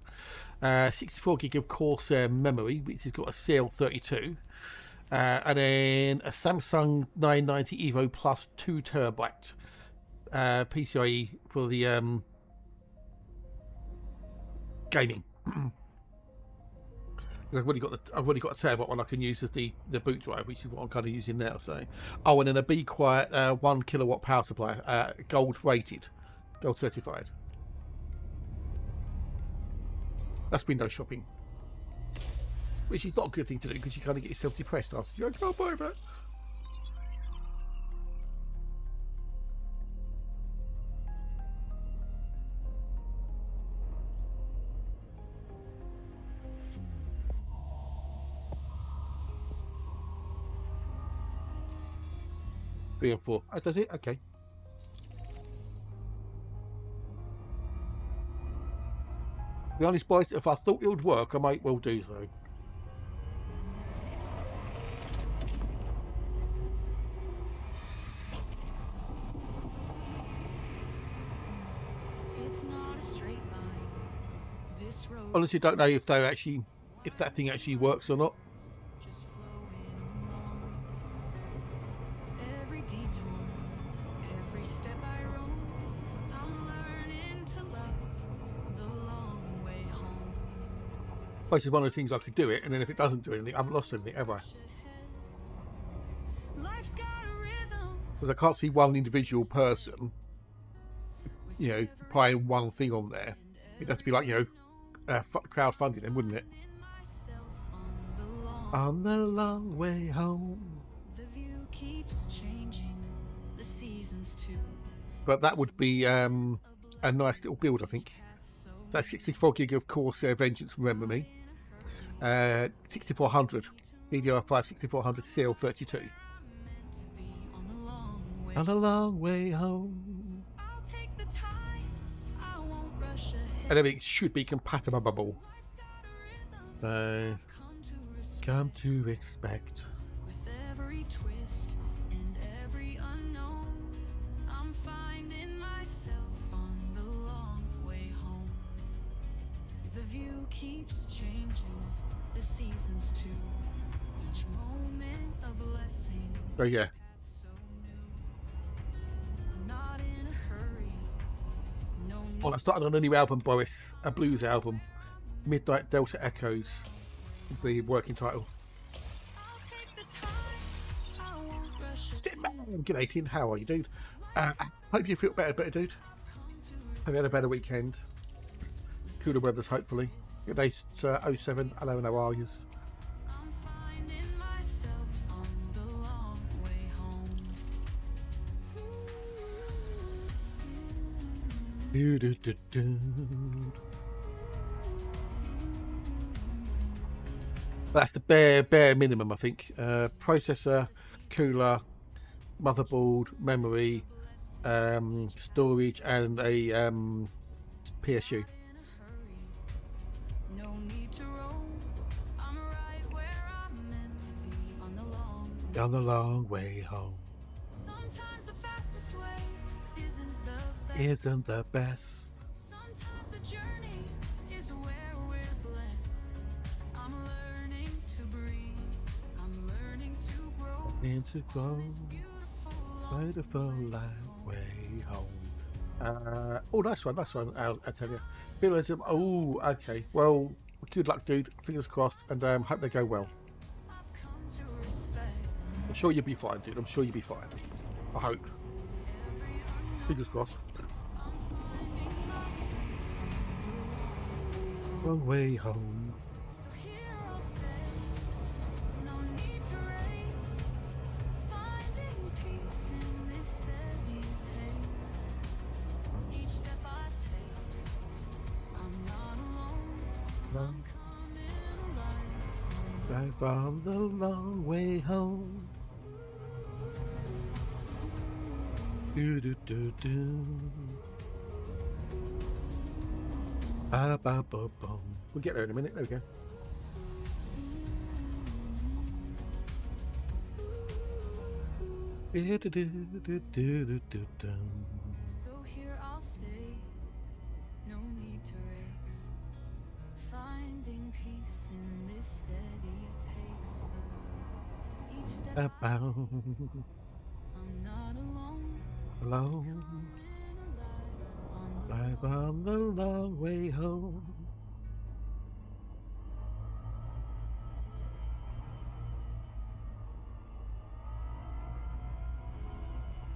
[SPEAKER 2] 64 gig of Corsair memory, which has got a CL32. And then a Samsung 990 Evo Plus 2 terabyte PCIe for the gaming. I've already got a terabyte one I can use as the boot drive, which is what I'm kind of using now. So, oh, and then a Be Quiet 1 kilowatt power supply, gold rated, gold certified. That's window shopping, which is not a good thing to do because you kind of get yourself depressed after you go, I can't buy that. Three and four. Oh, does it? Okay. To be honest, boys, if I thought it would work, I might well do so.
[SPEAKER 1] It's not a straight line. This road
[SPEAKER 2] Honestly, don't know if that thing actually works or not.
[SPEAKER 1] just flowing along. Every detour, every step I roam, I'm learning to love the long way home.
[SPEAKER 2] Basically, one of the things I could do it, and then if it doesn't do anything, I haven't lost anything, have I?
[SPEAKER 1] Life's got a rhythm.
[SPEAKER 2] Because I can't see one individual person, you know, buying one thing on there. It'd have to be like, you know, crowdfunding then, wouldn't it? On the long way home.
[SPEAKER 1] The view keeps changing, the seasons too.
[SPEAKER 2] But that would be a nice little build, I think. That's 64 gig of Corsair Vengeance, remember me. 6400 DDR5 6400 CL32. On the long way home.
[SPEAKER 1] I'll take the time, I won't rush ahead.
[SPEAKER 2] And everything should be compatible. So, come to expect.
[SPEAKER 1] With every twist and every unknown, I'm finding myself on the long way home. The view keeps changing, the seasons too. Each moment a blessing.
[SPEAKER 2] Oh yeah.
[SPEAKER 1] So new. I'm not in a hurry. No need.
[SPEAKER 2] Well, I started on a new album, Boris, a blues album, Midnight Delta Echoes, the working title.
[SPEAKER 1] I'll take the time, I won't rush
[SPEAKER 2] Step back. G'day, Tin. How are you, dude? Hope you feel better, dude. Have you had a better weekend? Cooler weathers, hopefully. Good day, 07. Hello, and how are yous?
[SPEAKER 1] I'm finding myself on the long way home.
[SPEAKER 2] That's the bare minimum, I think. Processor, cooler, motherboard, memory, storage, and a PSU.
[SPEAKER 1] No need to roam. I'm right where I'm meant to be on
[SPEAKER 2] On the long way home.
[SPEAKER 1] Sometimes the fastest way
[SPEAKER 2] Isn't the best.
[SPEAKER 1] Sometimes the journey is where we're blessed. I'm learning to breathe. I'm learning to grow.
[SPEAKER 2] And to grow.
[SPEAKER 1] Beautiful
[SPEAKER 2] Beautiful long way home. Oh, nice one. I'll tell you. Realism. Oh, okay. Well, good luck, dude. Fingers crossed, and hope they go well.
[SPEAKER 1] I've come to respect.
[SPEAKER 2] I'm sure you'll be fine, dude. I'm sure you'll be fine. I hope. Fingers crossed. Long way home.
[SPEAKER 1] So here I'll stay. No need to race. Finding peace in this steady pace. Each step I take, I'm not alone.
[SPEAKER 2] Long
[SPEAKER 1] Coming alive.
[SPEAKER 2] drive on the long way home. Do do do do. Ba ba ba boom. We'll get there in a minute. There we go. Do do do do do do do do.
[SPEAKER 1] So here I'll stay. No need to race. Finding peace in this steady pace. Each step I take,
[SPEAKER 2] Bow.
[SPEAKER 1] I'm not alone.
[SPEAKER 2] Alone.
[SPEAKER 1] Coming alive on the
[SPEAKER 2] Drive on the long way home.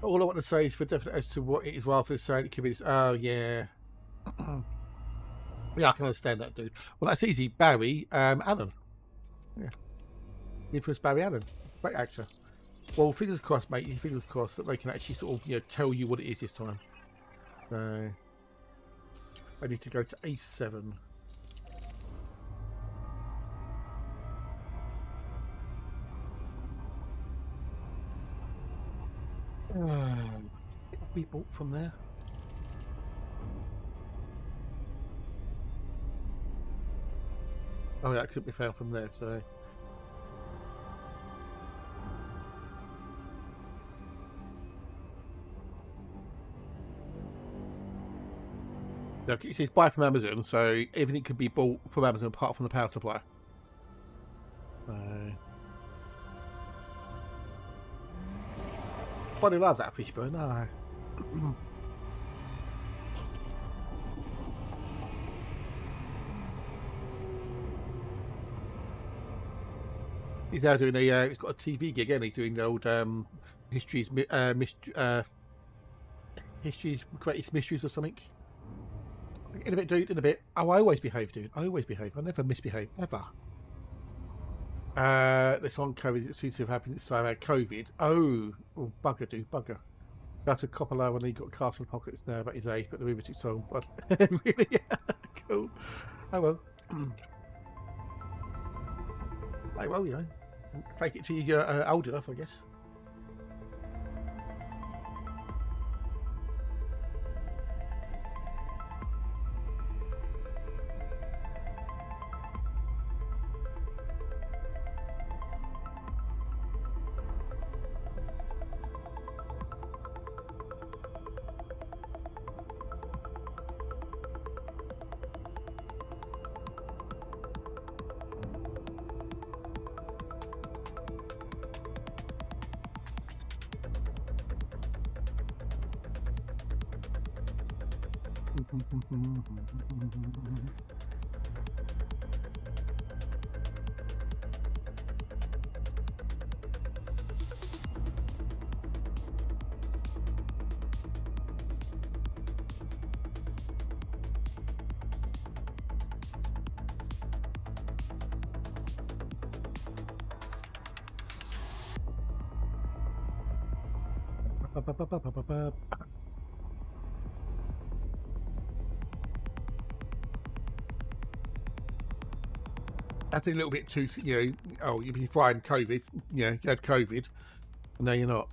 [SPEAKER 2] All I want to say is for definite as to what it is rather than saying it could be this. Oh, yeah. Yeah, I can understand that, dude. Well, that's easy. Barry Allen. Yeah. The infamous Barry Allen. Great actor. Well, fingers crossed, mate. Fingers crossed that they can actually sort of, tell you what it is this time. So, I need to go to A7. We bought from there. Oh, that could be found from there. So, look, it says buy from Amazon, so everything could be bought from Amazon apart from the power supply. I do love that Fishbone. No. He's now doing a. He's got a TV gig, and he's doing the old history's greatest mysteries or something. In a bit, dude. In a bit. Oh, I always behave, dude. I always behave. I never misbehave ever. This on COVID, it seems to have happened since I had COVID. Oh, bugger, dude, bugger. Go to Coppola when he got castle pockets now about his age, but the riveting song. But really, cool. Oh well. Oh well, fake it till you're old enough, I guess. That's a little bit too, oh, you've been fine, COVID, you had COVID. No, you're not.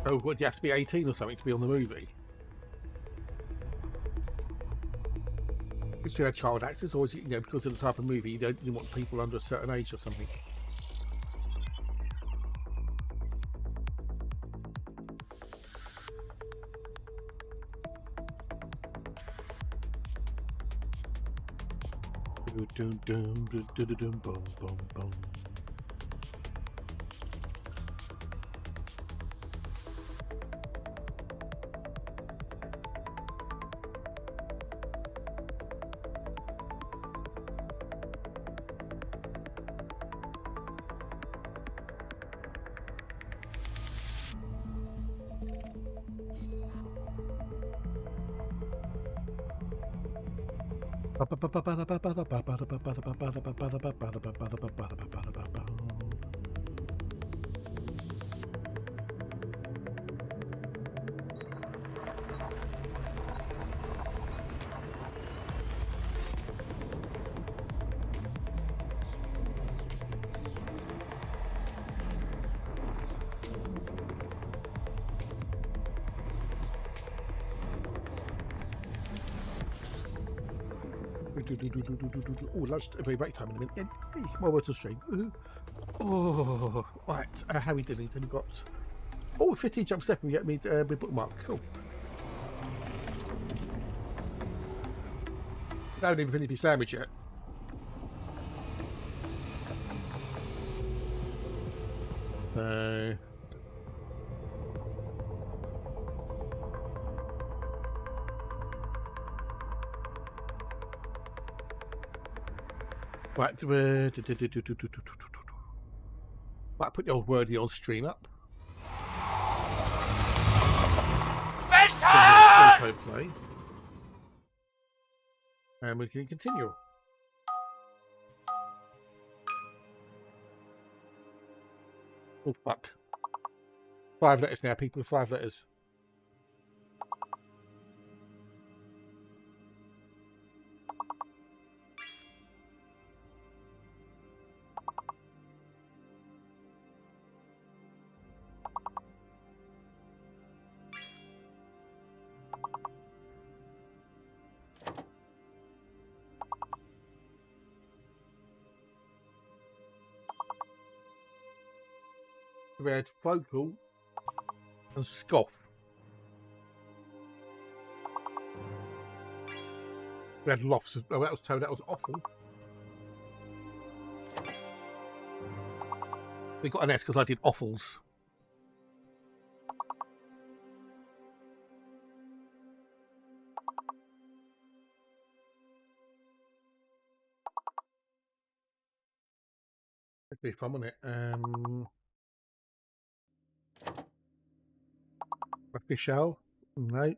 [SPEAKER 2] Oh, what, do you have to be 18 or something to be on the movie? If you had child actors, or is it, you know, because of the type of movie, you want people under a certain age or something? Oh, lunch, break time in a minute. More words on stream. Oh, right. How are we doing? Then we've got 15 jumps left and we get me bookmark. Cool. I haven't even finished my sandwich yet. Right, right, put the old wordy old stream up. Auto play. And we can continue. Oh fuck. 5 letters now, people, 5 letters. We had vocal and scoff. We had lofts. Oh, that was Toad. That was awful. We got an S because I did offals. That'd be fun, wouldn't it? Official. No.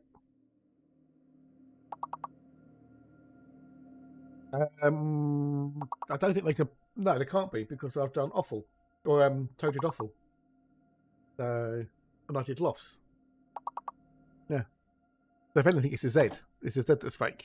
[SPEAKER 2] I don't think they could. No, they can't be because I've done awful or toted awful. So, and I did loss. Yeah. So if anything, it's a Z. It's a Z that's fake.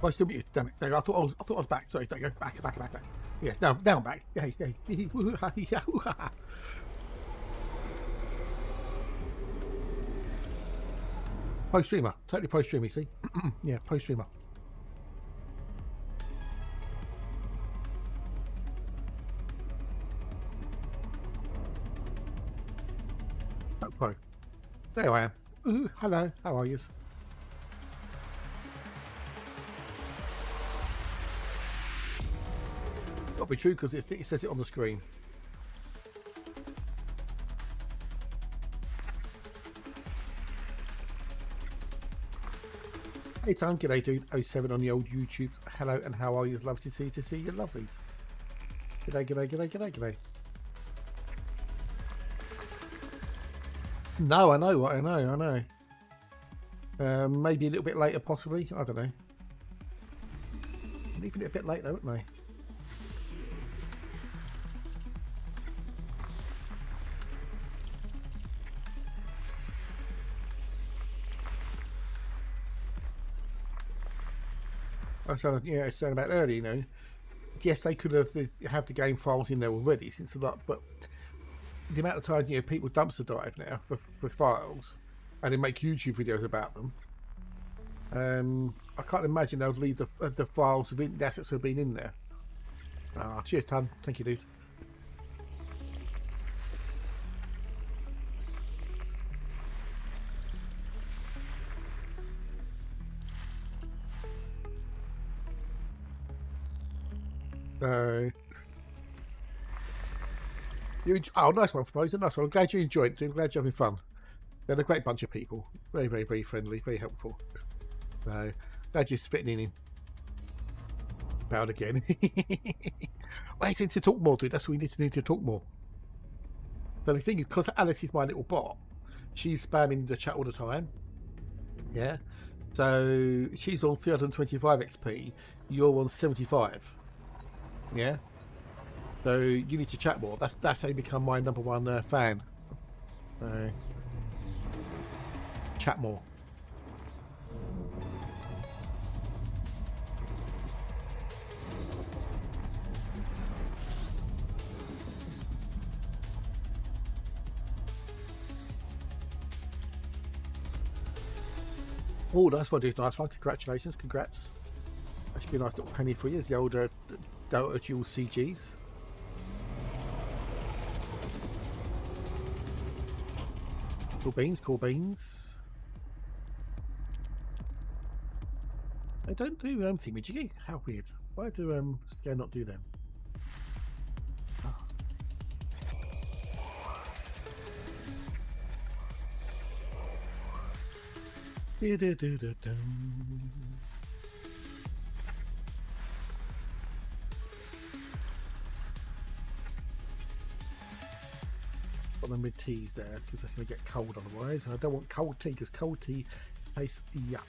[SPEAKER 2] I still muted. Damn it! There you go. I thought I was back. Sorry. There you go. Back. Yeah. Now I'm back. Hey. Post streamer. Totally post streamer. See? Yeah. Post streamer. Oh, pro. There I am. Ooh, hello. How are you? Got to be true because it says it on the screen. Hey Tom, g'day dude. 07 on the old YouTube. Hello and how are you? Love to see you lovelies. G'day. No, I know. Maybe a little bit later, possibly. I don't know. Leaving it a bit late though, wouldn't they? Yeah, it's done about early, you know. yes, they could have the game files in there already since a lot, but the amount of times people dumpster dive now for files, and they make YouTube videos about them. I can't imagine they'll leave the files of the assets that have been in there. Cheers, Tan. Thank you, dude. Nice one, Proposer. Nice one. I'm glad you enjoyed it. I'm glad you're having fun. They're a great bunch of people. Very, very, very friendly. Very helpful. So, glad you're fitting in. Proud again. Wait, need to talk more, dude. That's what we need to talk more. So the thing is, because Alice is my little bot, she's spamming the chat all the time. Yeah. So she's on 325 XP. You're on 75. Yeah. So you need to chat more. That's how you become my #1 fan. So chat more. Oh, nice one, dude. Nice one. Congratulations. Congrats. That should be a nice little penny for you. The older Delta Dual CGs. Cool beans, cool beans. I don't do thingamajiggy. How weird. Why do Scare not do them? Oh. Got them with teas there because they're going to get cold otherwise, and I don't want cold tea because cold tea tastes yuck.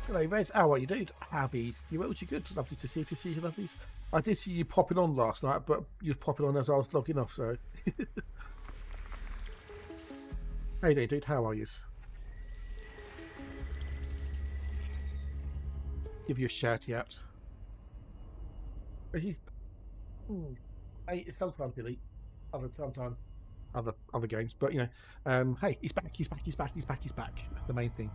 [SPEAKER 2] Hello, Rez. How are you, dude? Happy. You well? You good? Lovely to see you, lovelies. I did see you popping on last night, but you were popping on as I was logging off, so. Hey there, dude. How are you? Give you a shouty out. But he's. Hey, sometimes Billy. Sometimes other games, but you know, hey, he's back. He's back. That's the main thing.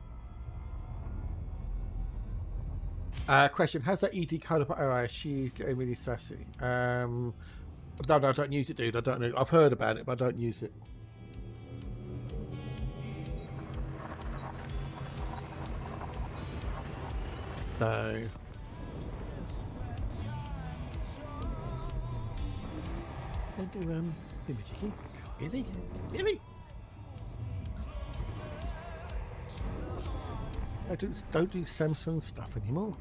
[SPEAKER 2] Question: has that ED code? Oh, she's getting really sassy. No, I don't use it, dude. I don't know. I've heard about it, but I don't use it. No. Don't do Imagiki. Really? Really? I don't do Samsung stuff anymore.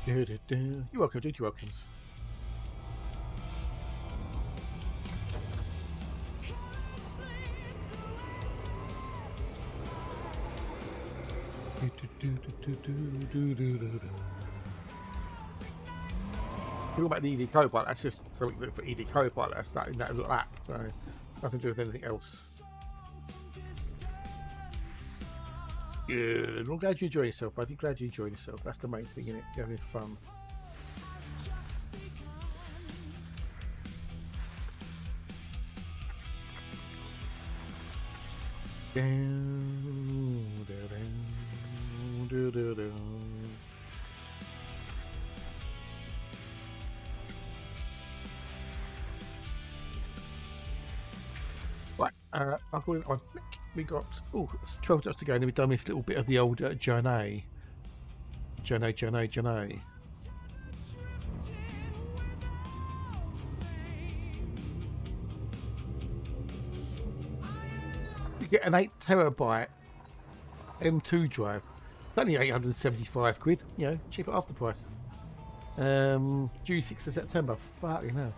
[SPEAKER 2] You're welcome, dude. You're welcome. Talking about the ED Copilot, that's just something for ED Copilot. That's that in that little app, so nothing to do with anything else. Good. I'm glad you enjoy yourself, buddy. Glad you enjoy yourself. That's the main thing, innit? You're having fun. Right, I'll go in on. We got 12 shots to go, and we've done this little bit of the old Journey. You get an 8TB M2 drive. It's only 875 quid. You know, cheap at after price. Due 6th of September. Fucking hell.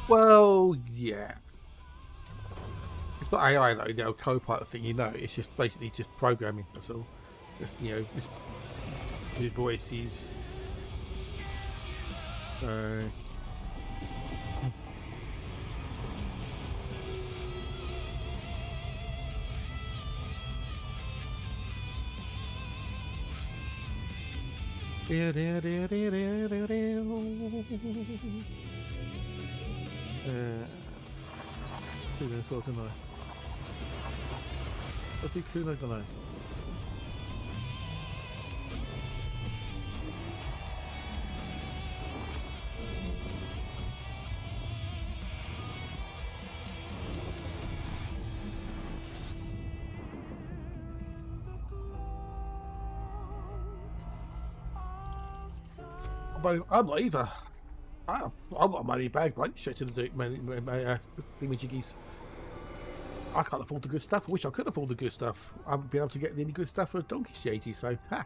[SPEAKER 2] Well, yeah. It's not AI though, the old co-pilot thing, you know. It's just basically just programming. That's all. Just, you know, just his voices. Who can I? I think who can I? I'm not either. I'm not a money bag, right? Straight to the thingy-jiggies. I can't afford the good stuff. I wish I could afford the good stuff. I haven't been able to get any good stuff for Donkey's JT, so ha.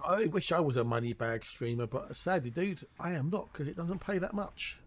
[SPEAKER 2] I wish I was a money bag streamer, but sadly, dude, I am not because it doesn't pay that much.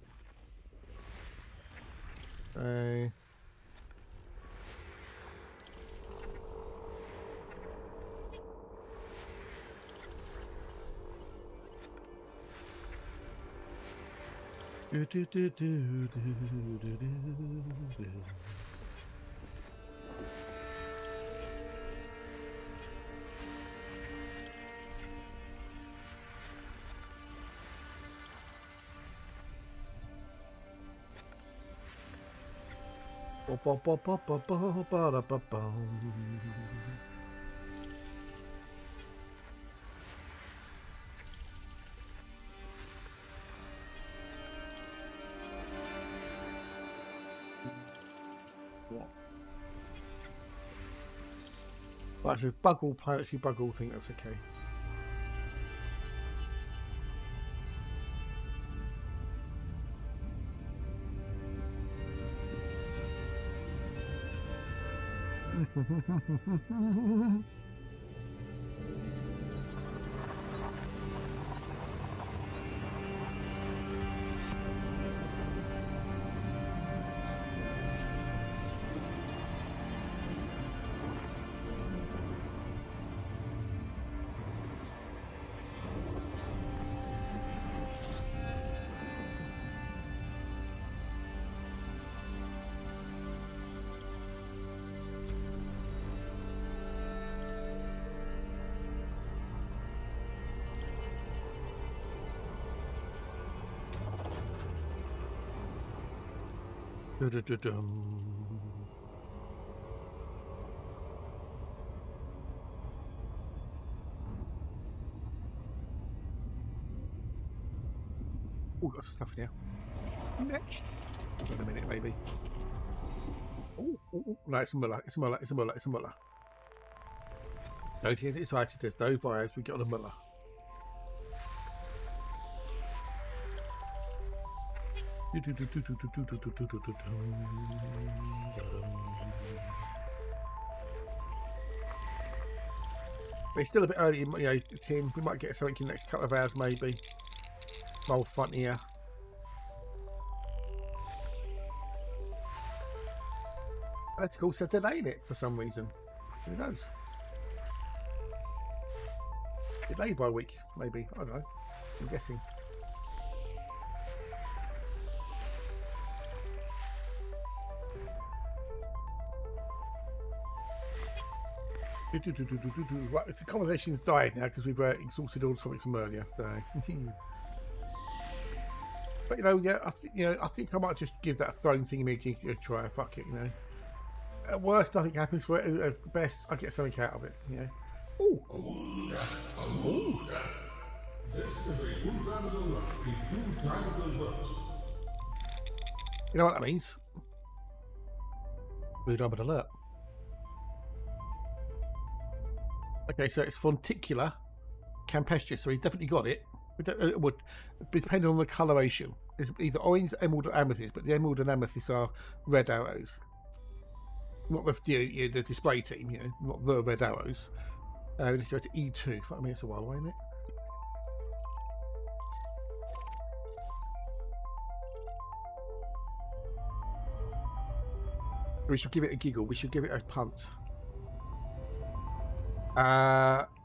[SPEAKER 2] Right, so Buggle, Planetary Buggle, think that's okay. Oh, got some stuff in here. Next. Wait a minute, maybe. Oh, no, it's a Muller. It's a Muller. It's a Muller. It's a Muller. Don't get excited. There's no virus. We got a Muller. It's still a bit early, you know, Tim. We might get something in the next couple of hours, maybe. Roll front here. That's cool. So delaying it for some reason. Who knows? Delayed by a week, maybe. I don't know. I'm guessing. Right, the conversation's died now because we've exhausted all the topics from earlier. So, but you know, yeah, I think I might just give that throne thing a try. Fuck it, you know. At worst, nothing happens. For it. At best, I get something out of it. You know. Ooh.
[SPEAKER 4] This is a blue diamond alert. A blue diamond alert.
[SPEAKER 2] You know what that means? Blue diamond alert. Okay, so it's fonticular campestris, so he definitely got it. It would depend on the coloration. It's either orange, emerald, or amethyst, but the emerald and amethyst are red arrows. not the display team, you know, not the red arrows. We need to go to E2. Fuck me, it's a while away, isn't it? We should give it a giggle. We should give it a punt.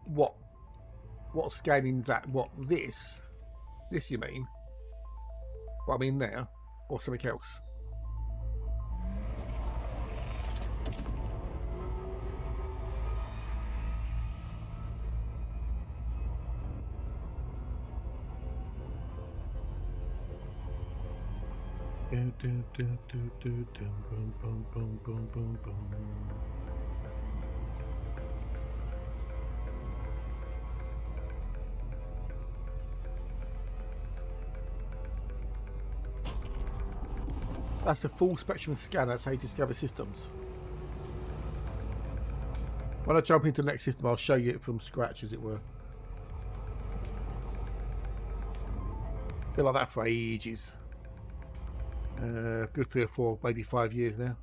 [SPEAKER 2] What scanning that? What this? This you mean? What I mean now, or something else? That's the full spectrum scan. That's how you discover systems. When I jump into the next system, I'll show you it from scratch, as it were. Been like that for ages. Good 3 or 4, maybe 5 years now.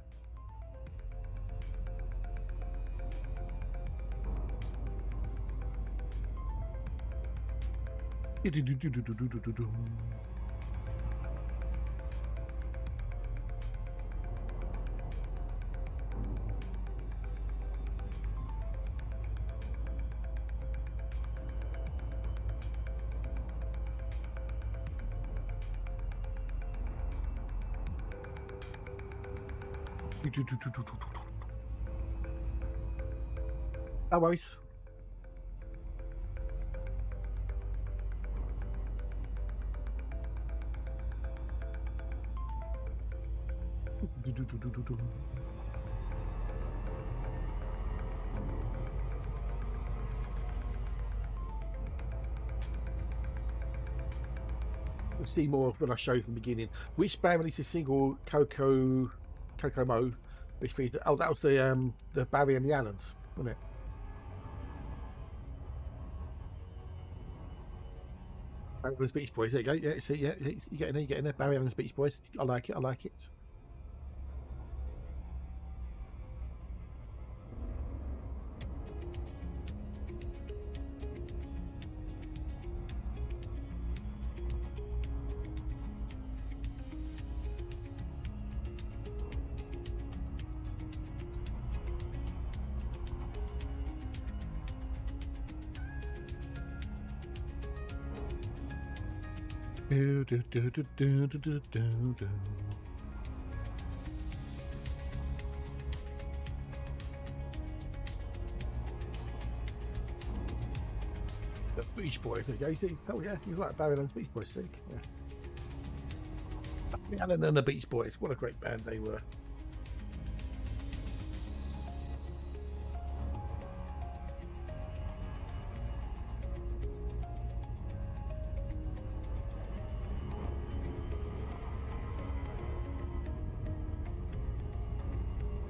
[SPEAKER 2] No worries. We'll see more when I show you from the beginning. Which band released a single Kokomo? Which featured, oh, that was the Barry and the Allens, wasn't it? Barry and the Beach Boys. There you go. Yeah, see, yeah, you get in there. Barry and the Beach Boys. I like it. I like it. The Beach Boys. There you go. You see? Oh yeah, you like Barry and the Beach Boys. See? Yeah. Barry Allen and the Beach Boys. What a great band they were.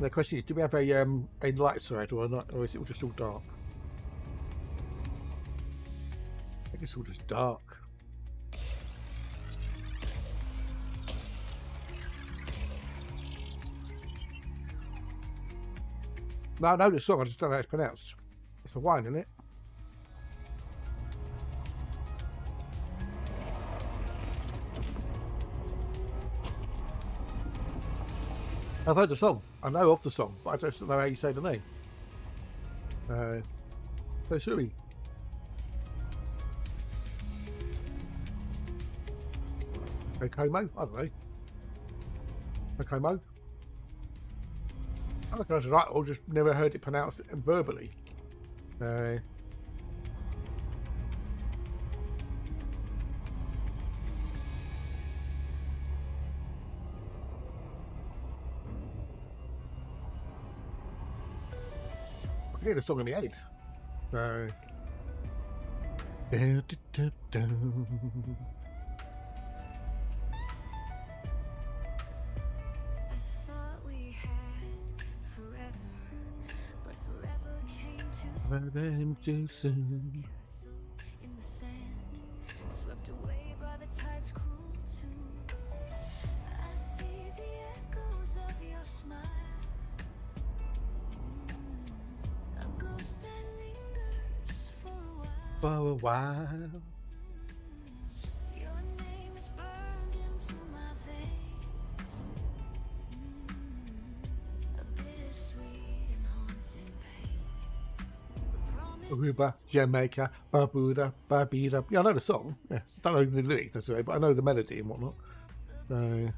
[SPEAKER 2] The question is, do we have a light side or not, or is it just all dark? I think it's all just dark. No, I know the song, I just don't know how it's pronounced. It's a wine, isn't it? I've heard the song. I know of the song, but I just don't know how you say the name. So silly. Kokomo? I don't know. Kokomo? I recognise it right, or just never heard it pronounced verbally. I hear the song in the head. Too soon.
[SPEAKER 1] In the sand, swept away by the tide's cruel tune. I see the echoes of your smile.
[SPEAKER 2] for a while.
[SPEAKER 1] Your name is burned into my veins. A bittersweet and haunting pain. The promise
[SPEAKER 2] Aruba, Jamaica, Barbuda, Barbida. Yeah, I know the song. Yeah, don't know the lyrics necessarily, but I know the melody and whatnot. So,
[SPEAKER 1] but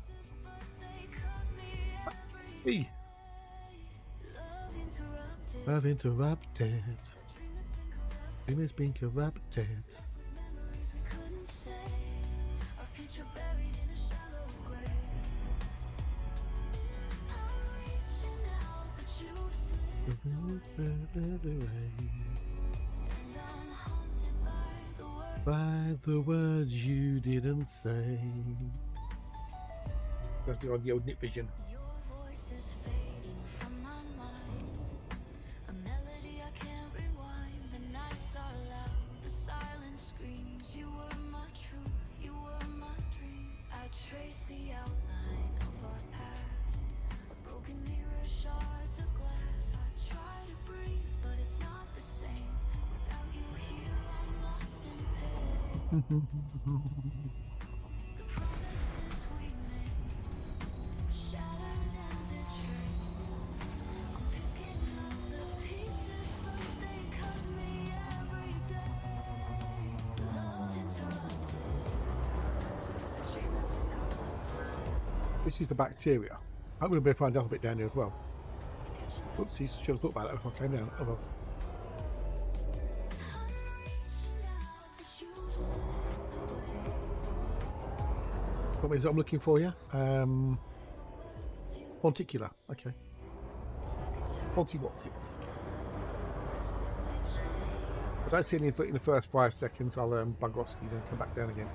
[SPEAKER 1] they cut me every
[SPEAKER 2] hey,
[SPEAKER 1] love interrupted.
[SPEAKER 2] I've interrupted.
[SPEAKER 1] Dream that's been corrupted.
[SPEAKER 2] Dream has been corrupted.
[SPEAKER 1] Memories we couldn't say. A future buried in a shallow grave. I'm reaching out, but you
[SPEAKER 2] The
[SPEAKER 1] slipped away.
[SPEAKER 2] world's further away
[SPEAKER 1] And I'm haunted
[SPEAKER 2] by the words you didn't say. That's the old Nick Vision.
[SPEAKER 1] Your voice is fading from my mind. A melody I can't rewind. The nights are loud, the silence screams. You were my truth, you were my dream. I trace the outline of our past. A broken mirror, shards of glass. I try to breathe, but it's not the same. Without you here, I'm lost in pain. The promises we made, shattered and betrayed. I'm picking up the pieces, but they cut me every day. Love interrupted, the dream that's been corrupted.
[SPEAKER 2] This is the bacteria. I'm going to be able to find the other bit down here as well. Oopsies, should have thought about that if I came down. Oh well.
[SPEAKER 1] I'm reaching out, but you slipped away.
[SPEAKER 2] What is it I'm looking for here? Ponticular. Okay. Ponty what's it? I don't see anything in the first 5 seconds. I'll bug Roski then come back down again.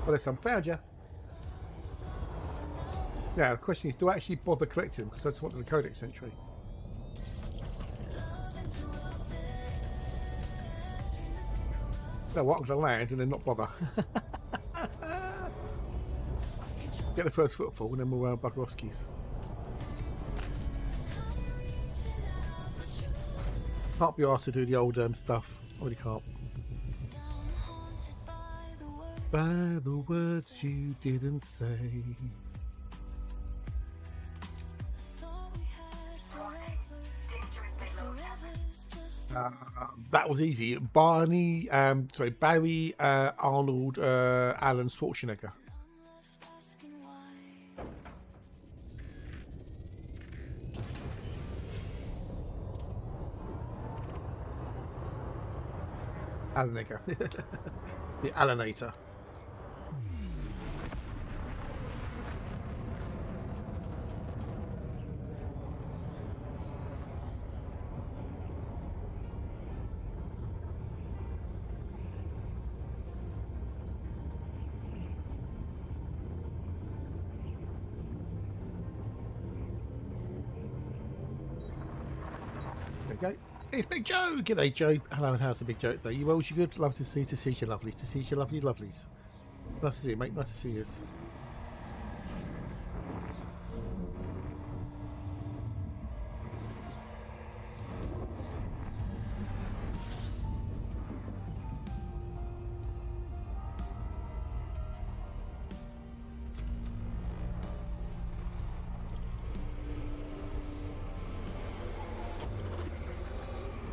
[SPEAKER 2] Well, there's some found you. Now the question is, do I actually bother collecting them? Because I just wanted the codex entry. No, what? I'm going to land and then not bother. Get the first footfall and then we'll bug Roski's. Can't be asked to do the old stuff. I really can't. By the words you didn't say. That was easy. Barney, Barry, Arnold, Alan Schwarzenegger. Alanator. The Alanator. Okay. It's Big Joe! G'day, Joe. Hello, and how's the Big Joe today? You well, you good? Love to see you lovelies. To see you lovely lovelies. Nice to see you, mate. Nice to see you.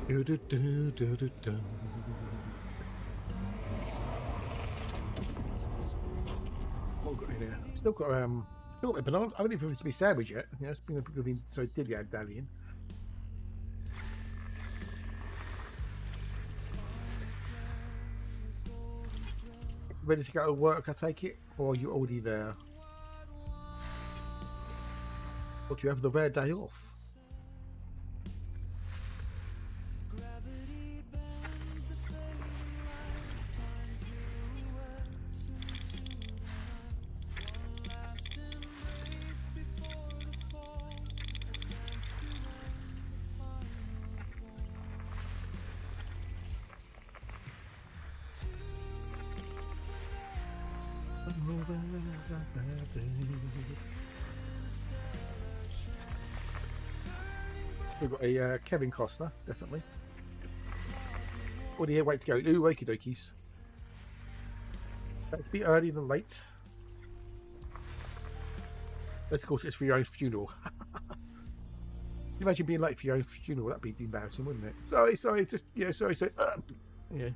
[SPEAKER 2] Do, do, do, do, do, do. What have we got in here? Still got a banana. I haven't even finished my sandwich yet. Yeah, it's been so dilly dallying. Ready to go to work, I take it? Or are you already there? Or do you have the rare day off? We've got a Kevin Costner, definitely. What do you wait to go? Ooh, okie dokies. Better to be early than late. Of course, it's for your own funeral. Imagine being late for your own funeral. That'd be embarrassing, wouldn't it? Sorry, just, yeah, sorry. Yeah.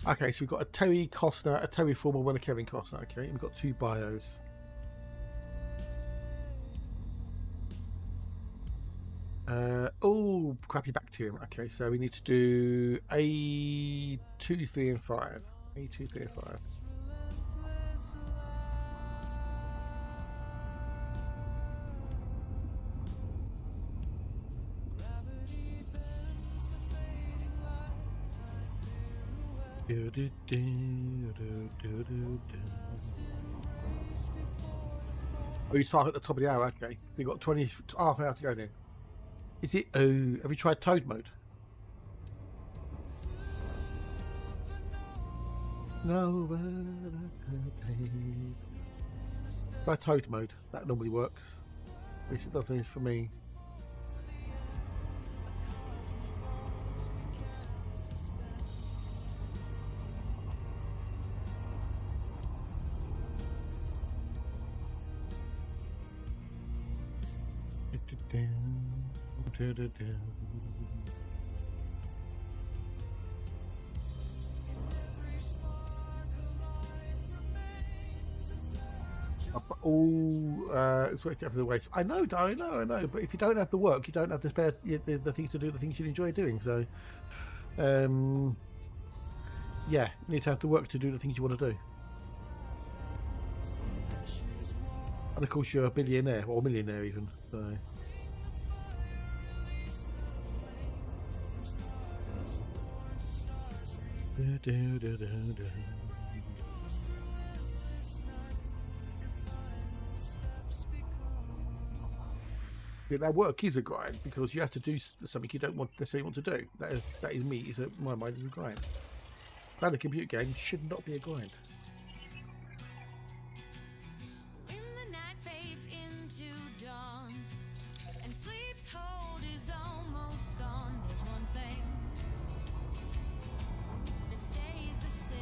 [SPEAKER 2] Okay, so we've got a Terry Costner, a Terry Former, and a Kevin Costner. Okay, and we've got 2 bios. Oh, crappy bacterium. Okay, so we need to do A2, 3, and 5. A2, 3, and 5. Oh, you start at the top of the hour. Okay, we've got half an hour to go then. Is it? Oh, have you tried Toad mode? No. Try Toad mode. That normally works. At least it doesn't for me. It's worked out for the waste. I know. But if you don't have the work, you don't have the spare the things to do, the things you enjoy doing. So, yeah, you need to have the work to do the things you want to do. And of course, you're a billionaire or a millionaire even. So. Yeah, that work is a grind because you have to do something you don't necessarily want to do. That is me. Is my mind is a grind. Now the computer game should not be a grind.
[SPEAKER 1] When the night fades into dawn and sleep's hold is almost gone, there's one thing that stays the same.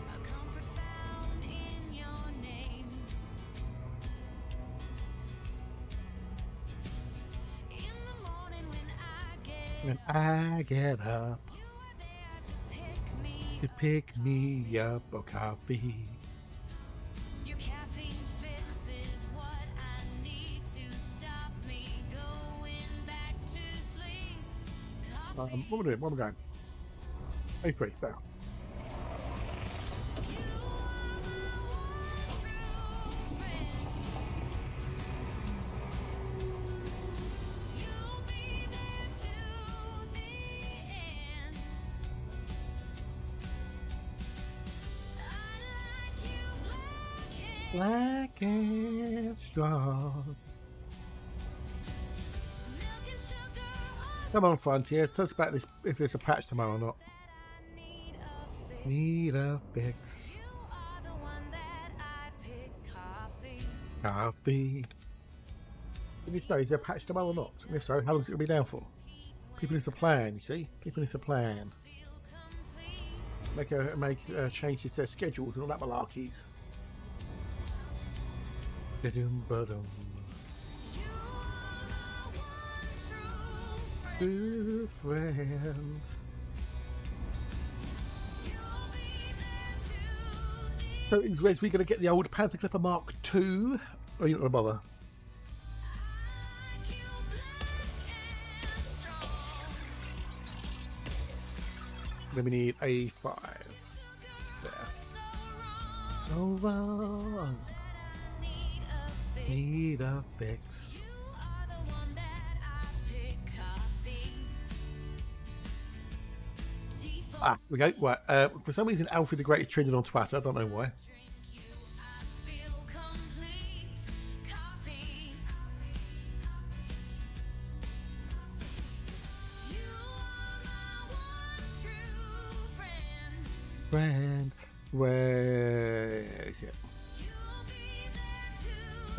[SPEAKER 1] A comfort found in your name. In the morning when I get up,
[SPEAKER 2] When I get up
[SPEAKER 1] you are there to pick me
[SPEAKER 2] to pick me up a coffee.
[SPEAKER 1] Your caffeine fix is what I need to stop me going back to sleep.
[SPEAKER 2] What
[SPEAKER 1] Coffee,
[SPEAKER 2] am I doing? What am I going? Hey, great. There.
[SPEAKER 1] you are my one true friend. You'll be there to the end. I like you black and
[SPEAKER 2] Black and strong.
[SPEAKER 1] milk and sugar are
[SPEAKER 2] Come on, Frontier. Tell us about this. If there's a patch tomorrow or not.
[SPEAKER 1] I need a fix.
[SPEAKER 2] Need a fix.
[SPEAKER 1] You are the one that I pick. Coffee.
[SPEAKER 2] Coffee. We need to know, is there a patch tomorrow or not? And if so, how long is it going to be down for? People need to plan, you see? People need to plan.
[SPEAKER 1] Feel complete.
[SPEAKER 2] Make changes to their schedules and all that malarkeys. Ba-dum-ba-dum.
[SPEAKER 1] You are my one true friend.
[SPEAKER 2] Good friend.
[SPEAKER 1] You'll be there to the
[SPEAKER 2] So, is we going to get the old Panther Clipper Mark II? Or are you not going to bother?
[SPEAKER 1] like you black and strong.
[SPEAKER 2] Then we need A5. There.
[SPEAKER 1] So
[SPEAKER 2] Oh,
[SPEAKER 1] wrong.
[SPEAKER 2] wow.
[SPEAKER 1] I need a fix.
[SPEAKER 2] Need a fix.
[SPEAKER 1] You are the one that I pick. Coffee. Tea for
[SPEAKER 2] Ah, we go. Right. For some reason, Alfie the Great is trending on Twitter. I don't know why.
[SPEAKER 1] drink you. I feel complete. Coffee. You are my one true friend.
[SPEAKER 2] Friend. Where is it?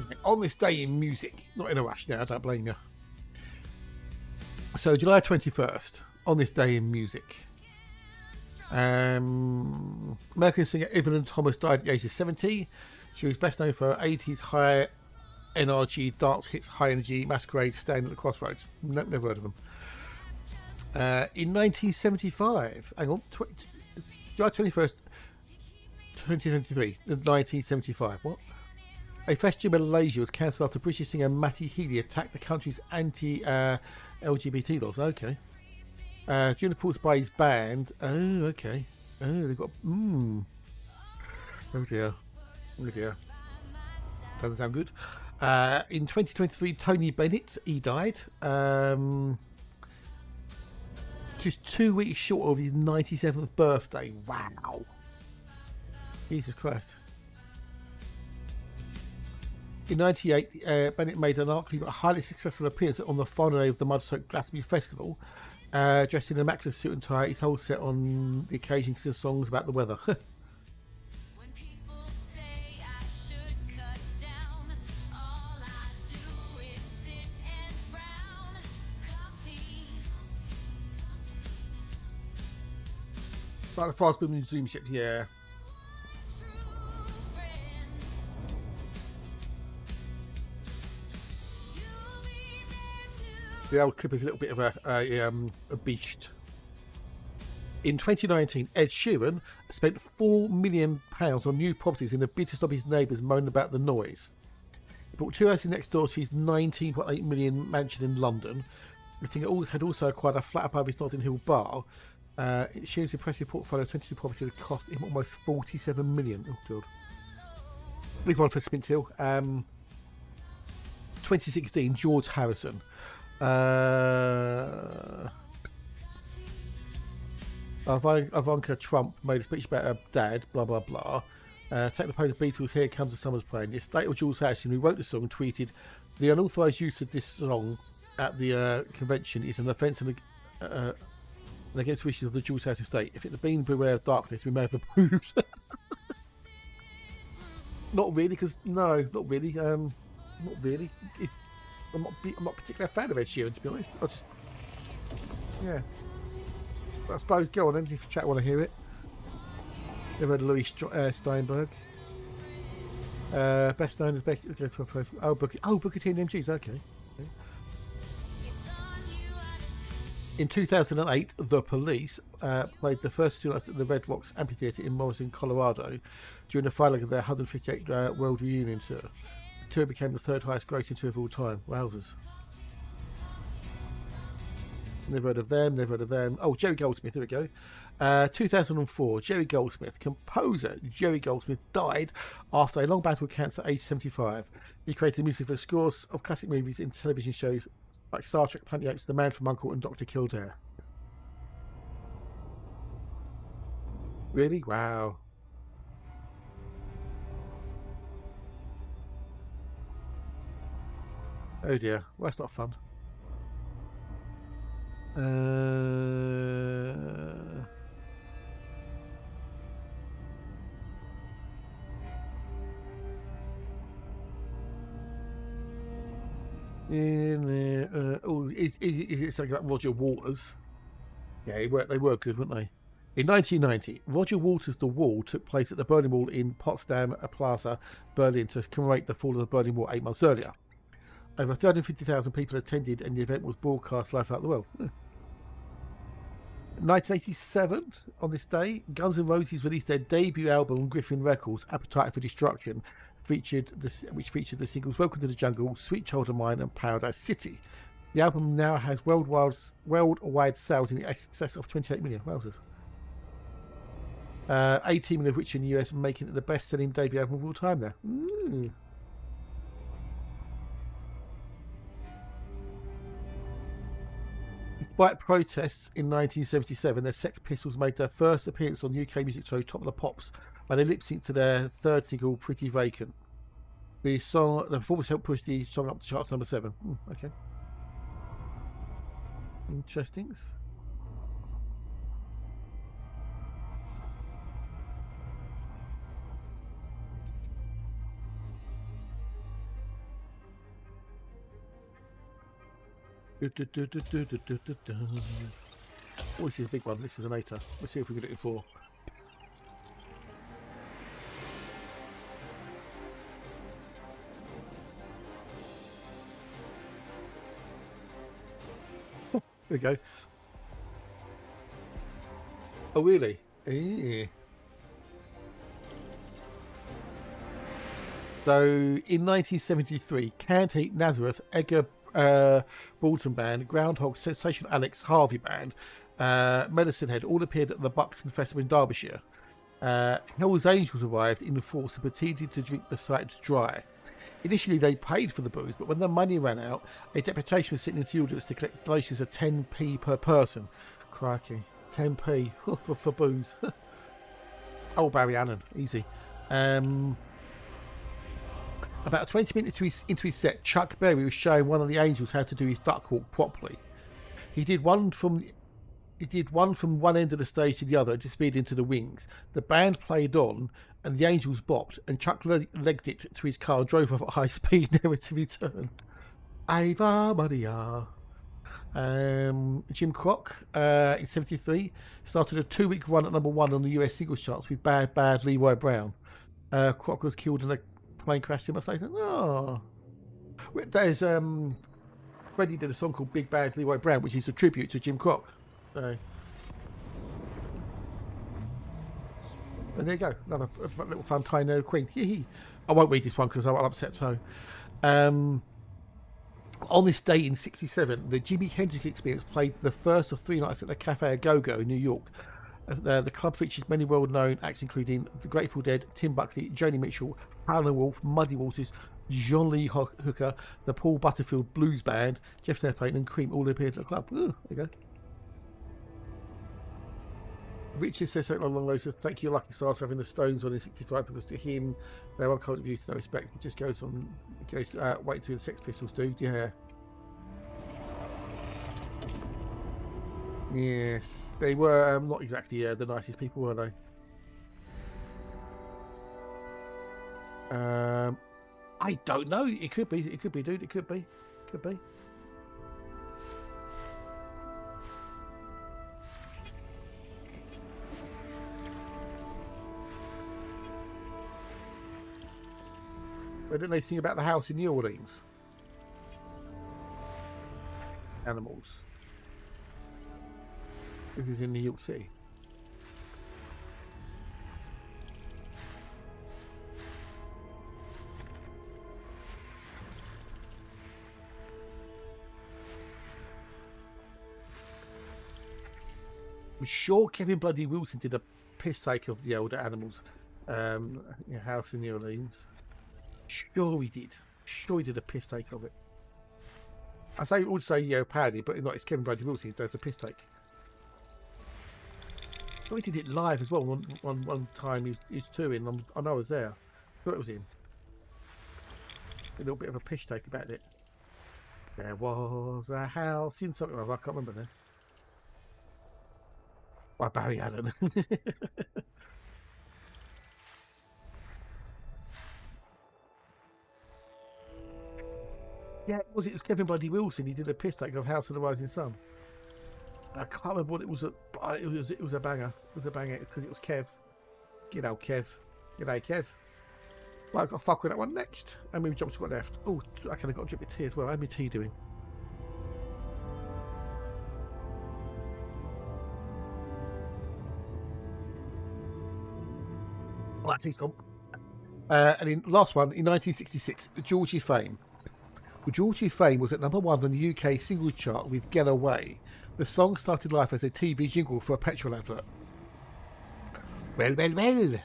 [SPEAKER 2] Okay, on this day in music. Not in a rush now, I don't blame you. So July 21st, on this day in music. American singer Evelyn Thomas died at the age of 70. She was best known for her 80s high energy dance hits, High Energy, Masquerade, Stand at the Crossroads. Never heard of them. In 1975, hang on, July 21st, 2023, 1975, what? A festival in Malaysia was cancelled after British singer Matty Healy attacked the country's anti-LGBT laws. Okay. During the performance by his band. Oh, okay. Oh, they've got. Oh dear. Oh dear. Doesn't sound good. In 2023, Tony Bennett, he died. Just 2 weeks short of his 97th birthday. Wow. Jesus Christ. In 1998, Bennett made an arguably but highly successful appearance on the final day of the Mud-Soaked Glastonbury Festival. Dressed in an immaculate suit and tie, his whole set on the occasion consisted of songs about the weather.
[SPEAKER 1] When people say I should cut down, all I do is sit and frown. Coffee.
[SPEAKER 2] Like the fast moving Zoom ship, yeah. The old clip is a little bit of a beast. In 2019, Ed Sheeran spent £4 million on new properties in the bid to stop his neighbours moaning about the noise. He bought 2 houses next door to his £19.8 million mansion in London. The singer had also acquired a flat above his Notting Hill bar. Sheeran's impressive portfolio of 22 properties cost him almost £47 million. Oh, God. Here's one for Spint Hill. 2016, George Harrison. Ivanka Trump made a speech about her dad, blah blah blah. Take the pose of Beatles, Here Comes the Summer's Plane. The estate of Jules Harrison, who wrote the song, tweeted, "The unauthorised use of this song at the convention is an offence and against the wishes of the Jules Harrison estate. If it had been Beware of Darkness, we may have approved." Not really, because no, not really. Not really. I'm not particularly a fan of Ed Sheeran, to be honest. Yeah. But I suppose, go on then, if you chat want to hear it. Never heard of Louis Steinberg. Best known as Becky. Booker T and MGs, okay. In 2008, The Police played the first 2 nights at the Red Rocks Amphitheatre in Morrison, Colorado, during the final leg of their 158 World Reunion Tour. The tour became the 3rd highest grossing tour of all time. Wowzers. Never heard of them. Oh, Jerry Goldsmith, here we go. 2004, Jerry Goldsmith, composer Jerry Goldsmith, died after a long battle with cancer at age 75. He created music for scores of classic movies and television shows like Star Trek, Planet of the Apes, The Man from U.N.C.L.E. and Dr. Kildare. Really? Wow. Oh dear, well, that's not fun. Is it something about Roger Waters? Yeah, they were good, weren't they? In 1990, Roger Waters' The Wall took place at the Berlin Wall in Potsdam Plaza, Berlin, to commemorate the fall of the Berlin Wall 8 months earlier. Over 350,000 people attended, and the event was broadcast live throughout the world. 1987, on this day, Guns N' Roses released their debut album on Griffin Records, Appetite for Destruction, which featured the singles Welcome to the Jungle, Sweet Child of Mine, and Paradise City. The album now has worldwide sales in excess of 28 million. Wowzers. 18 million of which in the US, making it the best-selling debut album of all time there. Despite protests in 1977, the Sex Pistols made their first appearance on UK music show Top of the Pops, where they lip-synced to their 3rd single, Pretty Vacant. The performance helped push the song up to charts number 7. Okay. Interesting. Oh, this is a big one. This is an 8er. Let's see if we can get it in 4. There we go. Oh, really? Yeah. So, in 1973, Canned Heat, Nazareth, Edgar Bolton Band, Groundhog, Sensational Alex, Harvey Band, Medicine Head all appeared at the Buxton Festival in Derbyshire. Hell's Angels arrived in force and pretended to drink the site dry. Initially, they paid for the booze, but when the money ran out, a deputation was sent into the audience to collect donations of 10p per person. Crikey, 10p for booze. Oh, Barry Allen, easy. About 20 minutes into his set, Chuck Berry was showing one of the Angels how to do his duck walk properly. He did one from one end of the stage to the other and disappeared into the wings. The band played on, and the Angels bopped, and Chuck legged it to his car and drove off at high speed, never to return. Ava Maria. Jim Croc, in 73, started a 2-week run at #1 on the US singles charts with Bad Bad Leroy Brown. Croc was killed in a plane crash 2 months later. Oh, there's Freddie did a song called Big Bad Leroy Brown, which is a tribute to Jim Croc. So, and there you go, another little fun tie no Queen. I won't read this one because I'll upset Toe. On this day in 67, the Jimi Hendrix Experience played the first of 3 nights at the Cafe A Go-Go in New York. The club features many well-known acts including The Grateful Dead, Tim Buckley, Joni Mitchell, Howlin' Wolf, Muddy Waters, John Lee Hooker, the Paul Butterfield Blues Band, Jeff Airplane and Cream all appeared at the club. Ooh, there you go. Richard says something along those lines. Thank you, Lucky Stars, for having the Stones on in 65 because to him, their unconscious youth, no respect. It just goes on. Wait until the Sex Pistols do. Yeah. Yes, they were not exactly the nicest people, were they? I don't know. It could be. It could be, dude. It could be. Could be. Why didn't they sing about the house in New Orleans? Animals. This is in New York City. I'm sure Kevin Bloody Wilson did a piss take of the older Animals house in New Orleans. Sure he did. Sure he did a piss take of it. I would say parody, but it's Kevin Bloody Wilson who does a piss take. But he did it live as well. One time he was touring. I know I was there. I thought it was him. A little bit of a piss take about it. There was a house in something. I can't remember now. By Barry Allen. Yeah, it was Kevin Bloody Wilson. He did a piss take of House of the Rising Sun. I can't remember what it was. It was a banger. It was a banger because it was Kev. G'day, Kev. G'day, Kev. Right, I've got to fuck with that one next. And we jump to what left. Oh, I kind of got a drip of tea as well. How's my tea doing? Oh, that tea's gone. And in last one, in 1966, Georgie Fame. Well, Georgie Fame was at #1 on the UK single chart with Get Away. The song started life as a TV jingle for a petrol advert. Well, well, well.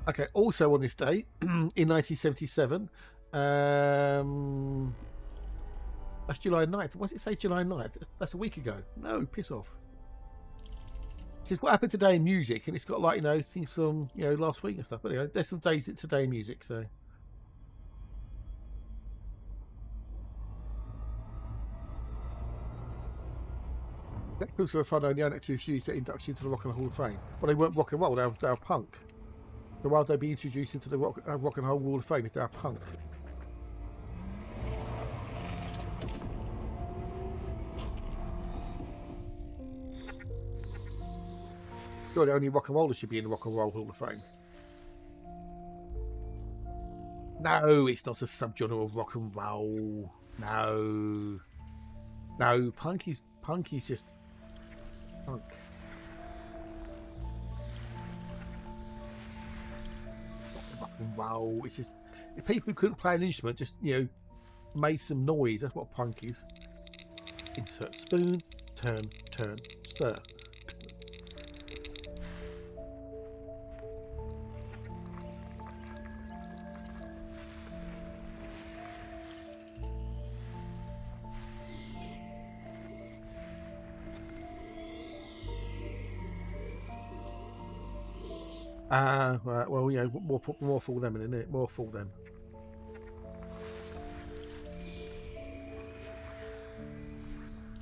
[SPEAKER 2] Okay, also on this day, in 1977, that's July 9th. What does it say July 9th? That's a week ago. No, piss off. It says what happened today in music, and it's got like things from last week and stuff. But anyway, there's some days today in music. So that also a fun only anecdote to use the induction to the Rock and Roll Hall of Fame. Well, they weren't rock and roll; they were punk. So while they'll be introduced into the rock and roll Hall of Fame if they're punk. Surely only rock and rollers should be in the Rock and Roll Hall of Fame. No, it's not a subgenre of rock and roll. No. No, punk is just punk. Rock and roll. It's just if people who couldn't play an instrument just, you know, made some noise. That's what punk is. Insert spoon, turn, stir. Right, well, yeah, more for them, isn't it? More for them.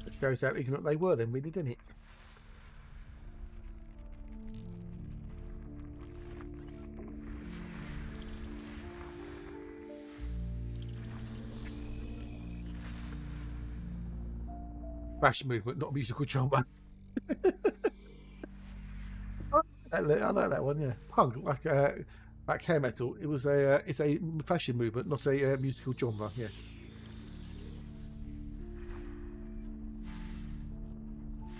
[SPEAKER 2] It shows how ignorant they were then, really, didn't it? Fashion movement, not musical genre. I know that one, yeah. Punk, like hair metal. It was it's a fashion movement, not a musical genre. Yes.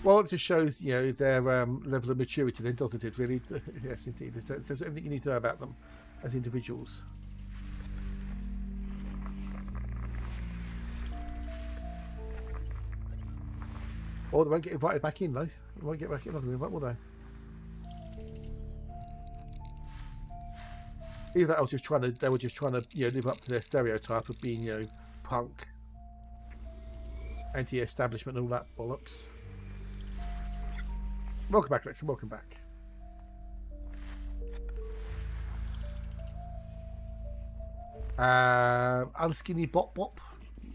[SPEAKER 2] Well, it just shows, you know, their level of maturity, then, doesn't it? Really, yes, indeed. It says everything you need to know about them as individuals. Or they won't get invited back in, though. They won't get back in another invite, will they? Either that, they were just trying to, you know, live up to their stereotype of being, you know, punk, anti-establishment, and all that bollocks. Welcome back, Lex. Welcome back. Unskinny Bop Bop.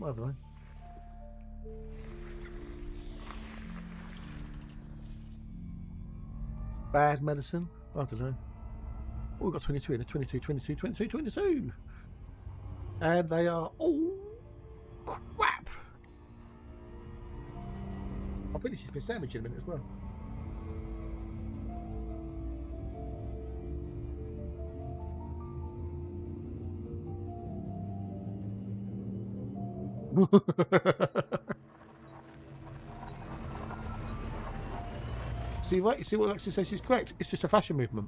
[SPEAKER 2] I don't know. Bad Medicine. I don't know. Oh, we've got 22 in there. 22, 22, 22, 22. And they are all crap. I'll finish this sandwich in a minute as well. See, right? You see what Alexis says? She's correct. It's just a fashion movement.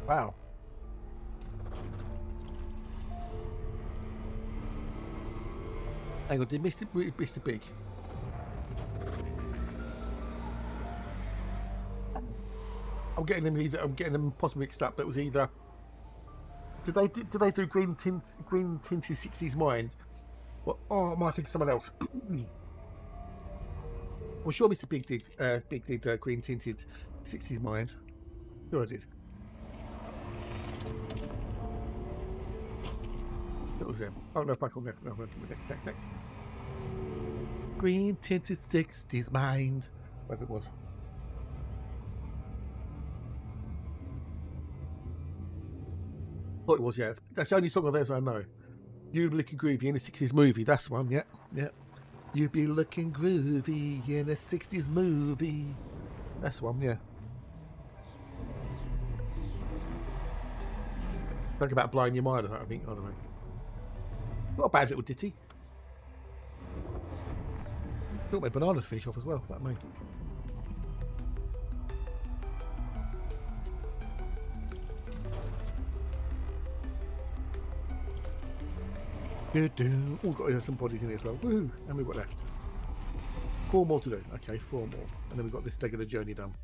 [SPEAKER 2] Wow. Hang on, did Mr. Big? I'm getting them possibly mixed up. But it was either. Did they do green tinted 60s Mind? Well, oh, I might think of someone else. I'm sure Mr. Big did green tinted 60s Mind. Sure I did. That was him. Oh no, Michael. No, next. Green tinted 60s Mind. Whatever it was. Thought it was, yeah. That's the only song of theirs I know. You'd be looking groovy in a 60s movie. That's one, yeah. You'd be looking groovy in a 60s movie. That's one, yeah. Talk about blowing your mind, I think. I don't know. Not a bad little ditty. Got my banana to finish off as well. That made. Oh, got some bodies in here as well. Woohoo! And we've got left 4 more to do. Okay, 4 more, and then we've got this leg of the journey done.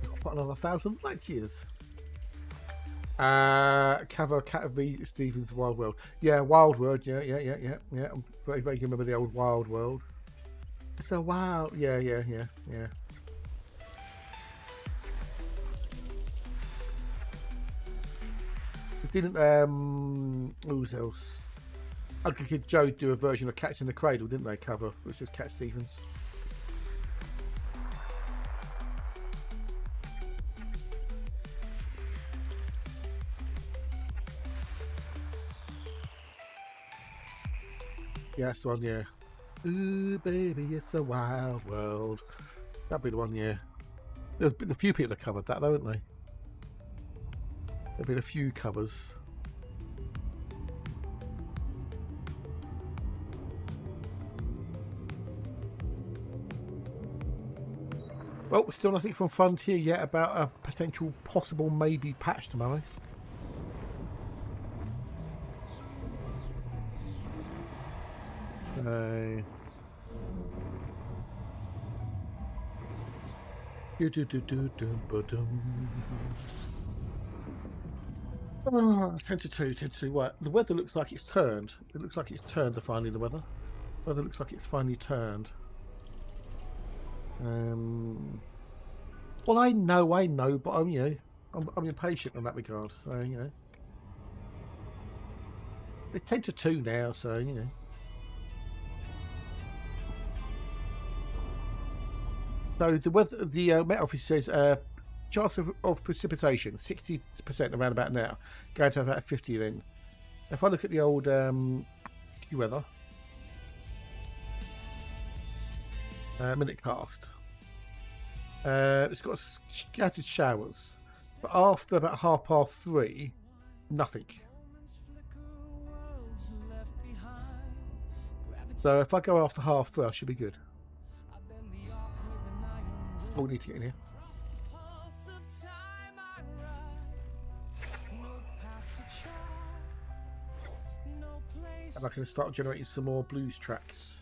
[SPEAKER 2] We've got another 1,000 light years. Caterby Stevens Wild World. Yeah, Wild World. Yeah. I'm very vaguely remember the old Wild World. It's a wild. Yeah. Didn't who's else? Ugly Kid Joe do a version of Cats in the Cradle, didn't they? Cover, which was Cat Stevens. Yeah, that's the one. Yeah. Ooh, baby, it's a wild world. That'd be the one. Yeah. There's been a few people that covered that, though, haven't they? There've been a few covers. Well, still nothing from Frontier yet about a potential possible maybe patch tomorrow. Oh, 10 to 2, 10 to 2. What? The weather looks like it's turned. It looks like it's turned finally, the weather. Weather looks like it's finally turned. Well, I know, but I'm, you know, I'm impatient in that regard. So, you know, it's 10 to 2 now. So, you know, so the weather, the Met Office says chance of precipitation 60% around about now, going to about 50 then. If I look at the old weather minute cast. It's got scattered showers, but after about 3:30, nothing. So if I go after 3:30, I should be good. Oh, we need to get in here. And I can start generating some more blues tracks.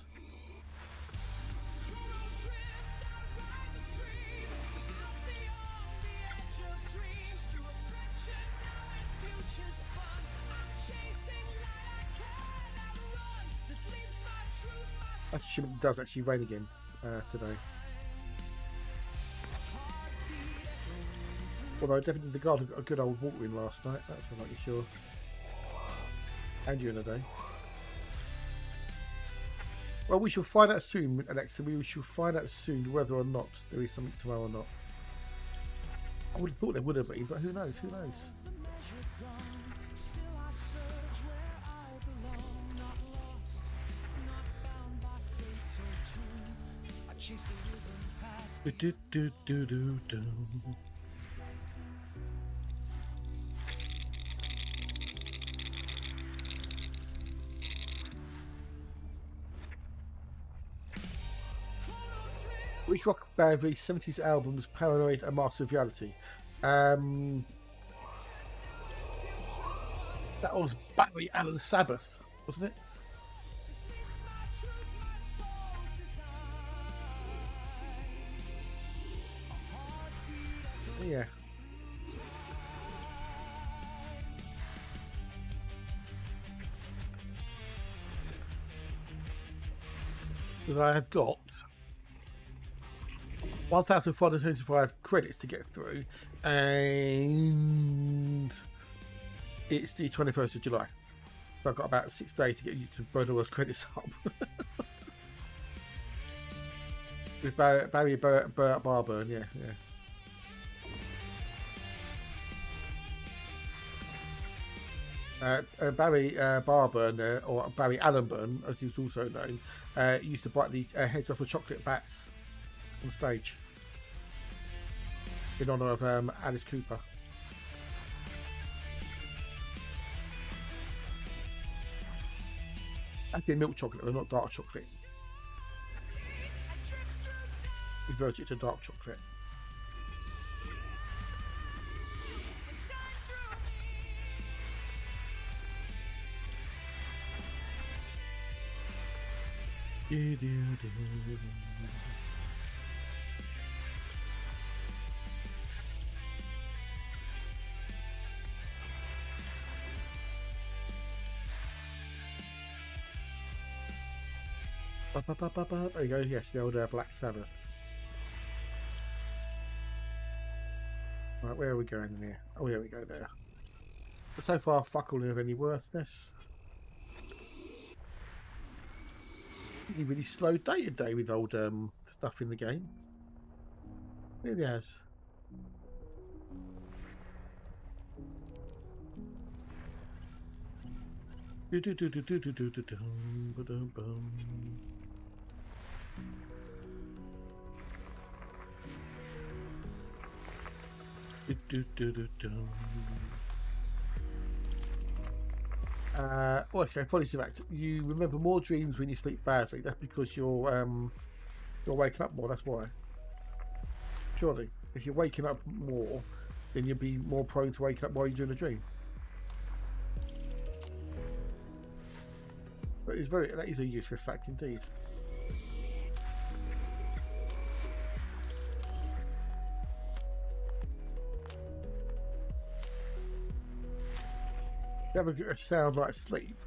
[SPEAKER 2] It does actually rain again today. Although I definitely got a good old water in last night, that's for like sure. And during the day. Well, we shall find out soon, Alexa. We shall find out soon whether or not there is something tomorrow or not. I would have thought there would have been, but who knows? Who knows? Do do do do do. Which rock band released 70s albums Paranoid and Master of Reality? That was Barry Allen Sabbath, wasn't it? Yeah. Because I have got 1,475 credits to get through, and it's the 21st of July. So I've got about 6 days to get you to burn all those credits up. With Barry Barburn, yeah. Barry Barburn, or Barry Allenburn, as he was also known, used to bite the heads off of chocolate bats on stage in honour of Alice Cooper. Actually, milk chocolate, but not dark chocolate. He's allergic to dark chocolate. There you go, yes, the old Black Sabbath. Right, where are we going in here? Oh, here we go there. But so far, fuck all of any worthness. Really slow day to day with old stuff in the game. Really has. Well, okay, funny fact. You remember more dreams when you sleep badly. That's because you're waking up more. That's why. Surely, if you're waking up more, then you'll be more prone to waking up while you're doing a dream. But that is a useless fact indeed. If you have a sound like sleep,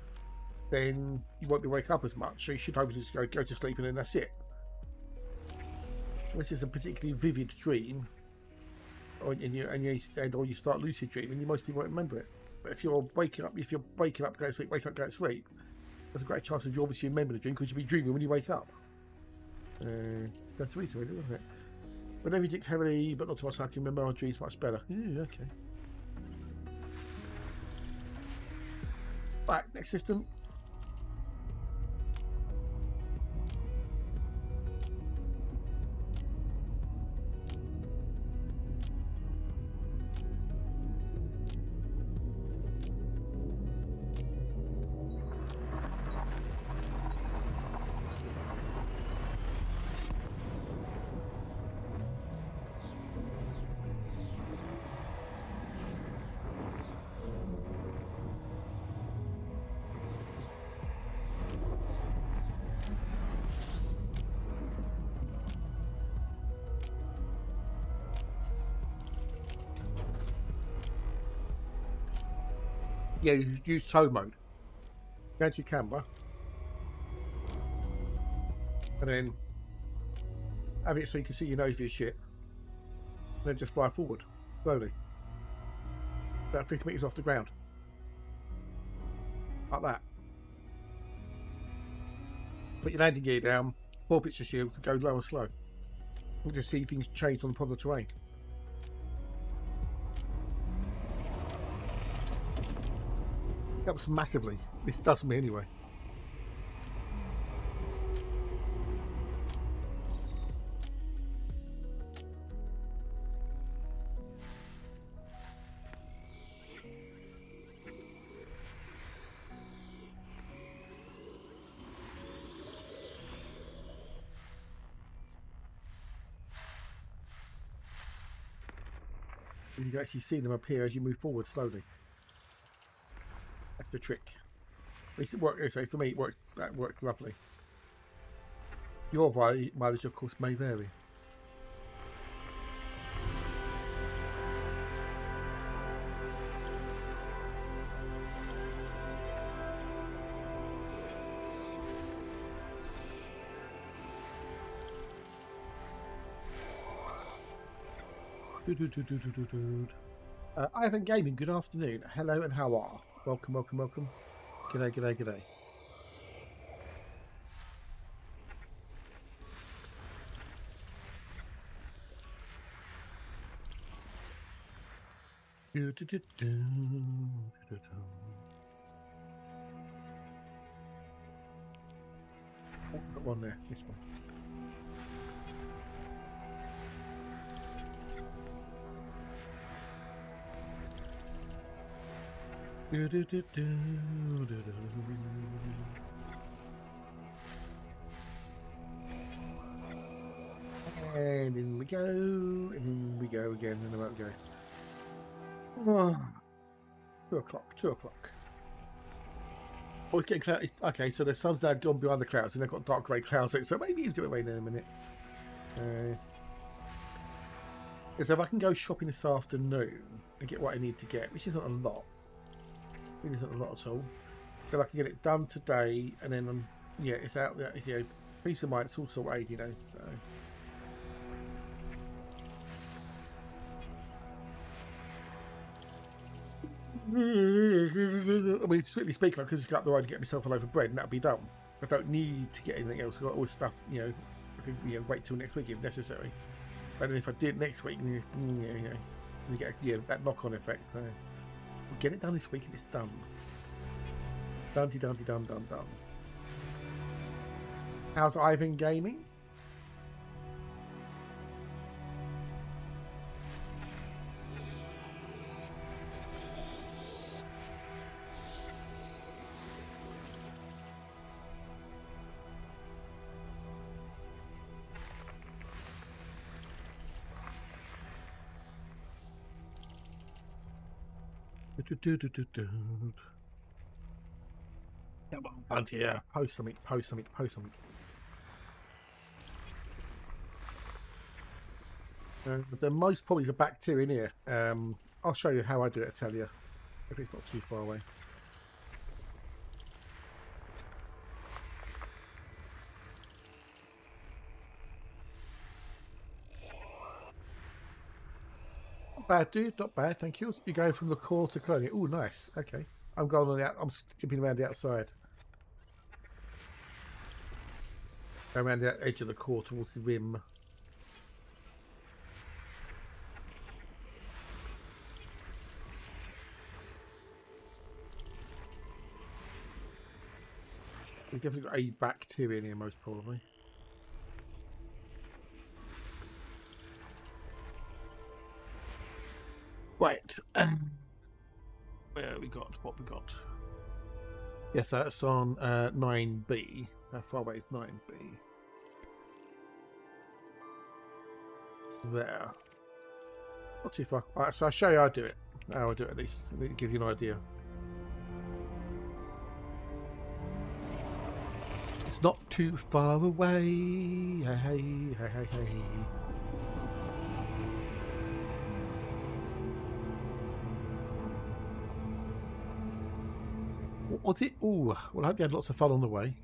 [SPEAKER 2] then you won't be waking up as much. So you should hopefully just go to sleep and then that's it. This is a particularly vivid dream, or you start lucid dreaming, you most people won't remember it. But if you're waking up, going to sleep, waking up, going to sleep, there's a great chance that you obviously remember the dream because you'll be dreaming when you wake up. That's easy, really, isn't it? Whenever you drink heavily, but not too much, I can remember our dreams much better. Yeah, okay. Right, next system. Yeah, you use tow mode. Go to your camera, and then have it so you can see your nose of your ship, and then just fly forward slowly, about 50 meters off the ground, like that. Put your landing gear down, 4 picture shield, and go low and slow. You'll just see things change on the terrain. Helps massively. This does me anyway. You can actually see them appear as you move forward slowly. That's the trick. At least it worked. So for me, that worked lovely. Your mileage, of course, may vary. Ivan Gaming, good afternoon. Hello and how are? Welcome, welcome, welcome. G'day, g'day, g'day. Oh, got one there. This one. And in we go, and in we go again, and about go. Oh, 2 o'clock, 2 o'clock. Oh, it's getting cloudy. Okay, so the sun's now gone behind the clouds, and they've got dark grey clouds in it, so maybe it's going to rain in a minute. So if I can go shopping this afternoon and get what I need to get, which isn't a lot. It isn't a lot at all. So I can get it done today, and then yeah, it's out there. You know, peace of mind. It's all sorted, you know. So. I mean, strictly speaking, I could just go up the road and get myself a loaf of bread, and that'll be done. I don't need to get anything else. I've got all this stuff, you know. I could, you know, wait till next week if necessary. But then if I did next week, you get that knock-on effect. So we'll get it done this week, and it's done. Done. How's Ivan gaming? Yeah, post something. There most probably is a bacteria in here. I'll show you how I do it, I tell you, if it's not too far away. Not bad, dude. Not bad, thank you. You're going from the core to cloning. Oh, nice. Okay. I'm going on the I'm skipping around the outside. Going around the edge of the core towards the rim. We've definitely got a bacteria in here, most probably. Right. Where have we got? What we got? Yes, that's on 9B. How far away is 9B? There. Not too far. Alright, so I'll show you how I do it. How I do it at least. To give you an idea. It's not too far away. Hey. What was it? Ooh, well, I hope you had lots of fun on the way.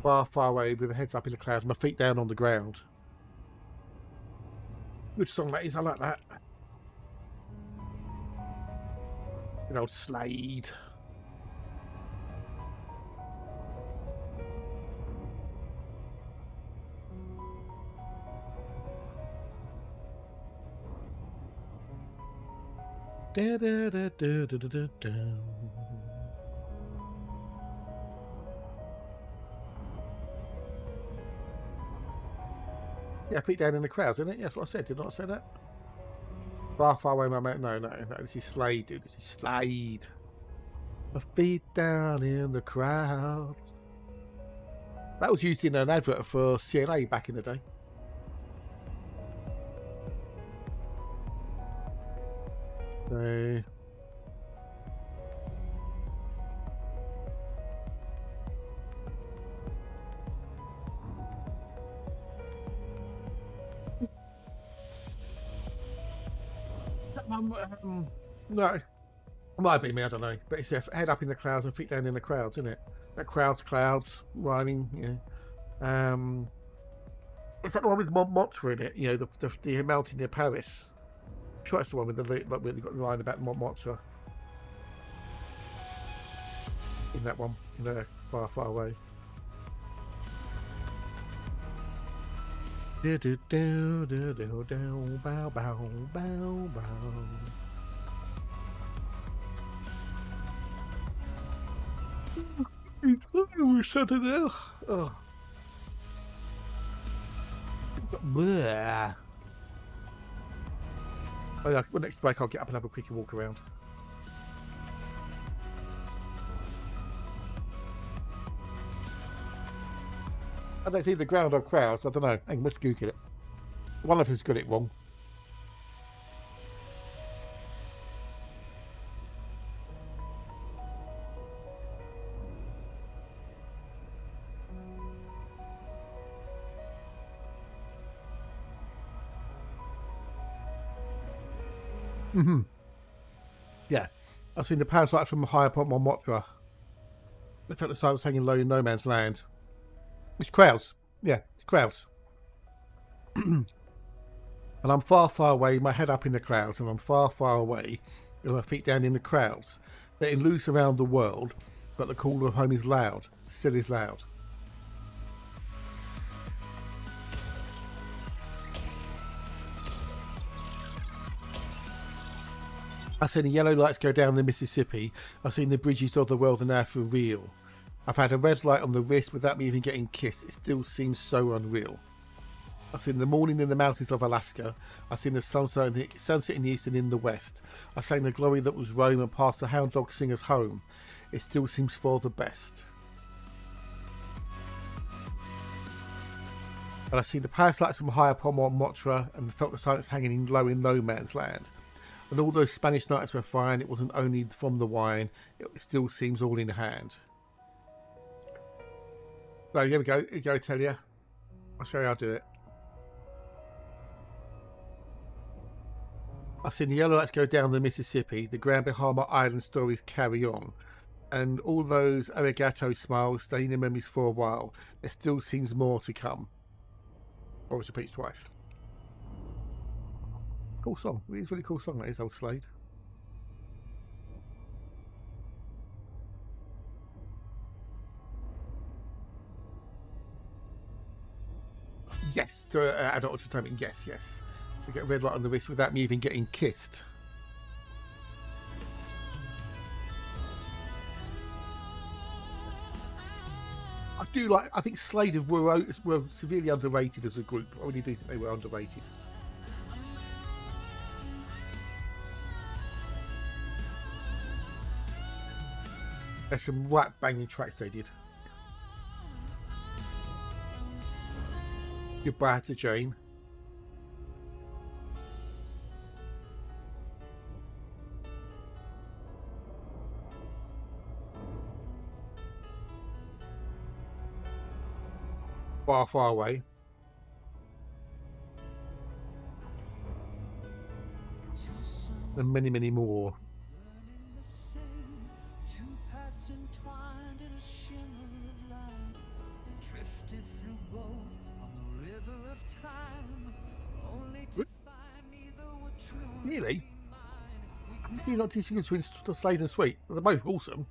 [SPEAKER 2] Far away with the heads up in the clouds, my feet down on the ground. Good song that is, I like that. Good old Slade. Da, da, da, da, da, da, da. Yeah, feet down in the crowds, isn't it? Yes, what I said. Did not say that? Far away, my mate. No. This is Slade, dude. This is Slade. My feet down in the crowds. That was used in an advert for CNA back in the day. So... no, it might be me, I don't know. But it's head up in the clouds and feet down in the crowds, isn't it? That clouds, rhyming, you know. Is that the one with Montmorency in it? You know, the mountain near Paris. I'm sure that's the one with the like, where they got the line about Montmorency. In that one, in there, far away. Do do do do do do bow bow bow bow. We shut it now. Oh. Bleh. Oh yeah, well, next break I'll get up and have a quick walk around. I don't see the ground or crowds. I don't know. I must Google it. One of us got it wrong. Yeah. I've seen the parasite from high up on Mothra. They felt the silence hanging low in no man's land. It's crowds. Yeah, it's crowds. And I'm far, far away, my head up in the clouds, and I'm far, far away, with my feet down in the crowds. Letting loose around the world, but the call of home is loud, still is loud. I've seen the yellow lights go down the Mississippi. I've seen the bridges of the world are now for real. I've had a red light on the wrist without me even getting kissed. It still seems so unreal. I've seen the morning in the mountains of Alaska. I've seen the sunset in the east and in the west. I've seen the glory that was Rome and past the hound dog singer's home. It still seems for the best. And I've seen the paraslights from high upon Mount Mothra and felt the silence hanging in low in no man's land. And all those Spanish nights were fine. It wasn't only from the wine. It still seems all in hand. So here we go. Here you go, tell you. I'll show you how to do it. I've seen the yellow lights go down the Mississippi. The Grand Bahama Island stories carry on. And all those arigato smiles stay in the memories for a while. There still seems more to come. Always repeats twice. Cool song. It is a really cool song, that is, old Slade. Yes, to adult entertainment. Yes, yes. We get a red light on the wrist without me even getting kissed. I do like. I think Slade were severely underrated as a group. I really do think they were underrated. There's some whack banging tracks they did. Goodbye to Jane. Far, far away. And many, many more. Really? You're not distinguishing between Slade and Sweet. They're both awesome.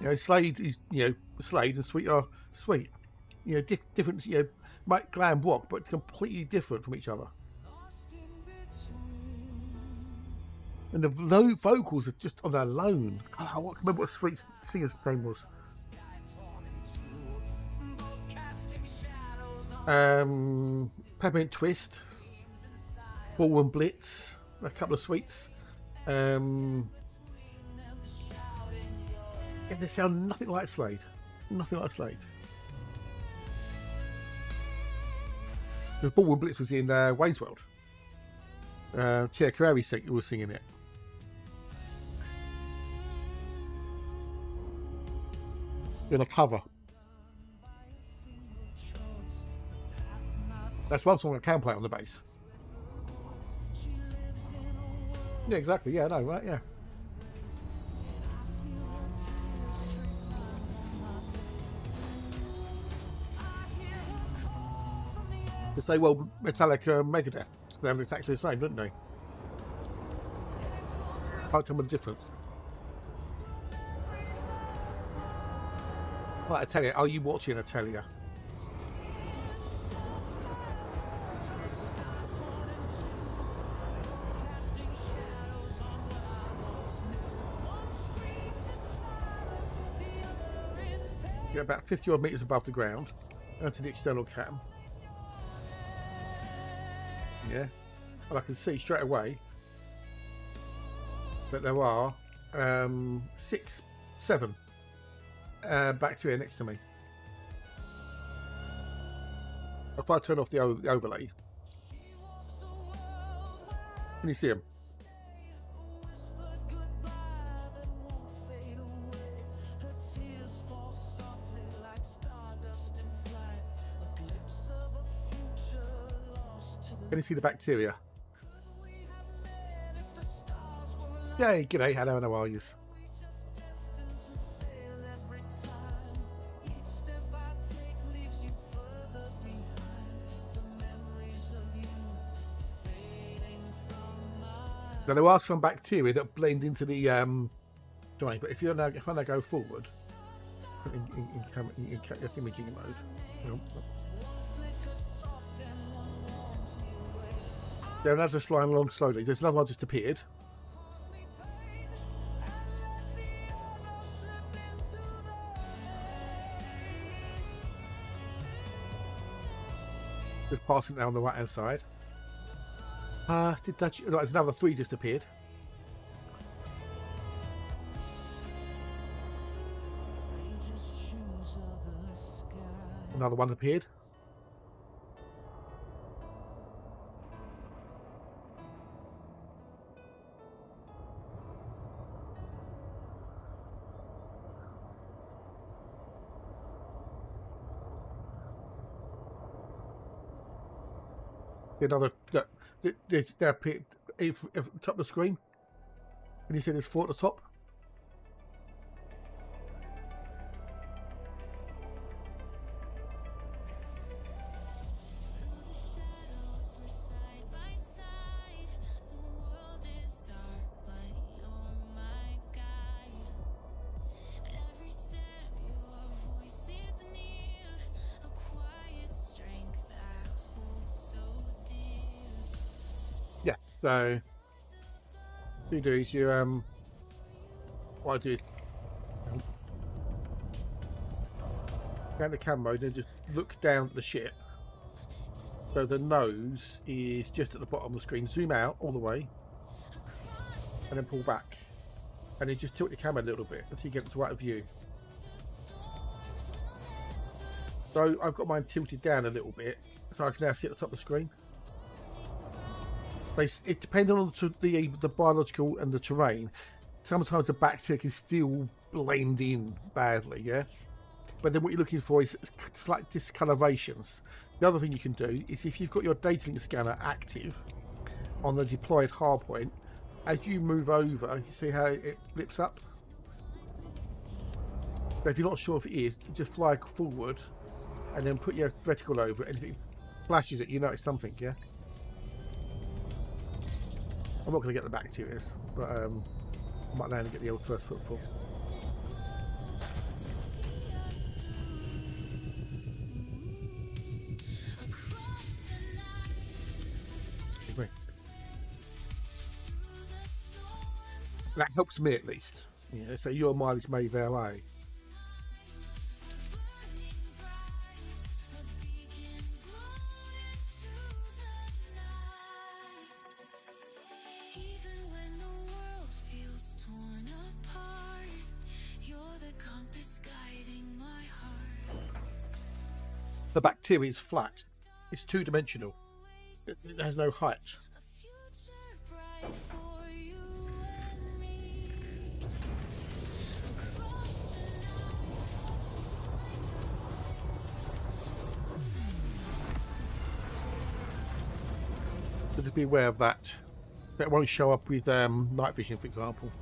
[SPEAKER 2] You know, Slade is, Slade, and Sweet are Sweet. Different, like glam rock, but completely different from each other. And the low vocals are just on their own. God, I can't remember what Sweet singer's name was. Peppermint Twist, Ballroom Blitz, a couple of Sweets. Yeah, they sound nothing like Slade. Nothing like Slade. The Ballroom Blitz was in Wayne's World. Tia Carrere was singing it. In a cover. That's one song I can play on the bass. Yeah, exactly. Yeah, I know, right? Yeah. To say, well, Metallica and Megadeth, they're exactly the same, don't they? Can't tell me the difference. Right, I tell you, are you watching? I tell you. You're about 50 odd metres above the ground, onto the external cam. Yeah, and I can see straight away that there are 6, 7 bacteria next to me. If I turn off the overlay, can you see them? Can you see the bacteria? Yay, g'day, hello, how are you? Now there are some bacteria that blend into the joint, but if I now go forward in imaging mode, they're now just flying along slowly. There's another one just appeared. Just passing down the right hand side. Did that? No, there's another 3 just appeared. Another one appeared. Another. They're appeared at the top of the screen. And you see there's 4 at the top. So, what you do is you what I do is down the camera mode and just look down at the ship. So the nose is just at the bottom of the screen. Zoom out all the way, and then pull back, and then just tilt the camera a little bit until you get the right view. So I've got mine tilted down a little bit, so I can now see at the top of the screen. It depends on the biological and the terrain. Sometimes the bacteria can still blend in badly, yeah. But then what you're looking for is slight discolorations. The other thing you can do is if you've got your data link scanner active on the deployed hardpoint, as you move over, you see how it flips up. So if you're not sure if it is, just fly forward and then put your reticle over it, and if it flashes it, you know it's something, yeah. I'm not going to get the bacteria, but I might land and get the old first footfall. That helps me at least. Yeah, so your mileage may vary. The bacteria is flat. It's two-dimensional. It has no height. So just be aware of that. That won't show up with night vision, for example.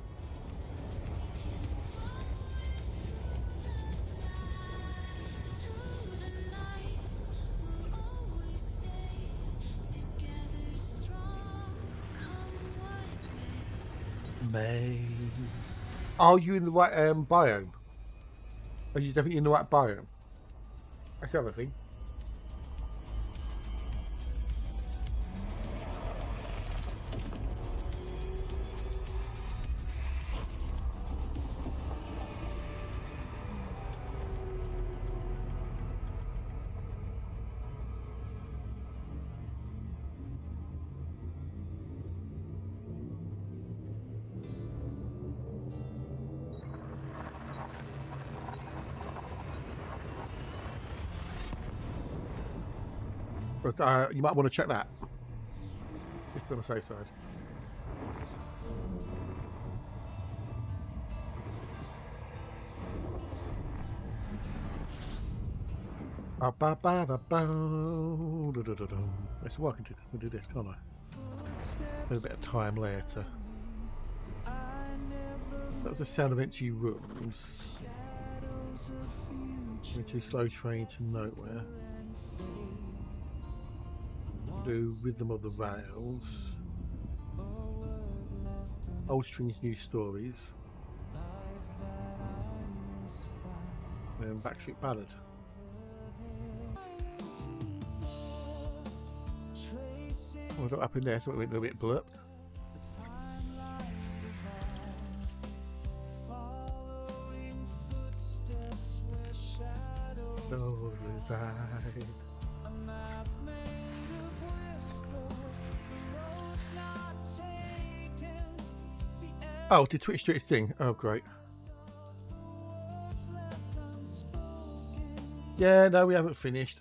[SPEAKER 2] Are you in the right biome? Are you definitely in the right biome? That's the other thing. But you might want to check that. Just on the safe side. That's what I can do this, can't I? A little bit of time later. That was the sound of empty rooms. Into slow train to nowhere. Do rhythm of the rails. Old strings, new stories. And Backstreet Ballad. Oh, I got up in there, so it went a bit blurb. No reside. Oh, did Twitch do its thing? Oh, great. Yeah, no, we haven't finished.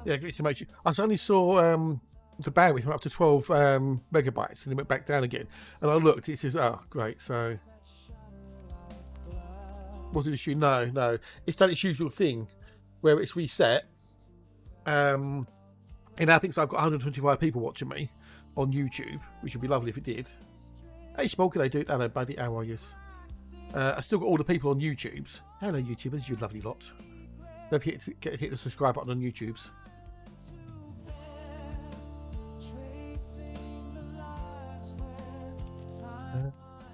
[SPEAKER 2] Yeah, to make you. I only saw the bandwidth went up to 12 megabytes, and it went back down again. And I looked, it says, "Oh, great." So, was it an issue? No. It's done its usual thing, where it's reset. And I think so. I've got 125 people watching me on YouTube, which would be lovely if it did. Hey, Small, can they do it? Hello, buddy. How are you? I still got all the people on YouTube's. Hello, YouTubers, you lovely lot. Don't forget to hit the subscribe button on YouTube's.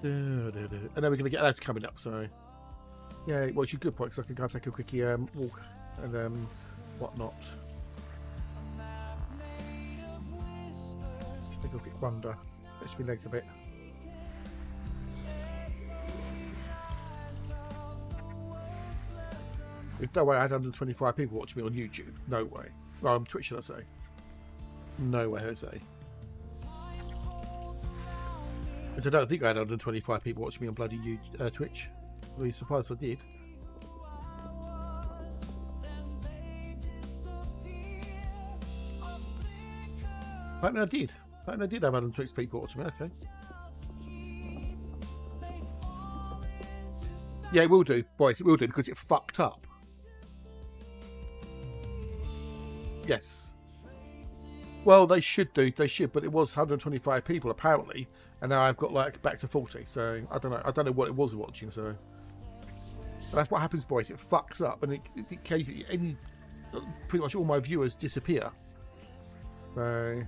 [SPEAKER 2] And then we're going to get ads coming up, so yeah, well, it's a good point because I can go take a quickie walk and whatnot. Take a quick wander, stretch my legs a bit. There's no way I had 125 people watching me on YouTube. No way. Well, on Twitch, should I say? No way, Jose. Because I don't think I had 125 people watching me on bloody Twitch. I'd be surprised if I did. I mean, I did. I did have 126 people watching me. Okay. Yeah, it will do, boys. It will do because it fucked up. Yes. Well, they should do. They should, but it was 125 people apparently, and now I've got like back to 40. So I don't know. I don't know what it was watching. So but that's what happens, boys. It fucks up, and it occasionally pretty much all my viewers disappear. So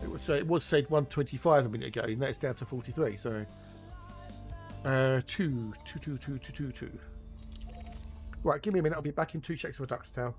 [SPEAKER 2] it was said 125 a minute ago, and now it's down to 43. So 2. Right, give me a minute. I'll be back in 2 checks of a duck's tail.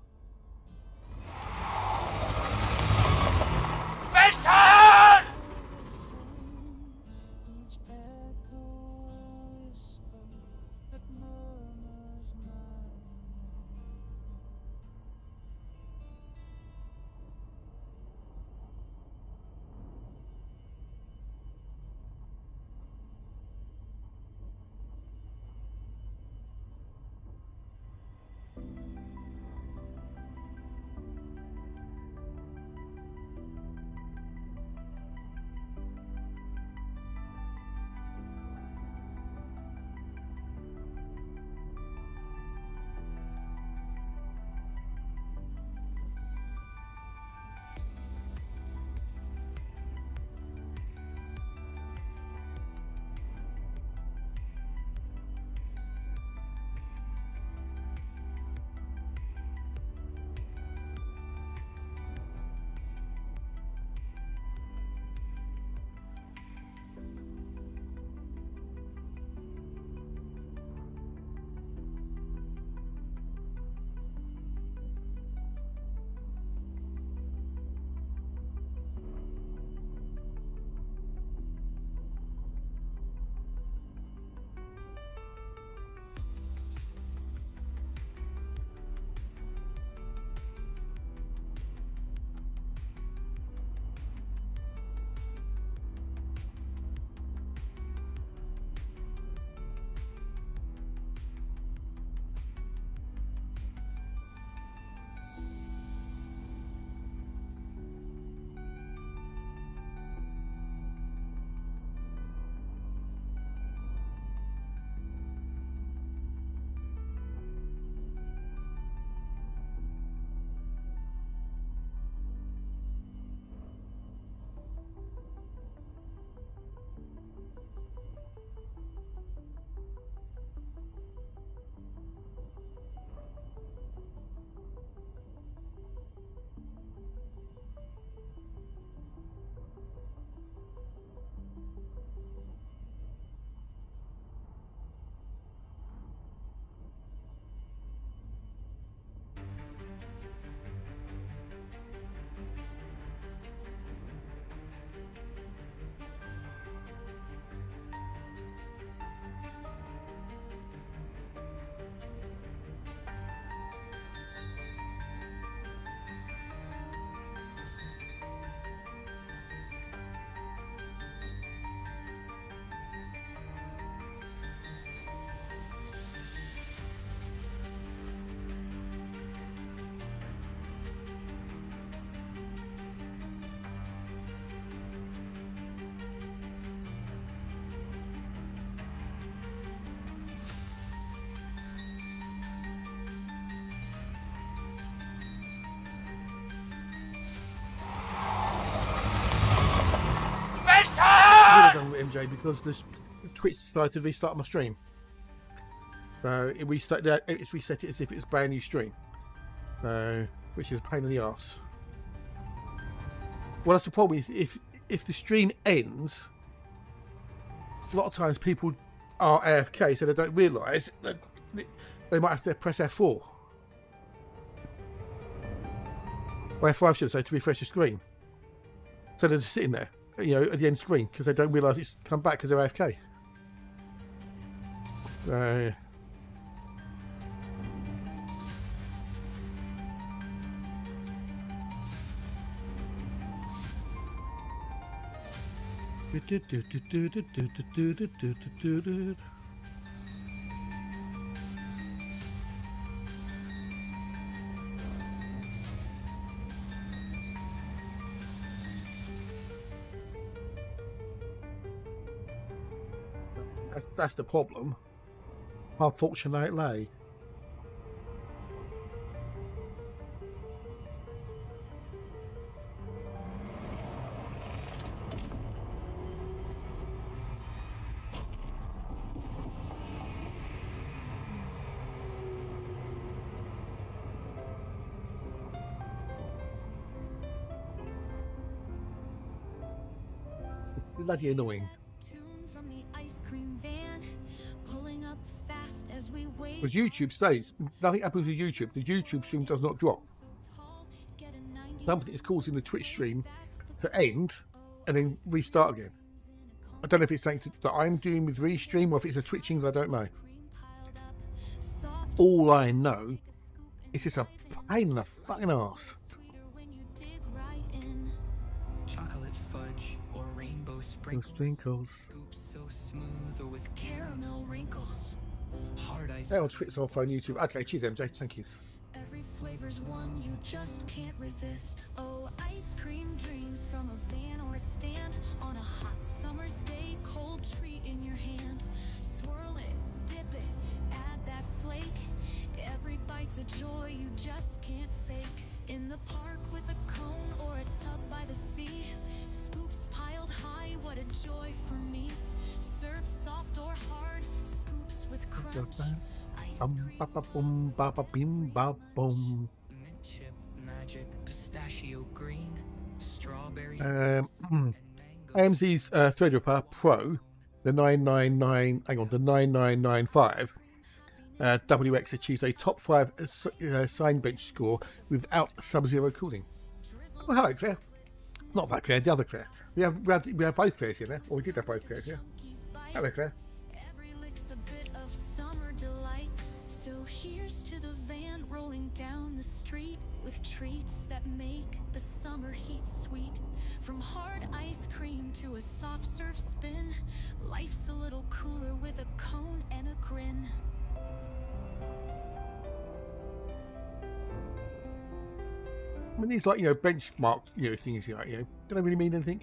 [SPEAKER 2] MJ, because this Twitch decided to restart my stream. So it's reset it as if it was a brand new stream. So, which is a pain in the arse. Well, that's the problem. Is if the stream ends, a lot of times people are AFK, so they don't realise that they might have to press F4. Or F5 should say, to refresh the screen. So they're just sitting there, you know, at the end screen, because they don't realise it's come back because they're AFK. That's the problem. Unfortunately. Bloody annoying.
[SPEAKER 1] From the ice cream van, pulling up fast as we wait.
[SPEAKER 2] Because YouTube stays. Nothing happens with YouTube. The YouTube stream does not drop. Something is causing the Twitch stream to end and then restart again. I don't know if it's something that I'm doing with Restream or if it's a Twitch thing, I don't know. All I know is it's a pain in the fucking arse.
[SPEAKER 7] Chocolate fudge or rainbow sprinkles. Scoops so smooth or with caramel wrinkles. Hard ice.
[SPEAKER 2] Hey, on Twitch, on phone, YouTube. Okay, cheers, MJ. Thank you.
[SPEAKER 1] Every flavor's one you just can't resist. Oh, ice cream dreams from a van or a stand on a hot summer's day, cold treat in your hand. Swirl it, dip it, add that flake. Every bite's a joy you just can't fake. In the park with a cone or a tub by the sea. Scoops piled high, what a joy for me. Served soft or hard, scoops with crunch.
[SPEAKER 7] Mint chip magic, pistachio green, strawberry.
[SPEAKER 2] AMZ's Threadripper Pro, the 999, hang on, the 9995. WX achieves a top 5 sign bench score without sub-zero cooling. Oh, hello, Claire. Not that Claire, the other Claire. We have both Claires here now. Or we did have both Claires, yeah. Hello, Claire.
[SPEAKER 1] Every lick's a bit of summer delight. So here's to the van rolling down the street with treats that make the summer heat sweet. From hard ice cream to a soft serve spin, life's a little cooler with a cone and a grin.
[SPEAKER 2] I mean, these, like, you know, benchmark, you know, things, like, you know, don't they really mean anything?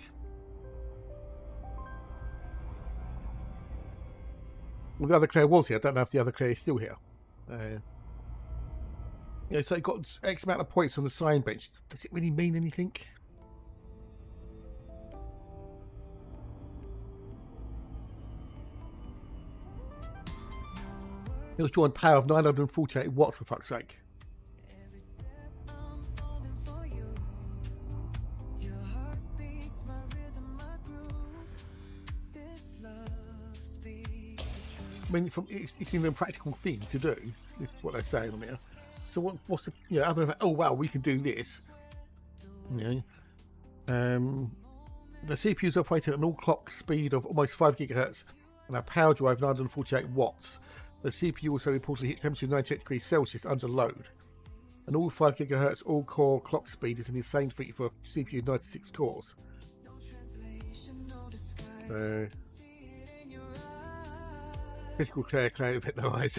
[SPEAKER 2] Well, the other Claire was here. I don't know if the other Claire is still here. You know, so it got X amount of points on the sign bench. Does it really mean anything? It was drawn power of 948 watts, for fuck's sake. I mean, it's an impractical thing to do. Is what they're saying on here. So what's the, you know, other than, oh wow, we can do this. You know, the CPU is operating at an all-clock speed of almost 5 gigahertz and a power drive 948 watts. The CPU also reportedly hit temperature 98 degrees Celsius under load. And all 5 gigahertz all-core clock speed is an insane feat for a CPU 96 cores. Critical Claire with no eyes.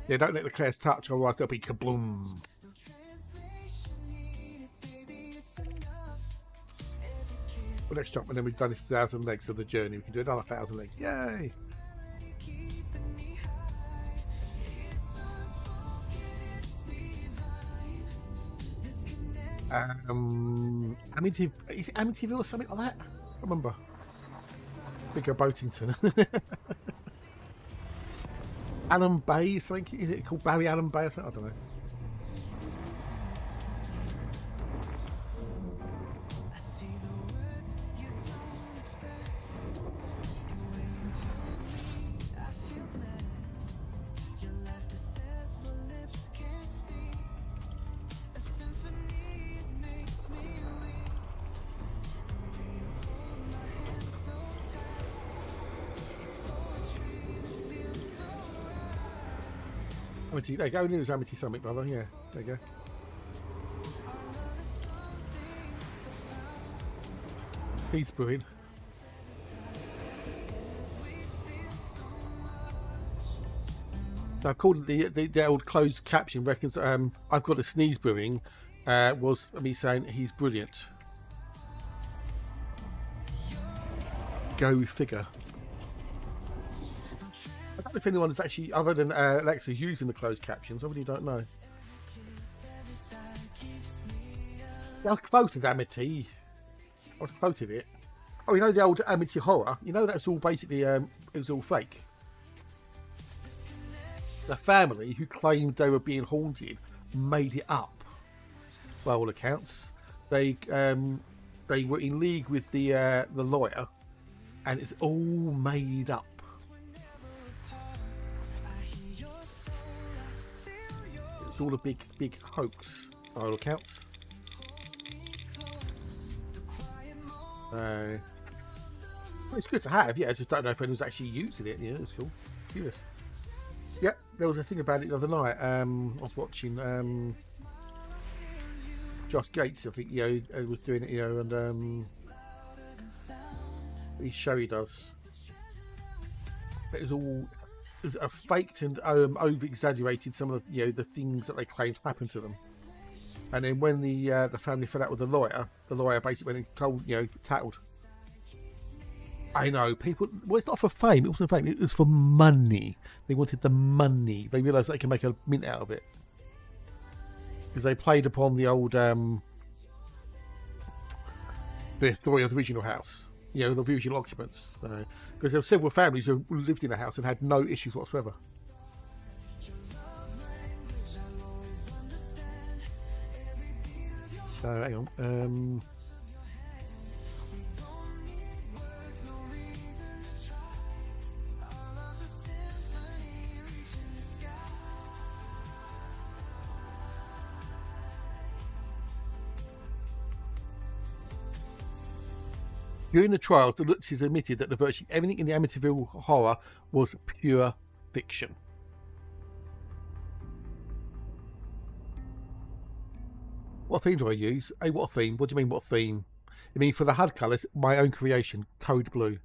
[SPEAKER 2] Yeah, don't let the Claires touch, otherwise they'll be kabloom. Well, let's jump, and then we've done this 1,000 legs of the journey. We can do another 1,000 legs. Yay! Amityville, is it Amityville or something like that? I can't remember. bigger Boatington. Allen Bay, something, is it called Barry Allen Bay or something? I don't know. Amity, there you go, news Amity Summit, brother. Yeah, there you go. He's brewing. Now, according to the old closed caption, reckons I've got a sneeze brewing. Was me saying he's brilliant. Go figure. I don't know if anyone's actually, other than Alexa, using the closed captions. I really don't know. I quoted Amity. I quoted it. Oh, you know the old Amity horror? You know that's all basically, it was all fake. The family who claimed they were being haunted made it up. By all accounts, they were in league with the lawyer, and it's all made up. It's all a big hoax, by all accounts. It's good to have, yeah. I just don't know if anyone's actually using it. Yeah, it's cool. Curious. Yeah, there was a thing about it the other night. I was watching Josh Gates, I think, was doing it, and his show he does. It was all faked and over exaggerated some of the the things that they claimed happened to them. And then when the family fell out with the lawyer basically went and told, tattled. I know, people, well, it's not for fame, it wasn't fame, it was for money. They wanted the money. They realised they could make a mint out of it. Because they played upon the old, the story of the original house. The original occupants. Because there were several families who lived in the house and had no issues whatsoever. Hang on. During the trials, the Lutzes admitted that virtually everything in the Amityville horror was pure fiction. What theme do I use? Hey, what theme? What do you mean, what theme? I mean, for the HUD colours, my own creation, Toad Blue.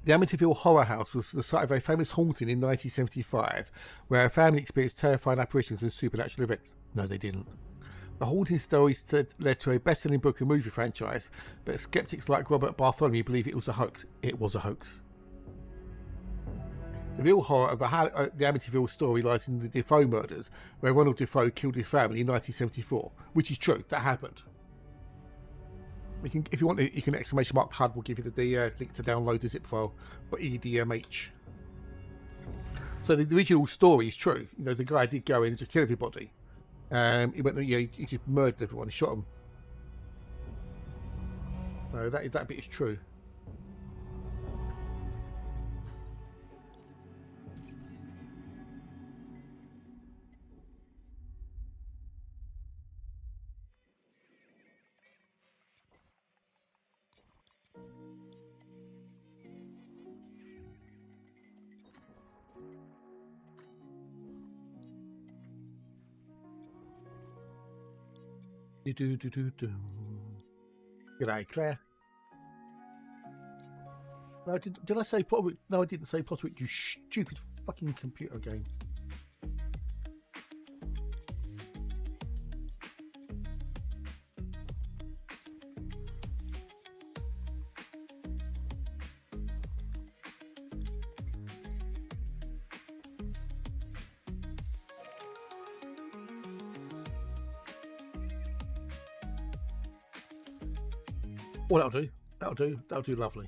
[SPEAKER 2] The Amityville Horror House was the site of a famous haunting in 1975, where a family experienced terrifying apparitions and supernatural events. No, they didn't. The haunting stories led to a best-selling book and movie franchise, but skeptics like Robert Bartholomew believe it was a hoax. It was a hoax. The real horror of the Amityville story lies in the Defoe murders, where Ronald Defoe killed his family in 1974, which is true. That happened. If you want, you can exclamation mark HUD. We'll give you the link to download the zip file for EDMH. So the original story is true. The guy did go in and just kill everybody. He went, he just murdered everyone. He shot them. No, that bit is true. G'day, Claire. No, did I say plot? No, I didn't say plot. You stupid fucking computer game. What I'll do, That'll do. That'll do lovely.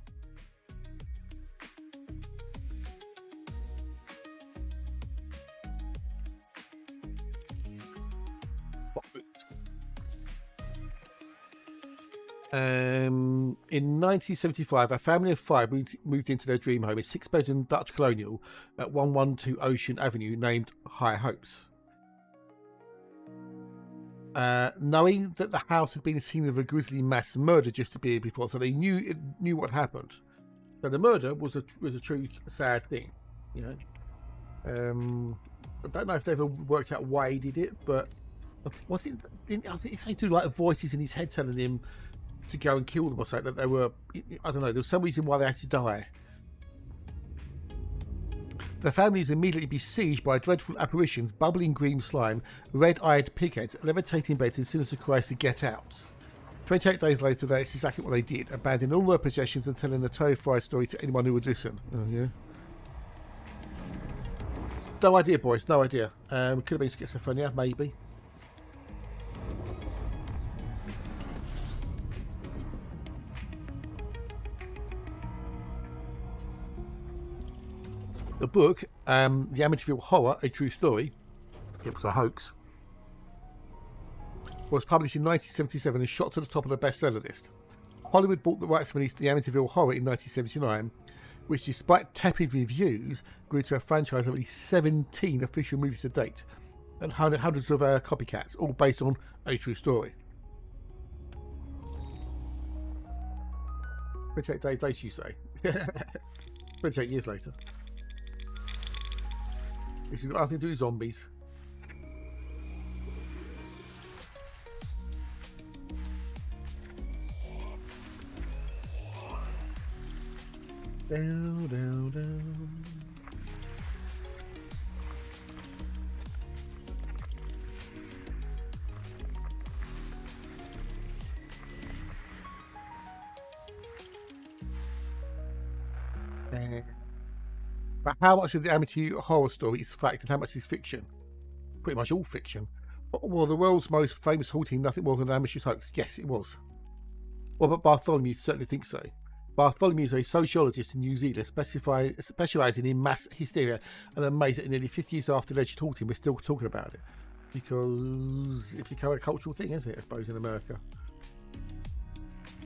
[SPEAKER 2] In 1975, a family of 5 moved into their dream home, a 6-bedroom Dutch colonial at 112 Ocean Avenue, named High Hopes. Knowing that the house had been the scene of a grisly mass murder just a year before, so they knew what happened. So the murder was a true sad thing, you know. I don't know if they ever worked out why he did it, but I think they do like voices in his head telling him to go and kill them or something, that they were, I don't know, there was some reason why they had to die. The family is immediately besieged by dreadful apparitions, bubbling green slime, red-eyed pigheads, levitating beds, and sinister cries to get out. 28 days later, that's exactly what they did, abandoning all their possessions and telling a terrified story to anyone who would listen. Oh, yeah. No idea, boys, no idea. Could have been schizophrenia, maybe. The book, The Amityville Horror, A True Story, it was a hoax, was published in 1977 and shot to the top of the bestseller list. Hollywood bought the rights to release The Amityville Horror in 1979, which, despite tepid reviews, grew to a franchise of at least 17 official movies to date, and hundreds of copycats, all based on a true story. 28 days later, you say? 28 years later. This has got nothing to do with zombies. Down, down, down. But how much of the Amityville Horror story is fact and how much is fiction? Pretty much all fiction. Well, the world's most famous haunting, nothing more than an amateur's hoax. Yes, it was. Well, but Bartholomew certainly thinks so. Bartholomew is a sociologist in New Zealand specialising in mass hysteria, and amazed that nearly 50 years after alleged haunting, we're still talking about it. Because it's become a cultural thing, isn't it, I suppose, in America.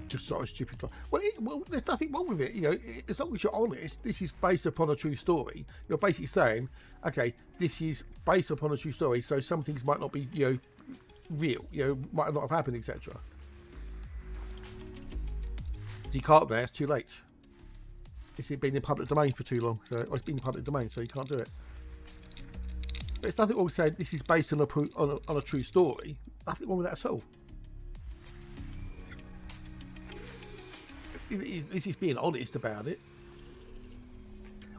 [SPEAKER 2] Just sort of stupid. Well, there's nothing wrong with it. You know, as long as you're honest, this is based upon a true story. You're basically saying, okay, this is based upon a true story, so some things might not be, you know, real. You know, might not have happened, etc. You can't there, it's too late. It's been in public domain for too long, so it's been in public domain, so you can't do it. But it's nothing wrong with saying this is based on a true story. Nothing wrong with that at all. This is being honest about it.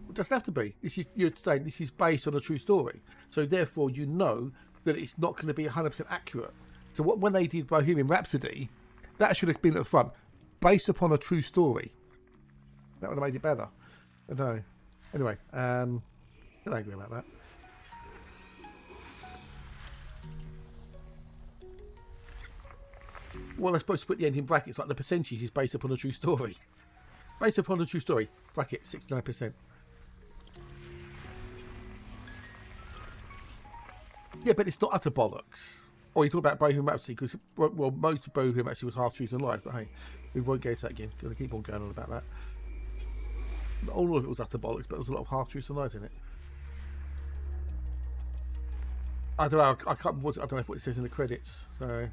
[SPEAKER 2] It doesn't have to be. You're saying this is based on a true story, so therefore you know that it's not going to be 100% accurate. So when they did Bohemian Rhapsody, that should have been at the front. Based upon a true story. That would have made it better. But no. Anyway, I'm not angry about that. Well, they're supposed to put the end in brackets, like the percentage is based upon a true story. Based upon a true story, bracket 69%. Yeah, but it's not utter bollocks. Or you talk about Bohemian Rhapsody, because, well, most of Bohemian Rhapsody was half truth and lies, but hey, we won't get to that again, because I keep on going on about that. All of it was utter bollocks, but there was a lot of half truths and lies in it. I don't know, I don't know what it says in the credits, so...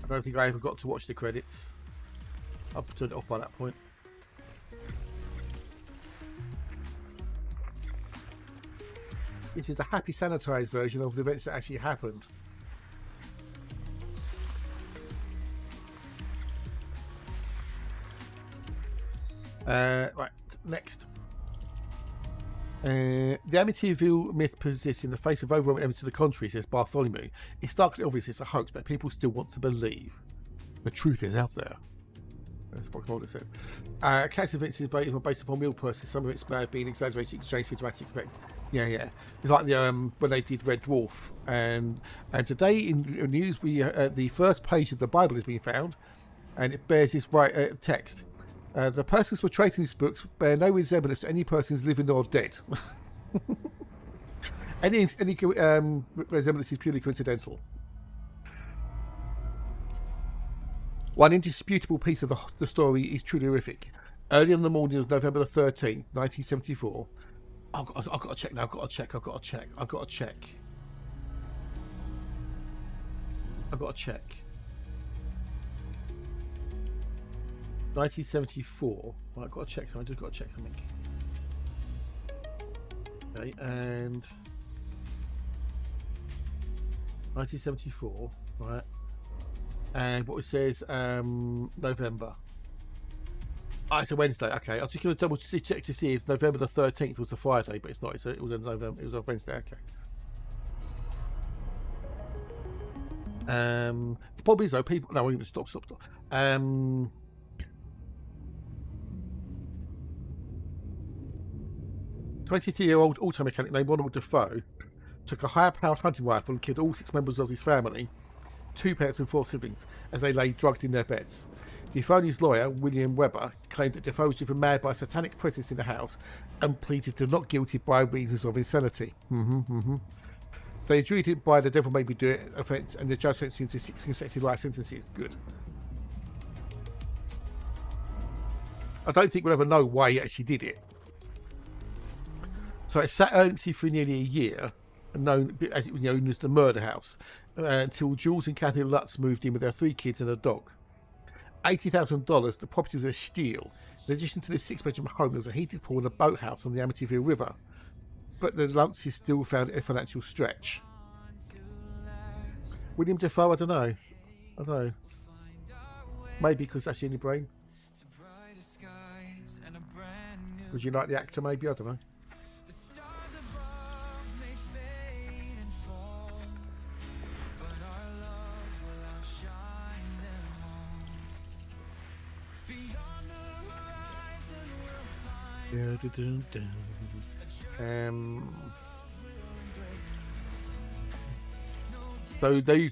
[SPEAKER 2] I don't think I ever got to watch the credits. I've turned it off by that point. This is the happy sanitised version of the events that actually happened. Right, next. The Amityville myth persists in the face of overwhelming evidence to the contrary, says Bartholomew. It's starkly obvious it's a hoax, but people still want to believe. The truth is out there. That's what Mulder said. Case events is based upon real persons. Some of it may have been exaggerated in exchange for dramatic effect. Yeah. It's like the when they did Red Dwarf, and today in news we the first page of the Bible has been found, and it bears this text: the persons portrayed in these books bear no resemblance to any persons living or dead. any resemblance is purely coincidental. One indisputable piece of the story is truly horrific. Early in the morning of November the 13th, 1974. I've got to check now. I've got to check. 1974. Right, I've got to check something. I just got to check something. Okay, and 1974. Right. And what it says, November. It's a Wednesday. Okay, I was just going to double check to see if November the 13th was a Friday, but it's not. It was a November. It was a Wednesday. Okay. The problem is though, people. No, we're going to stop. 23-year-old auto mechanic named Ronald Defoe took a high-powered hunting rifle and killed all 6 members of his family, 2 parents and 4 siblings, as they lay drugged in their beds. Defoe and his lawyer, William Webber, claimed that Defoe was driven mad by a satanic presence in the house and pleaded to not guilty by reasons of insanity. They agreed it by the devil made me do it offence, and the judge sentenced him to 6 consecutive life sentences. Good. I don't think we'll ever know why he actually did it. So it sat empty for nearly a year, known as it was known as the murder house, until Jules and Kathy Lutz moved in with their 3 kids and a dog. $80,000, the property was a steal. In addition to this 6-bedroom home, there was a heated pool and a boathouse on the Amityville River. But the Lutzes still found it a financial stretch. William Defoe, I don't know. Maybe because that's in your brain. Would you like the actor, maybe? I don't know. So they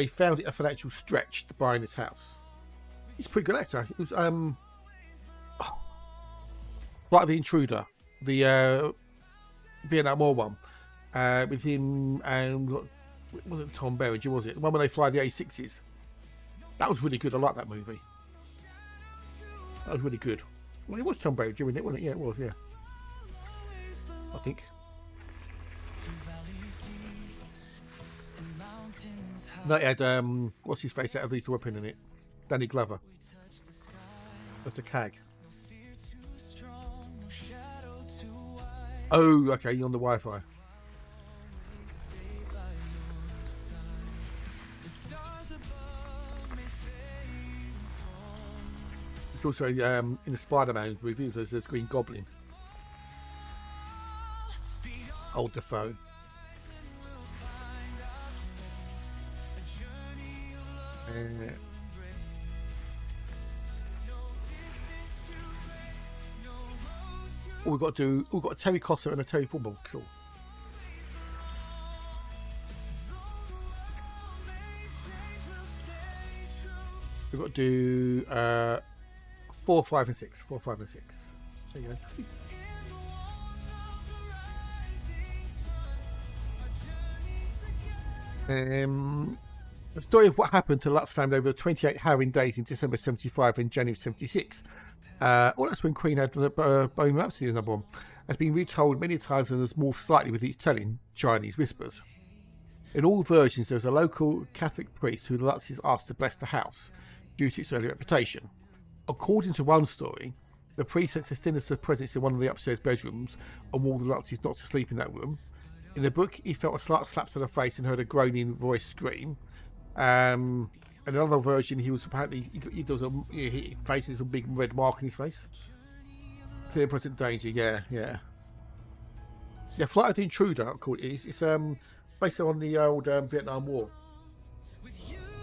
[SPEAKER 2] found it a financial stretch to buy in this house. He's a pretty good actor. It was like The Intruder, the Vietnam War one, with him and it wasn't Tom Berenger, was it? The one where they fly the A6s. That was really good. I like that movie. That was really good. Well, it was Tom Berenger in it, wasn't it? Yeah, it was. Yeah, I think. No, it had what's his face out of Lethal Weapon in it? Danny Glover. That's a CAG. Oh, okay, you're on the Wi-Fi. It's also in the Spider-Man review. There's a Green Goblin. Old Defoe. We've got a Terry Costa and a Terry Football. Cool. We've got to do 4, 5, and 6. 4, 5, and 6. There you go. The story of what happened to Lutz family over the 28 harrowing days in December 75 and January 76. That's when Queen had Bohemian Rhapsody as number 1. Has been retold many times and has morphed slightly with each telling, Chinese whispers. In all versions, there was a local Catholic priest who the Lutzes asked to bless the house due to its early reputation. According to one story, the priest sensed a sinister presence in one of the upstairs bedrooms and warned the Lutzes not to sleep in that room. In the book, he felt a slight slap to the face and heard a groaning voice scream. In another version, he was apparently he faces a big red mark in his face. Clear present danger. Yeah. Flight of the Intruder. It's based on the old Vietnam War.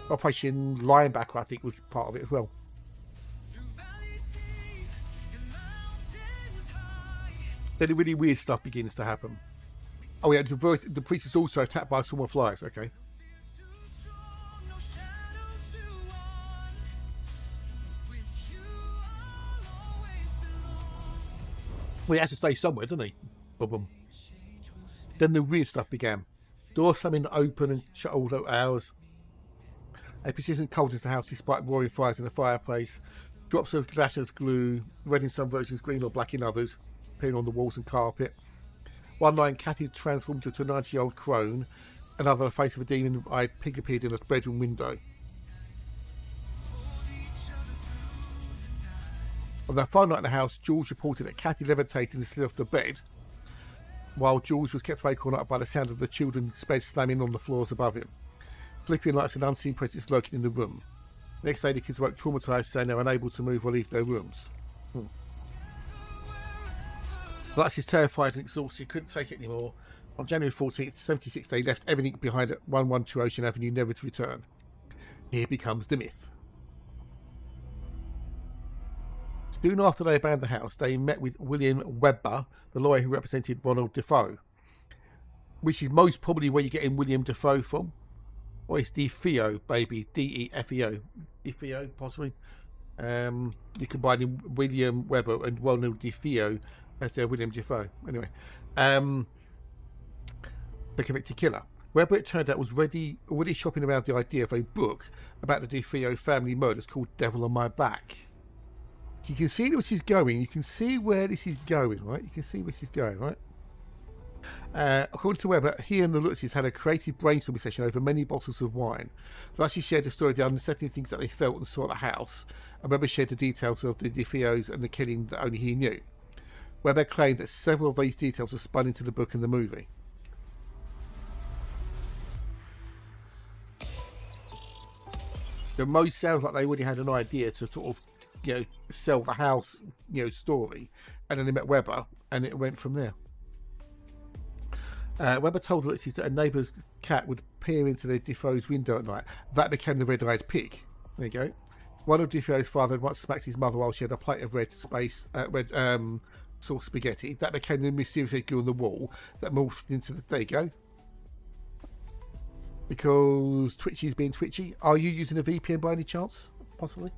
[SPEAKER 2] Operation Linebacker, I think, was part of it as well. Then the really weird stuff begins to happen. Oh yeah, the priest is also attacked by swarm of flies. Okay. Well, he had to stay somewhere, didn't he? Boom, boom. Then the weird stuff began. Doors slamming open and shut all the hours. A persistent coldness in the house despite roaring fires in the fireplace. Drops of glaciers glue, red in some versions, green or black in others, appearing on the walls and carpet. One night, Kathy transformed into a 90-year-old crone. Another, the face of a demon-eyed pig appeared in a bedroom window. On that final night in the house, Jules reported that Kathy levitated and slid off the bed, while Jules was kept awake all night by the sound of the children's bed slamming on the floors above him. Flickering lights and unseen presence lurking in the room. The next day, the kids woke traumatised, saying they were unable to move or leave their rooms. Lutz is terrified and exhausted. He couldn't take it anymore. On January 14th, 76, they left everything behind at 112 Ocean Avenue, never to return. Here becomes the myth. Soon after they abandoned the house, they met with William Webber, the lawyer who represented Ronald Defoe, which is most probably where you're getting William Defoe from. Or it's DeFeo, baby. D-E-F-E-O. DeFeo, possibly. You combine William Webber and Ronald Defoe as their William Defoe. Anyway. The convicted killer. Webber, it turned out, was already shopping around the idea of a book about the Defoe family murders called Devil on My Back. So you can see where this is going. You can see where this is going, right? You can see where this is going, right? According to Webber, he and the Lutzes had a creative brainstorming session over many bottles of wine. Lutz shared the story of the unsettling things that they felt and saw at the house, and Webber shared the details of the Defoes and the killing that only he knew. Webber claimed that several of these details were spun into the book and the movie. The most sounds like they already had an idea to sort of, sell the house, story, and then they met Webber, and it went from there. Webber told the Lutzes that a neighbour's cat would peer into the Defoe's window at night. That became the red-eyed pig. There you go. One of Defoe's father had once smacked his mother while she had a plate of red sauce spaghetti. That became the mysterious figure on the wall that morphed into the... There you go. Because Twitchy's being twitchy. Are you using a VPN by any chance? Possibly.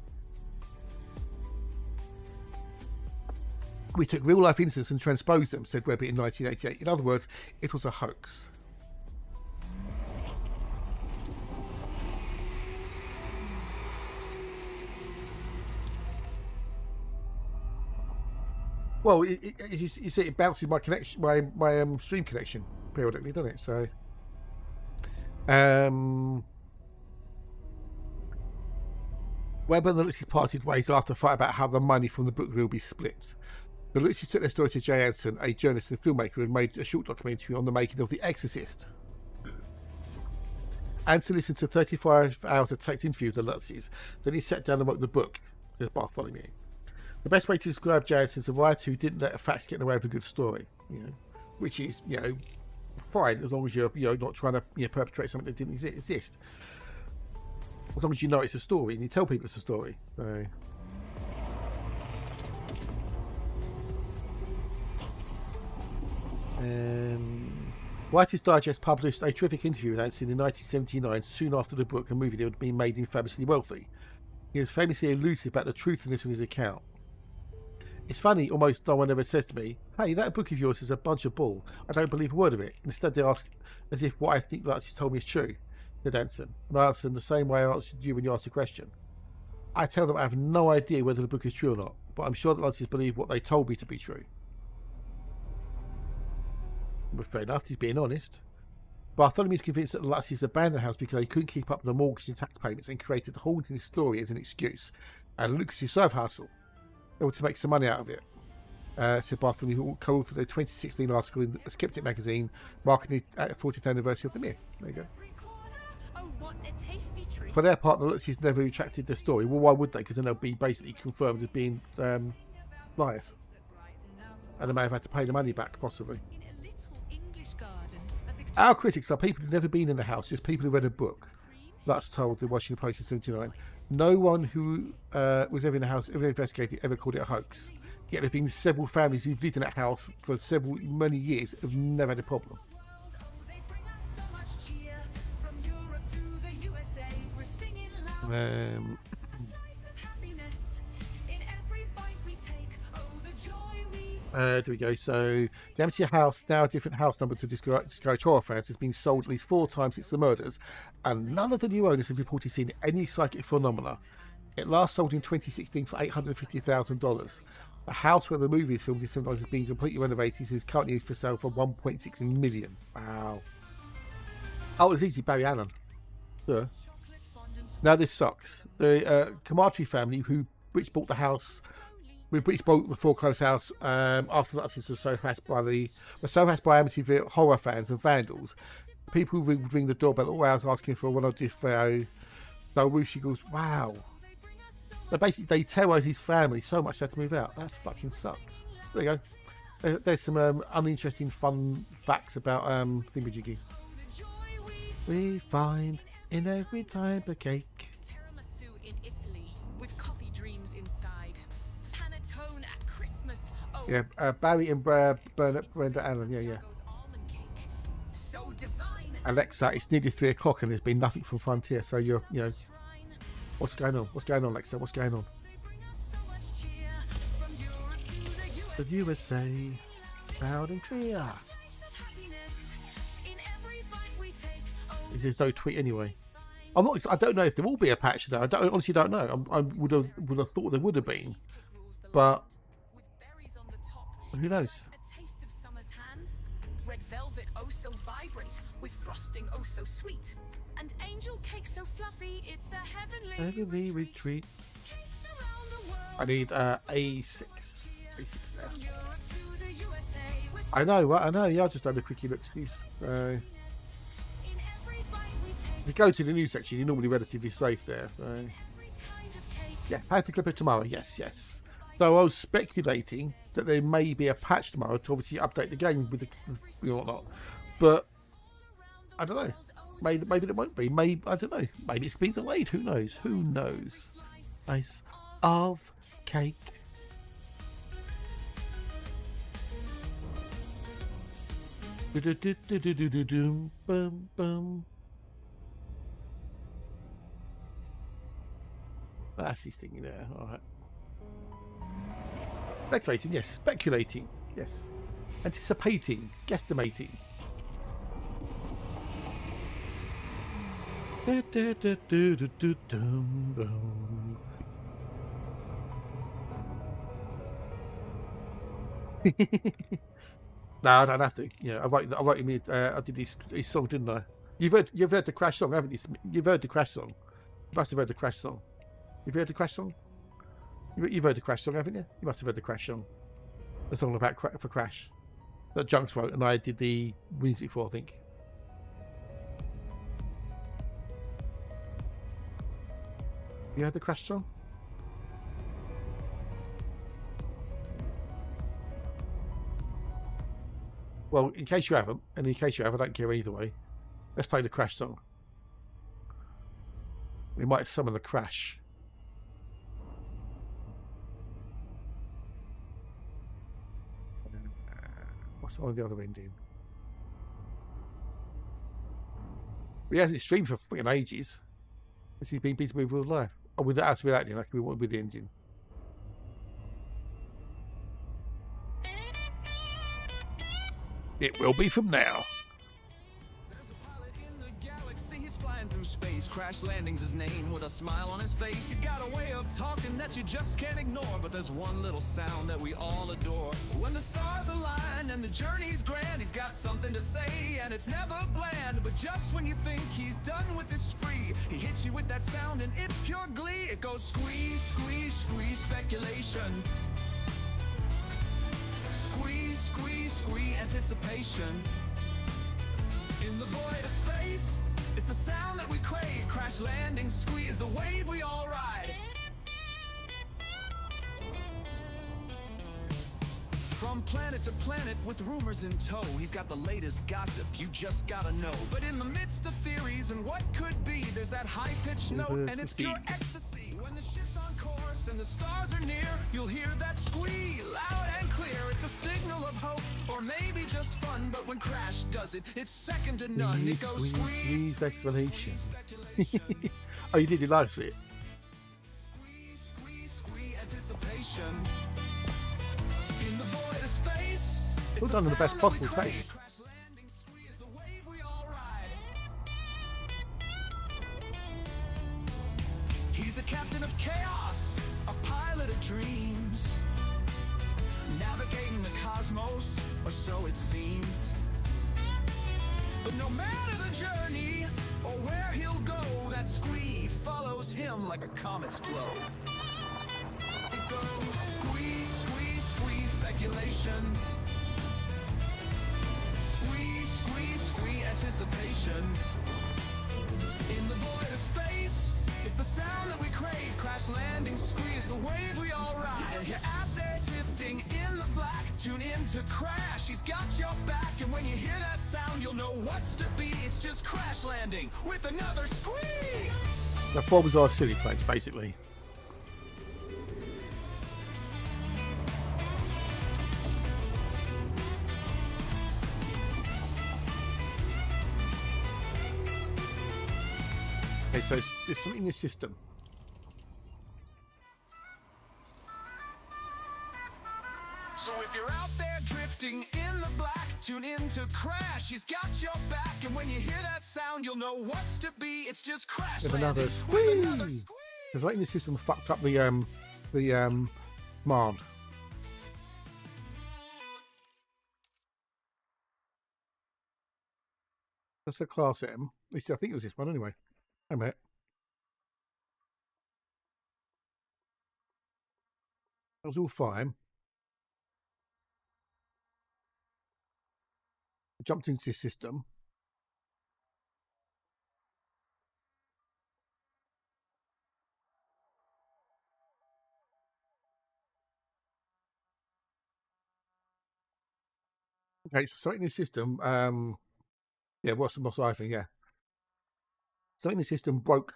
[SPEAKER 2] We took real-life incidents and transposed them, said Webber in 1988. In other words, it was a hoax. Well, you see, it bounces my connection, my stream connection periodically, doesn't it? So, Webber and the Lutzes parted ways after a fight about how the money from the book will be split. The Lutzes took their story to Jay Anson, a journalist and filmmaker who had made a short documentary on the making of The Exorcist. Anson listened to 35 hours of taped interview with the Lutzes. Then he sat down and wrote the book, says Bartholomew. The best way to describe Jay Anson is a writer who didn't let facts get in the way of a good story, which is, fine as long as you're, not trying to perpetrate something that didn't exist. As long as you know it's a story and you tell people it's a story. So. Writer's Digest published a terrific interview with Anson in 1979, soon after the book and movie deal had been made him famously wealthy. He was famously elusive about the truthfulness of his account. It's funny, almost no one ever says to me, "Hey, that book of yours is a bunch of bull. I don't believe a word of it." Instead, they ask as if what I think Lutz told me is true, said Anson. And I answer in the same way I answered you when you asked a question. I tell them I have no idea whether the book is true or not, but I'm sure that Lutz believe what they told me to be true. But fair enough, he's being honest. Bartholomew is convinced that the Lutzes abandoned the house because they couldn't keep up the mortgage and tax payments and created the haunting story as an excuse and a lucrative side hustle. They wanted to make some money out of it. Said Bartholomew, who co-authored a 2016 article in the Skeptic magazine marketing the 40th anniversary of the myth. There you go.
[SPEAKER 7] Oh, what a tasty treat.
[SPEAKER 2] For their part, the Lutzes never retracted their story. Well, why would they? Because then they'll be basically confirmed as being liars. And they may have had to pay the money back, possibly. Our critics are people who've never been in the house, just people who read a book. That's told the Washington Post in 1979. No one who was ever in the house, ever investigated, ever called it a hoax. Yet there's been several families who've lived in that house for many years have never had a problem.
[SPEAKER 1] They bring us so much cheer. From Europe to the USA, we're singing loud. Slice of happiness in every bite we take. Oh, the joy we
[SPEAKER 2] There we go. So the empty house, now a different house number to discourage horror fans, has been sold at least 4 times since the murders, and none of the new owners have reported seeing any psychic phenomena. It last sold in 2016 for $850,000. The house where the movie is filmed in has been completely renovated and is currently used for sale for $1.6 million. Wow. Oh, it's easy, Barry Allen. Yeah. Now this sucks. The Kamatri family, which bought the house, which bought the foreclosed house after the Nazis were so harassed by Amityville horror fans and vandals. People would ring the doorbell all hours asking for one of the So Rushi goes, wow. But basically, they terrorise his family so much they had to move out. That fucking sucks. There you go. There's some uninteresting, fun facts about thingamajiggy. We find in every type of cake.
[SPEAKER 7] Tiramisu in Italy with coffee dreams inside. Panettone at Christmas. Oh,
[SPEAKER 2] Yeah, Barry and Brenda Allen. Yeah.
[SPEAKER 7] goes almond cake. So divine.
[SPEAKER 2] Alexa, it's nearly 3 o'clock and there's been nothing from Frontier. So you're, what's going on? What's going on, Alexa? What's going on? The USA, loud and clear. There's no tweet anyway. I don't know if there will be a patch though. Honestly don't know. I would have thought there would have been, but who knows?
[SPEAKER 7] A taste of summer's hand. Red velvet, oh so vibrant, with frosting, oh so sweet. And angel cake so fluffy, it's a
[SPEAKER 2] Heavenly retreat. I need A6 there. I know, right? I know. Yeah, I'll just have a quickie look. Excuse. If you go to the news section, you're normally relatively safe there. So. Yeah, Panther Clipper tomorrow. Yes. So I was speculating that there may be a patch tomorrow to obviously update the game with the whatnot, but I don't know. Maybe there won't be. Maybe I don't know. Maybe it's been delayed. Who knows? Who knows? Slice of cake. Boom, boom. That's his thingy there. All right. Speculating, yes. Speculating, yes. Anticipating, guesstimating. No, I don't have to. Yeah, I wrote him. I did his song, didn't I? You've heard the Crash song, haven't you? You've heard the Crash song. You must have heard the Crash song. You've heard the Crash song? You've heard the Crash song, haven't you? You must have heard the Crash song. The song about for Crash that Junks wrote, and I did the music for, I think. You heard the Crash song? Well, in case you haven't, and in case you have, I don't care either way. Let's play the Crash song. We might summon the Crash. What's on the other ending? He hasn't streamed for freaking ages. Has he been busy with real life? Oh, without the engine, like we want with the engine. It will be from now.
[SPEAKER 8] There's a pilot in the galaxy, he's flying through space. Crash Landing's his name with a smile on his face. He's got a way of talking that you just can't ignore. But there's one little sound that we all adore. When the stars align and the journey's grand, he's got something to say and it's never bland. But just when you think he's done with his spree, he hits you with that sound and it's pure glee. It goes squeeze, squeeze, squeeze, speculation. Squeeze, squeeze, squeeze, anticipation. In the void of space, it's the sound that we crave. Crash Landing, squeeze the wave we all ride. From planet to planet with rumors in tow, he's got the latest gossip you just gotta know. But in the midst of theories and what could be, there's that high-pitched note and it's pure ecstasy. When the ship's on course and the stars are near, you'll hear that squee loud and clear. It's a signal of hope, or maybe just fun, but when Crash does it, it's second to none. It goes squeeze,
[SPEAKER 2] explanation. Oh, you did, you liked it?
[SPEAKER 8] Squeeze, squeeze, squeeze, anticipation. In the void of space, it's
[SPEAKER 2] All done in the best
[SPEAKER 8] sound that we
[SPEAKER 2] possible
[SPEAKER 8] crave.
[SPEAKER 2] taste.
[SPEAKER 8] Crash landing, squeeze the wave we all ride. He's a captain of chaos, a pilot of dreams, navigating the cosmos, or so it seems. But no matter the journey or where he'll go, that squee follows him like a comet's glow. It goes squeeze, squeeze, squeeze, speculation. Squeeze, squeeze, squeeze, anticipation. In the void of space, it's the sound that we crave. Crash landing, squeeze the wave we all ride. And you're out there drifting in the black. Tune in to Crash, he's got your back. And when you hear that sound, you'll know what's to be. It's just Crash landing with another squeeze.
[SPEAKER 2] The four bizarre silly plates, basically. Okay, so there's something in this system.
[SPEAKER 8] So if you're out there drifting in the black, tune in to Crash, he's got your back. And when you hear that sound, you'll know what's to be. It's just Crash
[SPEAKER 2] With another
[SPEAKER 8] landing with another
[SPEAKER 2] squeeze.
[SPEAKER 8] squeeze.
[SPEAKER 2] Because like in this system fucked up the command. That's a class M. At least I think it was this one anyway. Wait a minute. That was all fine. I jumped into this system. Okay, so something in the system, yeah, what's the Moss Eisley, yeah. Something in the system broke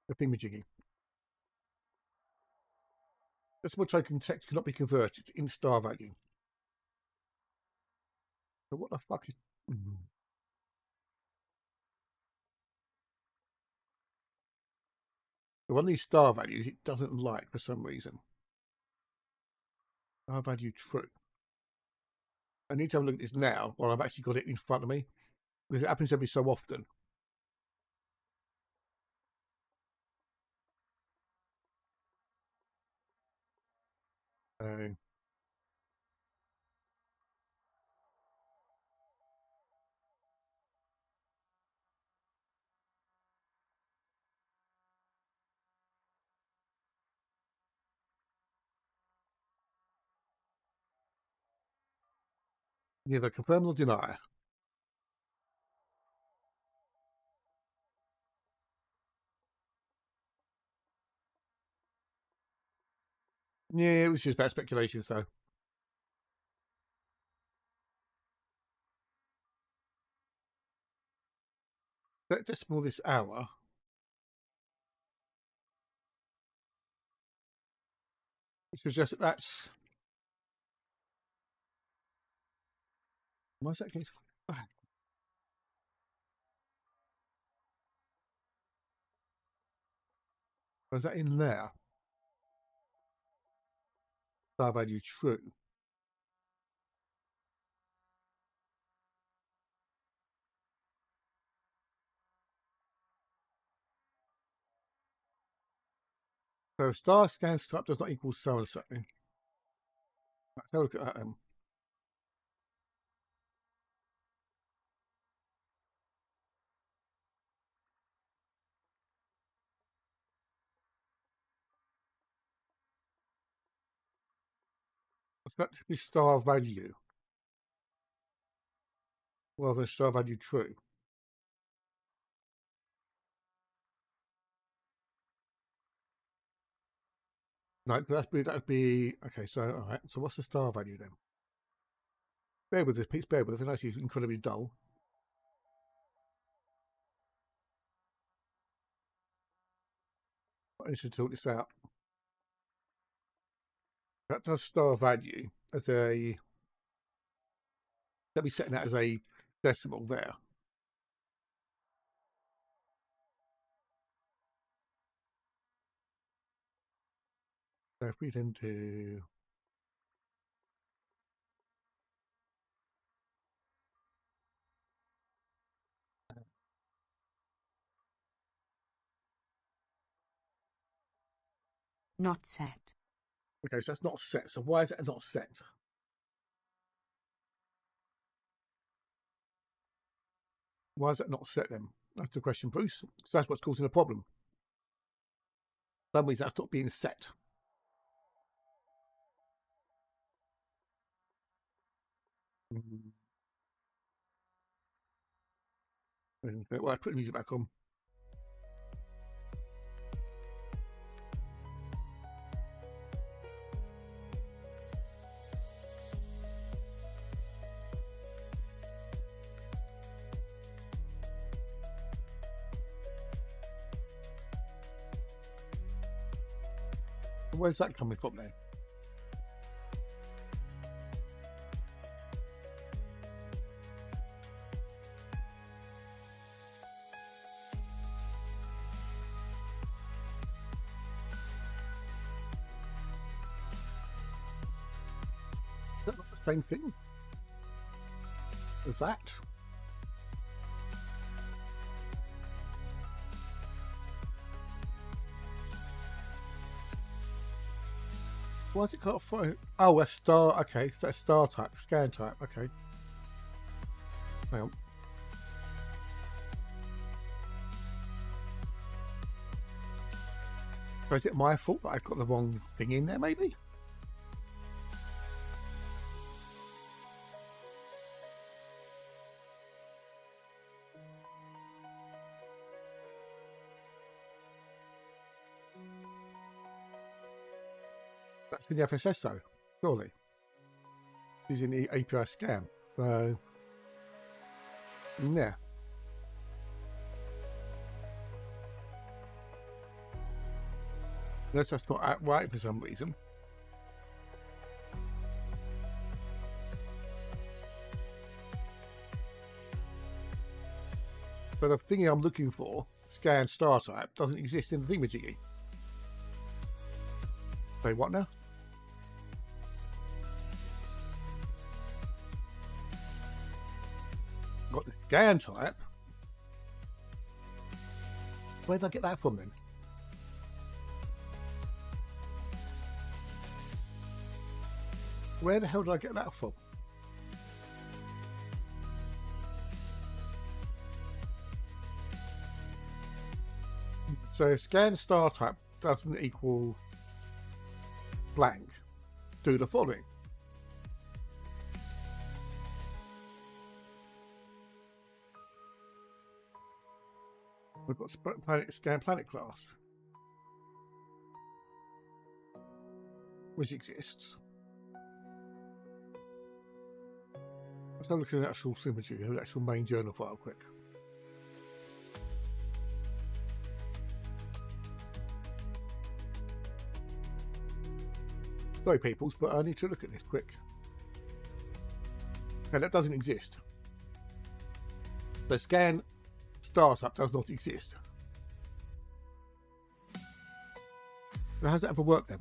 [SPEAKER 2] the thingamajiggy. Decimal token text cannot be converted in star value. So what the fuck is... So one of these star values it doesn't like for some reason. Star value true. I need to have a look at this now while I've actually got it in front of me. Because it happens every so often. Neither confirm nor deny. Yeah, it was just about speculation, so. That decimal this hour. Which was just that's. Why is that case? Was that in there? Star value true. So star scan type does not equal so and so. Let's have a look at that then. It's got to be star value rather than star value true. No, that'd be okay. So all right. So what's the star value then? Bear with this, please. Bear with us. I know it's incredibly dull. I need to sort this out. That does star value as a. Let me set that as a decimal there. So if we then do.
[SPEAKER 3] Not set.
[SPEAKER 2] Okay, so that's not set. So why is it not set? Why is it not set then? That's the question, Bruce. So that's what's causing the problem. For some reason that's not being set. Well, I put the music back on. Where's that coming from then? Is that not the same thing as that? Why has it got a phone? Oh, a star. Okay, that's star type, scan type. Okay. Hang on. So is it my fault that I've got the wrong thing in there, maybe? That's in the FSS though, surely. Using the API scan. So, yeah. Unless that's not right for some reason. But the thing I'm looking for, scan star type, doesn't exist in the thingamajiggy. Say what now? Got the scan type. Where did I get that from then? Where the hell did I get that from? So scan star type doesn't equal blank. Do the following. We've got scan planet class, which exists. Let's have a look at the actual symmetry, the actual main journal file quick. Sorry, peoples, but I need to look at this quick. Okay, that doesn't exist. The scan startup does not exist. So how does that ever work then?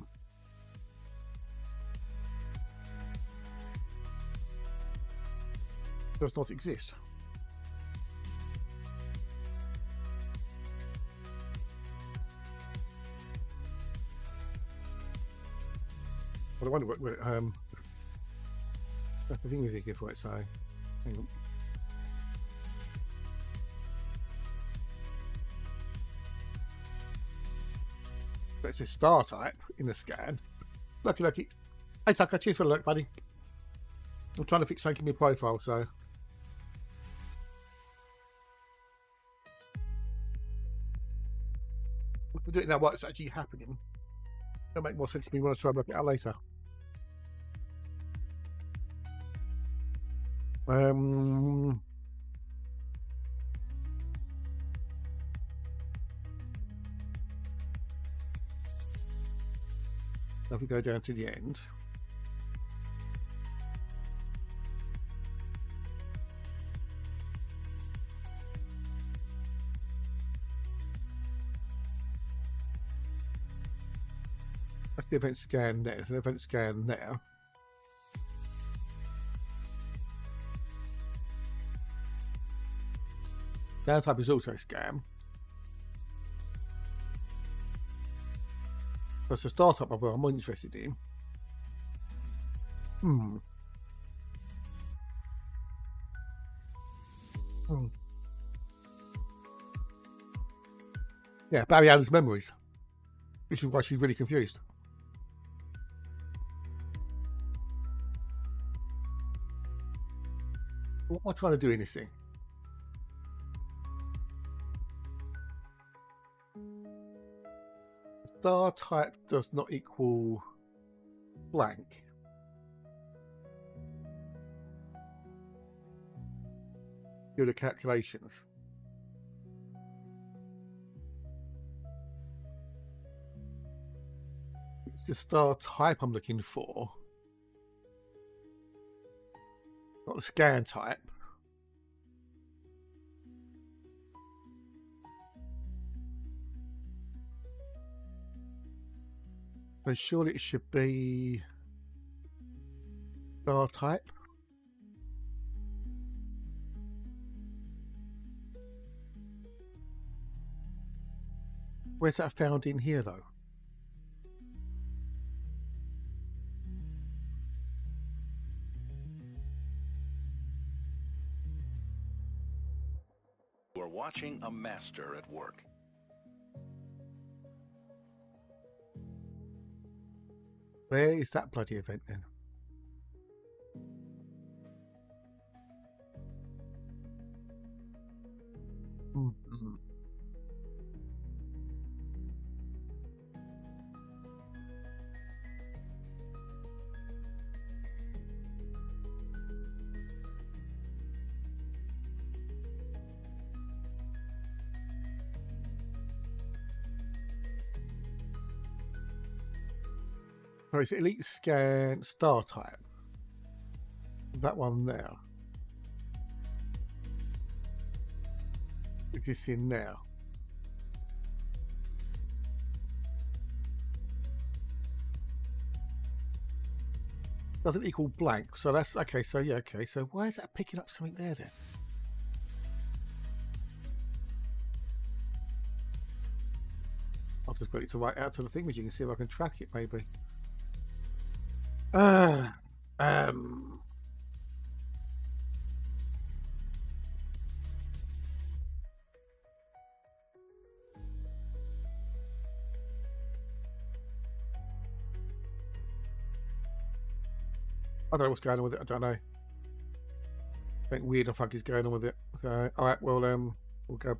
[SPEAKER 2] Does not exist. But I wonder what that's the thing we here for it, so hang on. So it says star type in the scan. Lucky. Hey Tucker, cheers for the look, buddy. I'm trying to fix something in my profile, so we're doing now what's actually happening. It'll make more sense to me when I try and work it out later. So if we go down to the end. That's the event scan there. There's an event scan now. Down type is also scam. That's a startup I'm interested in. Yeah, Barry Allen's memories. Which is why she's really confused. What am I trying to do in this thing? Star type does not equal blank. Do the calculations. It's the star type I'm looking for. Not the scan type. But surely it should be star type. Where's that found in here though?
[SPEAKER 9] You're watching a master at work.
[SPEAKER 2] Where is that bloody event then? Oh, it's Elite Scan Star Type. That one there. Which is in now. Doesn't equal blank. So that's okay. So yeah, okay. So why is that picking up something there then? I'll just put it to right out to the thing, which you can see if I can track it maybe. I don't know what's going on with it. I don't know. Something weird and funky is going on with it. So, all right. Well, we'll go.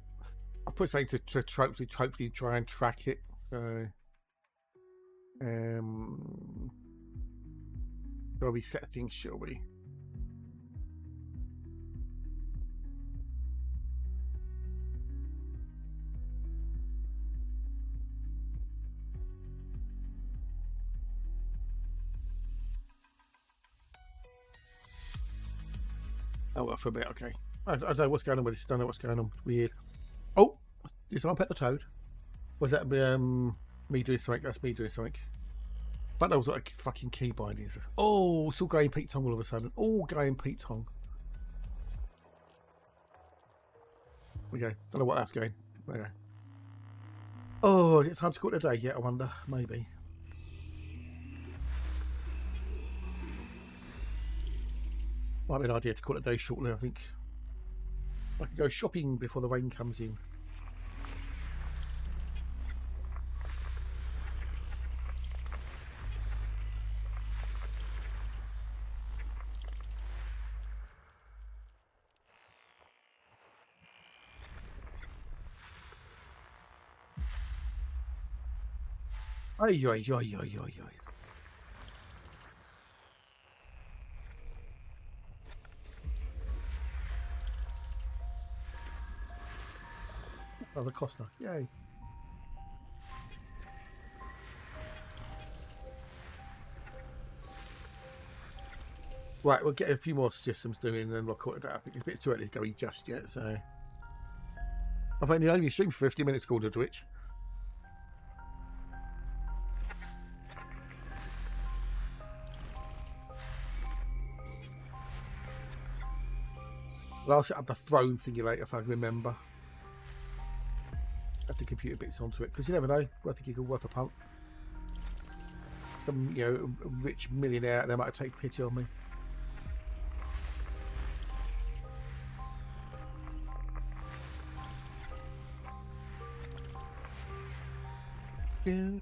[SPEAKER 2] I'll put something to hopefully try and track it. So, shall we set things? Shall we? Oh, well, for a bit, okay. I don't know what's going on with this. Don't know what's going on. Weird. Oh, did someone pet the toad? Was that me doing something? That's me doing something. But that was like fucking key bindings. Oh, it's all going Pete Tong all of a sudden. All going Pete Tong. We go. Don't know what that's going. Okay. Oh, is it time to call it a day yet? I wonder. Maybe. Might be an idea to call it a day shortly, I think. I can go shopping before the rain comes in. Ay, ay, ay, ay, ay, ay. Oh, the Costa. Yay. Right, we'll get a few more systems doing and then we'll call it out. I think it's a bit too early to go in just yet, so. I've only streamed for 50 minutes called to Twitch. I'll set up the throne thingy later if I can remember. Have the computer bits onto it because you never know. I think you could worth a punt. Some, you know, rich millionaire, they might take pity on me. If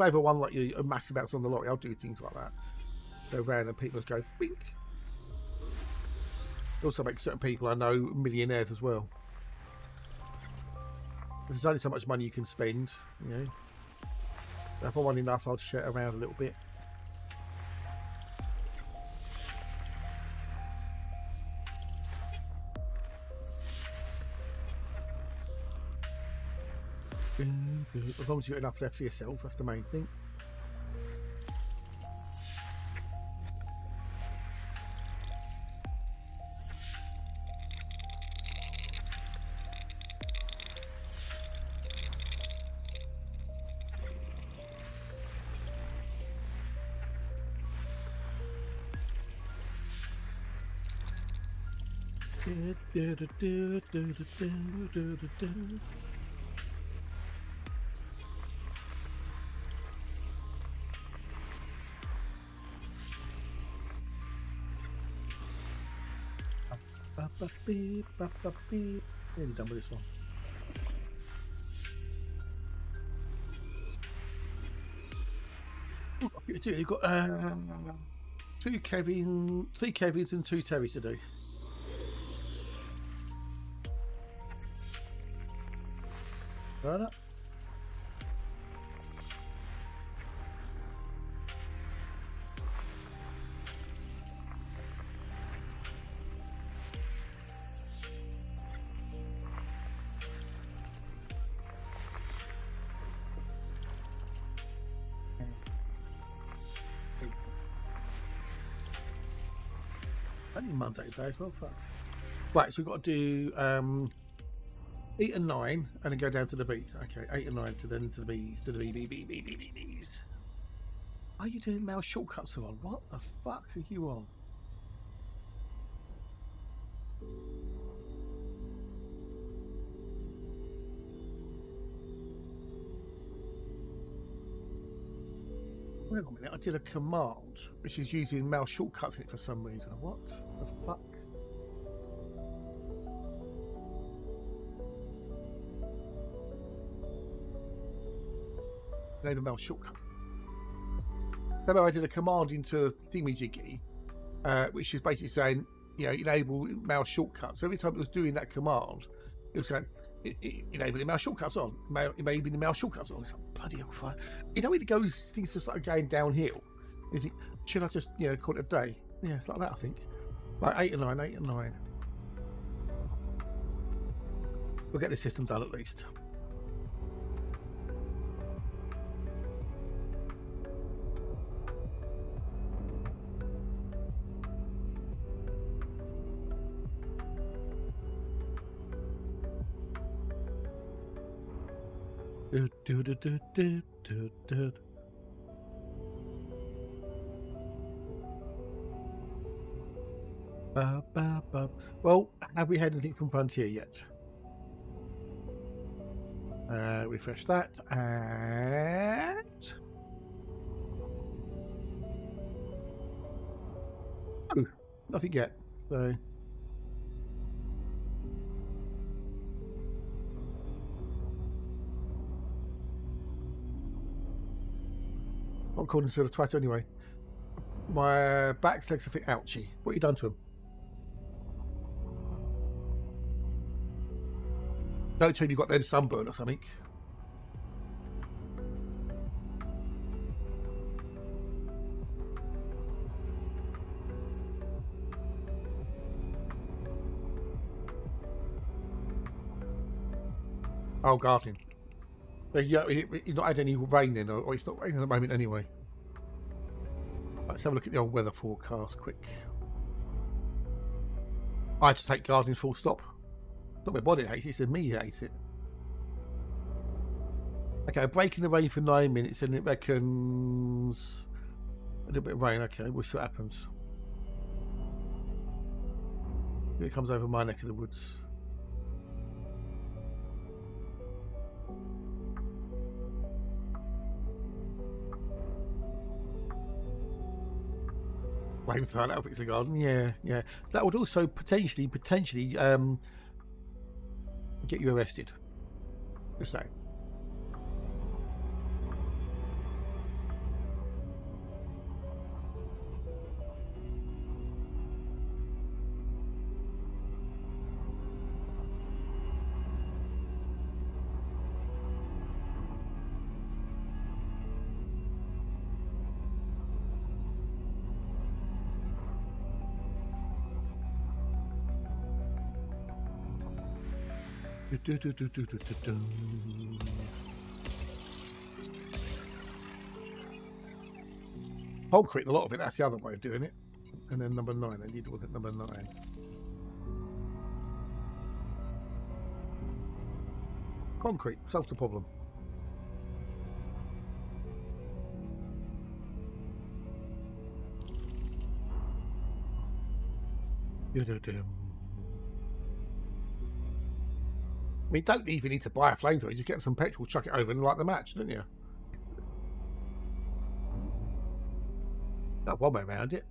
[SPEAKER 2] I ever won like a massive amounts on the lottery, I'll do things like that. Go round and people just go bink. It also makes certain people I know millionaires as well. There's only so much money you can spend, you know. If I want enough, I'll share it around a little bit. As long as you've got enough left for yourself, that's the main thing. Nearly done with this one. You've got 3 Kevins and 2 Terrys to do. Right up. Only Monday today as well, fuck. Right, so we've got to do 8 and 9 and then go down to the B's. Okay, 8 and 9 to then to the B's, to the B's. Are you doing mouse shortcuts on? What the fuck are you on? Wait a minute, I did a command which is using mouse shortcuts in it for some reason. What the fuck? Enable mouse shortcut. Remember, I did a command into thingy-jiggy, which is basically saying, you know, enable mouse shortcuts. So every time it was doing that command, it was saying, enabling mouse shortcuts on, enabling mouse shortcuts on. It's like, bloody hell, fire. You know, when it goes, things just start going downhill. You think, should I just, you know, call it a day? Yeah, it's like that, I think. Like 8 and 9, 8 and 9. We'll get the system done at least. Well, have we had anything from Frontier yet? Refresh that and oh, nothing yet. So not according to the Twitter anyway. My back legs a bit ouchy. What have you done to him? Don't tell me you got them sunburn or something. Oh, gardening. Yeah, you've not had any rain then, or it's not raining at the moment anyway. Let's have a look at the old weather forecast quick. I had to take gardening full stop. Not my body hates it, it's me who hates it. Okay, a break in the rain for 9 minutes and it reckons a little bit of rain. Okay, we'll see what happens. Here it comes over my neck of the woods. Flamethrower, that'll fix the garden. Yeah, yeah. That would also potentially get you arrested. Just saying. Concrete, a lot of it, that's the other way of doing it. And then number 9, I need to look at number 9. Concrete, solves the problem. I mean, don't even need to buy a flamethrower. You just get some petrol, chuck it over, and light the match, don't you? That's one way around it.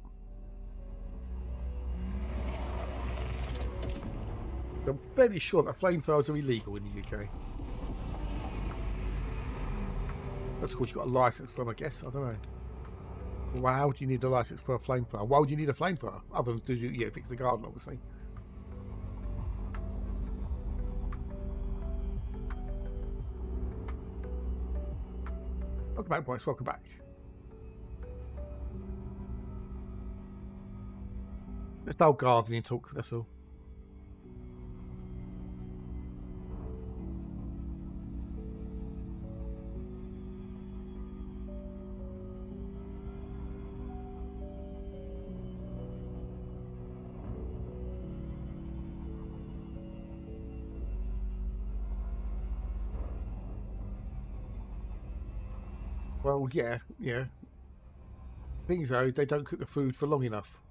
[SPEAKER 2] I'm fairly sure that flamethrowers are illegal in the UK. That's because you've got a license from, I guess. I don't know. Well, how do you need a license for a flamethrower? Why would you need a flamethrower? Other than to fix the garden, obviously. Welcome back, boys. Welcome back. There's no gardening talk, that's all. Well, yeah. Things though, they don't cook the food for long enough.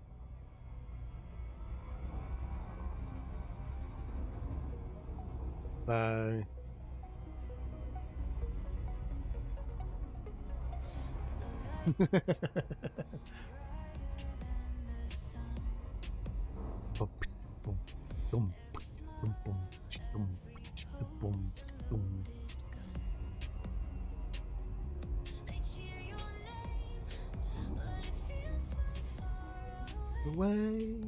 [SPEAKER 2] No. Away.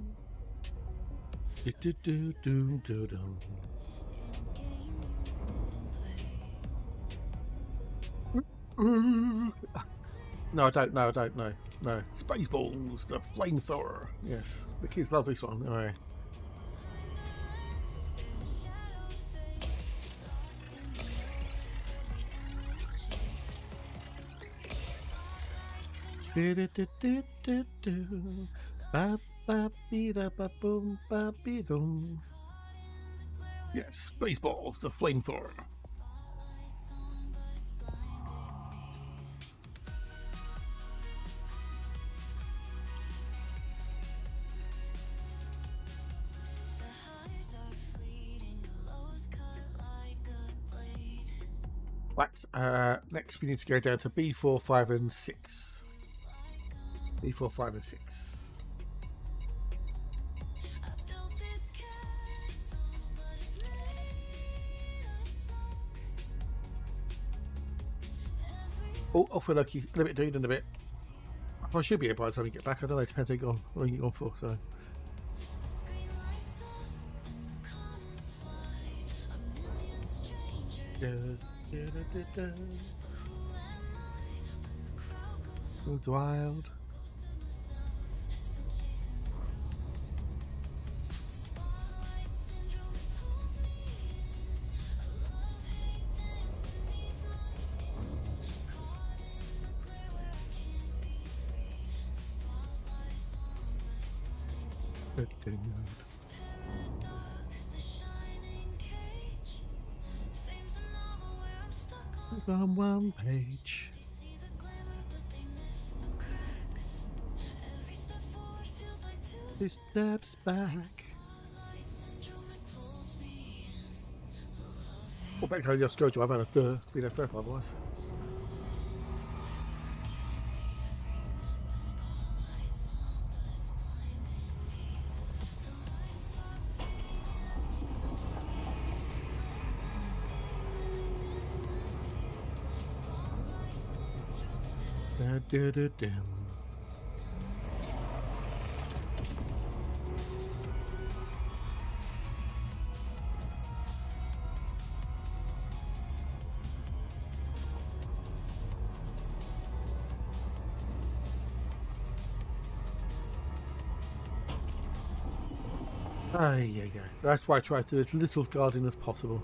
[SPEAKER 2] No, I don't know. No. Spaceballs, the flamethrower. Yes, the kids love this one. All right. Yes, Spaceballs, the flamethrower. Right, next we need to go down to B4, 5 and 6. B4, 5 and 6. Oh, off with Loki. A little bit doing in a bit. I should be here by the time we get back. I don't know, it depends how long you're gone for, so. Goes wild.
[SPEAKER 1] Paradox, the shining cage. Fame's a novel where I'm stuck on.
[SPEAKER 2] On one page.
[SPEAKER 1] They see the glamour, but they miss the cracks. Every step forward feels like two
[SPEAKER 2] Two steps back.
[SPEAKER 1] spotlight syndrome, it pulls me in.
[SPEAKER 2] Well, back to the Oscar drive and be there first otherwise.
[SPEAKER 1] Spotlight's on, but it's blinding me. The lights are
[SPEAKER 2] Da-da-da-dum. There you go. That's why I try to do as little guarding as possible.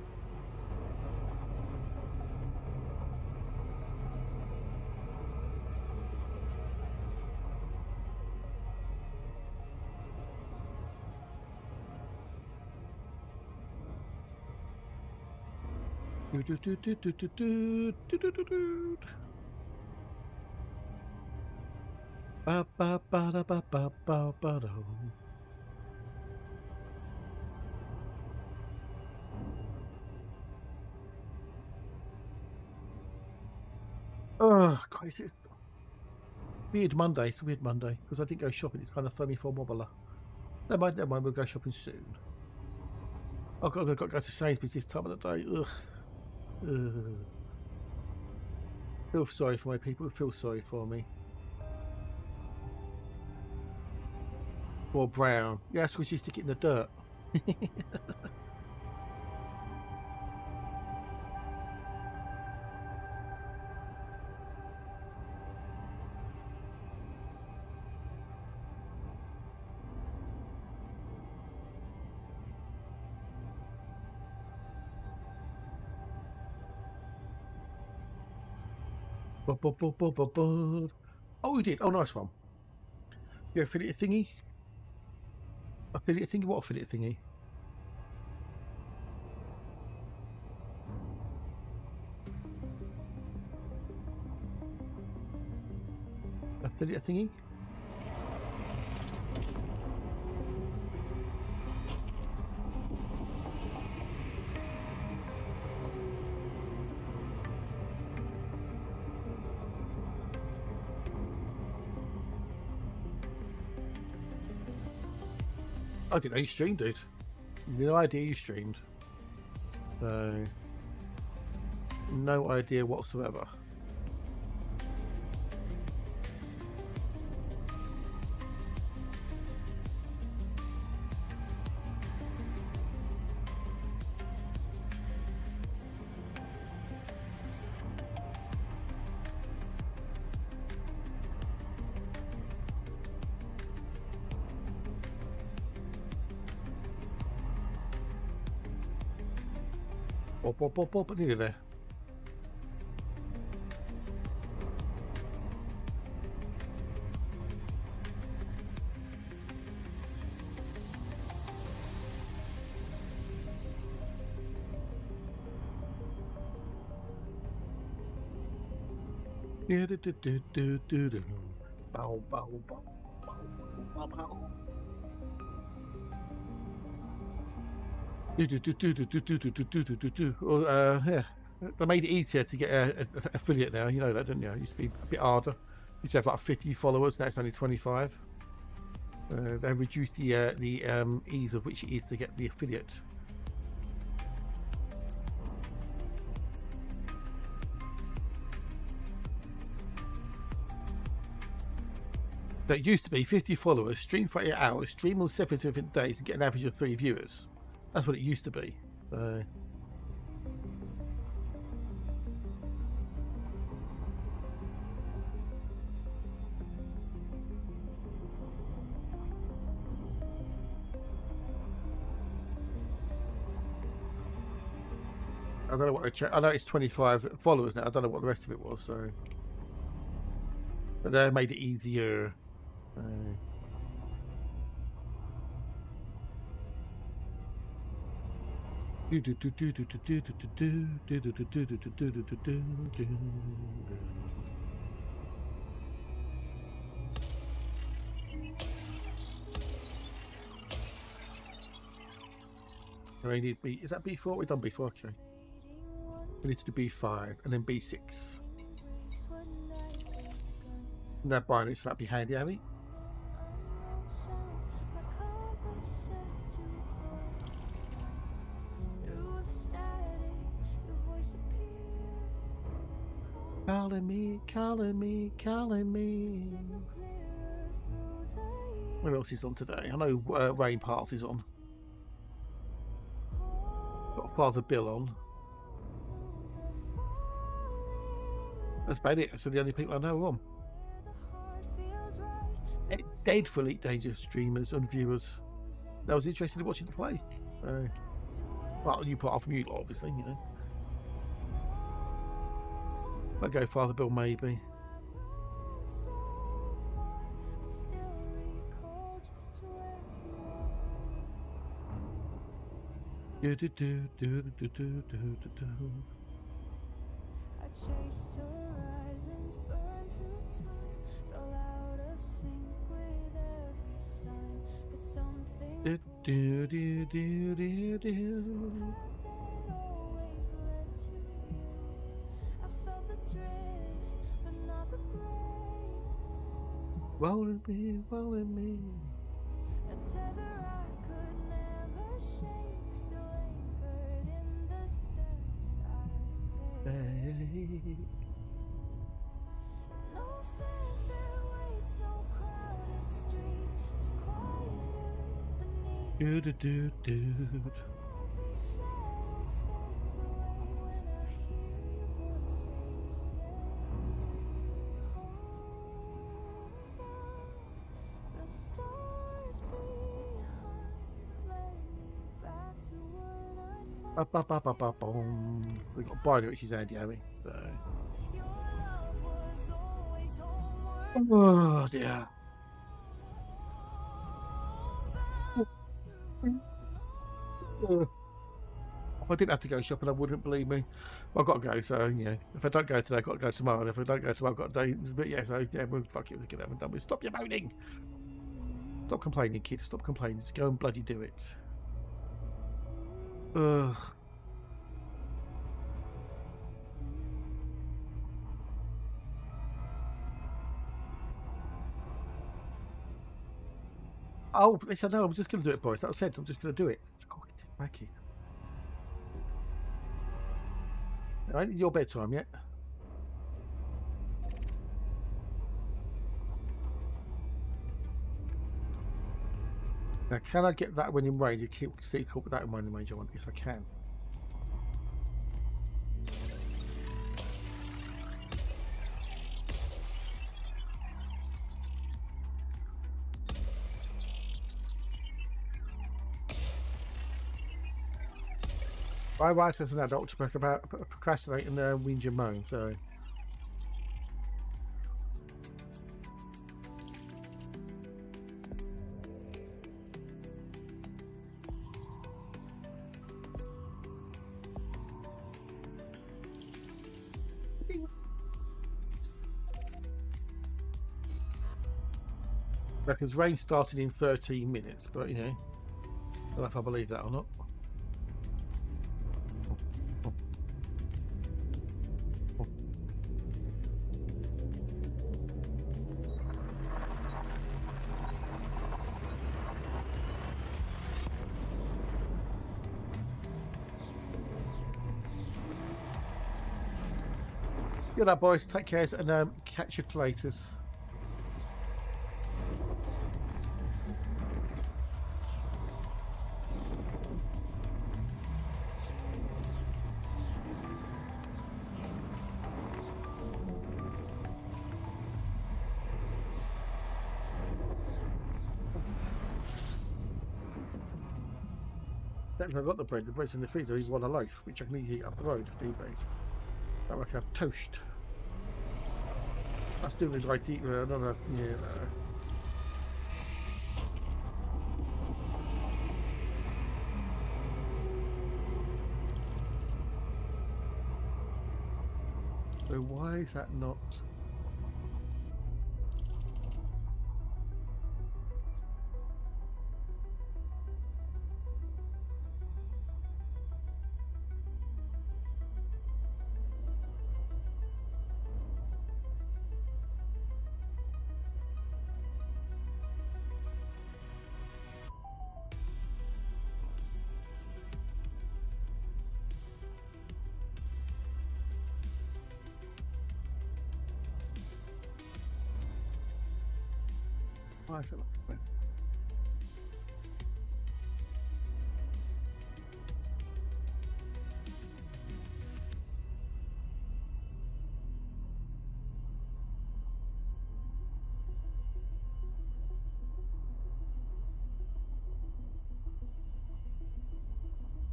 [SPEAKER 2] Ba ba ba da ba ba ba ba do. Oh, Christ. It's weird Monday. It's a weird Monday because I didn't go shopping. It's kind of funny for Wobbler. Never mind. We'll go shopping soon. I've got to go to Sainsbury's this time of the day. Ugh. Ugh. Feel sorry for my people. Feel sorry for me. Or brown. Yeah, that's because you stick it in the dirt. Oh, we did. Oh, nice one. Yeah, affiliate thingy. Affiliate thingy? What affiliate thingy? Affiliate thingy? I didn't know you streamed it. No idea you streamed. So, no idea whatsoever. Pop, nearly there. Yeah, do. Bow, bow, bow, bow, bow, bow. Yeah, they made it easier to get an affiliate now. You know that, didn't you? It used to be a bit harder. You used to have like 50 followers. Now it's only 25. They reduced the ease of which it is to get the affiliate. That used to be 50 followers, stream for 8 hours, stream on 7 different days, and get an average of 3 viewers. That's what it used to be. I don't know what I know it's 25 followers now. I don't know what the rest of it was. So, but they made it easier. I need B. Is that B4? We've done B4. Okay. We need to do B5 and then B6. And that binary, so that'd be handy, Abby. Calling me, calling me, calling me. Where else is on today? I know Rain Path is on. Got Father Bill on. That's about it. That's the only people I know are on. Dead for Elite Danger streamers and viewers. That was interested in watching the play. Well, you put off mute, obviously, you know. I'll go Father Bill, maybe. Do do do do do do do do.
[SPEAKER 1] I chased horizons, burned through time, fell out of sync with every sign, but something
[SPEAKER 2] Do do do do do do.
[SPEAKER 1] that always led to you. I felt the drift, but not the break.
[SPEAKER 2] Rolling me, rolling me.
[SPEAKER 1] A tether I could never shake, still anchored in the steps I take.
[SPEAKER 2] Hey.
[SPEAKER 1] No fanfare waits, no crowded street, just quiet earth beneath.
[SPEAKER 2] Do do do do.
[SPEAKER 1] Every shadow fades away when I hear your voice say stay. The stars behind led me back to what I'd find.
[SPEAKER 2] We've got binary, which is handy, haven't we? So.
[SPEAKER 1] Your love was always homeward.
[SPEAKER 2] Oh dear. If I didn't have to go shopping, I wouldn't believe me. Well, I've got to go, so you know, if I don't go today, I've got to go tomorrow. And if I don't go tomorrow, I've got to do. But yeah, so yeah, we'll fuck it. We'll get it done with. Stop your moaning. Stop complaining, kids. Stop complaining. Just go and bloody do it. Ugh. Oh, they said no. I'm just going to do it, boys. That was said. I'm just going to do it. Back it. Ain't your bedtime yet? Now, can I get that one in range? You keep with that in mind in range. I want. Yes, I can. I write as an adult to procrastinate and whinge and moan, so. Reckons rain started in 13 minutes, but you know, I don't know if I believe that or not. Good night, boys. Take care and catch you later. I've got the bread. The bread's in the freezer. He's want a loaf, which I can eat up the road if need be. That way I can have toast. I still need like eat another. Yeah. So why is that not? Why is it not?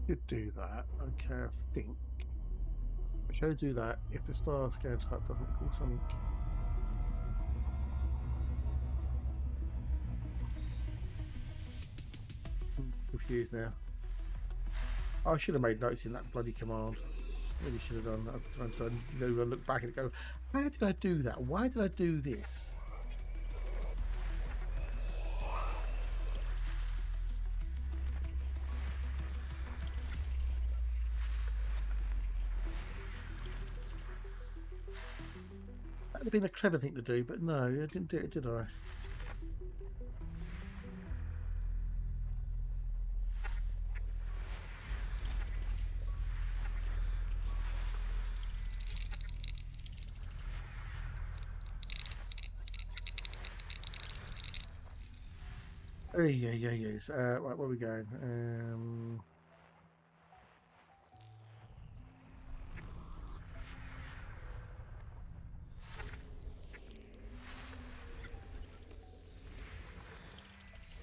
[SPEAKER 2] Could do that. Okay, I think. I shall do that if the star scan type doesn't pull something. I'm confused now. I should have made notes in that bloody command. Really should have done that. I'm trying to look back and go, how did I do that? Why did I do this? That would have been a clever thing to do, but no, I didn't do it, did I? Yes. Right, where are we going?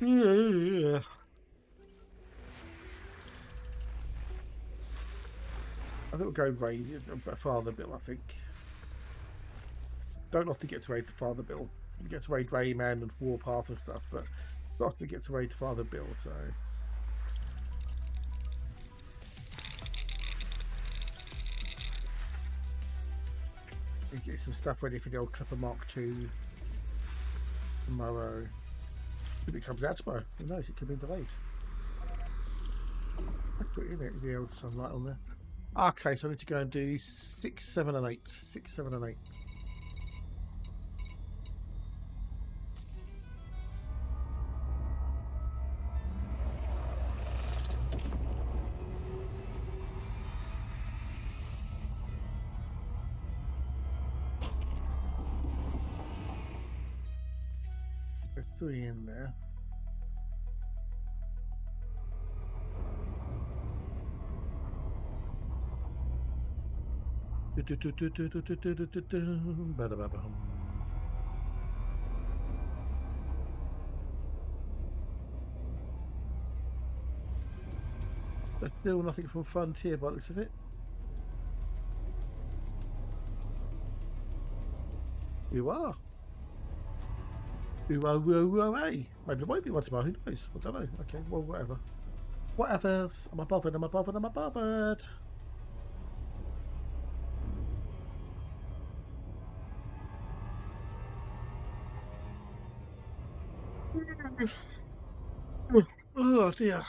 [SPEAKER 2] Yeah. I think we'll go raid Father Bill, I think. Don't often get to raid the Father Bill. You get to raid Rayman and Warpath and stuff, but not often get to raid Father Bill, so. You get some stuff ready for the old Clipper Mark II tomorrow. If it comes out tomorrow, who knows, it could be delayed. Let's put it in it, the old sunlight on there. Okay, so I need to go and do 6, 7 and 8. 6, 7 and 8. There's 3 in there. There's still nothing from Frontier by the looks of it. You are. Hey. Maybe there won't be one tomorrow, who knows? I don't know. Okay, well, whatever. Whatever's. I'm bothered. Oh dear.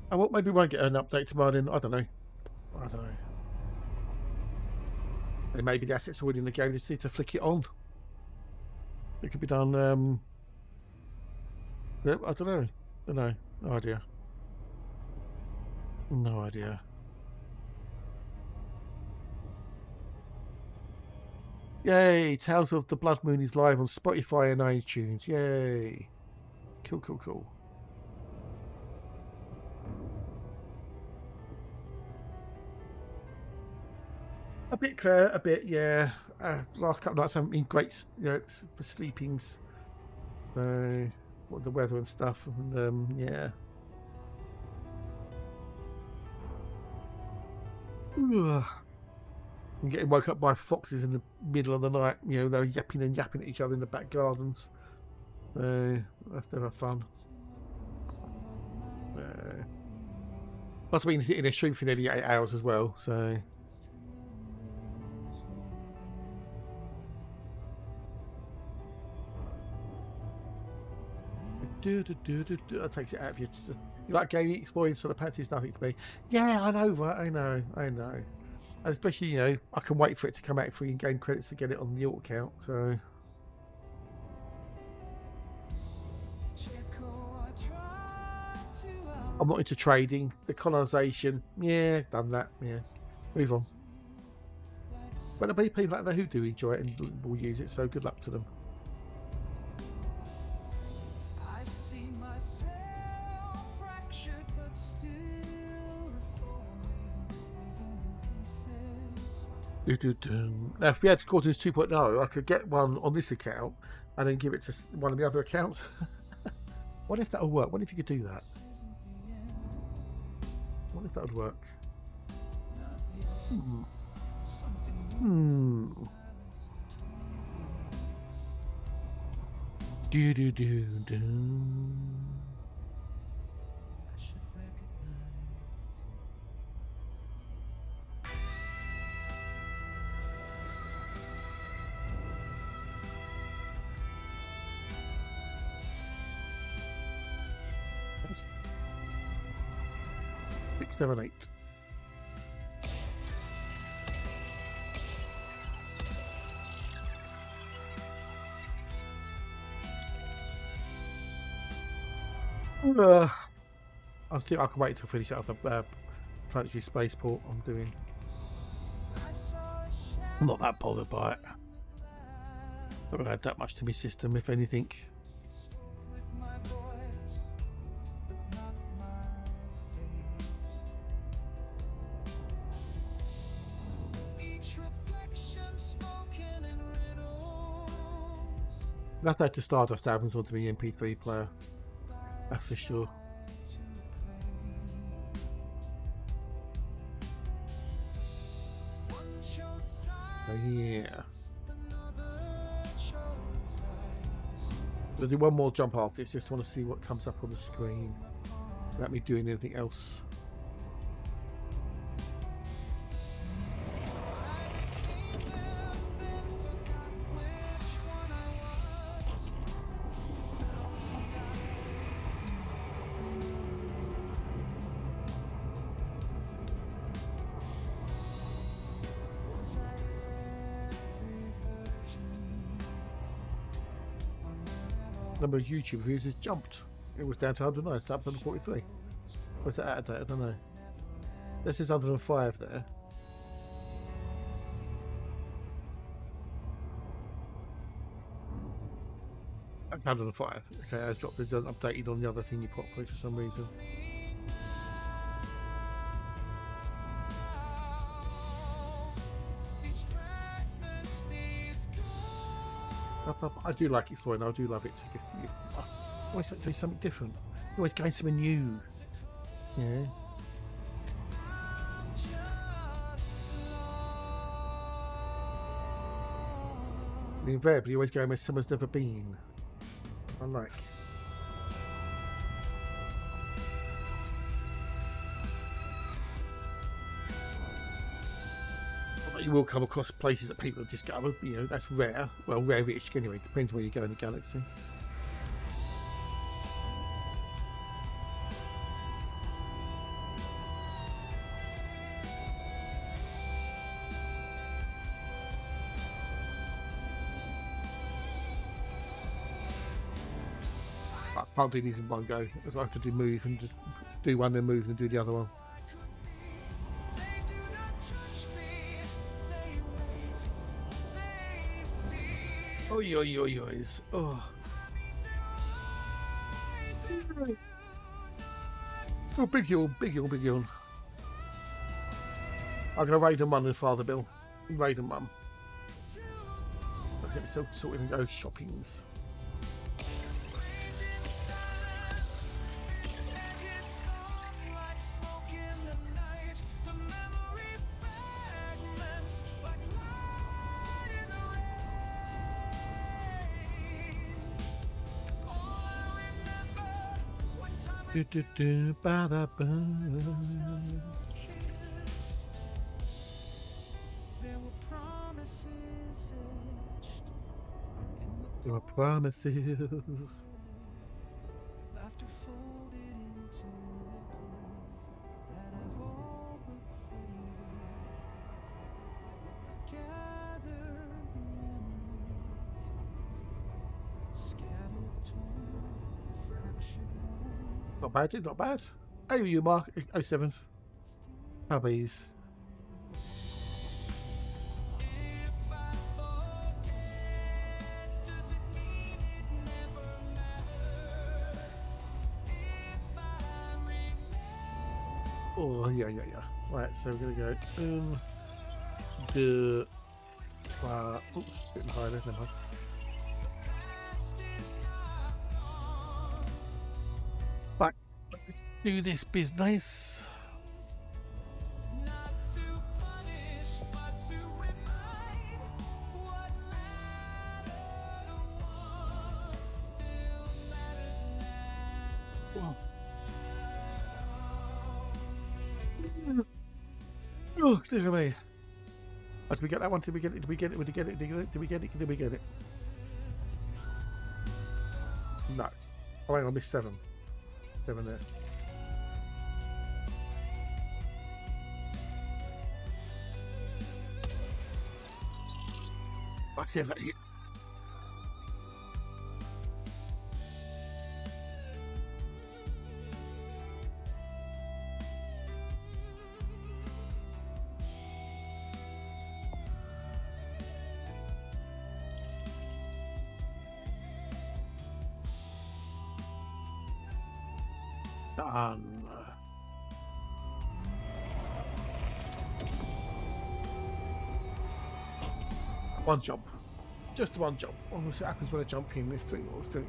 [SPEAKER 2] Maybe we won't get an update tomorrow then. I don't know. And maybe the assets already in the game, just need to flick it on. It could be done, yep, I don't know. No idea. No idea. Yay! Tales of the Blood Moon is live on Spotify and iTunes. Yay! Cool. A bit, Claire. A bit, yeah. Last couple of nights haven't been great, for sleepings. So, what the weather and stuff, and yeah. Ugh. I'm getting woke up by foxes in the middle of the night. They're yapping at each other in the back gardens. That's never fun. Plus, I mean, in a stream for nearly 8 hours as well, so. That takes it out of you. You like gaming, exploring sort of fancies nothing to me. Yeah, I know, right? I know. And especially, you know, I can wait for it to come out for in-game credits to get it on the alt account, so. I'm not into trading. The colonisation, yeah, done that, yeah. Move on. But there'll be people out there who do enjoy it and will use it, so good luck to them. Now, if we had Quarters 2.0, I could get one on this account and then give it to one of the other accounts. What if that would work? What if you could do that? What if that would work? Do. That's 6, 7, 8. I think I can wait to finish out the planetary spaceport I'm doing. I'm not that bothered by it. I haven't had that much to my system, if anything. That's like the Stardust albums onto my MP3 player. That's for sure. Oh yeah. I'll do one more jump after this, just want to see what comes up on the screen without me doing anything else. Number of YouTube views has jumped. It was down to 109, it's up to 143. Was that out of date? I don't know. This is 105 there. That's 105. Okay, it's dropped. It's updated on the other thing you put through for some reason. I do like exploring. I do love it. I always like to do something different. You're always going somewhere new. Yeah. And invariably, you're always going where someone's never been. I like. You will come across places that people have discovered, you know, that's rare. Well, rare-ish anyway, depends where you go in the galaxy. I can't do these in one go, because I have to move and just do one, then move and do the other one. Oi, oi, oi, oi. Oh. Oh, big yawn, big yawn, big yawn. I'm going to raid and run and Father Bill. Raid and run. I'll get myself sorted and go shoppings. Do, do, do, ba, da, ba.
[SPEAKER 8] There were promises etched in the
[SPEAKER 2] There were promises.
[SPEAKER 8] laughter folded into echoes that have all but faded. Gather the memories, scattered, torn, fractured, worn.
[SPEAKER 2] Not bad, not bad. Over you, Mark. 07. Puppies.
[SPEAKER 8] If I forget, does it mean it never mattered? If I remember,
[SPEAKER 2] Oh, yeah. Right, so we're going to go. The. Oops, didn't hide it. Never mind.
[SPEAKER 8] past is not gone.
[SPEAKER 2] Right, let's do this business.
[SPEAKER 8] Not to punish, but to remind what mattered once still matters now.
[SPEAKER 2] Oh, look at me. Oh, did we get that one? Did we get it? Did we get it? Did we get it? Did we get it? Did we get it? No. Oh, hang on, I missed 7. 7 there. Let's see if that hit. Done. One jump. Just one jump. We'll see what happens when I jump in. This thing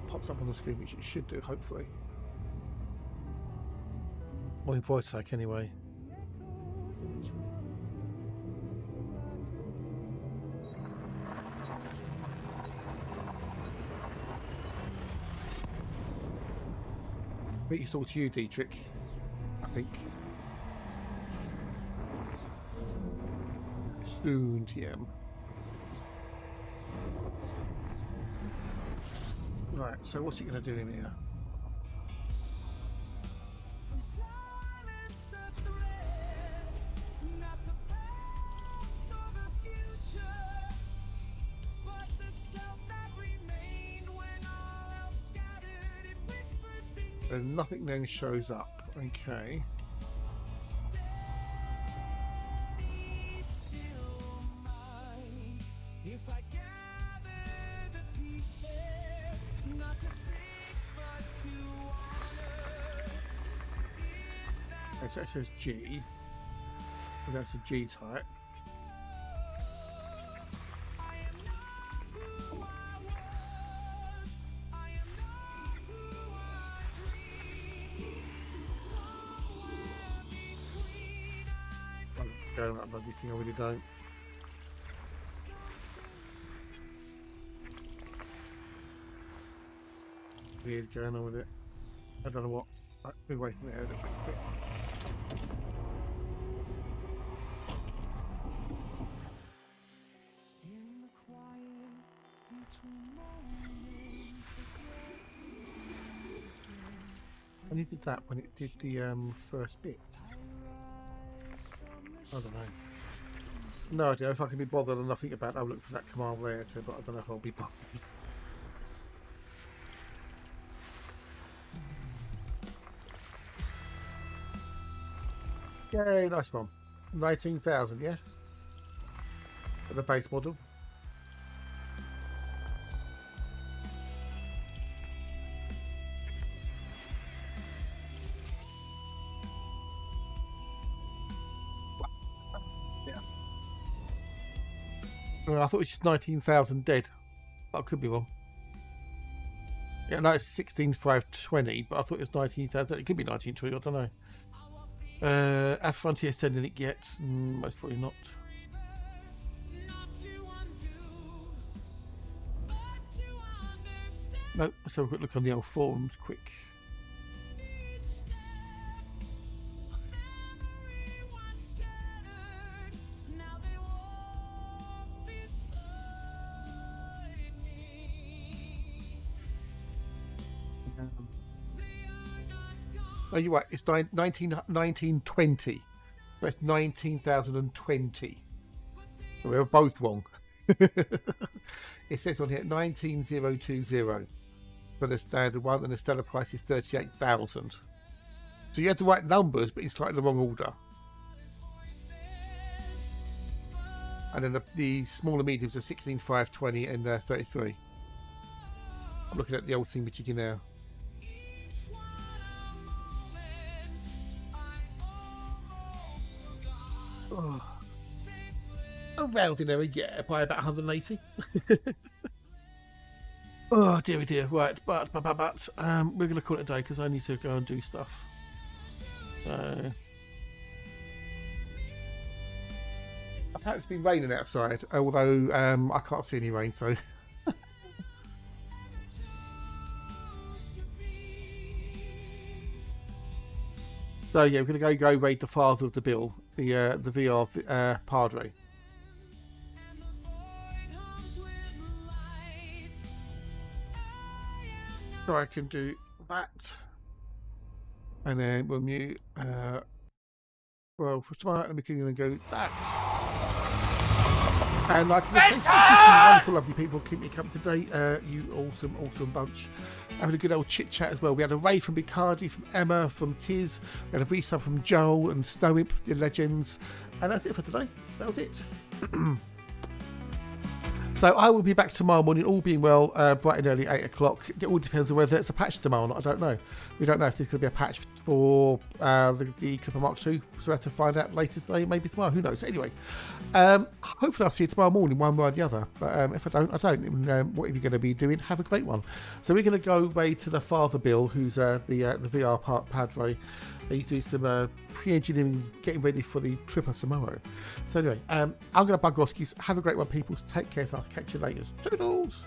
[SPEAKER 2] pops up on the screen, which it should do, hopefully. Or in voice hack, anyway. But you talk to you, Dietrich. I think. Soon, TM. Right, so what's it going to do in here?
[SPEAKER 8] From silence a thread, not the past or the future, but the self that remained when all else scattered. It whispers beneath.
[SPEAKER 2] And nothing then shows up. Okay.
[SPEAKER 8] Be still mine. If I gather the pieces, not to fix but to honor. Is that
[SPEAKER 2] Okay, so it says G. So that's a G type.
[SPEAKER 8] I am not who I was. I am not who I dreamed. Somewhere between I
[SPEAKER 2] Going up bloody thing, I really don't. Weird going on with it. I don't know what. Right, we're waiting there a little bit.
[SPEAKER 8] in the quiet between moments of breath again.
[SPEAKER 2] I needed that when it did the first bit. I don't know. No idea if I can be bothered and nothing about it. I'll look for that command later, but I don't know if I'll be bothered. Yay, nice one. 19,000, yeah? For the base model. Yeah. I thought it was just 19,000 dead. I could be wrong. Yeah, no, it's 16,520, but I thought it was 19,000. It could be 1920, I don't know. Have Frontier said anything yet? Most probably not.
[SPEAKER 8] Not to undo, but to understand.
[SPEAKER 2] No, let's have a quick look on the old forums quick.
[SPEAKER 8] Each
[SPEAKER 2] Oh, you're right. It's 1920. But it's 19,020. We were both wrong. It says on here 19020 for the standard one, and the stellar price is 38,000. So you had the right numbers, but it's slightly the wrong order. And then the smaller mediums are 16, 5, 20, and 33. I'm looking at the old thing with you now. Oh. Around in there, yeah, by about 180. Oh dear, dear. Right, but we're going to call it a day because I need to go and do stuff. So apparently it's been raining outside, although I can't see any rain, so. So yeah, we're going to go raid the father of the bill, the VR Padre. So I can do that, and then we'll mute. Well, for tomorrow, we can go that. And like I say, thank you to you wonderful, lovely people. Keep me up to date. You awesome bunch. Having a good old chit chat as well. We had a raid from Bicardi, from Emma, from Tiz. We had a resub from Joel and Snowimp, the legends. And that's it for today. That was it. So I will be back tomorrow morning, all being well, bright and early, 8 o'clock. It all depends on whether it's a patch tomorrow or not. I don't know. We don't know if there's going to be a patch for the Clipper Mark II. So we have to find out later today, maybe tomorrow. Who knows? Anyway, hopefully I'll see you tomorrow morning, one way or the other. But if I don't, I don't. What are you going to be doing? Have a great one. So we're going to go raid to the Father Bill, who's the VR Padre. He's doing some pre-engineering, getting ready for the tripper tomorrow. So anyway, I'm going to bug Roskies. Have a great one, people. Take care. So I'll catch you later. Toodles!